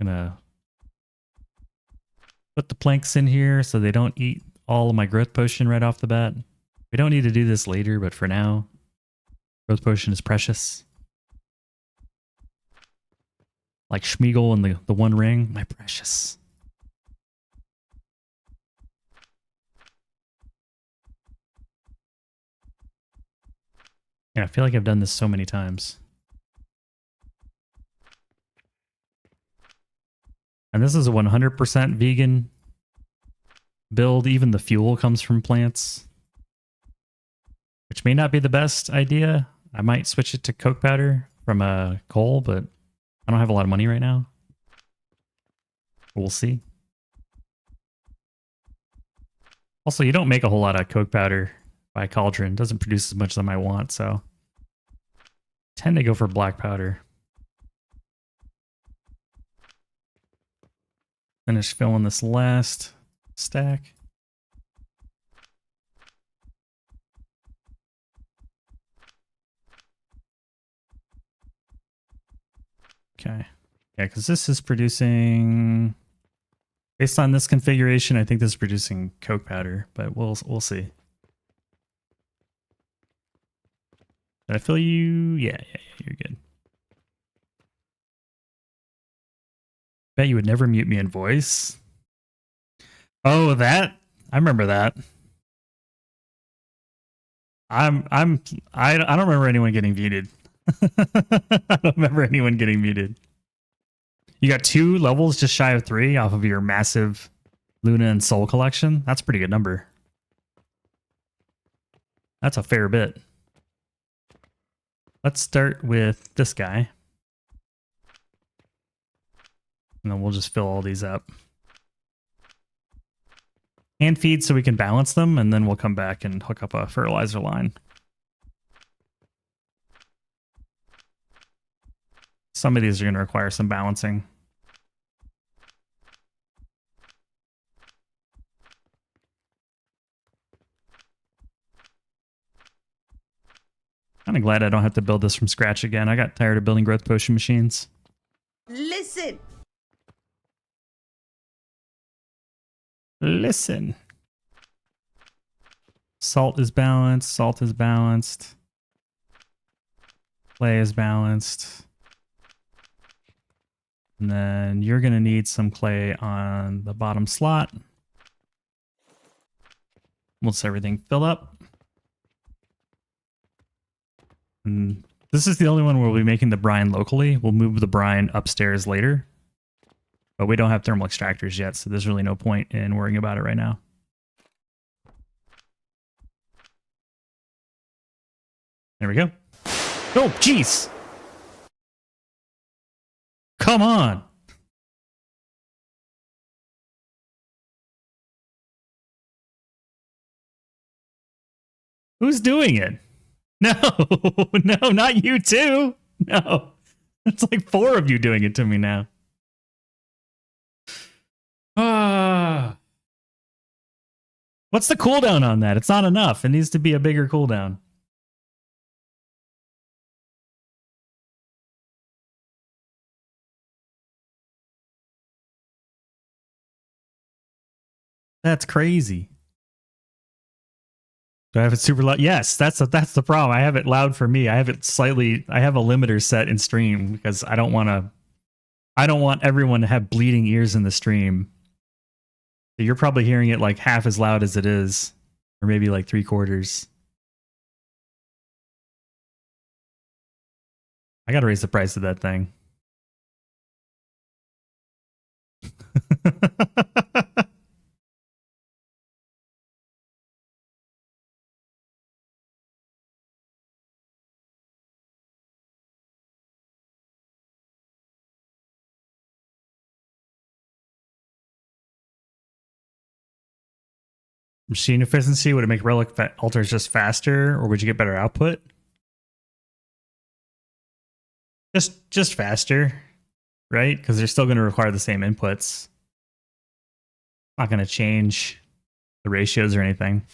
Gonna put the planks in here so they don't eat all of my growth potion right off the bat. We don't need to do this later, but for now, growth potion is precious. Like Schmeagol and the One Ring, my precious. Yeah, I feel like I've done this so many times. And this is a 100% vegan build. Even the fuel comes from plants, which may not be the best idea. I might switch it to coke powder from coal, but I don't have a lot of money right now. We'll see. Also, you don't make a whole lot of coke powder by cauldron. It doesn't produce as much as I might want, so tend to go for black powder. Finish filling this last stack. Okay. Yeah, because this is producing, based on this configuration, I think this is producing coke powder, but we'll see. Did I fill you? Yeah, you're good. Bet you would never mute me in voice. Oh, that? I remember that. I don't remember anyone getting muted. I don't remember anyone getting muted. You got 2 levels just shy of 3 off of your massive Luna and Soul collection. That's a pretty good number. That's a fair bit. Let's start with this guy. And then we'll just fill all these up. Hand feed so we can balance them, and then we'll come back and hook up a fertilizer line. Some of these are going to require some balancing. Kind of glad I don't have to build this from scratch again. I got tired of building growth potion machines. Listen. Listen. Salt is balanced. Salt is balanced. Clay is balanced. And then you're going to need some clay on the bottom slot. Once everything fill up. And this is the only one where we'll be making the brine locally. We'll move the brine upstairs later. But we don't have thermal extractors yet, so there's really no point in worrying about it right now. There we go. Oh, jeez! Come on! Who's doing it? No, no, not you too. No, it's like 4 of you doing it to me now. What's the cooldown on that? It's not enough. It needs to be a bigger cooldown. That's crazy. Do I have it super loud? Yes, that's the problem. I have it loud for me. I have it slightly. I have a limiter set in stream because I don't want everyone to have bleeding ears in the stream. So you're probably hearing it like half as loud as it is, or maybe like 3/4. I gotta raise the price of that thing. Machine efficiency, would it make relic altars just faster, or would you get better output? Just faster, right? Because they're still going to require the same inputs. Not going to change the ratios or anything.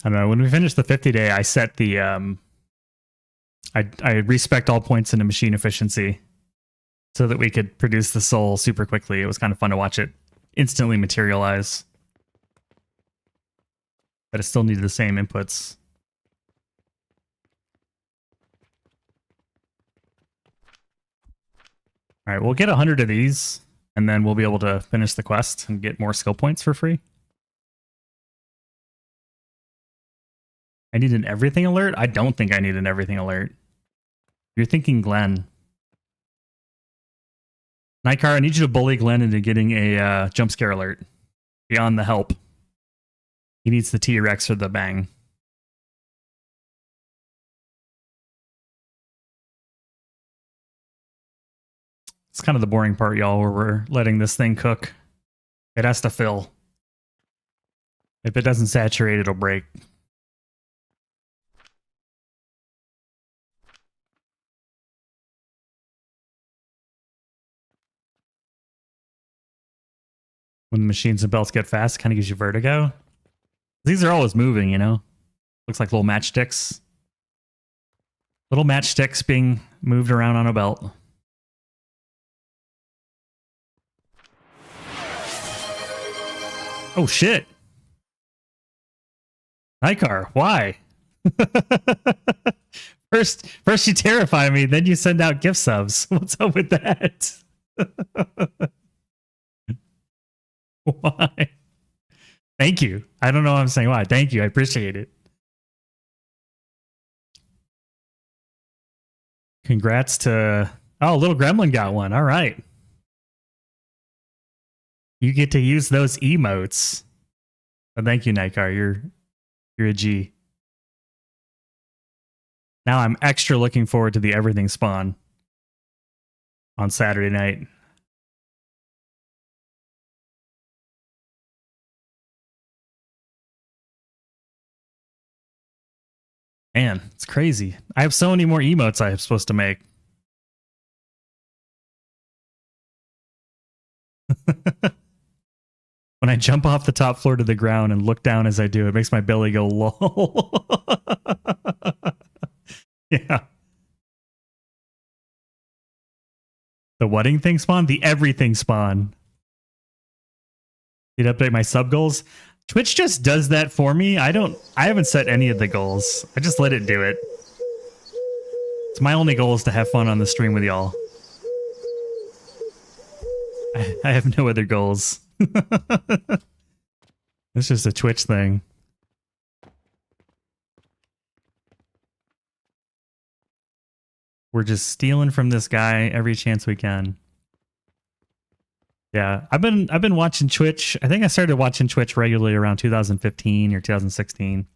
I don't know. When we finish the 50-day, I set the I respect all points into machine efficiency so that we could produce the soul super quickly. It was kind of fun to watch it instantly materialize. But it still needed the same inputs. All right, we'll get 100 of these, and then we'll be able to finish the quest and get more skill points for free. I need an everything alert? I don't think I need an everything alert. You're thinking Glenn. Nightcar, I need you to bully Glenn into getting a jump scare alert. Beyond the help. He needs the T-Rex or the bang. It's kind of the boring part, y'all, where we're letting this thing cook. It has to fill. If it doesn't saturate, it'll break. When the machines and belts get fast, it kind of gives you vertigo. These are always moving, you know? Looks like little matchsticks. Little matchsticks being moved around on a belt. Oh shit. Nightcar, why? First you terrify me, then you send out gift subs. What's up with that? Why? Thank you. I don't know what I'm saying why. Thank you. I appreciate it. Congrats to... Oh, little gremlin got one. All right. You get to use those emotes. Oh, thank you, Nightcar. You're a G. Now I'm extra looking forward to the everything spawn on Saturday night. Man, it's crazy. I have so many more emotes I'm supposed to make. When I jump off the top floor to the ground and look down as I do, it makes my belly go lol. Yeah. The wedding thing spawn? The everything spawn. You'd update my sub goals? Twitch just does that for me. I haven't set any of the goals. I just let it do it. It's my only goal is to have fun on the stream with y'all. I have no other goals. It's just a Twitch thing. We're just stealing from this guy every chance we can. Yeah, I've been watching Twitch. I think I started watching Twitch regularly around 2015 or 2016.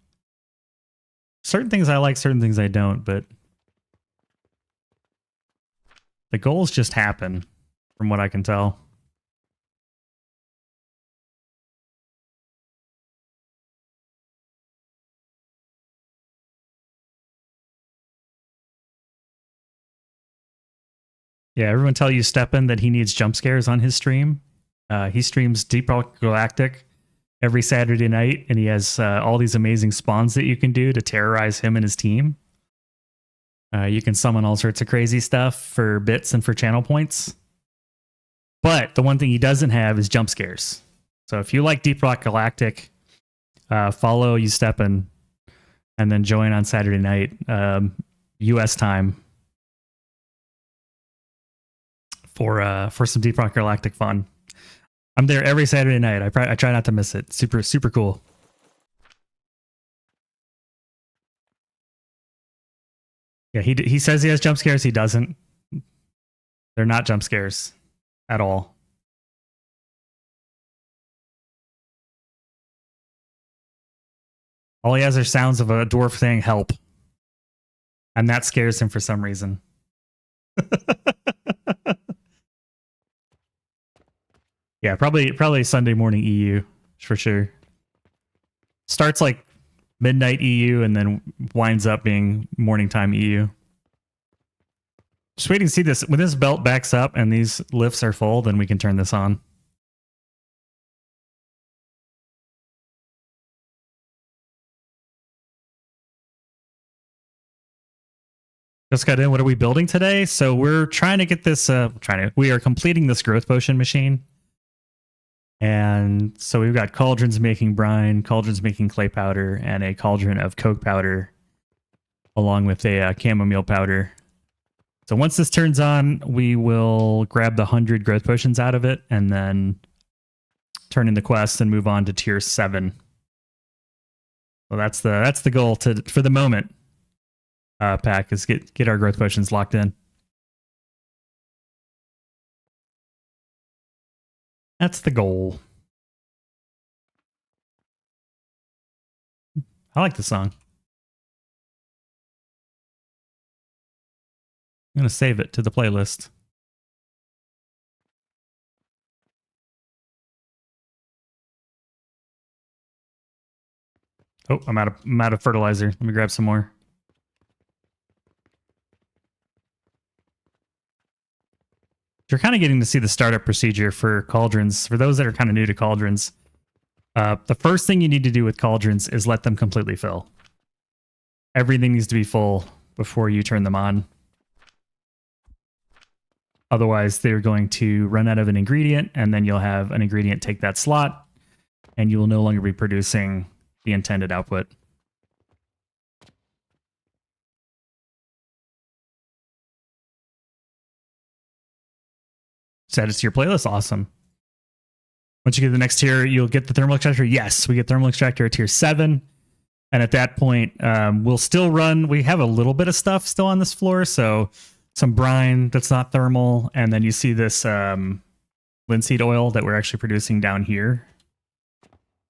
Certain things I like, certain things I don't, but the goals just happen, from what I can tell. Yeah, everyone tell you Steppen that he needs jump scares on his stream. He streams Deep Rock Galactic every Saturday night, and he has all these amazing spawns that you can do to terrorize him and his team. You can summon all sorts of crazy stuff for bits and for channel points. But the one thing he doesn't have is jump scares. So if you like Deep Rock Galactic, follow Steppen and then join on Saturday night, US time. For some Deep Rock Galactic fun. I'm there every Saturday night. I try not to miss it. Super cool. Yeah, he says he has jump scares. He doesn't. They're not jump scares at all. All he has are sounds of a dwarf saying help. And that scares him for some reason. Yeah, probably Sunday morning EU for sure. Starts like midnight EU and then winds up being morning time EU. Just waiting to see this. When this belt backs up and these lifts are full, then we can turn this on. Just got in. What are we building today? So we're trying to get this. We are completing this growth potion machine. And so we've got cauldrons making brine, cauldrons making clay powder, and a cauldron of coke powder, along with a chamomile powder. So once this turns on, we will grab the 100 growth potions out of it, and then turn in the quest and move on to tier 7. So that's the goal for the moment. Pack is get our growth potions locked in. That's the goal. I like the song. I'm going to save it to the playlist. Oh, I'm out of fertilizer. Let me grab some more. You're kind of getting to see the startup procedure for cauldrons. For those that are kind of new to cauldrons, the first thing you need to do with cauldrons is let them completely fill. Everything needs to be full before you turn them on. Otherwise, they're going to run out of an ingredient, and then you'll have an ingredient take that slot, and you will no longer be producing the intended output. Just add it to your playlist. Awesome. Once you get to the next tier, you'll get the thermal extractor. Yes, we get thermal extractor at tier 7. And at that point, we'll still run. We have a little bit of stuff still on this floor. So some brine that's not thermal. And then you see this linseed oil that we're actually producing down here.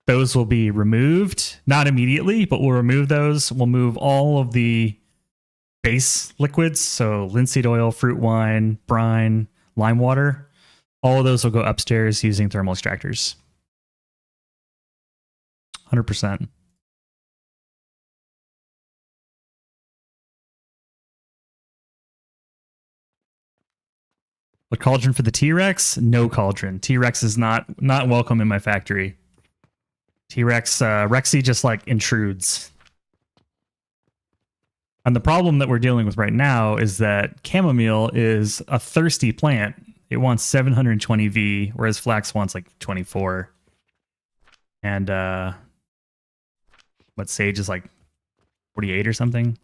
Those will be removed. Not immediately, but we'll remove those. We'll move all of the base liquids. So linseed oil, fruit wine, brine, lime water. All of those will go upstairs using thermal extractors. 100%. But cauldron for the T-Rex? No cauldron. T-Rex is not welcome in my factory. T-Rex, Rexy just like intrudes. And the problem that we're dealing with right now is that chamomile is a thirsty plant. It wants 720 V, whereas flax wants like 24. And what, sage is like 48 or something?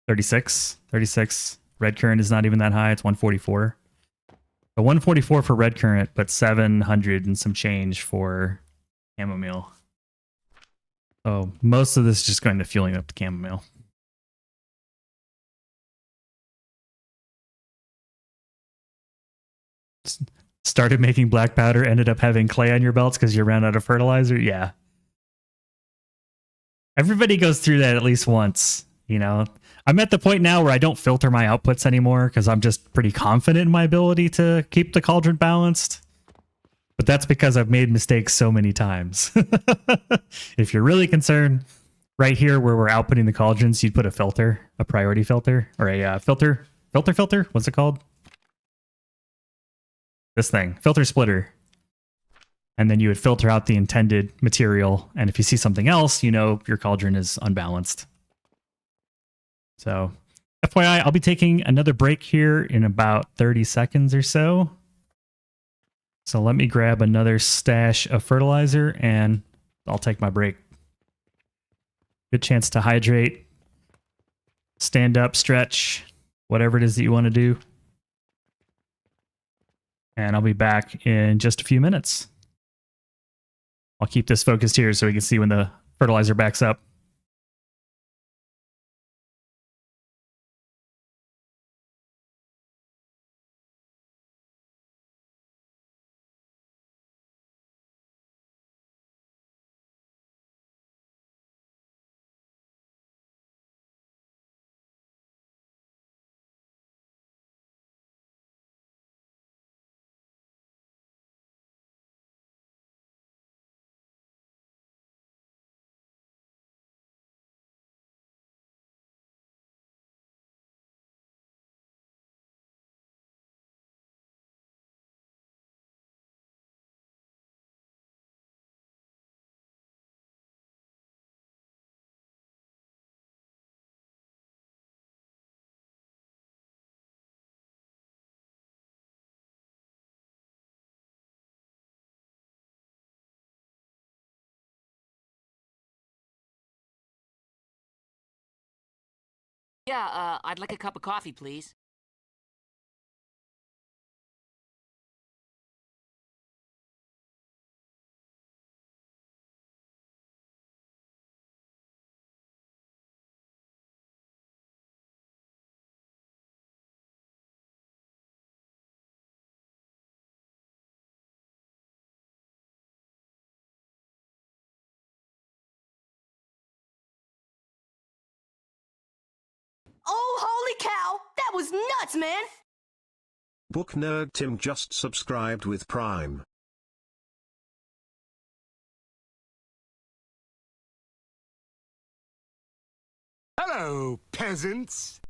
36. Red currant is not even that high. It's 144. But 144 for red currant, but 700 and some change for chamomile. So most of this is just going to fueling up the chamomile. Started making black powder, ended up having clay on your belts because you ran out of fertilizer. Yeah. Everybody goes through that at least once, you know. I'm at the point now where I don't filter my outputs anymore because I'm just pretty confident in my ability to keep the cauldron balanced. But that's because I've made mistakes so many times. If you're really concerned, right here where we're outputting the cauldrons, you'd put a filter, a priority filter, or a filter. What's it called? This thing, filter splitter. And then you would filter out the intended material. And if you see something else, you know your cauldron is unbalanced. So, FYI, I'll be taking another break here in about 30 seconds or so. So let me grab another stash of fertilizer and I'll take my break. Good chance to hydrate, stand up, stretch, whatever it is that you want to do. And I'll be back in just a few minutes. I'll keep this focused here so we can see when the fertilizer backs up. Yeah, I'd like a cup of coffee, please. Oh, holy cow! That was nuts, man! Book nerd Tim just subscribed with Prime. Hello, peasants.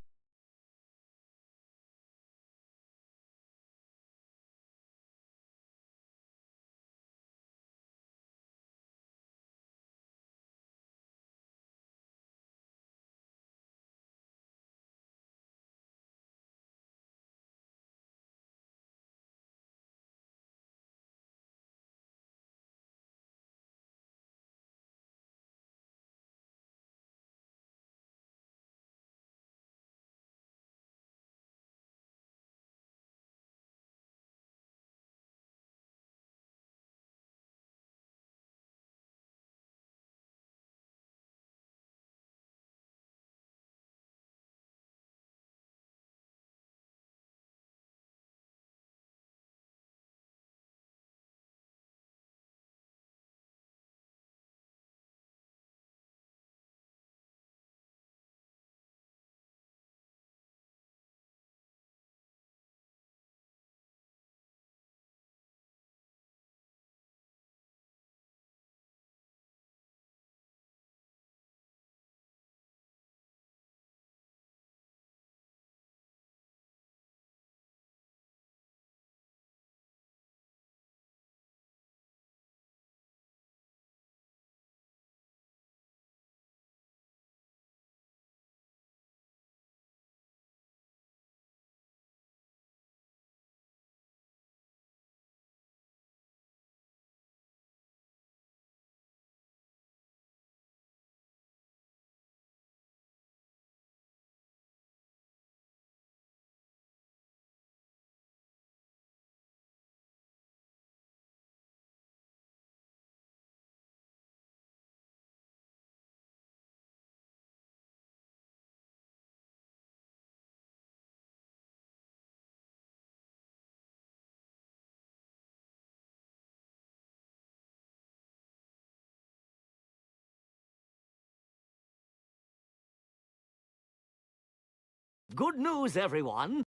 Good news, everyone.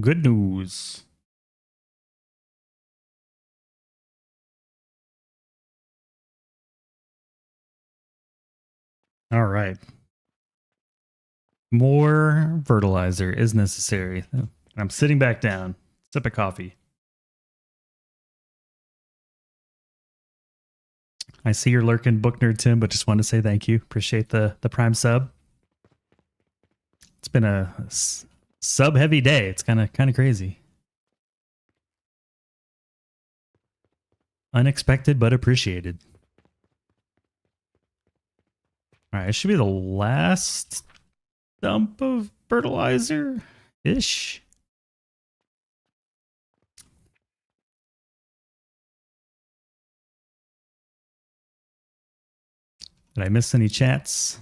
Good news. All right. More fertilizer is necessary. I'm sitting back down. Sip of coffee. I see you're lurking, Book Nerd Tim, but just want to say thank you. Appreciate the Prime sub. It's been a sub heavy day. It's kind of crazy. Unexpected but appreciated. All right, it should be the last dump of fertilizer ish. Did I miss any chats?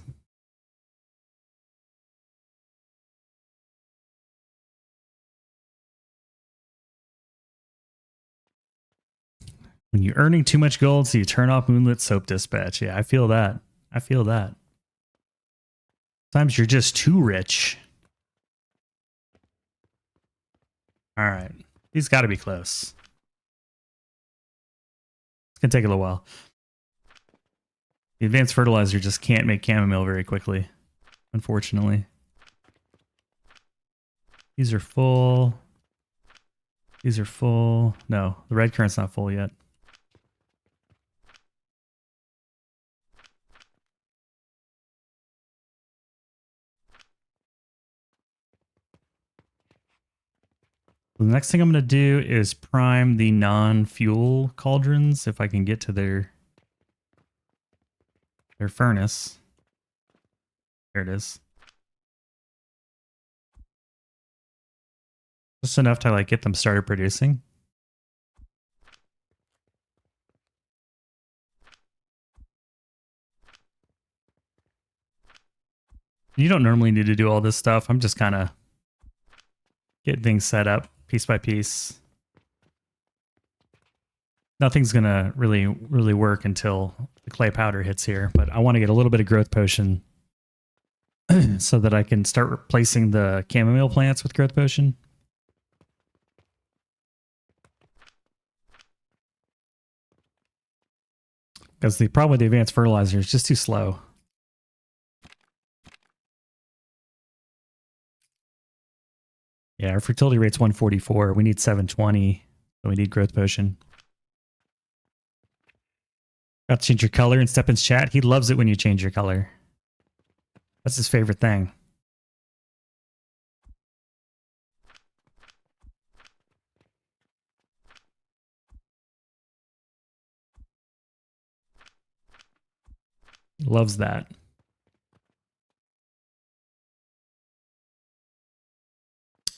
When you're earning too much gold, so you turn off Moonlit Soap Dispatch. Yeah, I feel that. I feel that. Sometimes you're just too rich. All right. These got to be close. It's going to take a little while. The advanced fertilizer just can't make chamomile very quickly, unfortunately. These are full. These are full. No, the red currant's not full yet. The next thing I'm going to do is prime the non-fuel cauldrons if I can get to their furnace. There it is. Just enough to like get them started producing. You don't normally need to do all this stuff. I'm just kind of getting things set up piece by piece. Nothing's going to really work until the clay powder hits here, but I want to get a little bit of growth potion so that I can start replacing the chamomile plants with growth potion. Because the problem with the advanced fertilizer is just too slow. Yeah, our fertility rate's 144. We need 720. So we need growth potion. Got to change your color in Stepan's chat. He loves it when you change your color. That's his favorite thing. Loves that.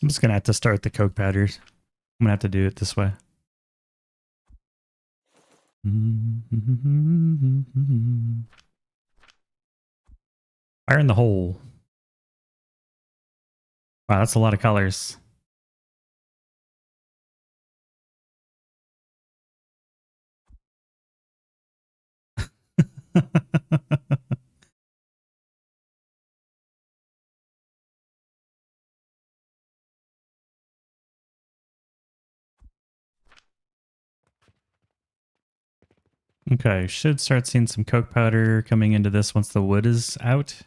I'm just going to have to start the coke powders. I'm going to have to do it this way. Fire in the hole. Wow, that's a lot of colors. Okay, should start seeing some coke powder coming into this once the wood is out.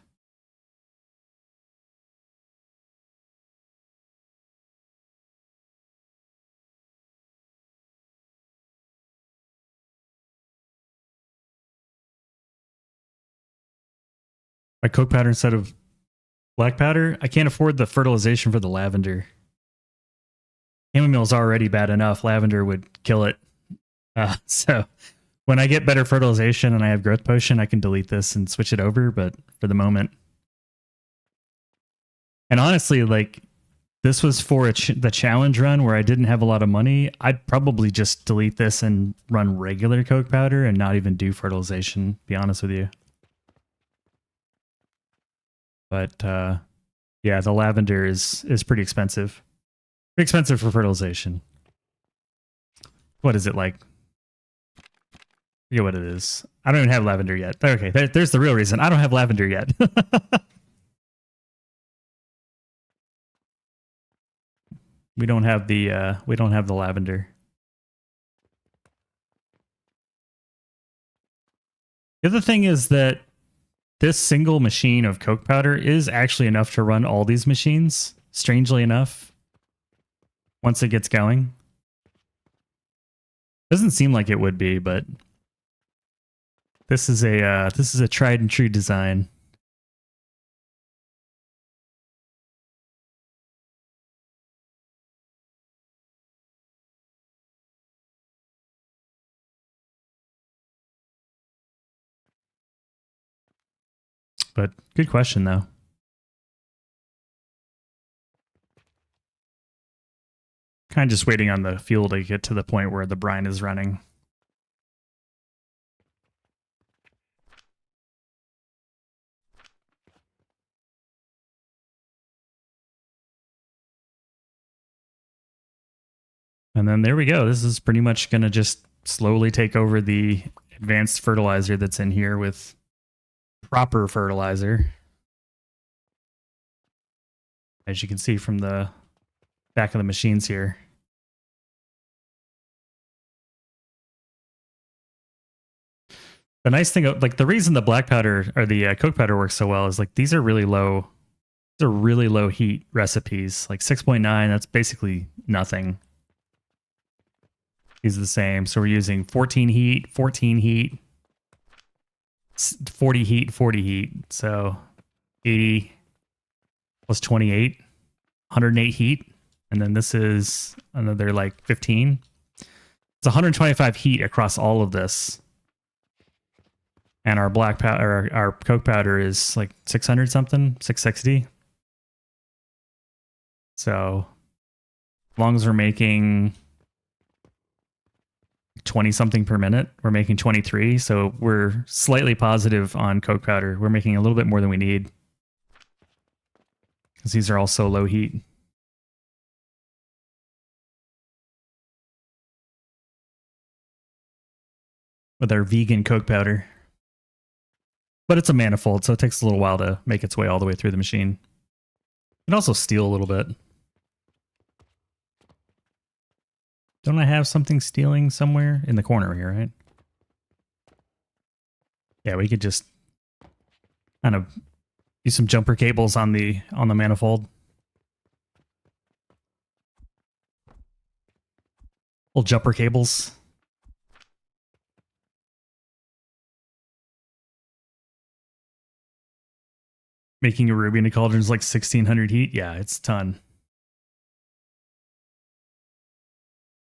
By coke powder instead of black powder, I can't afford the fertilization for the lavender. Chamomile is already bad enough. Lavender would kill it. So when I get better fertilization and I have growth potion, I can delete this and switch it over, but for the moment. And honestly, like, this was for the challenge run where I didn't have a lot of money. I'd probably just delete this and run regular coke powder and not even do fertilization, to be honest with you. But yeah, the lavender is pretty expensive. Pretty expensive for fertilization. What is it like? I forget what it is. I don't even have lavender yet. Okay, there's the real reason. I don't have lavender yet. We don't have the lavender. The other thing is that this single machine of coke powder is actually enough to run all these machines, strangely enough, once it gets going. Doesn't seem like it would be, but this is a tried and true design. But good question, though. Kind of just waiting on the fuel to get to the point where the brine is running. And then there we go. This is pretty much going to just slowly take over the advanced fertilizer that's in here with proper fertilizer. As you can see from the back of the machines here. The nice thing, like the reason the black powder or the coke powder works so well is like these are really low. These are really low heat recipes. Like 6.9, that's basically nothing. These are the same. So we're using 14 heat, 14 heat, 40 heat, 40 heat. So 80 plus 28, 108 heat. And then this is another like 15. It's 125 heat across all of this. And our black powder, our coke powder is like 600 something, 660. So as long as we're making 20 something per minute, we're making 23. So we're slightly positive on coke powder. We're making a little bit more than we need. because these are all so low heat. With our vegan Coke powder. But it's a manifold, so it takes a little while to make its way all the way through the machine. You can also steal a little bit. Don't I have something stealing somewhere? In the corner here, right? Yeah, we could just kind of use some jumper cables on the manifold. Little jumper cables. Making a ruby in a cauldron is like 1600 heat. Yeah, it's a ton.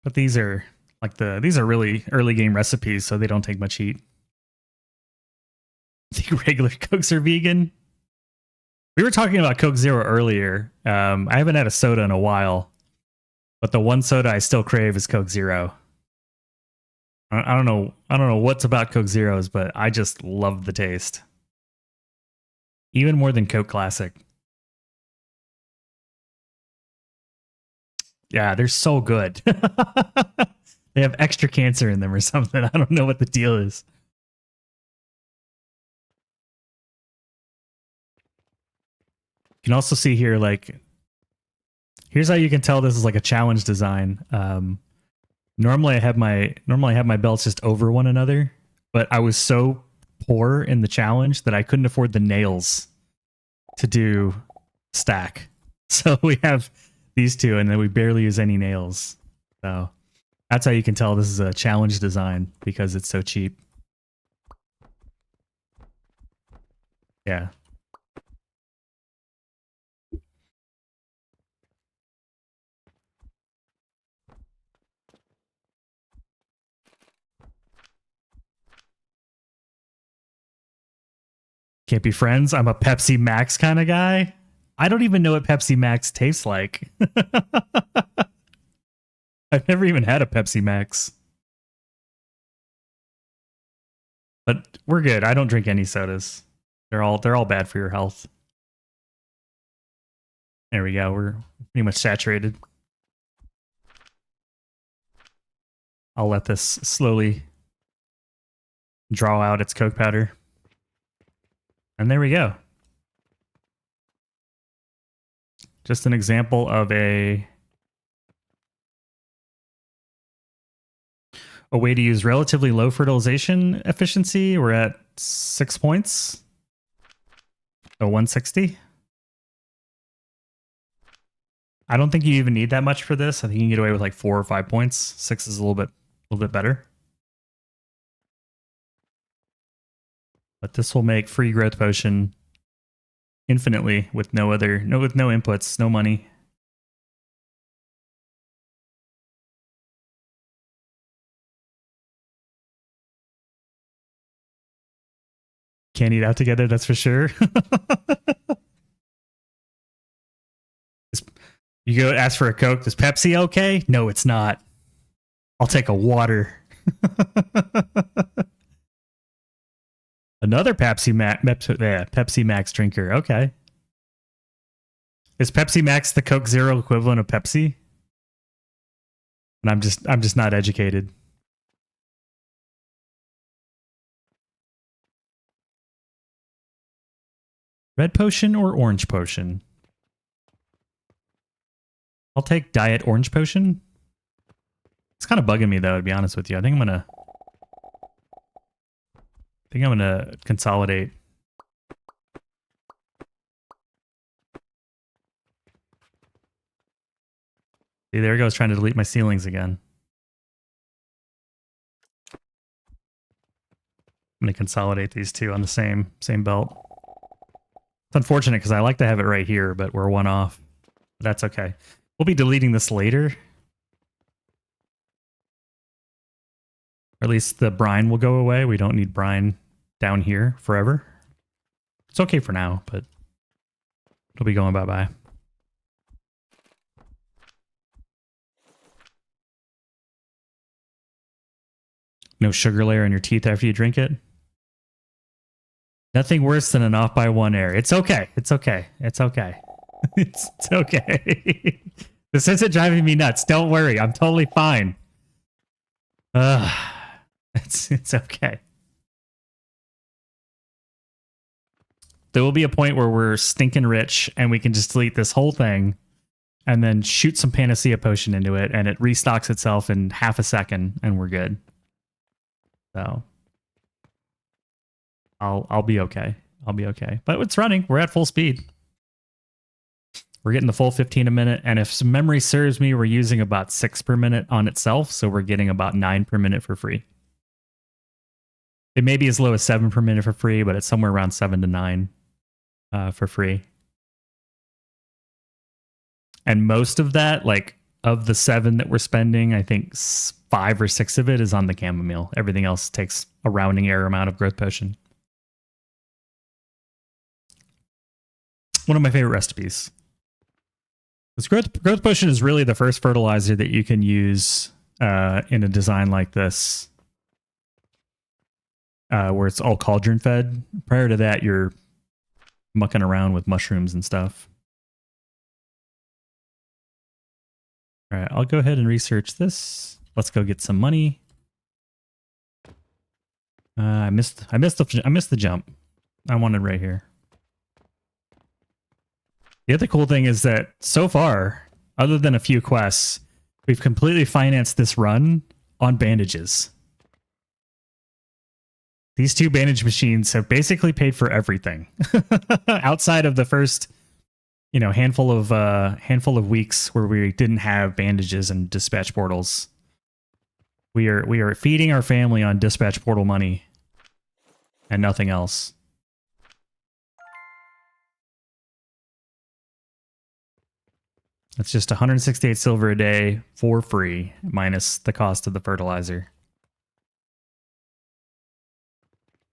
But these are like these are really early game recipes, so they don't take much heat. I think regular Cokes are vegan. We were talking about Coke Zero earlier. I haven't had a soda in a while, but the one soda I still crave is Coke Zero. I don't know what's about Coke Zeros, but I just love the taste. Even more than Coke Classic. Yeah, they're so good. They have extra cancer in them or something. I don't know what the deal is. You can also see here, like, here's how you can tell this is like a challenge design. Normally I have my belts just over one another, but I was so poor in the challenge that I couldn't afford the nails to do stack. So we have these two, and then we barely use any nails. So that's how you can tell this is a challenge design, because it's so cheap. Yeah. Can't be friends. I'm a Pepsi Max kind of guy. I don't even know what Pepsi Max tastes like. I've never even had a Pepsi Max. But we're good. I don't drink any sodas. They're all bad for your health. There we go. We're pretty much saturated. I'll let this slowly draw out its Coke powder. And there we go. Just an example of a way to use relatively low fertilization efficiency. We're at 6 points. So 160. I don't think you even need that much for this. I think you can get away with like 4 or 5 points. 6 is a little bit better. But this will make free growth potion infinitely with no inputs, no money. Can't eat out together, that's for sure. You go ask for a Coke. Is Pepsi okay? No, it's not. I'll take a water. Another Pepsi Max drinker. Okay. Is Pepsi Max the Coke Zero equivalent of Pepsi? And I'm just not educated. Red potion or orange potion? I'll take diet orange potion. It's kind of bugging me though, to be honest with you. I think I'm gonna consolidate. See, there it goes, trying to delete my ceilings again. I'm gonna consolidate these two on the same belt. It's unfortunate because I like to have it right here, but we're one off. But that's okay. We'll be deleting this later. Or at least the brine will go away. We don't need brine down here forever. It's okay for now, but it'll be going bye-bye. No sugar layer on your teeth after you drink it. Nothing worse than an off by 1 error. It's okay. It's okay. It's okay. It's okay. This isn't driving me nuts. Don't worry. I'm totally fine. It's okay. There will be a point where we're stinking rich and we can just delete this whole thing and then shoot some Panacea Potion into it and it restocks itself in half a second and we're good. So I'll be okay. I'll be okay. But it's running. We're at full speed. We're getting the full 15 a minute. And if some memory serves me, we're using about 6 per minute on itself. So we're getting about 9 per minute for free. It may be as low as 7 per minute for free, but it's somewhere around 7 to 9 for free. And most of that, like of the 7 that we're spending, I think 5 or 6 of it is on the chamomile. Everything else takes a rounding error amount of growth potion. One of my favorite recipes. This growth potion is really the first fertilizer that you can use in a design like this, where it's all cauldron fed. Prior to that, you're mucking around with mushrooms and stuff. All right, I'll go ahead and research this. Let's go get some money. I missed the jump. I wanted right here. The other cool thing is that so far, other than a few quests, we've completely financed this run on bandages. These 2 bandage machines have basically paid for everything outside of the first, handful of weeks where we didn't have bandages and dispatch portals. We are feeding our family on dispatch portal money and nothing else. It's just 168 silver a day for free, minus the cost of the fertilizer.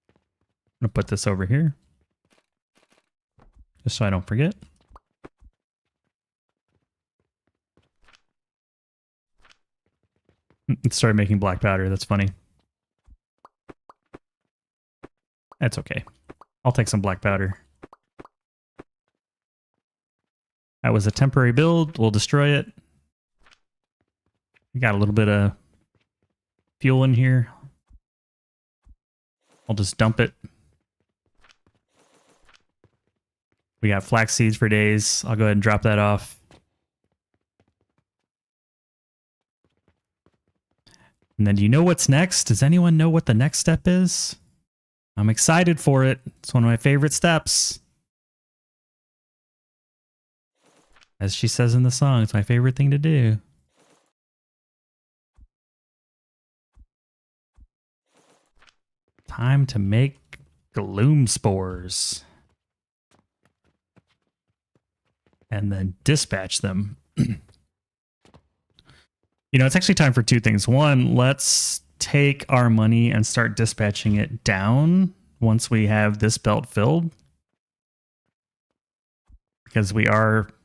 I'm going to put this over here, just so I don't forget. It started making black powder. That's funny. That's okay. I'll take some black powder. That was a temporary build. We'll destroy it. We got a little bit of fuel in here. I'll just dump it. We got flax seeds for days. I'll go ahead and drop that off. And then do you know what's next? Does anyone know what the next step is? I'm excited for it. It's one of my favorite steps. As she says in the song, it's my favorite thing to do. Time to make gloom spores. And then dispatch them. It's actually time for 2 things. One, let's take our money and start dispatching it down once we have this belt filled. Because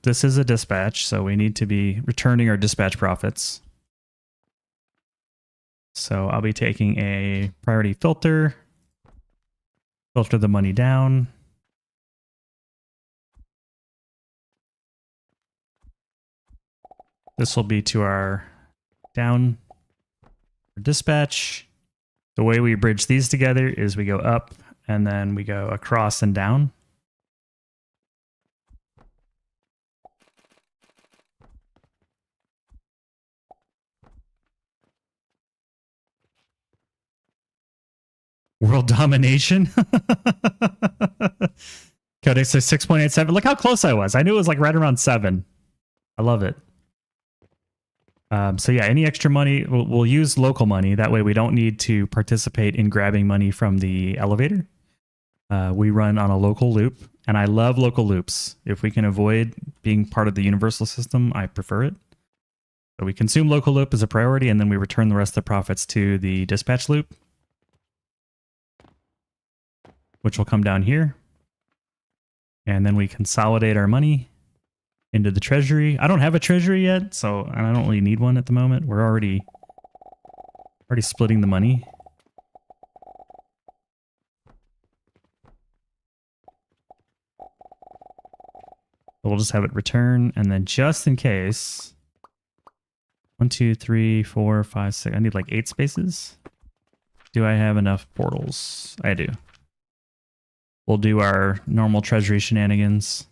this is a dispatch, so we need to be returning our dispatch profits. So I'll be taking a priority filter, filter the money down. This will be to our down dispatch. The way we bridge these together is we go up and then we go across and down. World domination. Codex says 6.87. Look how close I was. I knew it was like right around 7. I love it. So yeah, any extra money, we'll use local money. That way we don't need to participate in grabbing money from the elevator. We run on a local loop, and I love local loops. If we can avoid being part of the universal system, I prefer it. So we consume local loop as a priority, and then we return the rest of the profits to the dispatch loop, which will come down here. And then we consolidate our money into the treasury. I don't have a treasury yet, so I don't really need one at the moment. We're already splitting the money. The we'll just have it return, and then just in case, 1, 2, 3, 4, 5, 6. I need like 8 spaces. Do I have enough portals? I do. We'll do our normal treasury shenanigans.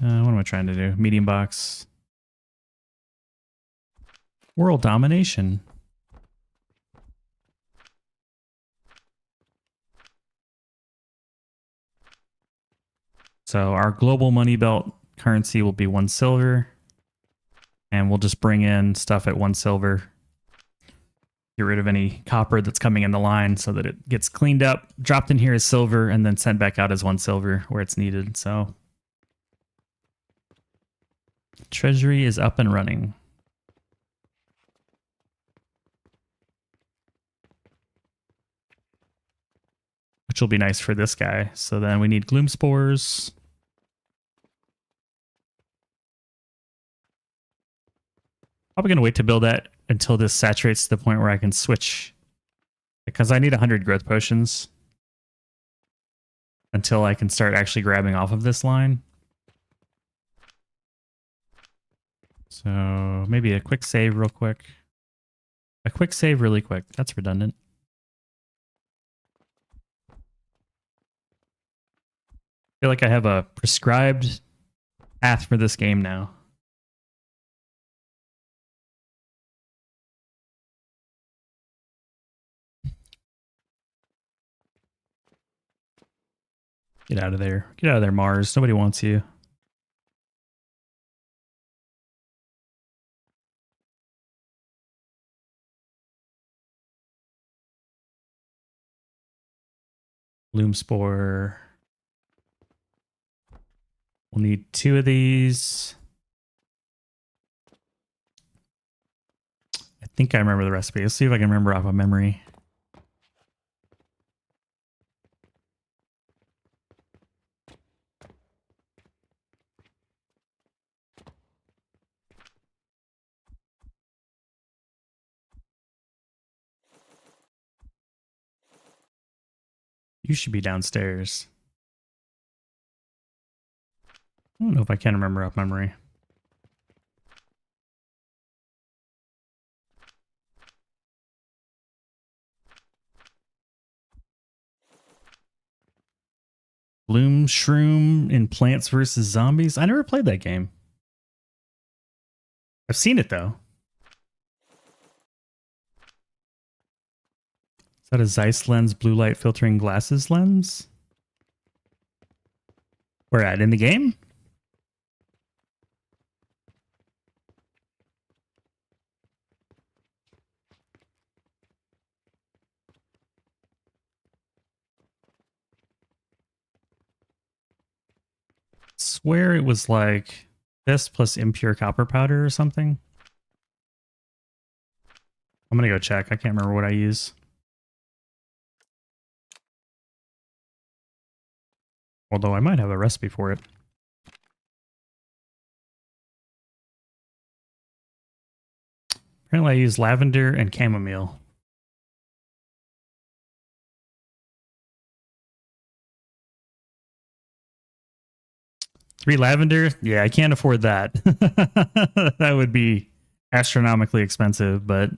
What am I trying to do? Medium box. World domination. So our global money belt currency will be 1 silver. And we'll just bring in stuff at 1 silver. Get rid of any copper that's coming in the line so that it gets cleaned up, dropped in here as silver, and then sent back out as 1 silver where it's needed. So treasury is up and running. Which will be nice for this guy. So then we need gloom spores. Probably going to wait to build that until this saturates to the point where I can switch. Because I need 100 growth potions. Until I can start actually grabbing off of this line. So maybe a quick save real quick. A quick save really quick. That's redundant. I feel like I have a prescribed path for this game now. Get out of there. Get out of there, Mars. Nobody wants you. Loom spore. We'll need 2 of these. I think I remember the recipe. Let's see if I can remember off of memory. You should be downstairs. I don't know if I can remember off memory. Bloom Shroom in Plants vs. Zombies? I never played that game. I've seen it though. Is that a Zeiss lens blue light filtering glasses lens? Where at? In the game? Swear it was like this plus impure copper powder or something. I'm gonna go check. I can't remember what I use. Although I might have a recipe for it. Apparently I use lavender and chamomile. Three lavender? Yeah, I can't afford that. That would be astronomically expensive, but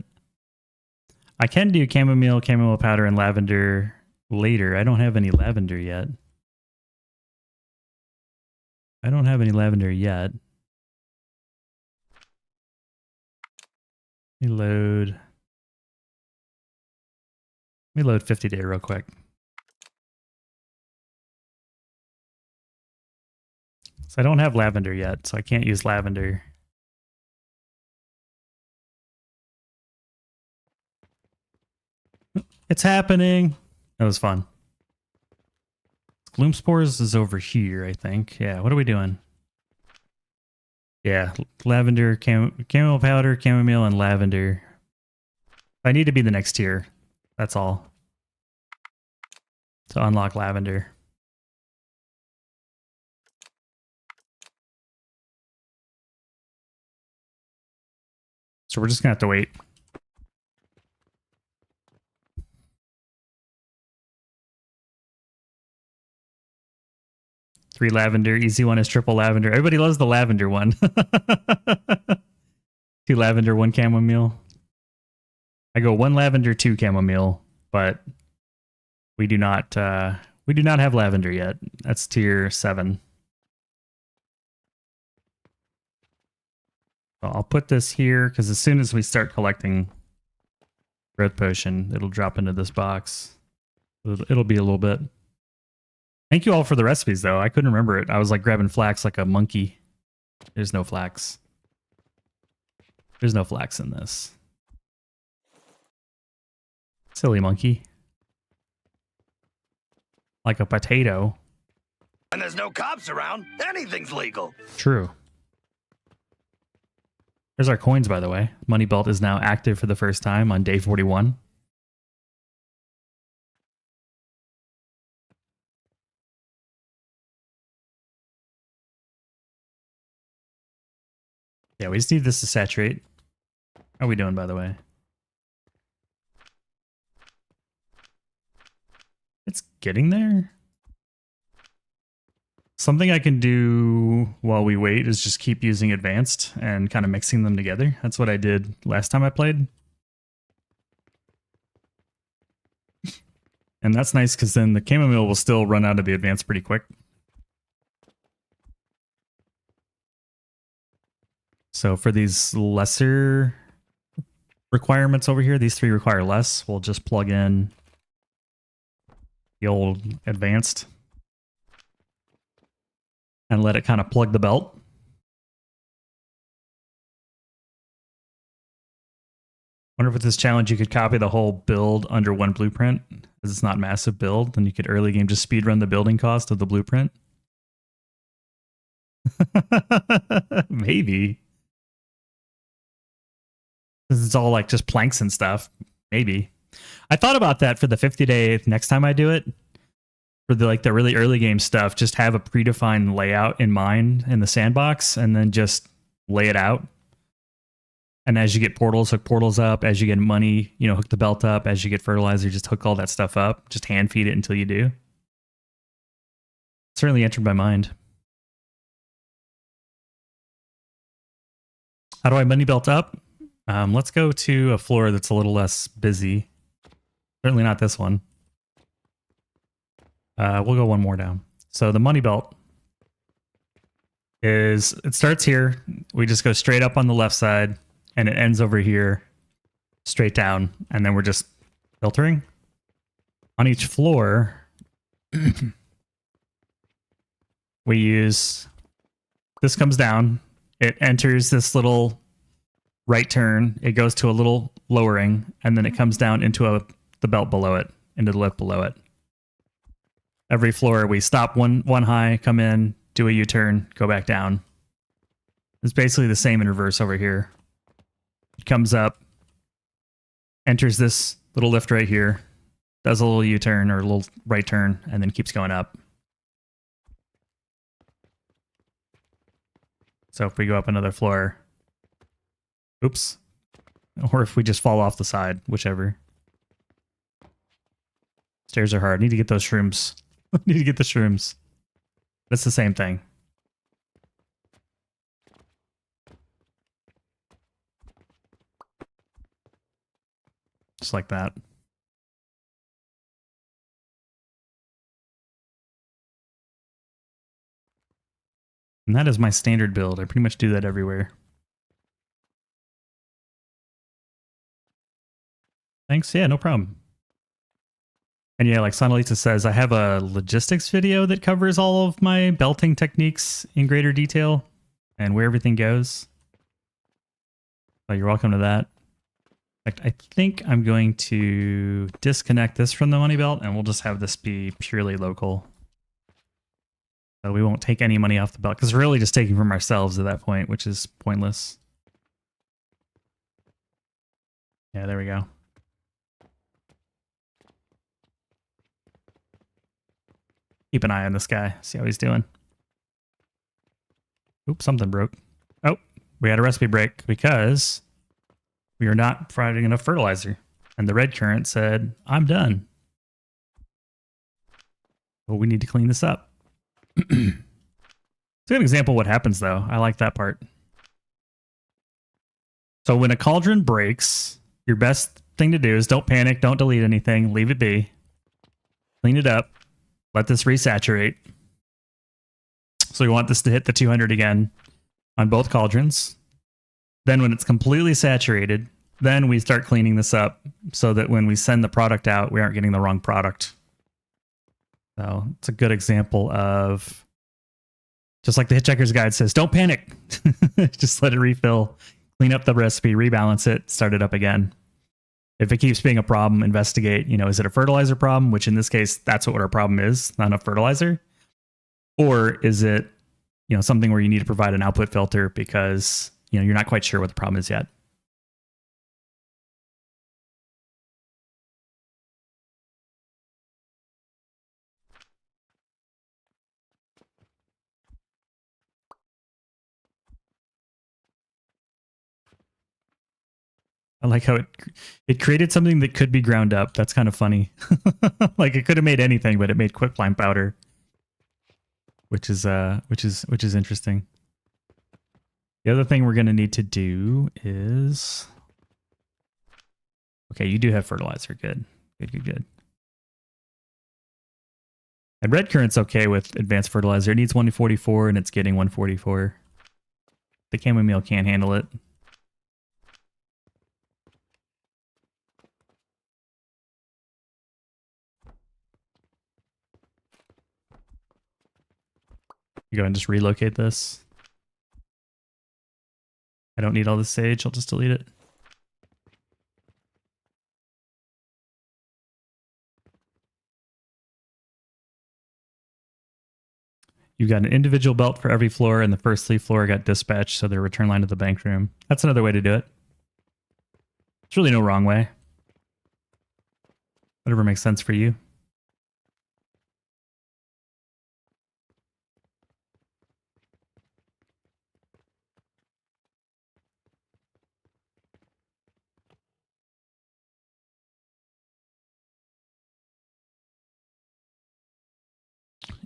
I can do chamomile powder, and lavender later. I don't have any lavender yet. I don't have any lavender yet. Let me load 50 day real quick. So I don't have lavender yet, so I can't use lavender. It's happening. That was fun. Gloom spores is over here, I think. Yeah, what are we doing? Yeah, lavender, chamomile powder, chamomile, and lavender. I need to be the next tier. That's all. To unlock lavender. So we're just gonna have to wait. 3 lavender. Easy one is triple lavender. Everybody loves the lavender one. 2 lavender, 1 chamomile. I go 1 lavender, 2 chamomile, but we do not have lavender yet. That's tier 7. So I'll put this here because as soon as we start collecting growth potion, it'll drop into this box. It'll be a little bit. Thank you all for the recipes, though. I couldn't remember it. I was like grabbing flax like a monkey. There's no flax. There's no flax in this. Silly monkey. Like a potato. When there's no cops around, anything's legal. True. There's our coins, by the way. Money Belt is now active for the first time on day 41. Yeah, we just need this to saturate. How are we doing, by the way? It's getting there. Something I can do while we wait is just keep using advanced and kind of mixing them together. That's what I did last time I played. And that's nice because then the chamomile will still run out of the advanced pretty quick. So for these lesser requirements over here, these 3 require less. We'll just plug in the old advanced and let it kind of plug the belt. Wonder if with this challenge you could copy the whole build under 1 blueprint, because it's not massive build. Then you could early game just speedrun the building cost of the blueprint. Maybe. Because it's all like just planks and stuff. Maybe. I thought about that for the 50-day next time I do it. For the like the really early game stuff, just have a predefined layout in mind in the sandbox and then just lay it out. And as you get portals, hook portals up. As you get money, you know, hook the belt up. As you get fertilizer, just hook all that stuff up. Just hand feed it until you do. Certainly entered my mind. How do I money belt up? Let's go to a floor that's a little less busy. Certainly not this one. We'll go 1 more down. So the money belt is, it starts here. We just go straight up on the left side and it ends over here, straight down. And then we're just filtering. On each floor, we use, this comes down. It enters this little right turn. It goes to a little lowering and then it comes down into the belt below it, into the lift below it. Every floor, we stop one high, come in, do a U-turn, go back down. It's basically the same in reverse over here. It comes up, enters this little lift right here, does a little U-turn or a little right turn, and then keeps going up. So if we go up another floor, oops, or if we just fall off the side, whichever. Stairs are hard. Need to get those shrooms. Need to get the shrooms. That's the same thing. Just like that. And that is my standard build. I pretty much do that everywhere. Thanks. Yeah, no problem. And yeah, like Sonalisa says, I have a logistics video that covers all of my belting techniques in greater detail and where everything goes. So you're welcome to that. In fact, I think I'm going to disconnect this from the money belt and we'll just have this be purely local. So we won't take any money off the belt because we're really just taking from ourselves at that point, which is pointless. Yeah, there we go. Keep an eye on this guy. See how he's doing. Oops, something broke. Oh, we had a recipe break because we are not providing enough fertilizer. And the red current said, I'm done. Well, we need to clean this up. It's a good example of what happens, though. I like that part. So when a cauldron breaks, your best thing to do is don't panic, don't delete anything, leave it be. Clean it up. Let this resaturate. So we want this to hit the 200 again on both cauldrons. Then when it's completely saturated, then we start cleaning this up so that when we send the product out, we aren't getting the wrong product. So it's a good example of, just like the Hitchhiker's Guide says, don't panic. Just let it refill, clean up the recipe, rebalance it, start it up again. If it keeps being a problem, investigate, is it a fertilizer problem? Which in this case, that's what our problem is, not enough fertilizer. Or is it, something where you need to provide an output filter because, you're not quite sure what the problem is yet. I like how it created something that could be ground up. That's kind of funny. Like it could have made anything, but it made quicklime powder, which is interesting. The other thing we're going to need to do is, okay, you do have fertilizer. Good. And red currant's okay with advanced fertilizer. It needs 144 and it's getting 144. The chamomile can't handle it. You go and just relocate this. I don't need all this sage. I'll just delete it. You got an individual belt for every floor, and the first 3 floor got dispatched, so they're return line to the bank room. That's another way to do it. There's really no wrong way. Whatever makes sense for you.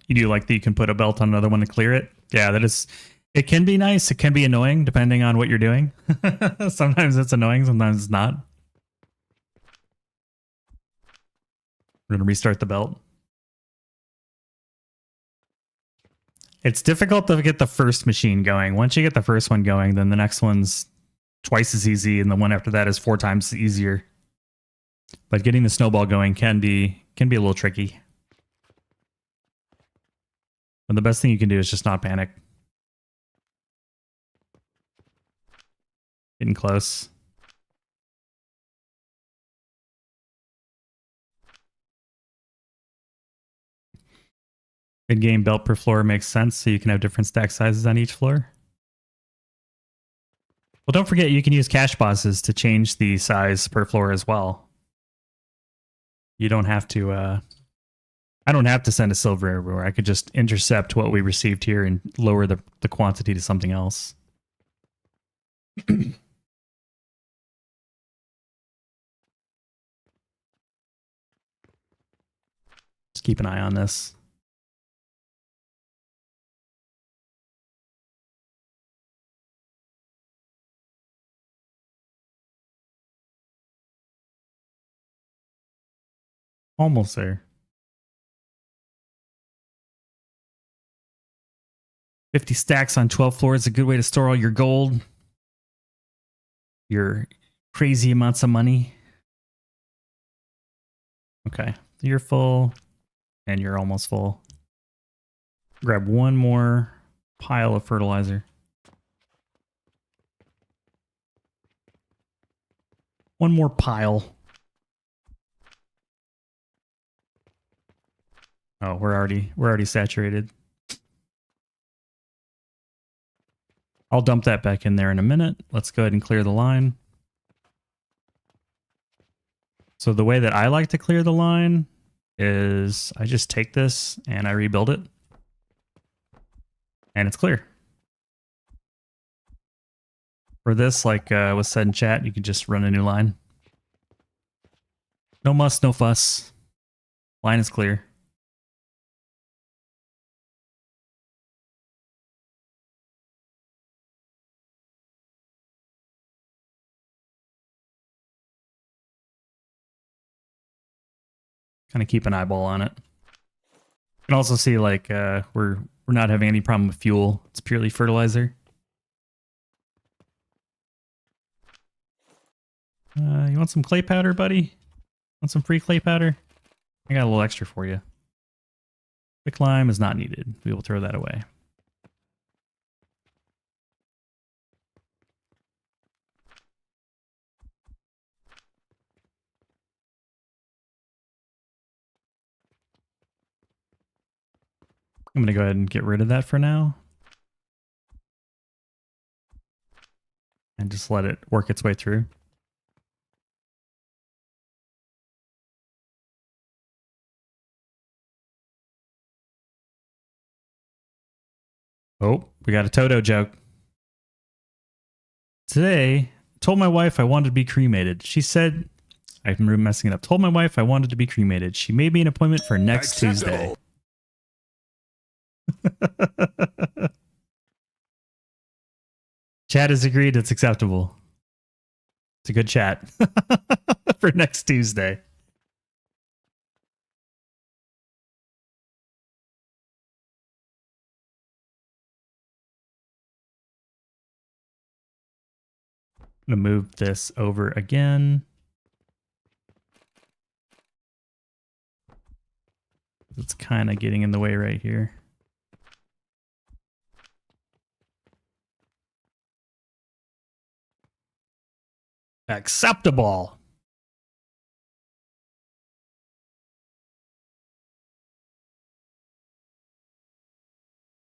You do like that you can put a belt on another one to clear it? Yeah, it can be nice. It can be annoying depending on what you're doing. Sometimes it's annoying, sometimes it's not. We're going to restart the belt. It's difficult to get the first machine going. Once you get the first one going, then the next one's twice as easy, and the one after that is 4 times easier. But getting the snowball going can be a little tricky. But the best thing you can do is just not panic. Getting close. Mid-game belt per floor makes sense, so you can have different stack sizes on each floor. Well, don't forget you can use cache bosses to change the size per floor as well. You don't have to... I don't have to send a silver everywhere. I could just intercept what we received here and lower the quantity to something else. Just keep an eye on this. Almost there. 50 stacks on 12 floors is a good way to store all your gold. Your crazy amounts of money. Okay, you're full and you're almost full. Grab one more pile of fertilizer. One more pile. Oh, we're already saturated. I'll dump that back in there in a minute. Let's go ahead and clear the line. So the way that I like to clear the line is I just take this and I rebuild it. And it's clear. For this, like was said in chat, you can just run a new line. No muss, no fuss. Line is clear. Kind of keep an eyeball on it. You can also see like we're not having any problem with fuel. It's purely fertilizer. You want some clay powder, buddy? Want some free clay powder? I got a little extra for you. Quick lime is not needed. We will throw that away. I'm going to go ahead and get rid of that for now. And just let it work its way through. Oh, we got a Toto joke. Today, told my wife I wanted to be cremated. She said, I'm messing it up. Told my wife I wanted to be cremated. She made me an appointment for next Tuesday. Chat has agreed it's acceptable. It's a good chat for next Tuesday. I'm going to move this over again. It's kind of getting in the way right here. Acceptable.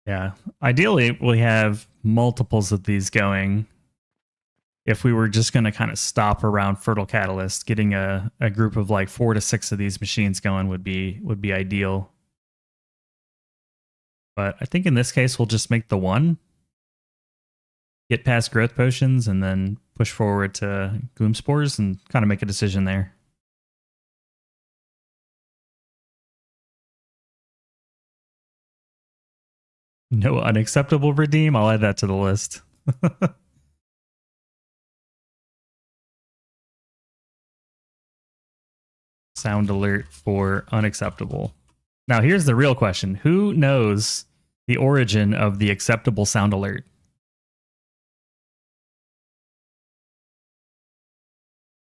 Yeah. Ideally, we have multiples of these going. If we were just going to kind of stop around Fertile Catalyst, getting a group of like 4 to 6 of these machines going would be ideal. But I think in this case, we'll just make the one. Get past growth potions and then push forward to gloom spores and kind of make a decision there. No unacceptable redeem. I'll add that to the list. Sound alert for unacceptable. Now here's the real question. Who knows the origin of the acceptable sound alert?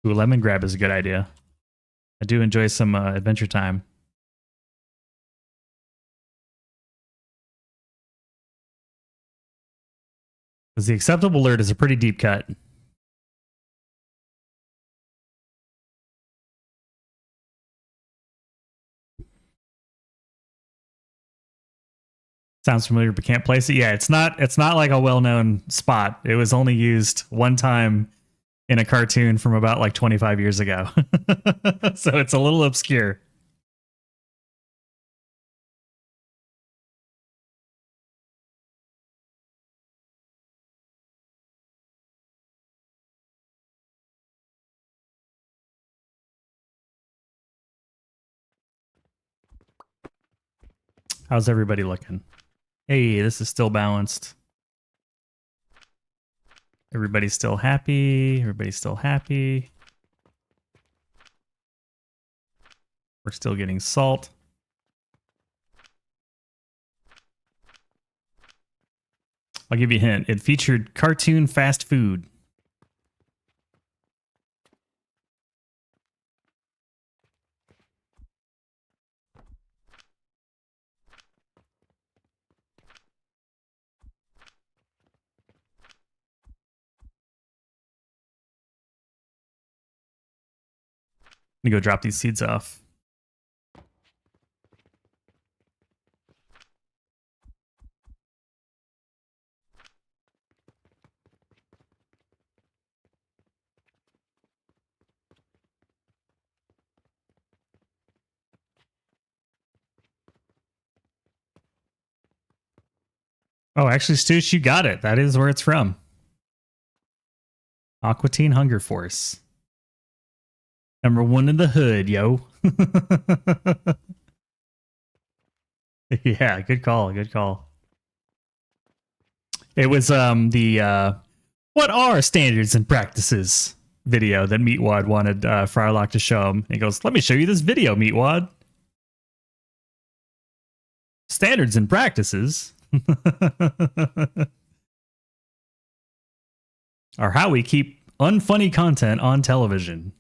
Ooh, lemon grab is a good idea. I do enjoy some Adventure Time. Because the acceptable alert is a pretty deep cut. Sounds familiar, but can't place it. Yeah, it's not like a well-known spot. It was only used one time in a cartoon from about like 25 years ago. So it's a little obscure. How's everybody looking? Hey, this is still balanced. Everybody's still happy. Everybody's still happy. We're still getting salt. I'll give you a hint. It featured cartoon fast food. I'm gonna go drop these seeds off. Oh, actually, Stoosh, you got it. That is where it's from. Aqua Teen Hunger Force. #1 in the hood, yo. Yeah, good call. Good call. It was what are standards and practices? video that Meatwad wanted Frylock to show him. He goes, "Let me show you this video, Meatwad. Standards and practices are how we keep unfunny content on television."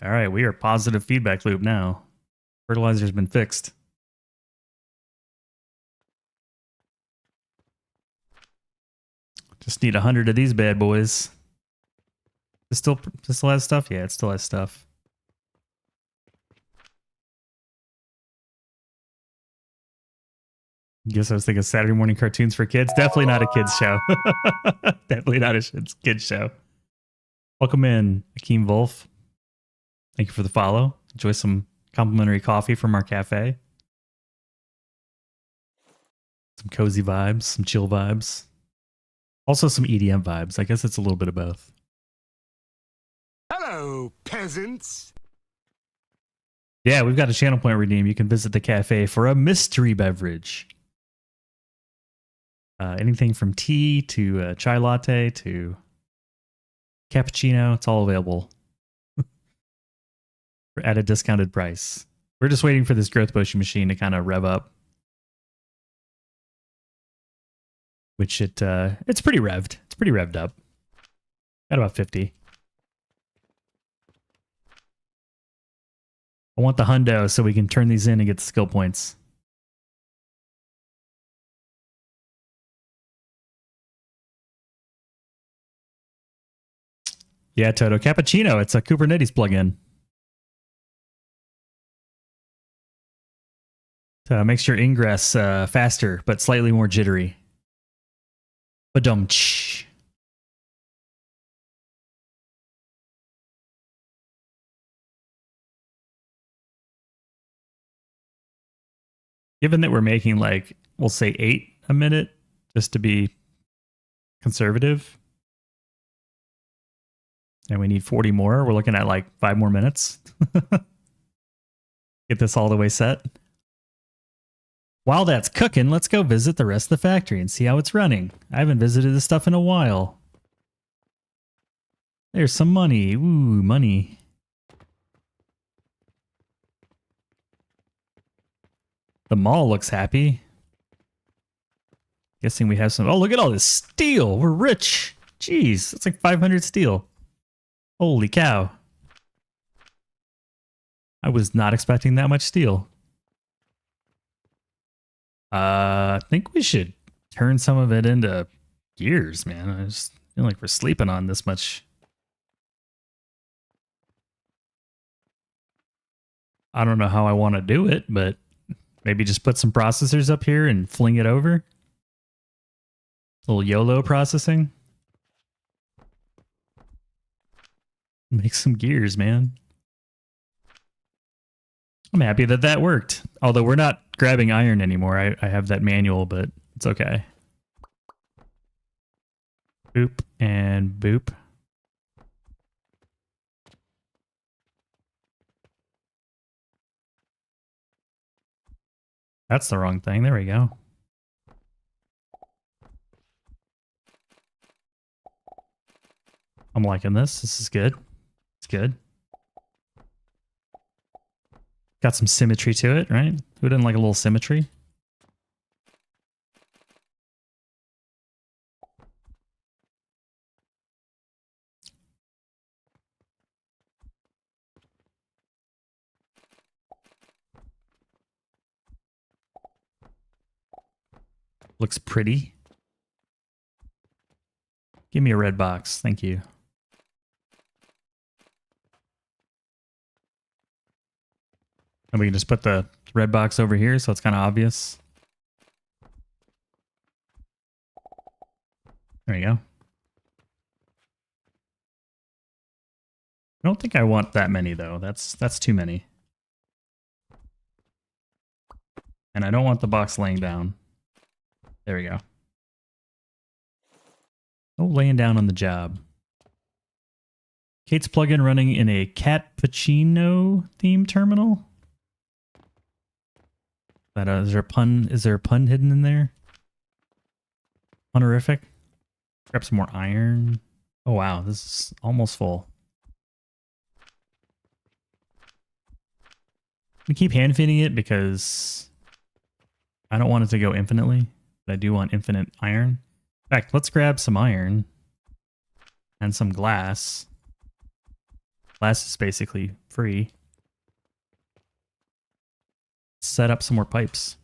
All right, we are positive feedback loop now. Fertilizer's been fixed. Just need 100 of these bad boys. It still has stuff? Yeah, it still has stuff. Guess I was thinking Saturday morning cartoons for kids. Definitely not a kids show. Definitely not a kids show. Welcome in, Akeem Wolf. Thank you for the follow. Enjoy some complimentary coffee from our cafe. Some cozy vibes, some chill vibes. Also some EDM vibes. I guess it's a little bit of both. Hello, peasants. Yeah, we've got a channel point redeem. You can visit the cafe for a mystery beverage. Anything from tea to chai latte to cappuccino. It's all available at a discounted price. We're just waiting for this growth potion machine to kind of rev up. Which it's pretty revved. It's pretty revved up. Got about 50. I want the hundo so we can turn these in and get the skill points. Yeah, Toto. Cappuccino. It's a Kubernetes plugin. Makes your ingress faster, but slightly more jittery. Badum-tsh. Given that we're making like, we'll say 8 a minute, just to be conservative. And we need 40 more. We're looking at like 5 more minutes. Get this all the way set. While that's cooking, let's go visit the rest of the factory and see how it's running. I haven't visited this stuff in a while. There's some money. Ooh, money. The mall looks happy. Guessing we have some... Oh, look at all this steel. We're rich. Jeez, that's like 500 steel. Holy cow. I was not expecting that much steel. I think we should turn some of it into gears, man. I just feel like we're sleeping on this much. I don't know how I want to do it, but maybe just put some processors up here and fling it over. A little YOLO processing. Make some gears, man. I'm happy that that worked. Although we're not grabbing iron anymore. I have that manual, but it's okay. Boop and boop. That's the wrong thing. There we go. I'm liking this. This is good. It's good. Got some symmetry to it, right? Who didn't like a little symmetry? Looks pretty. Give me a red box. Thank you. And we can just put the red box over here so it's kind of obvious. There you go. I don't think I want that many though. That's too many. And I don't want the box laying down. There we go. Oh, laying down on the job. Kate's plugin running in a Cappuccino theme terminal. But is there a pun hidden in there? Honorific. Grab some more iron. Oh wow, this is almost full. We keep hand feeding it because I don't want it to go infinitely, but I do want infinite iron. In fact, let's grab some iron and some glass. Glass is basically free. Set up some more pipes.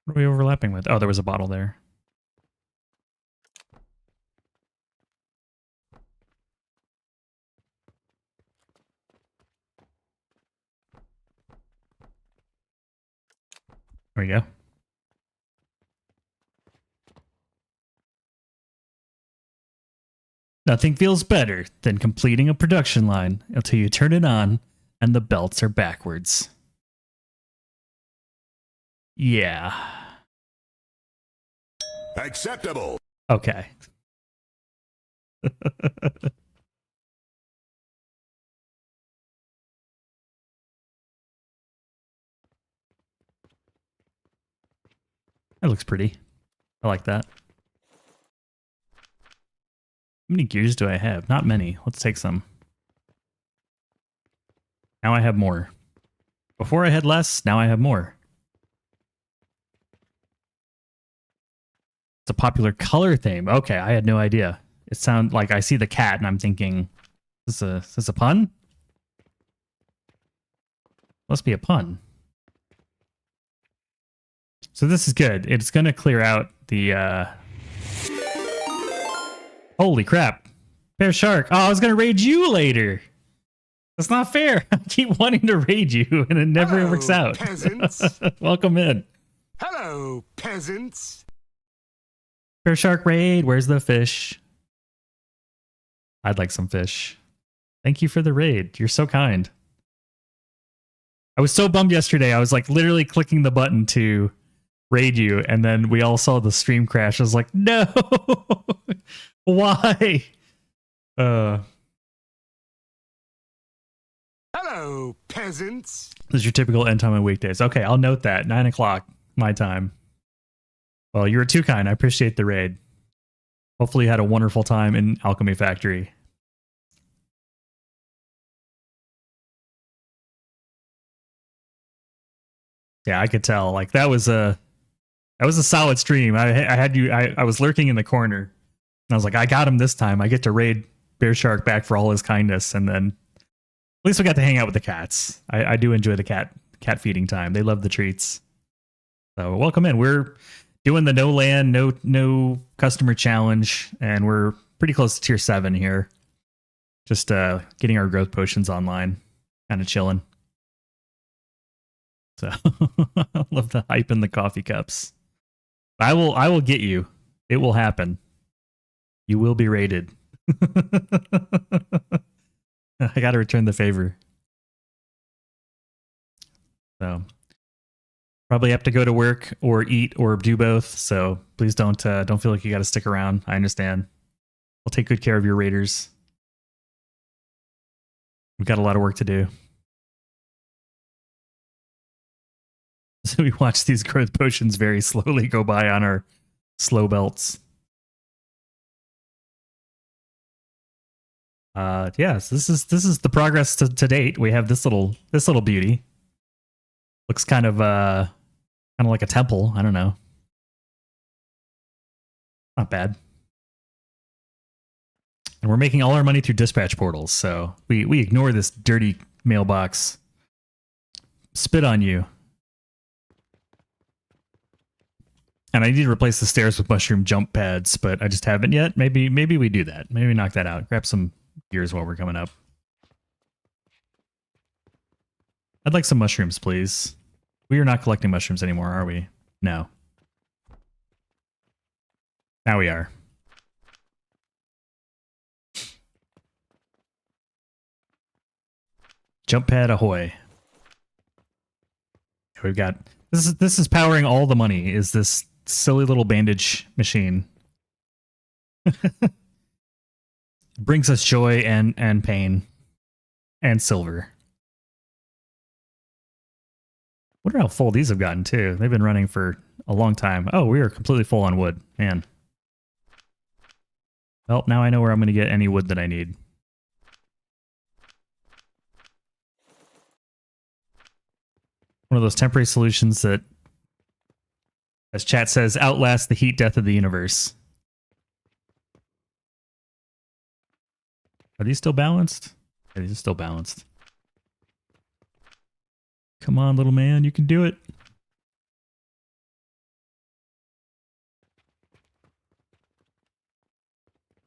What are we overlapping with? Oh, there was a bottle there. There we go. Nothing feels better than completing a production line until you turn it on and the belts are backwards. Yeah. Acceptable. Okay. That looks pretty. I like that. How many gears do I have? Not many. Let's take some. Now I have more. Before I had less, now I have more. It's a popular color theme. Okay, I had no idea. It sounds like I see the cat and I'm thinking, is this a pun? Must be a pun. So this is good. It's going to clear out the... Holy crap. Bear Shark. Oh, I was going to raid you later. That's not fair. I keep wanting to raid you and it never Hello, works out. Peasants. Welcome in. Hello, peasants. Bear Shark raid. Where's the fish? I'd like some fish. Thank you for the raid. You're so kind. I was so bummed yesterday. I was like literally clicking the button to raid you, and then we all saw the stream crash. I was like, no, why? Hello, peasants. This is your typical end time on weekdays. Okay, I'll note that. 9 o'clock, my time. Well, you were too kind. I appreciate the raid. Hopefully you had a wonderful time in Alchemy Factory. Yeah, I could tell. Like that was a solid stream. I was lurking in the corner, and I was like, I got him this time. I get to raid Bear Shark back for all his kindness, and then at least we got to hang out with the cats. I do enjoy the cat feeding time. They love the treats. So welcome in. We're doing the no land, no customer challenge, and we're pretty close to tier 7 here. Just getting our growth potions online, kind of chilling. So I love the hype in the coffee cups. I will get you. It will happen. You will be raided. I got to return the favor. So probably have to go to work or eat or do both. So please don't feel like you got to stick around. I understand. I'll take good care of your raiders. We've got a lot of work to do. So we watch these growth potions very slowly go by on our slow belts. Yes, this is the progress to date. We have this little beauty. Looks kind of like a temple. I don't know. Not bad. And we're making all our money through dispatch portals, so we ignore this dirty mailbox. Spit on you. And I need to replace the stairs with mushroom jump pads, but I just haven't yet. Maybe we do that. Maybe we knock that out. Grab some gears while we're coming up. I'd like some mushrooms, please. We are not collecting mushrooms anymore, are we? No. Now we are. Jump pad ahoy. We've got this is powering all the money, is this silly little bandage machine. Brings us joy and pain and silver. Wonder how full these have gotten too. They've been running for a long time. Oh, we are completely full on wood, man. Well, now I know where I'm going to get any wood that I need. One of those temporary solutions that, as chat says, outlast the heat death of the universe. Are these still balanced? Yeah, these are still balanced. Come on, little man, you can do it.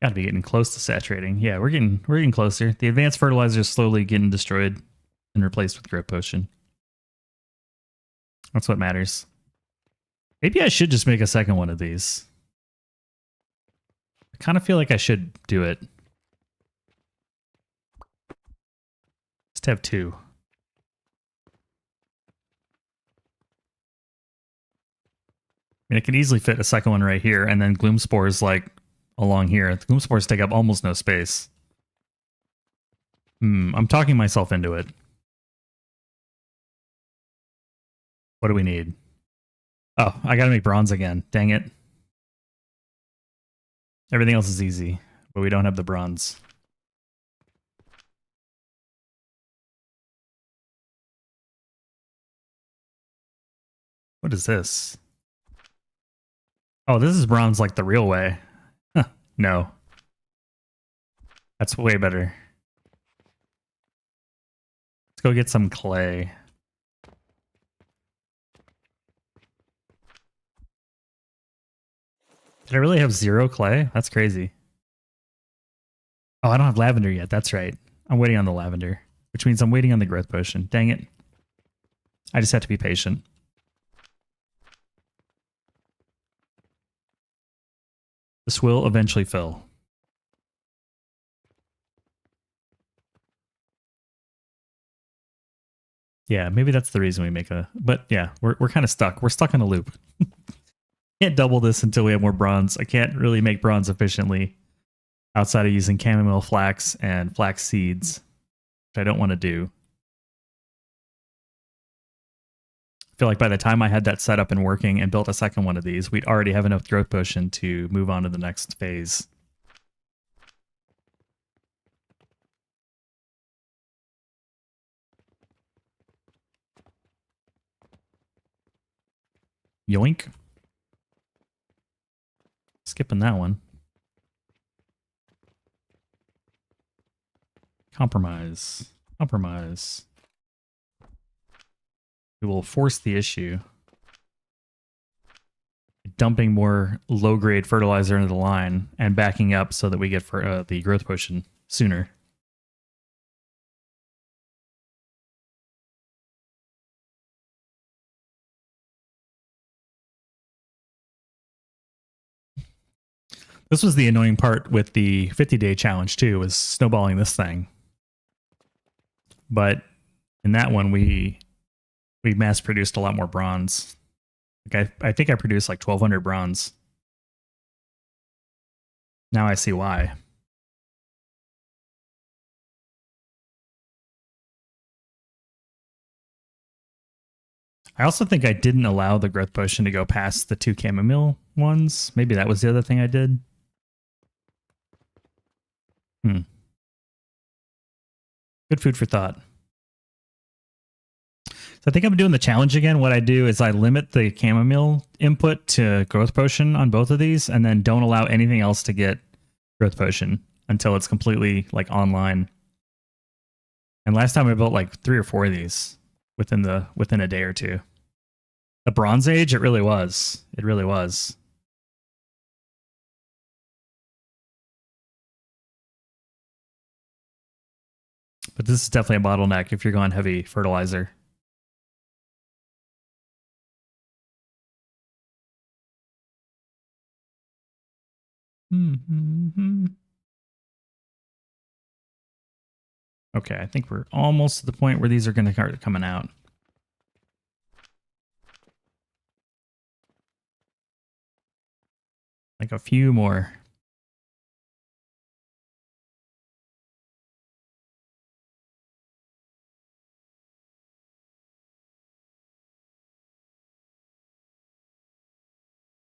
Gotta be getting close to saturating. Yeah, we're getting closer. The advanced fertilizer is slowly getting destroyed and replaced with growth potion. That's what matters. Maybe I should just make a second one of these. I kind of feel like I should do it. Just have two. I mean, I could easily fit a second one right here, and then gloom spores like along here. The gloom spores take up almost no space. I'm talking myself into it. What do we need? Oh, I gotta make bronze again. Dang it. Everything else is easy, but we don't have the bronze. What is this? Oh, this is bronze like the real way. Huh, no. That's way better. Let's go get some clay. Did I really have 0 clay? That's crazy. Oh, I don't have lavender yet. That's right. I'm waiting on the lavender, which means I'm waiting on the growth potion. Dang it. I just have to be patient. This will eventually fill. Yeah, maybe that's the reason we make a... But yeah, we're kind of stuck. We're stuck in a loop. Can't double this until we have more bronze. I can't really make bronze efficiently outside of using chamomile flax and flax seeds, which I don't want to do. I feel like by the time I had that set up and working and built a second one of these, we'd already have enough growth potion to move on to the next phase. Yoink. Skipping that one. Compromise. Compromise. We will force the issue. Dumping more low-grade fertilizer into the line and backing up so that we get for the growth potion sooner. This was the annoying part with the 50-day challenge too, was snowballing this thing. But in that one, we mass-produced a lot more bronze. Like I think I produced like 1,200 bronze. Now I see why. I also think I didn't allow the growth potion to go past the 2 chamomile ones. Maybe that was the other thing I did. Good food for thought. So I think I'm doing the challenge again. What I do is I limit the chamomile input to growth potion on both of these and then don't allow anything else to get growth potion until it's completely like online. And last time I built like 3 or 4 of these within a day or two. The Bronze Age, it really was. It really was. But this is definitely a bottleneck if you're going heavy fertilizer. Okay, I think we're almost to the point where these are going to start coming out. Like a few more.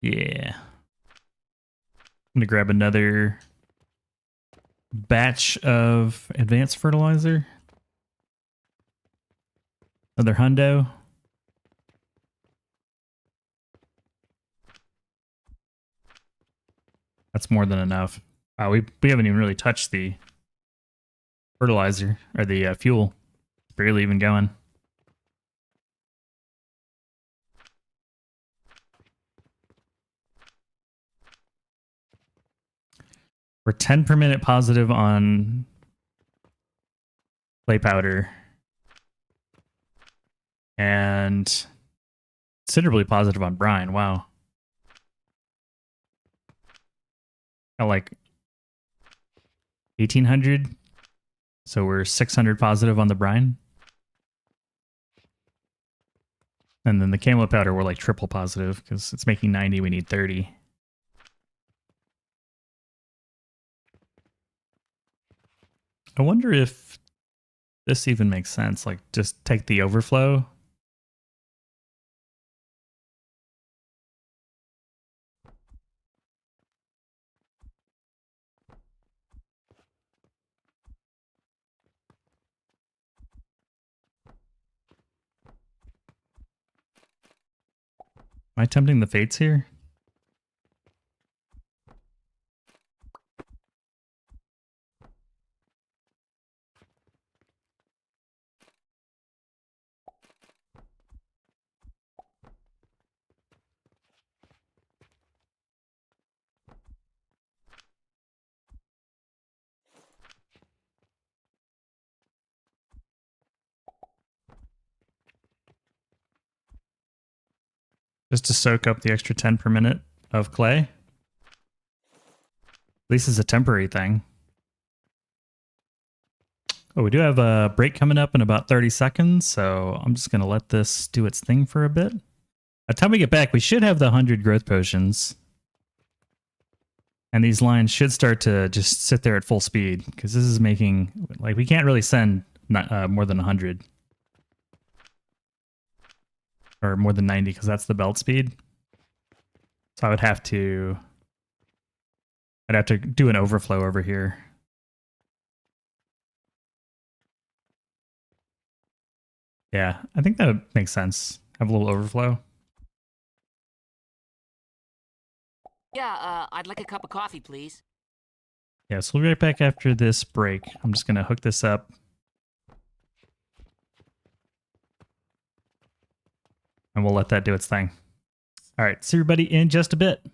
Yeah. I'm gonna grab another batch of advanced fertilizer. Another hundo. That's more than enough. Wow, we haven't even really touched the fertilizer or the fuel. It's barely even going. We're 10 per minute positive on clay powder. And considerably positive on brine. Wow. Got like 1800. So we're 600 positive on the brine. And then the camo powder, we're like triple positive because it's making 90. We need 30. I wonder if this even makes sense. Like, just take the overflow. Am I tempting the fates here? Just to soak up the extra 10 per minute of clay. At least it's a temporary thing. Oh, we do have a break coming up in about 30 seconds, so I'm just going to let this do its thing for a bit. By the time we get back, we should have the 100 growth potions. And these lines should start to just sit there at full speed, because this is making, like, we can't really send more than 100. Or more than 90, because that's the belt speed. So I'd have to do an overflow over here. Yeah, I think that makes sense. Have a little overflow. Yeah, I'd like a cup of coffee, please. Yeah, so we'll be right back after this break. I'm just going to hook this up. And we'll let that do its thing. All right, see everybody in just a bit.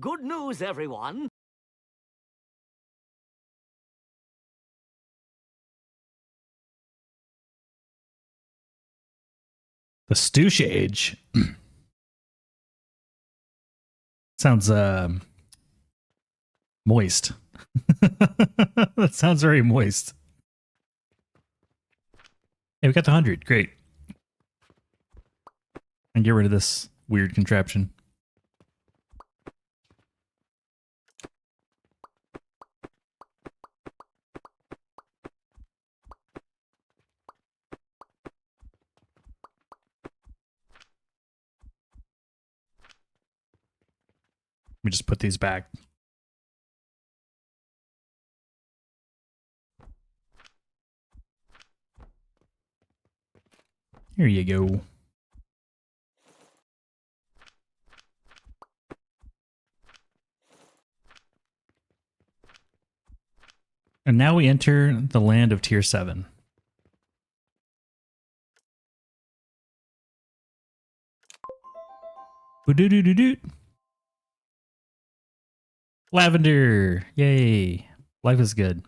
Good news, everyone. The Stoosh Age. Sounds moist. That sounds very moist. Hey, we got the 100. Great. And get rid of this weird contraption. Let me just put these back. Here you go. And now we enter the land of tier 7. Boo-doo-doo-doo-doo. Lavender. Yay. Life is good.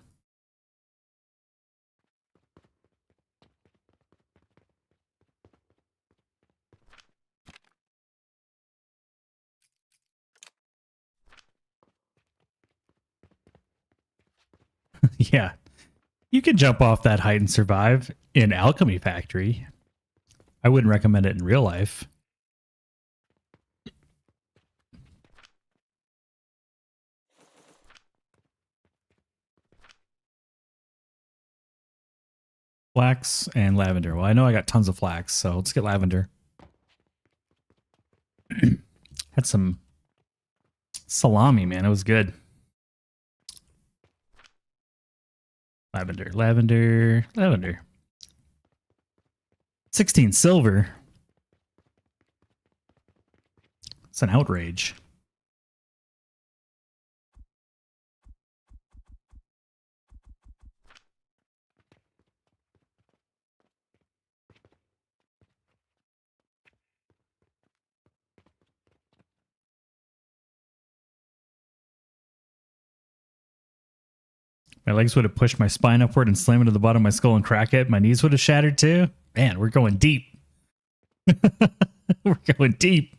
Yeah. You can jump off that height and survive in Alchemy Factory. I wouldn't recommend it in real life. Flax and lavender. Well, I know I got tons of flax, so let's get lavender. Had some salami, man. It was good. Lavender, lavender, lavender. 16 silver. It's an outrage. My legs would have pushed my spine upward and slammed into the bottom of my skull and crack it. My knees would have shattered too. Man, we're going deep. We're going deep.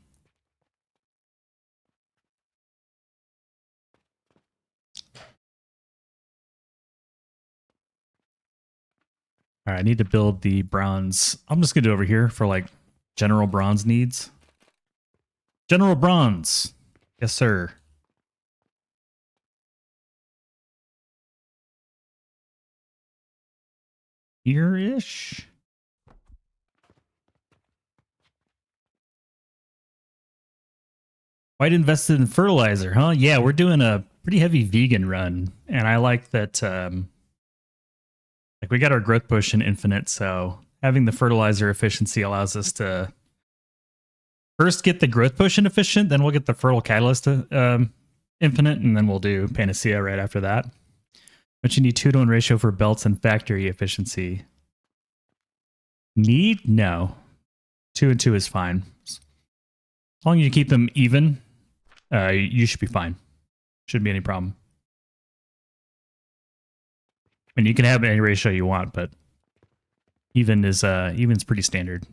All right, I need to build the bronze. I'm just going to do it over here for like general bronze needs. General bronze. Yes, sir. Here-ish. White invested in fertilizer, huh? Yeah, we're doing a pretty heavy vegan run, and I like that. Like we got our growth push in infinite, so having the fertilizer efficiency allows us to first get the growth push in efficient, then we'll get the fertile catalyst infinite, and then we'll do panacea right after that. But you need 2-to-1 ratio for belts and factory efficiency. Need? No. 2 and 2 is fine. As long as you keep them even, you should be fine. Shouldn't be any problem. And you can have any ratio you want, but even's pretty standard.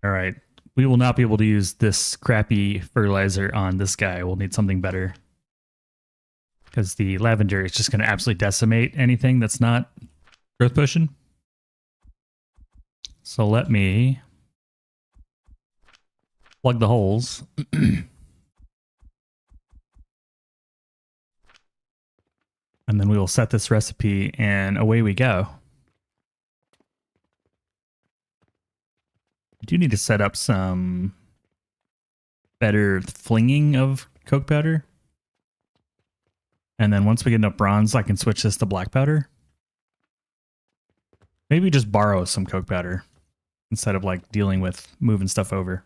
All right. We will not be able to use this crappy fertilizer on this guy. We'll need something better. Because the lavender is just going to absolutely decimate anything that's not growth pushing. So let me plug the holes. And then we will set this recipe and away we go. I do need to set up some better flinging of coke powder. And then once we get enough bronze, I can switch this to black powder. Maybe just borrow some coke powder instead of like dealing with moving stuff over.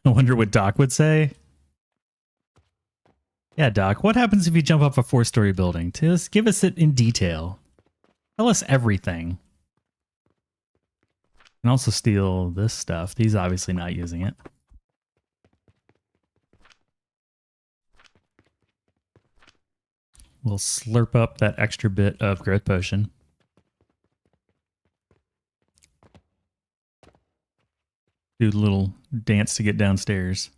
I wonder what Doc would say. Yeah, Doc, what happens if you jump off a 4-story building? Just give us it in detail. Tell us everything. And also steal this stuff. He's obviously not using it. We'll slurp up that extra bit of growth potion. Do a little dance to get downstairs.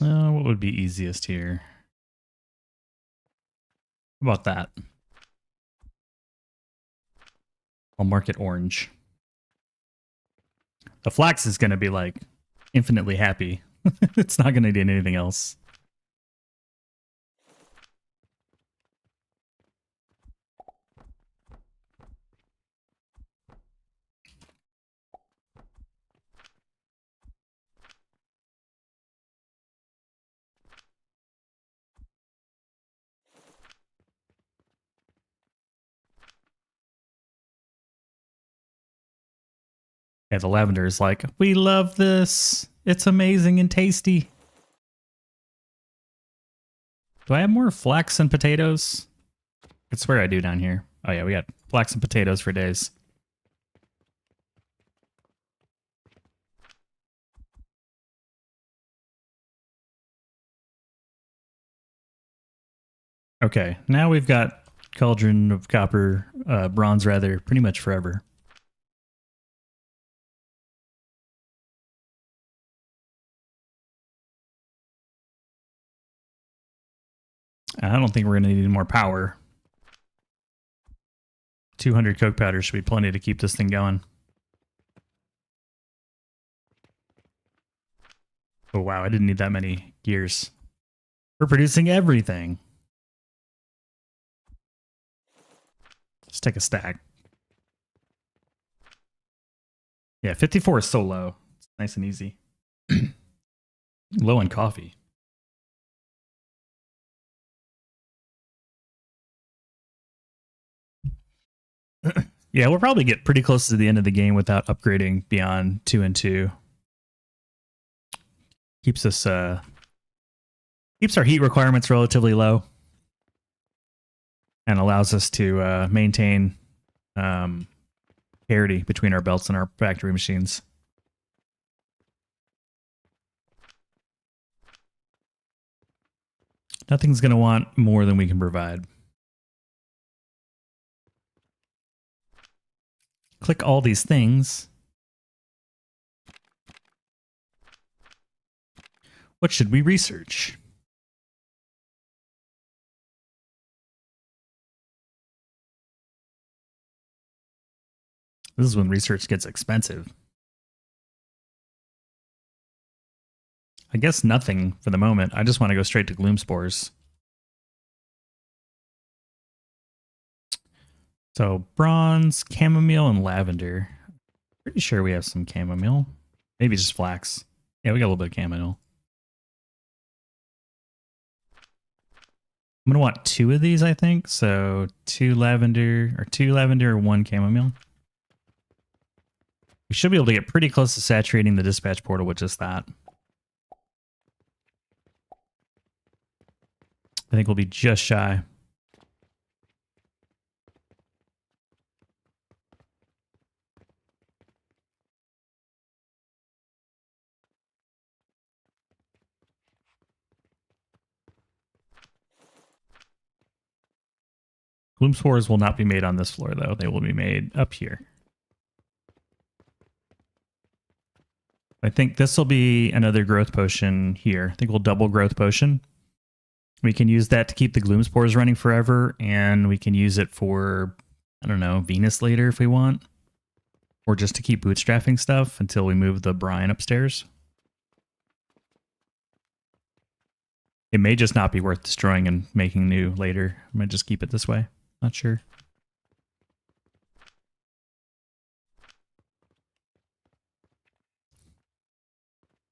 What would be easiest here? How about that? I'll mark it orange. The flax is going to be like infinitely happy. It's not going to do anything else. Yeah, the lavender is like, we love this. It's amazing and tasty. Do I have more flax and potatoes? I swear I do down here. Oh yeah, we got flax and potatoes for days. Okay, now we've got Cauldron of Copper, Bronze rather, pretty much forever. I don't think we're going to need any more power. 200 coke powder should be plenty to keep this thing going. Oh wow, I didn't need that many gears. We're producing everything. Let's take a stack. Yeah, 54 is so low. It's nice and easy. Low on coffee. Yeah, we'll probably get pretty close to the end of the game without upgrading beyond 2 and 2. Keeps us keeps our heat requirements relatively low and allows us to maintain parity between our belts and our factory machines. Nothing's going to want more than we can provide. Click all these things. What should we research? This is when research gets expensive. I guess nothing for the moment. I just want to go straight to gloom spores. So bronze, chamomile, and lavender. Pretty sure we have some chamomile. Maybe just flax. Yeah, we got a little bit of chamomile. I'm gonna want 2 of these, I think. So 2 lavender or 1 chamomile. We should be able to get pretty close to saturating the dispatch portal with just that. I think we'll be just shy. Gloom spores will not be made on this floor, though. They will be made up here. I think this will be another growth potion here. I think we'll double growth potion. We can use that to keep the gloom spores running forever, and we can use it for, I don't know, Venus later if we want. Or just to keep bootstrapping stuff until we move the brine upstairs. It may just not be worth destroying and making new later. I might just keep it this way. Not sure.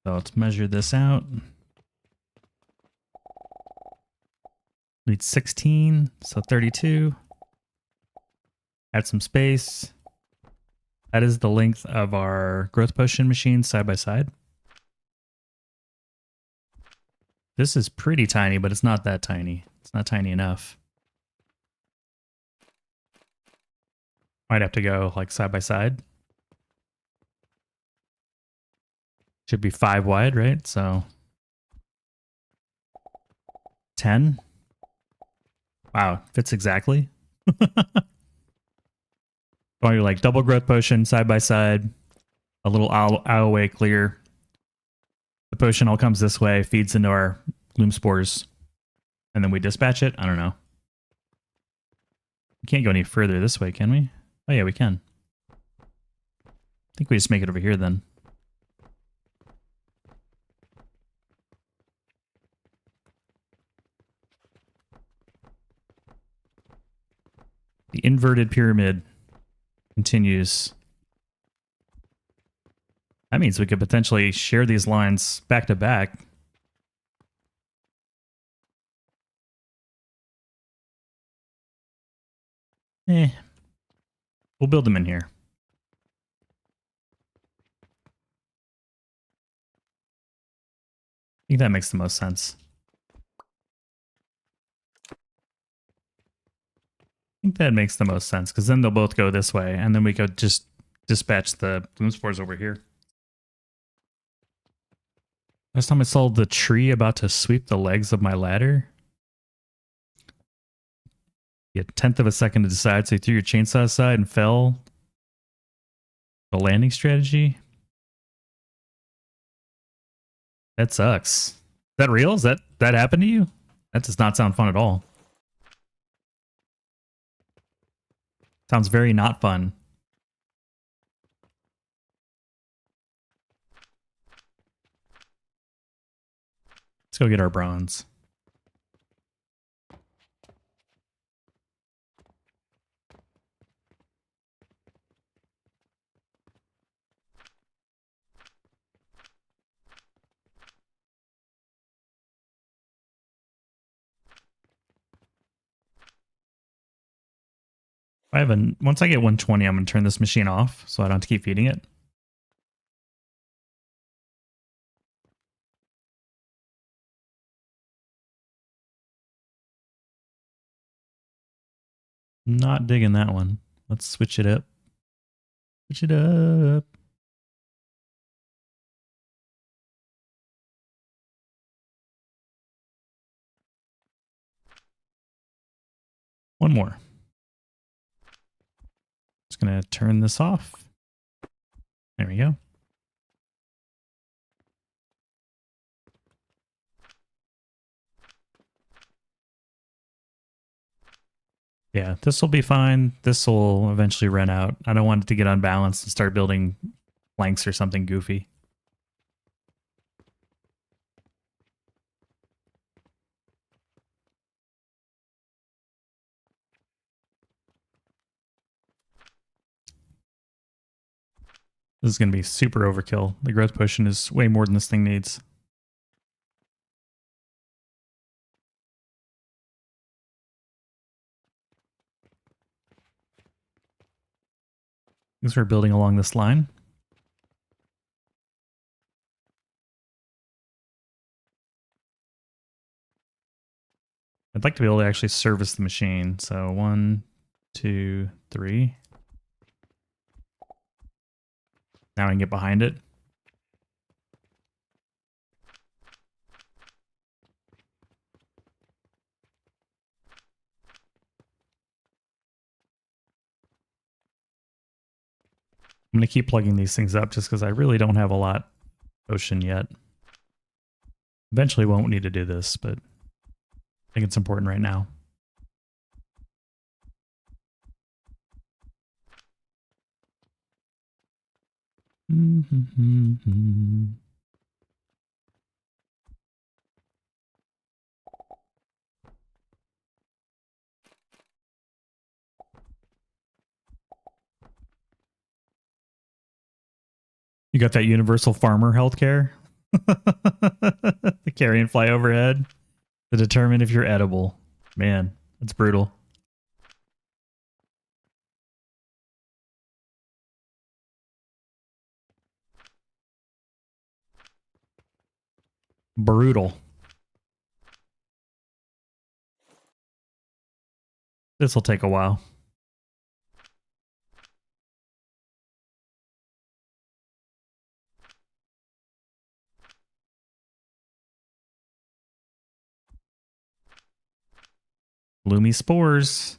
So let's measure this out. Need 16, so 32. Add some space. That is the length of our growth potion machine side by side. This is pretty tiny, but it's not that tiny. It's not tiny enough. Might have to go like side by side. Should be 5 wide, right? So 10. Wow, fits exactly. Going like double growth potion side by side. A little owl way clear. The potion all comes this way, feeds into our bloom spores, and then we dispatch it. I don't know. We can't go any further this way, can we? Oh yeah, we can. I think we just make it over here then. The inverted pyramid continues. That means we could potentially share these lines back to back. We'll build them in here. I think that makes the most sense. I think that makes the most sense, because then they'll both go this way, and then we could just dispatch the bloom spores over here. Last time I saw the tree about to sweep the legs of my ladder. You had a 10th of a second to decide, so you threw your chainsaw aside and fell. The landing strategy? That sucks. Is that real? Is that happened to you? That does not sound fun at all. Sounds very not fun. Let's go get our bronze. Once I get 120, I'm gonna turn this machine off so I don't have to keep feeding it. Not digging that one. Let's switch it up. Switch it up. One more. Just gonna turn this off. There we go. Yeah, this will be fine. This will eventually run out. I don't want it to get unbalanced and start building planks or something goofy. This is going to be super overkill. The growth potion is way more than this thing needs. Because we're building along this line. I'd like to be able to actually service the machine. So 1, 2, 3. Now I can get behind it. I'm going to keep plugging these things up just because I really don't have a lot ocean yet. Eventually won't need to do this, but I think it's important right now. You got that universal farmer healthcare? The carrion fly overhead to determine if you're edible. Man, that's brutal. Brutal. This will take a while. Loomy spores.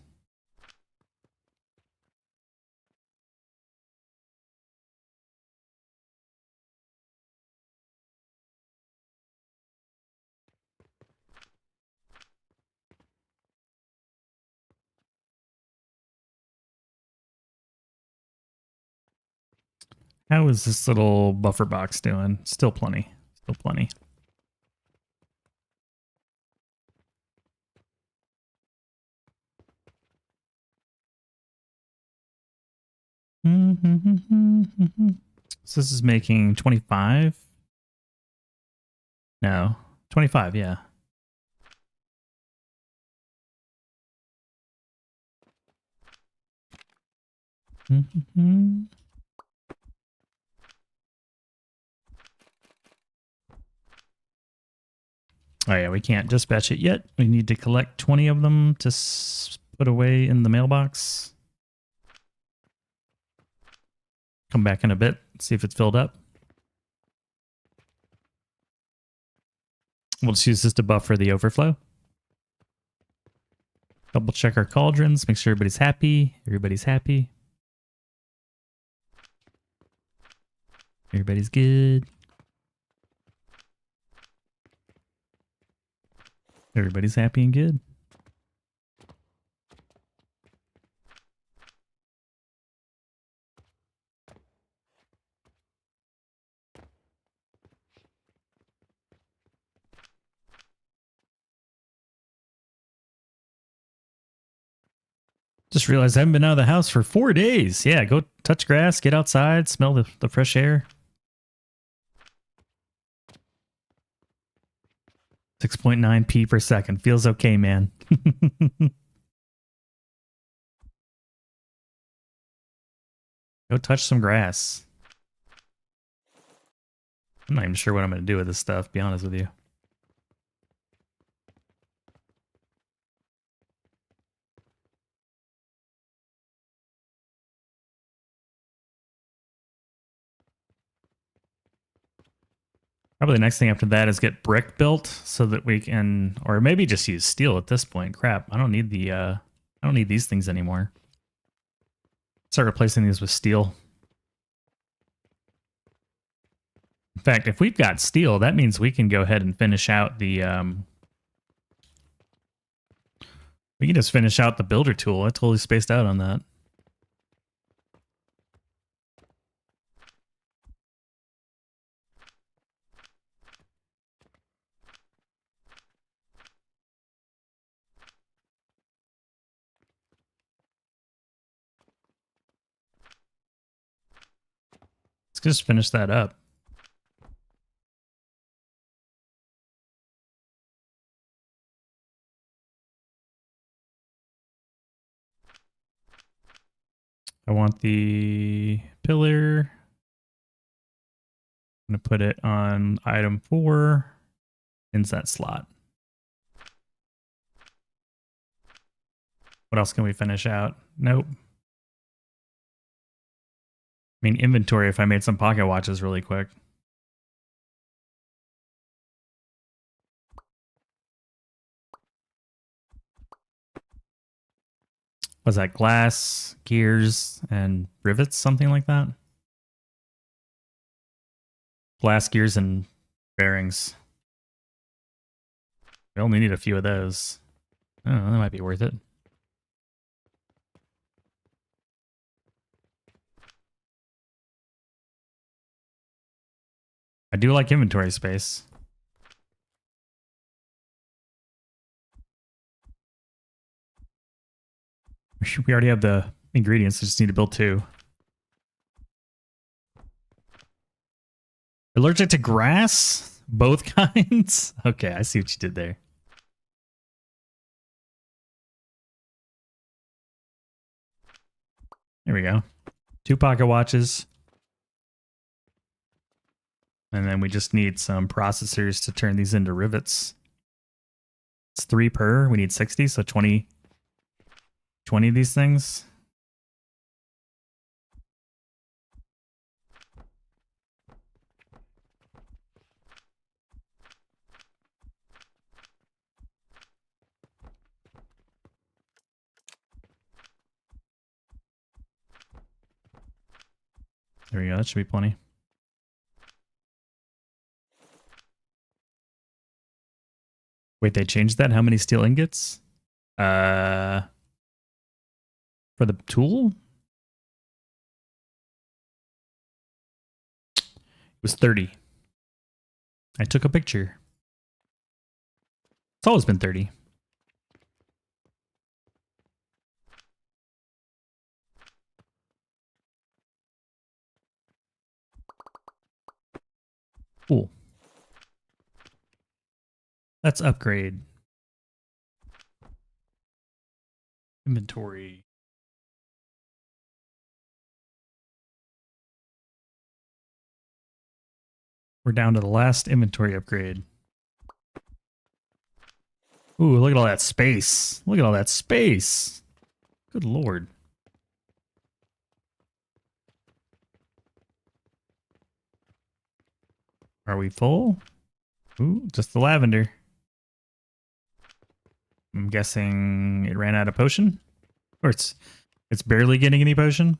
How is this little buffer box doing? Still plenty. Still plenty. So this is making 25? No. 25, yeah. Oh yeah, we can't dispatch it yet. We need to collect 20 of them to put away in the mailbox. Come back in a bit, see if it's filled up. We'll just use this to buffer the overflow. Double check our cauldrons, make sure everybody's happy. Everybody's happy. Everybody's good. Everybody's happy and good. Just realized I haven't been out of the house for 4 days. Yeah, go touch grass, get outside, smell the fresh air. 6.9p per second. Feels okay, man. Go touch some grass. I'm not even sure what I'm going to do with this stuff, to be honest with you. Probably the next thing after that is get brick built so that we can, or maybe just use steel at this point. Crap, I don't need the, I don't need these things anymore. Start replacing these with steel. In fact, if we've got steel, that means we can go ahead and finish out the, we can just finish out the builder tool. I totally spaced out on that. Let's just finish that up. I want the pillar. I'm going to put it on item 4. Inset slot. What else can we finish out? Nope. I mean, inventory if I made some pocket watches really quick. Was that glass, gears, and rivets, something like that? Glass, gears, and bearings. We only need a few of those. Oh, that might be worth it. I do like inventory space. We already have the ingredients, we just need to build 2. Allergic to grass? Both kinds? Okay, I see what you did there. There we go. 2 pocket watches. And then we just need some processors to turn these into rivets. It's 3 per. We need 60, so 20 20 of these things. There we go. That should be plenty. Wait, they changed that? How many steel ingots? For the tool? It was 30. I took a picture. It's always been 30. Cool. Let's upgrade. Inventory. We're down to the last inventory upgrade. Ooh, look at all that space. Look at all that space. Good lord. Are we full? Ooh, just the lavender. I'm guessing it ran out of potion? Or it's barely getting any potion?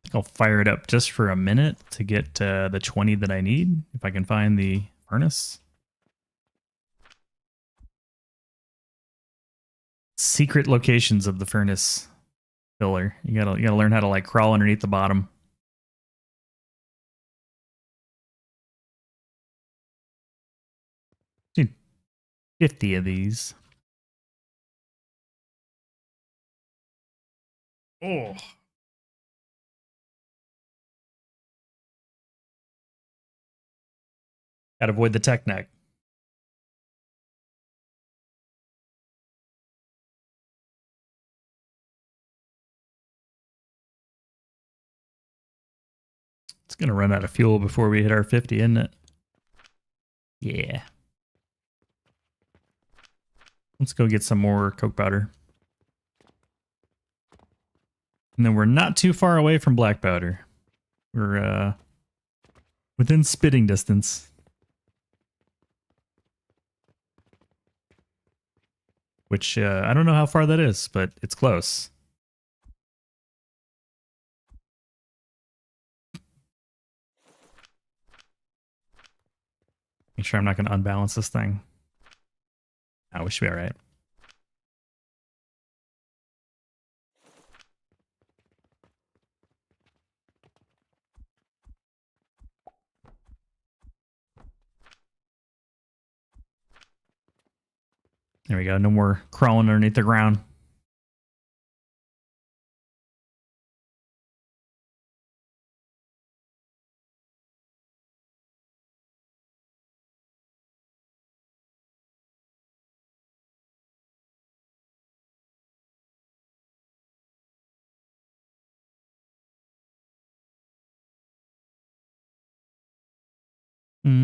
I think I'll fire it up just for a minute to get the 20 that I need, if I can find the furnace. Secret locations of the furnace filler. You gotta learn how to like crawl underneath the bottom. Need 50 of these. Oh. Gotta avoid the tech neck. It's gonna run out of fuel before we hit our 50, isn't it? Yeah. Let's go get some more coke powder. And then we're not too far away from black powder. We're within spitting distance. Which I don't know how far that is, but it's close. Make sure I'm not going to unbalance this thing. Oh, we should be all right. There we go. No more crawling underneath the ground. I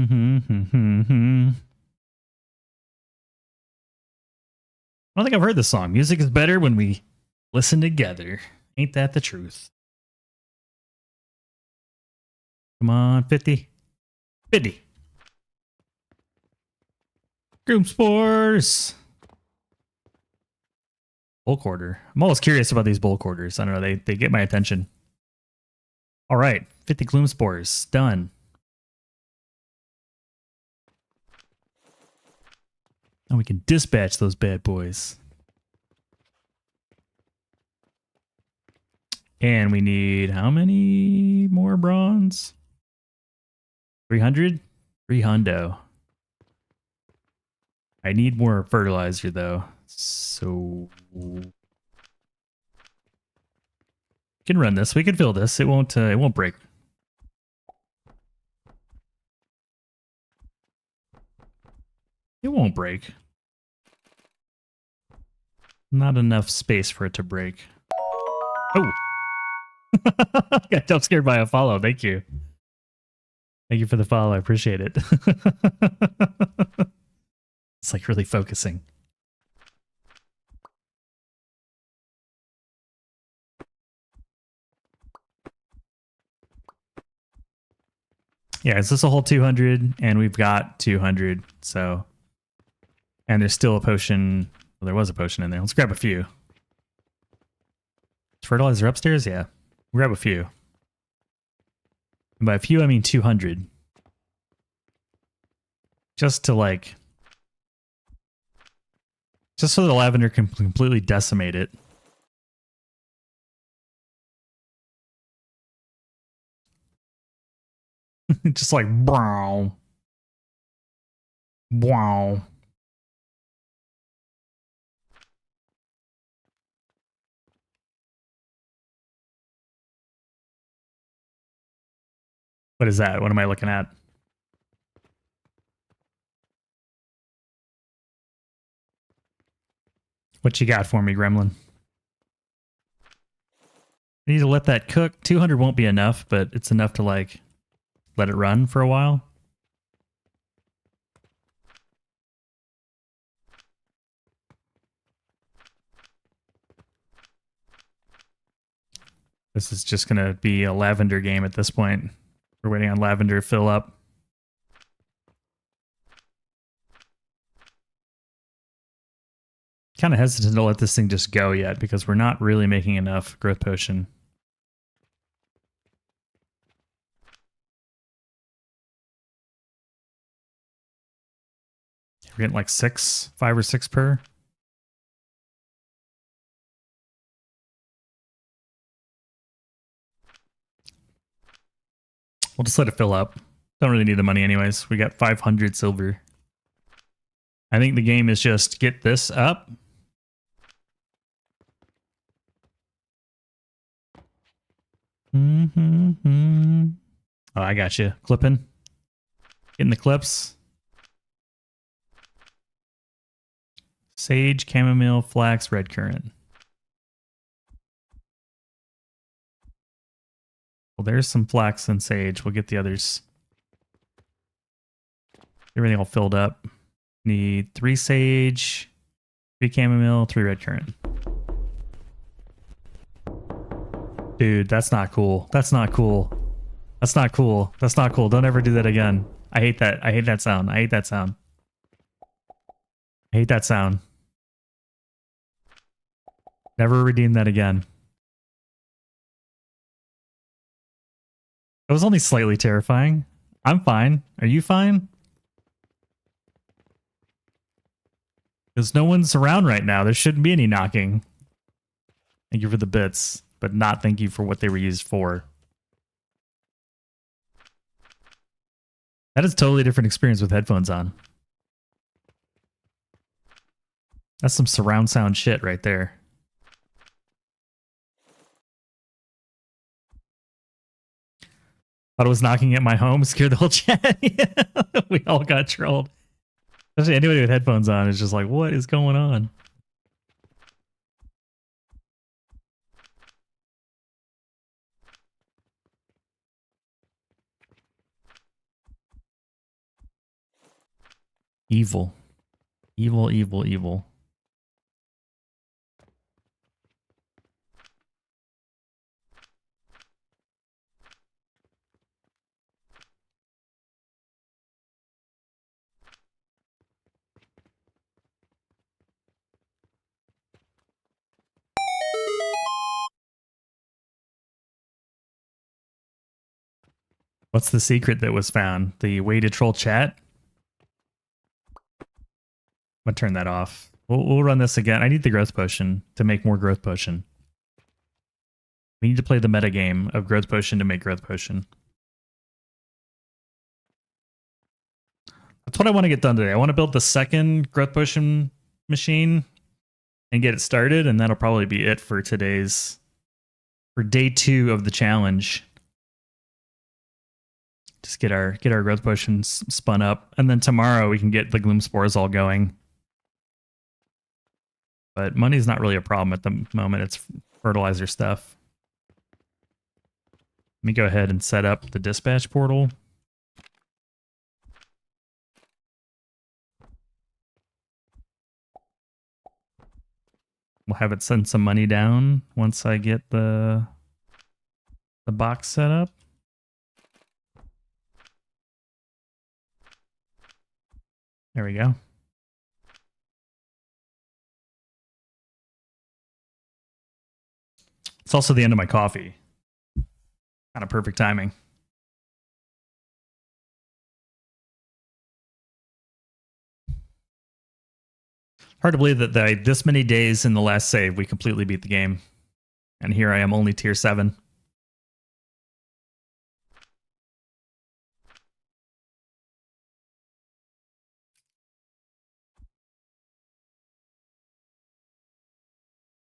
don't think I've heard this song. Music is better when we listen together. Ain't that the truth? Come on, 50. 50. Groom spores. Bull quarter. I'm always curious about these bull quarters. I don't know. They get my attention. All right. 50 gloom spores. Done. Now we can dispatch those bad boys. And we need how many more bronze? 300? 300. I need more fertilizer though. So we can run this. We can fill this. It won't break. It won't break. Not enough space for it to break. Oh. Got jump scared by a follow. Thank you. Thank you for the follow. I appreciate it. It's like really focusing. Yeah, it's just a whole 200, and we've got 200. So, and there's still a potion. Well, there was a potion in there. Let's grab a few. Is fertilizer upstairs? Yeah, we'll grab a few. And by a few, I mean 200. Just to like, just so the lavender can completely decimate it. Just like, wow. Wow. What is that? What am I looking at? What you got for me, Gremlin? I need to let that cook. 200 won't be enough, but it's enough to like let it run for a while. This is just going to be a lavender game at this point. We're waiting on lavender to fill up. Kind of hesitant to let this thing just go yet because we're not really making enough growth potion. We're getting like 5 or 6 per. We'll just let it fill up. Don't really need the money anyways. We got 500 silver. I think the game is just get this up. Oh, I got you. Clipping. Getting the clips. Sage, chamomile, flax, red currant. Well, there's some flax and sage. We'll get the others. Everything all filled up. Need 3 sage, 3 chamomile, 3 red currant. Dude, that's not cool. That's not cool. That's not cool. That's not cool. Don't ever do that again. I hate that. I hate that sound. I hate that sound. I hate that sound. Never redeem that again. It was only slightly terrifying. I'm fine. Are you fine? Because no one's around right now. There shouldn't be any knocking. Thank you for the bits, but not thank you for what they were used for. That is a totally different experience with headphones on. That's some surround sound shit right there. Thought it was knocking at my home, scared the whole chat. We all got trolled. Especially anybody with headphones on is just like, what is going on? Evil. Evil, evil, evil. What's the secret that was found? The way to troll chat? I'm gonna turn that off. We'll run this again. I need the growth potion to make more growth potion. We need to play the meta game of growth potion to make growth potion. That's what I want to get done today. I want to build the second growth potion machine and get it started, and that'll probably be it for today's, for day 2 of the challenge. Just get our growth potions spun up, and then tomorrow we can get the gloom spores all going. But money's not really a problem at the moment. It's fertilizer stuff. Let me go ahead and set up the dispatch portal. We'll have it send some money down once I get the box set up. There we go. It's also the end of my coffee. Kind of perfect timing. Hard to believe that this many days in the last save, we completely beat the game. And here I am, only tier 7.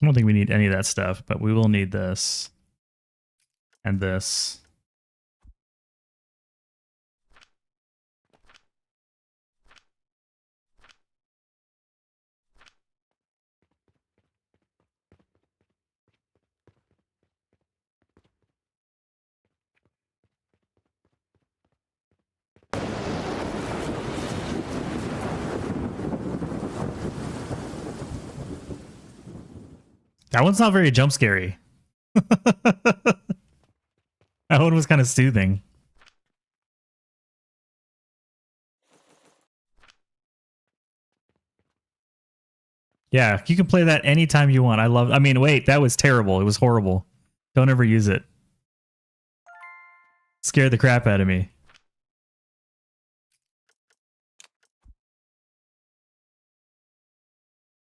I don't think we need any of that stuff, but we will need this. And this. That one's not very jump scary. That one was kind of soothing. Yeah, you can play that anytime you want. I mean, wait, that was terrible. It was horrible. Don't ever use it. Scared the crap out of me.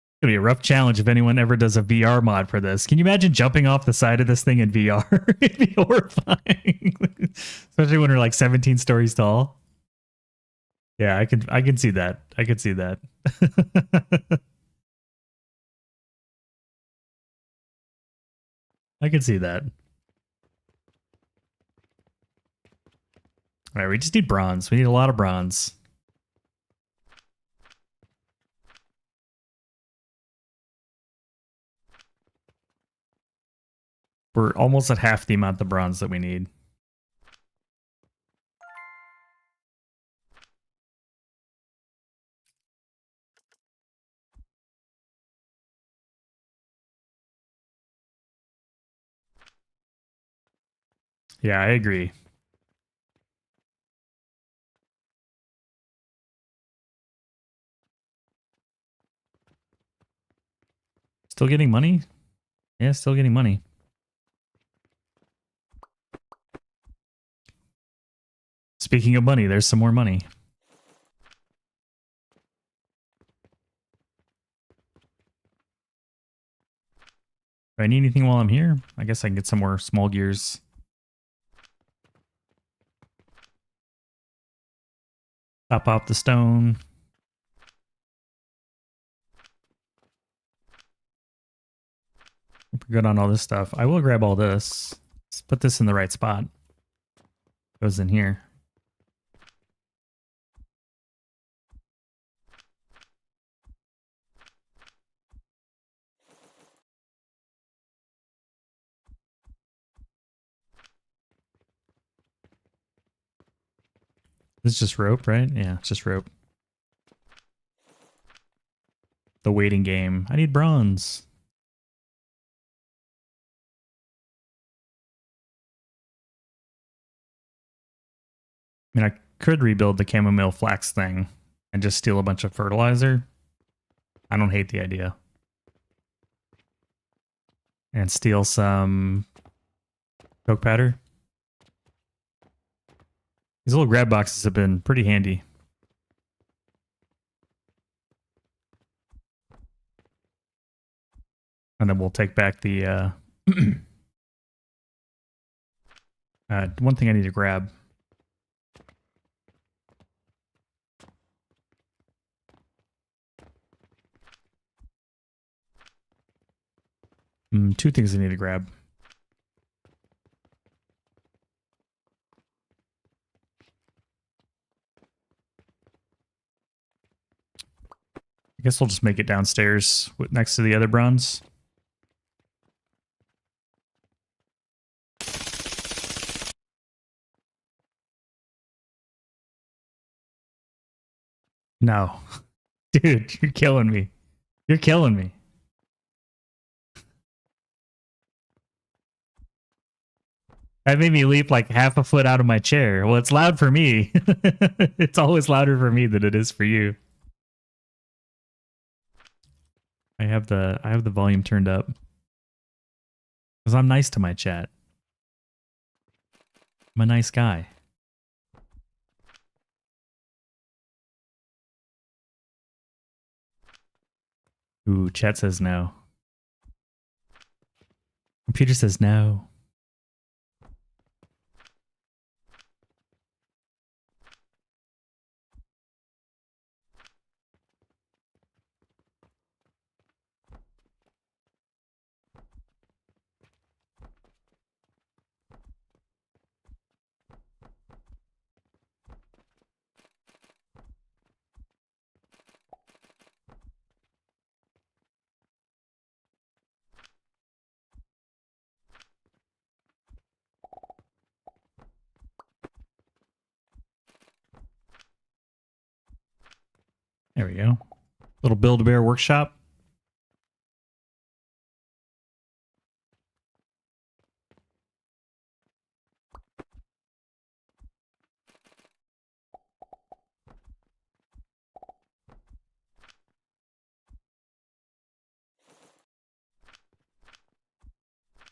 It's gonna be a rough challenge if anyone ever does a VR mod for this. Can you imagine jumping off the side of this thing in VR? It'd be horrifying. Especially when we're like 17 stories tall. Yeah, I can see that. I can see that. I can see that. All right, we just need bronze. We need a lot of bronze. We're almost at half the amount of bronze that we need. Yeah, I agree. Still getting money? Yeah, still getting money. Speaking of money, there's some more money. Do I need anything while I'm here? I guess I can get some more small gears. Top off the stone. We're good on all this stuff. I will grab all this. Let's put this in the right spot. Goes in here. This is just rope, right? Yeah, it's just rope. The waiting game. I need bronze. I mean, I could rebuild the chamomile flax thing and just steal a bunch of fertilizer. I don't hate the idea. And steal some coke powder. These little grab boxes have been pretty handy. And then we'll take back the one thing I need to grab. Two things I need to grab. I guess we'll just make it downstairs next to the other bronze. No. Dude, you're killing me. You're killing me. That made me leap like half a foot out of my chair. Well, it's loud for me. It's always louder for me than it is for you. I have the volume turned up because I'm nice to my chat. I'm a nice guy. Ooh, chat says no. Computer says no. There we go. Little Build-A-Bear workshop.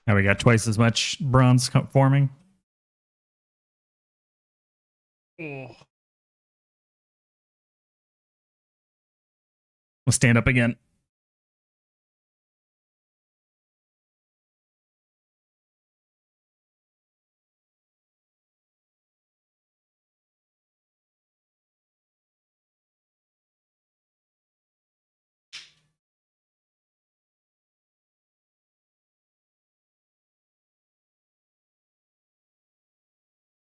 Now we got twice as much bronze forming. We'll stand up again.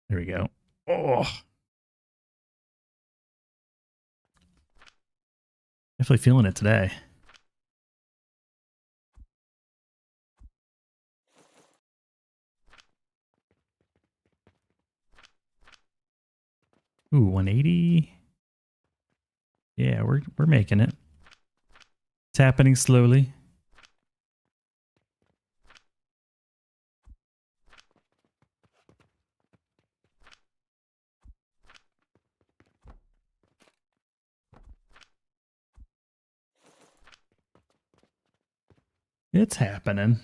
There we go. Oh. Definitely feeling it today. Ooh, 180. Yeah, we're making it. It's happening slowly. It's happening.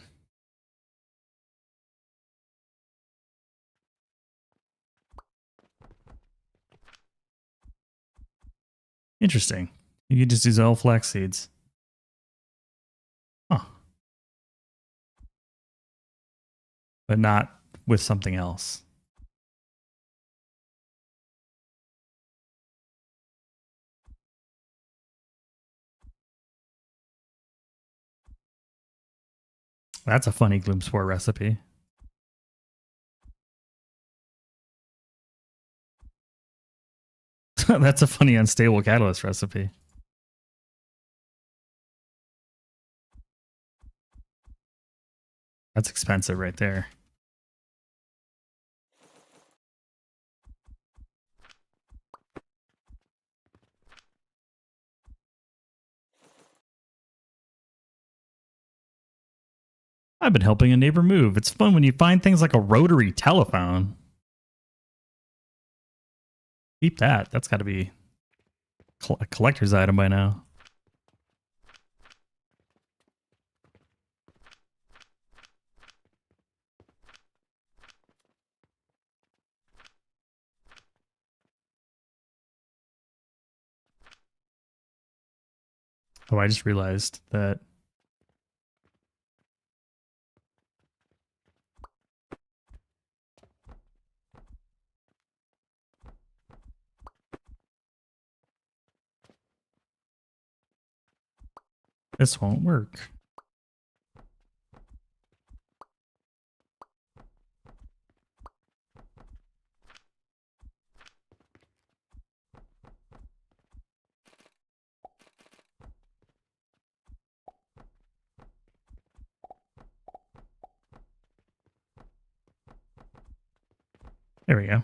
Interesting. You can just use all flax seeds. Huh. But not with something else. That's a funny Gloomspore recipe. That's a funny unstable catalyst recipe. That's expensive right there. I've been helping a neighbor move. It's fun when you find things like a rotary telephone. Keep that. That's got to be a collector's item by now. Oh, I just realized that this won't work. There we go.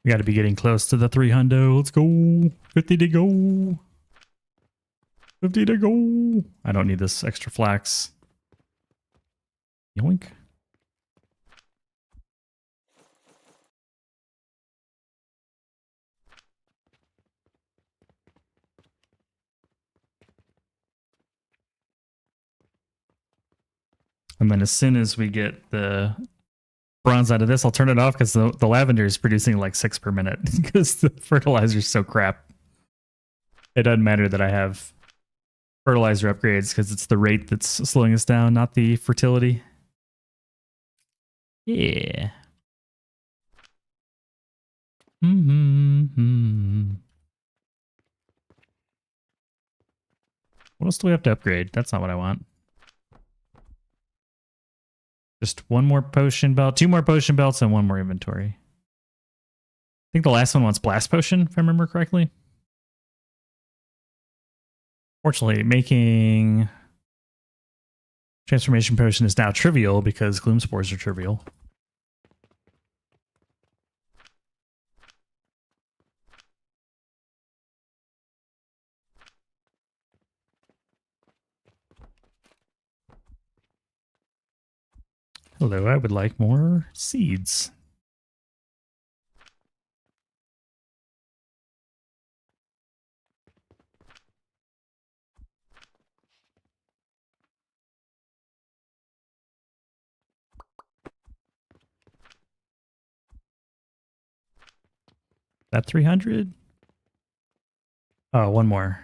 We got to be getting close to the 300. Let's go. 50 to go. 50 to go. I don't need this extra flax. Yoink. And then as soon as we get the bronze out of this, I'll turn it off because the lavender is producing like 6 per minute because the fertilizer is so crap. It doesn't matter that I have fertilizer upgrades because it's the rate that's slowing us down, not the fertility. Yeah. What else do we have to upgrade? That's not what I want. Just one more potion belt, 2 more potion belts, and 1 more inventory. I think the last one wants blast potion, if I remember correctly. Fortunately, making transformation potion is now trivial because gloom spores are trivial. Hello, I would like more seeds. That 300? Oh, 1 more.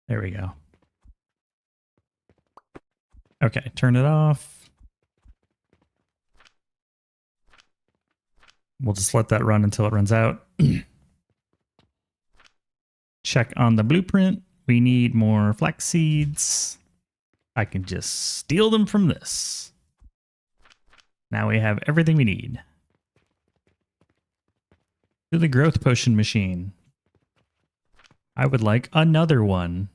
There we go. Okay, turn it off. We'll just let that run until it runs out. Check on the blueprint. We need more flax seeds. I can just steal them from this. Now we have everything we need. To the growth potion machine. I would like another one.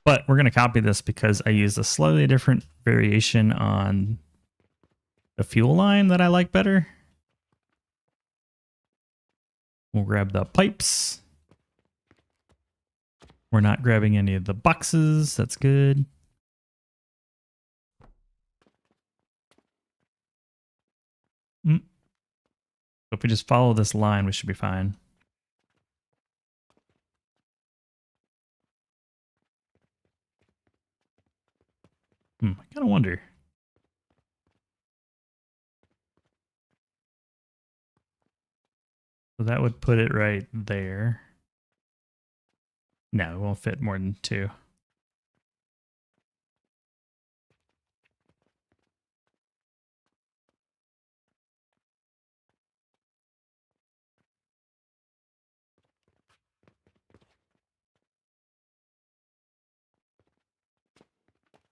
But we're going to copy this because I used a slightly different variation on the fuel line that I like better. We'll grab the pipes. We're not grabbing any of the boxes. That's good. If we just follow this line, we should be fine. I kind of wonder. So that would put it right there. No, it won't fit more than 2.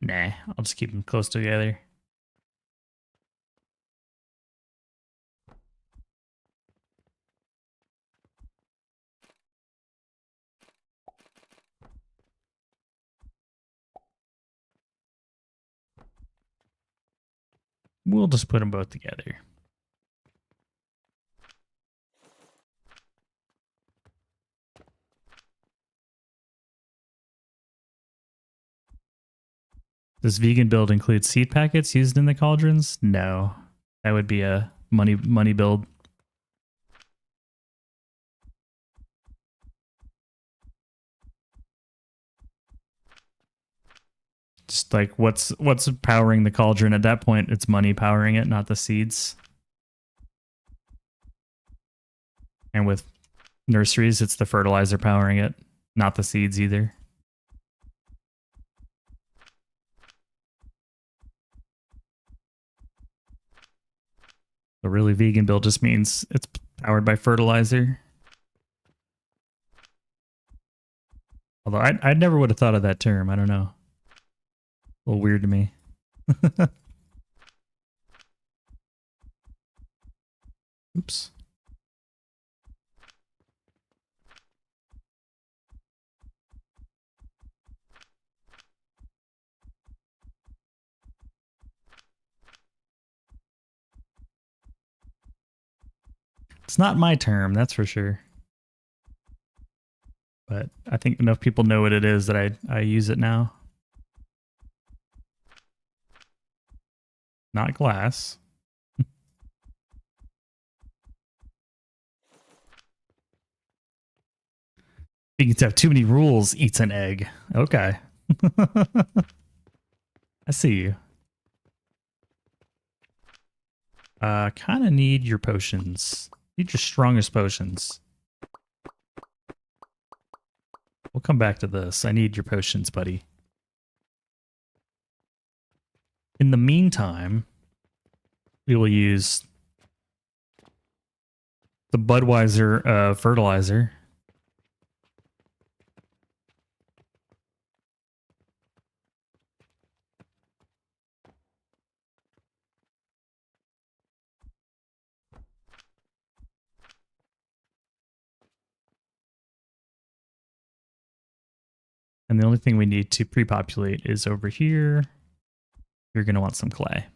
Nah, I'll just keep them close together. We'll just put them both together. Does vegan build include seed packets used in the cauldrons? No. That would be a money build. Just like what's powering the cauldron at that point? It's money powering it, not the seeds. And with nurseries, it's the fertilizer powering it, not the seeds either. The really vegan build just means it's powered by fertilizer. Although I never would have thought of that term. I don't know. A little weird to me. Oops. It's not my term, that's for sure. But I think enough people know what it is that I use it now. Not glass. Begins to have too many rules, eats an egg. Okay. I see you. Kind of need your potions. Need your strongest potions. We'll come back to this. I need your potions, buddy. In the meantime, we will use the Budweiser fertilizer. And the only thing we need to pre-populate is over here. You're going to want some clay.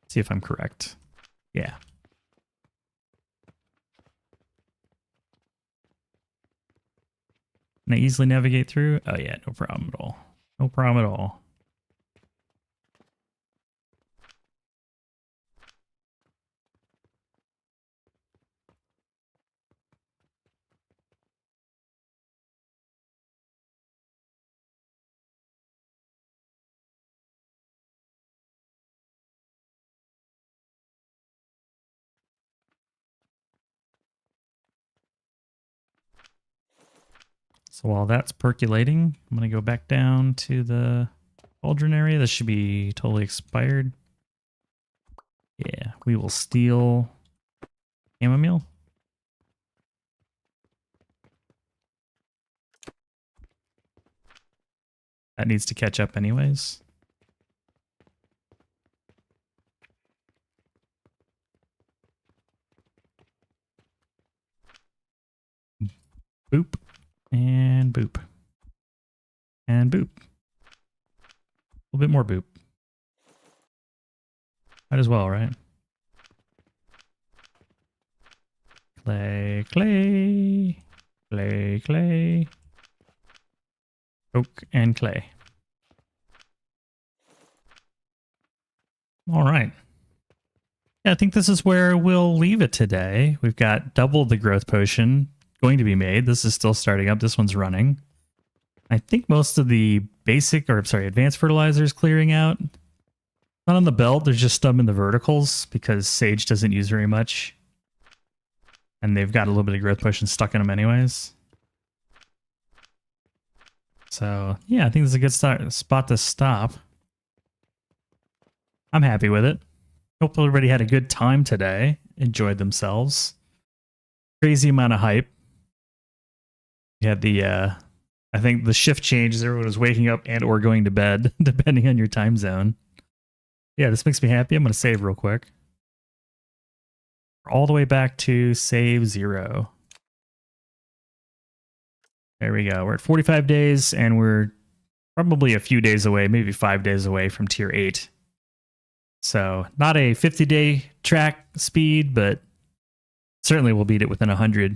See if I'm correct. Yeah. Can I easily navigate through? Oh yeah, no problem at all. No problem at all. So while that's percolating, I'm going to go back down to the cauldron area. This should be totally expired. Yeah, we will steal chamomile. That needs to catch up anyways. Boop. And boop. And boop. A little bit more boop. Might as well, right? Clay, clay. Clay, clay. Oak and clay. All right. Yeah, I think this is where we'll leave it today. We've got double the growth potion going to be made. This is still starting up. This one's running. I think most of the basic, or I'm sorry, advanced fertilizers clearing out. Not on the belt. There's just some in the verticals because Sage doesn't use very much. And they've got a little bit of growth potion stuck in them anyways. So yeah, I think this is a good spot to stop. I'm happy with it. Hope everybody had a good time today. Enjoyed themselves. Crazy amount of hype. We had the, I think the shift changes. Everyone was waking up and or going to bed, depending on your time zone. Yeah, this makes me happy. I'm going to save real quick. All the way back to save 0. There we go. We're at 45 days, and we're probably a few days away, maybe 5 days away from tier 8. So not a 50-day track speed, but certainly we'll beat it within 100.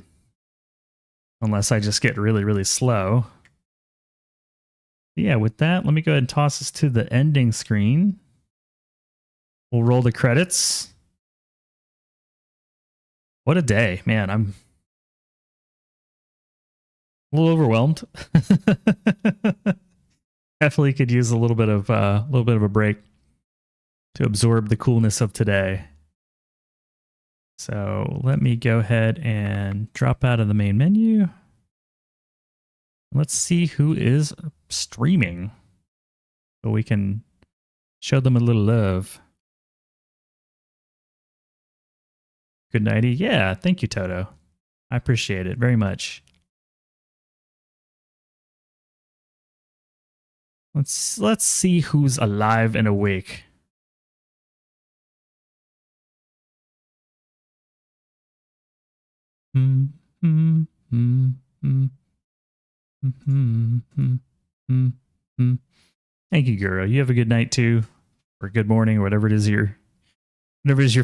Unless I just get really, really slow. Yeah, with that, let me go ahead and toss us to the ending screen. We'll roll the credits. What a day, man. I'm a little overwhelmed. Definitely could use a little bit of a break to absorb the coolness of today. So let me go ahead and drop out of the main menu. Let's see who is streaming so we can show them a little love. Good nighty. Yeah, thank you, Toto. I appreciate it very much. Let's see who's alive and awake. Thank you, Guro. You have a good night too, or good morning, or whatever it is you're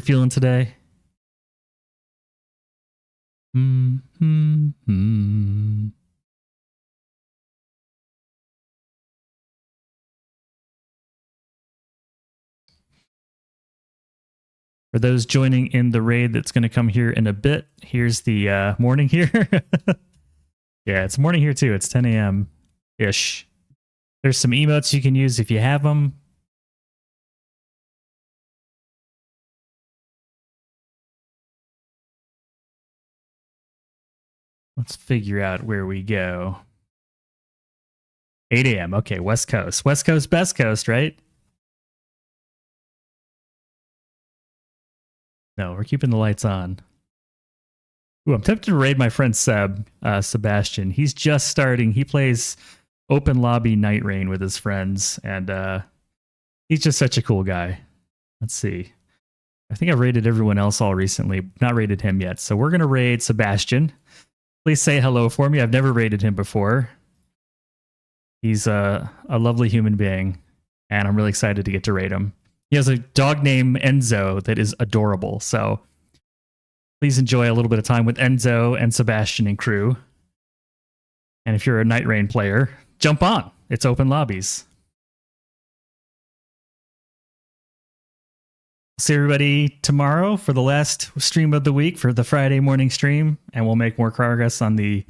feeling today. Mm-hmm. For those joining in the raid that's going to come here in a bit, here's the morning here. Yeah, it's morning here too. It's 10 a.m. ish. There's some emotes you can use if you have them. Let's figure out where we go. 8 a.m. Okay, West Coast. West Coast, best coast, right? No, we're keeping the lights on. Ooh, I'm tempted to raid my friend Sebastian. He's just starting. He plays open lobby Night Rain with his friends, and he's just such a cool guy. Let's see. I think I've raided everyone else all recently. Not raided him yet. So we're going to raid Sebastian. Please say hello for me. I've never raided him before. He's a lovely human being, and I'm really excited to get to raid him. He has a dog named Enzo that is adorable. So please enjoy a little bit of time with Enzo and Sebastian and crew. And if you're a Night Rain player, jump on. It's open lobbies. See everybody tomorrow for the last stream of the week for the Friday morning stream, and we'll make more progress on the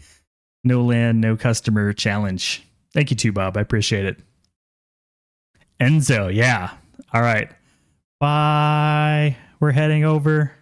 No Land, No Customer challenge. Thank you too, Bob. I appreciate it. Enzo, yeah. All right. Bye. We're heading over.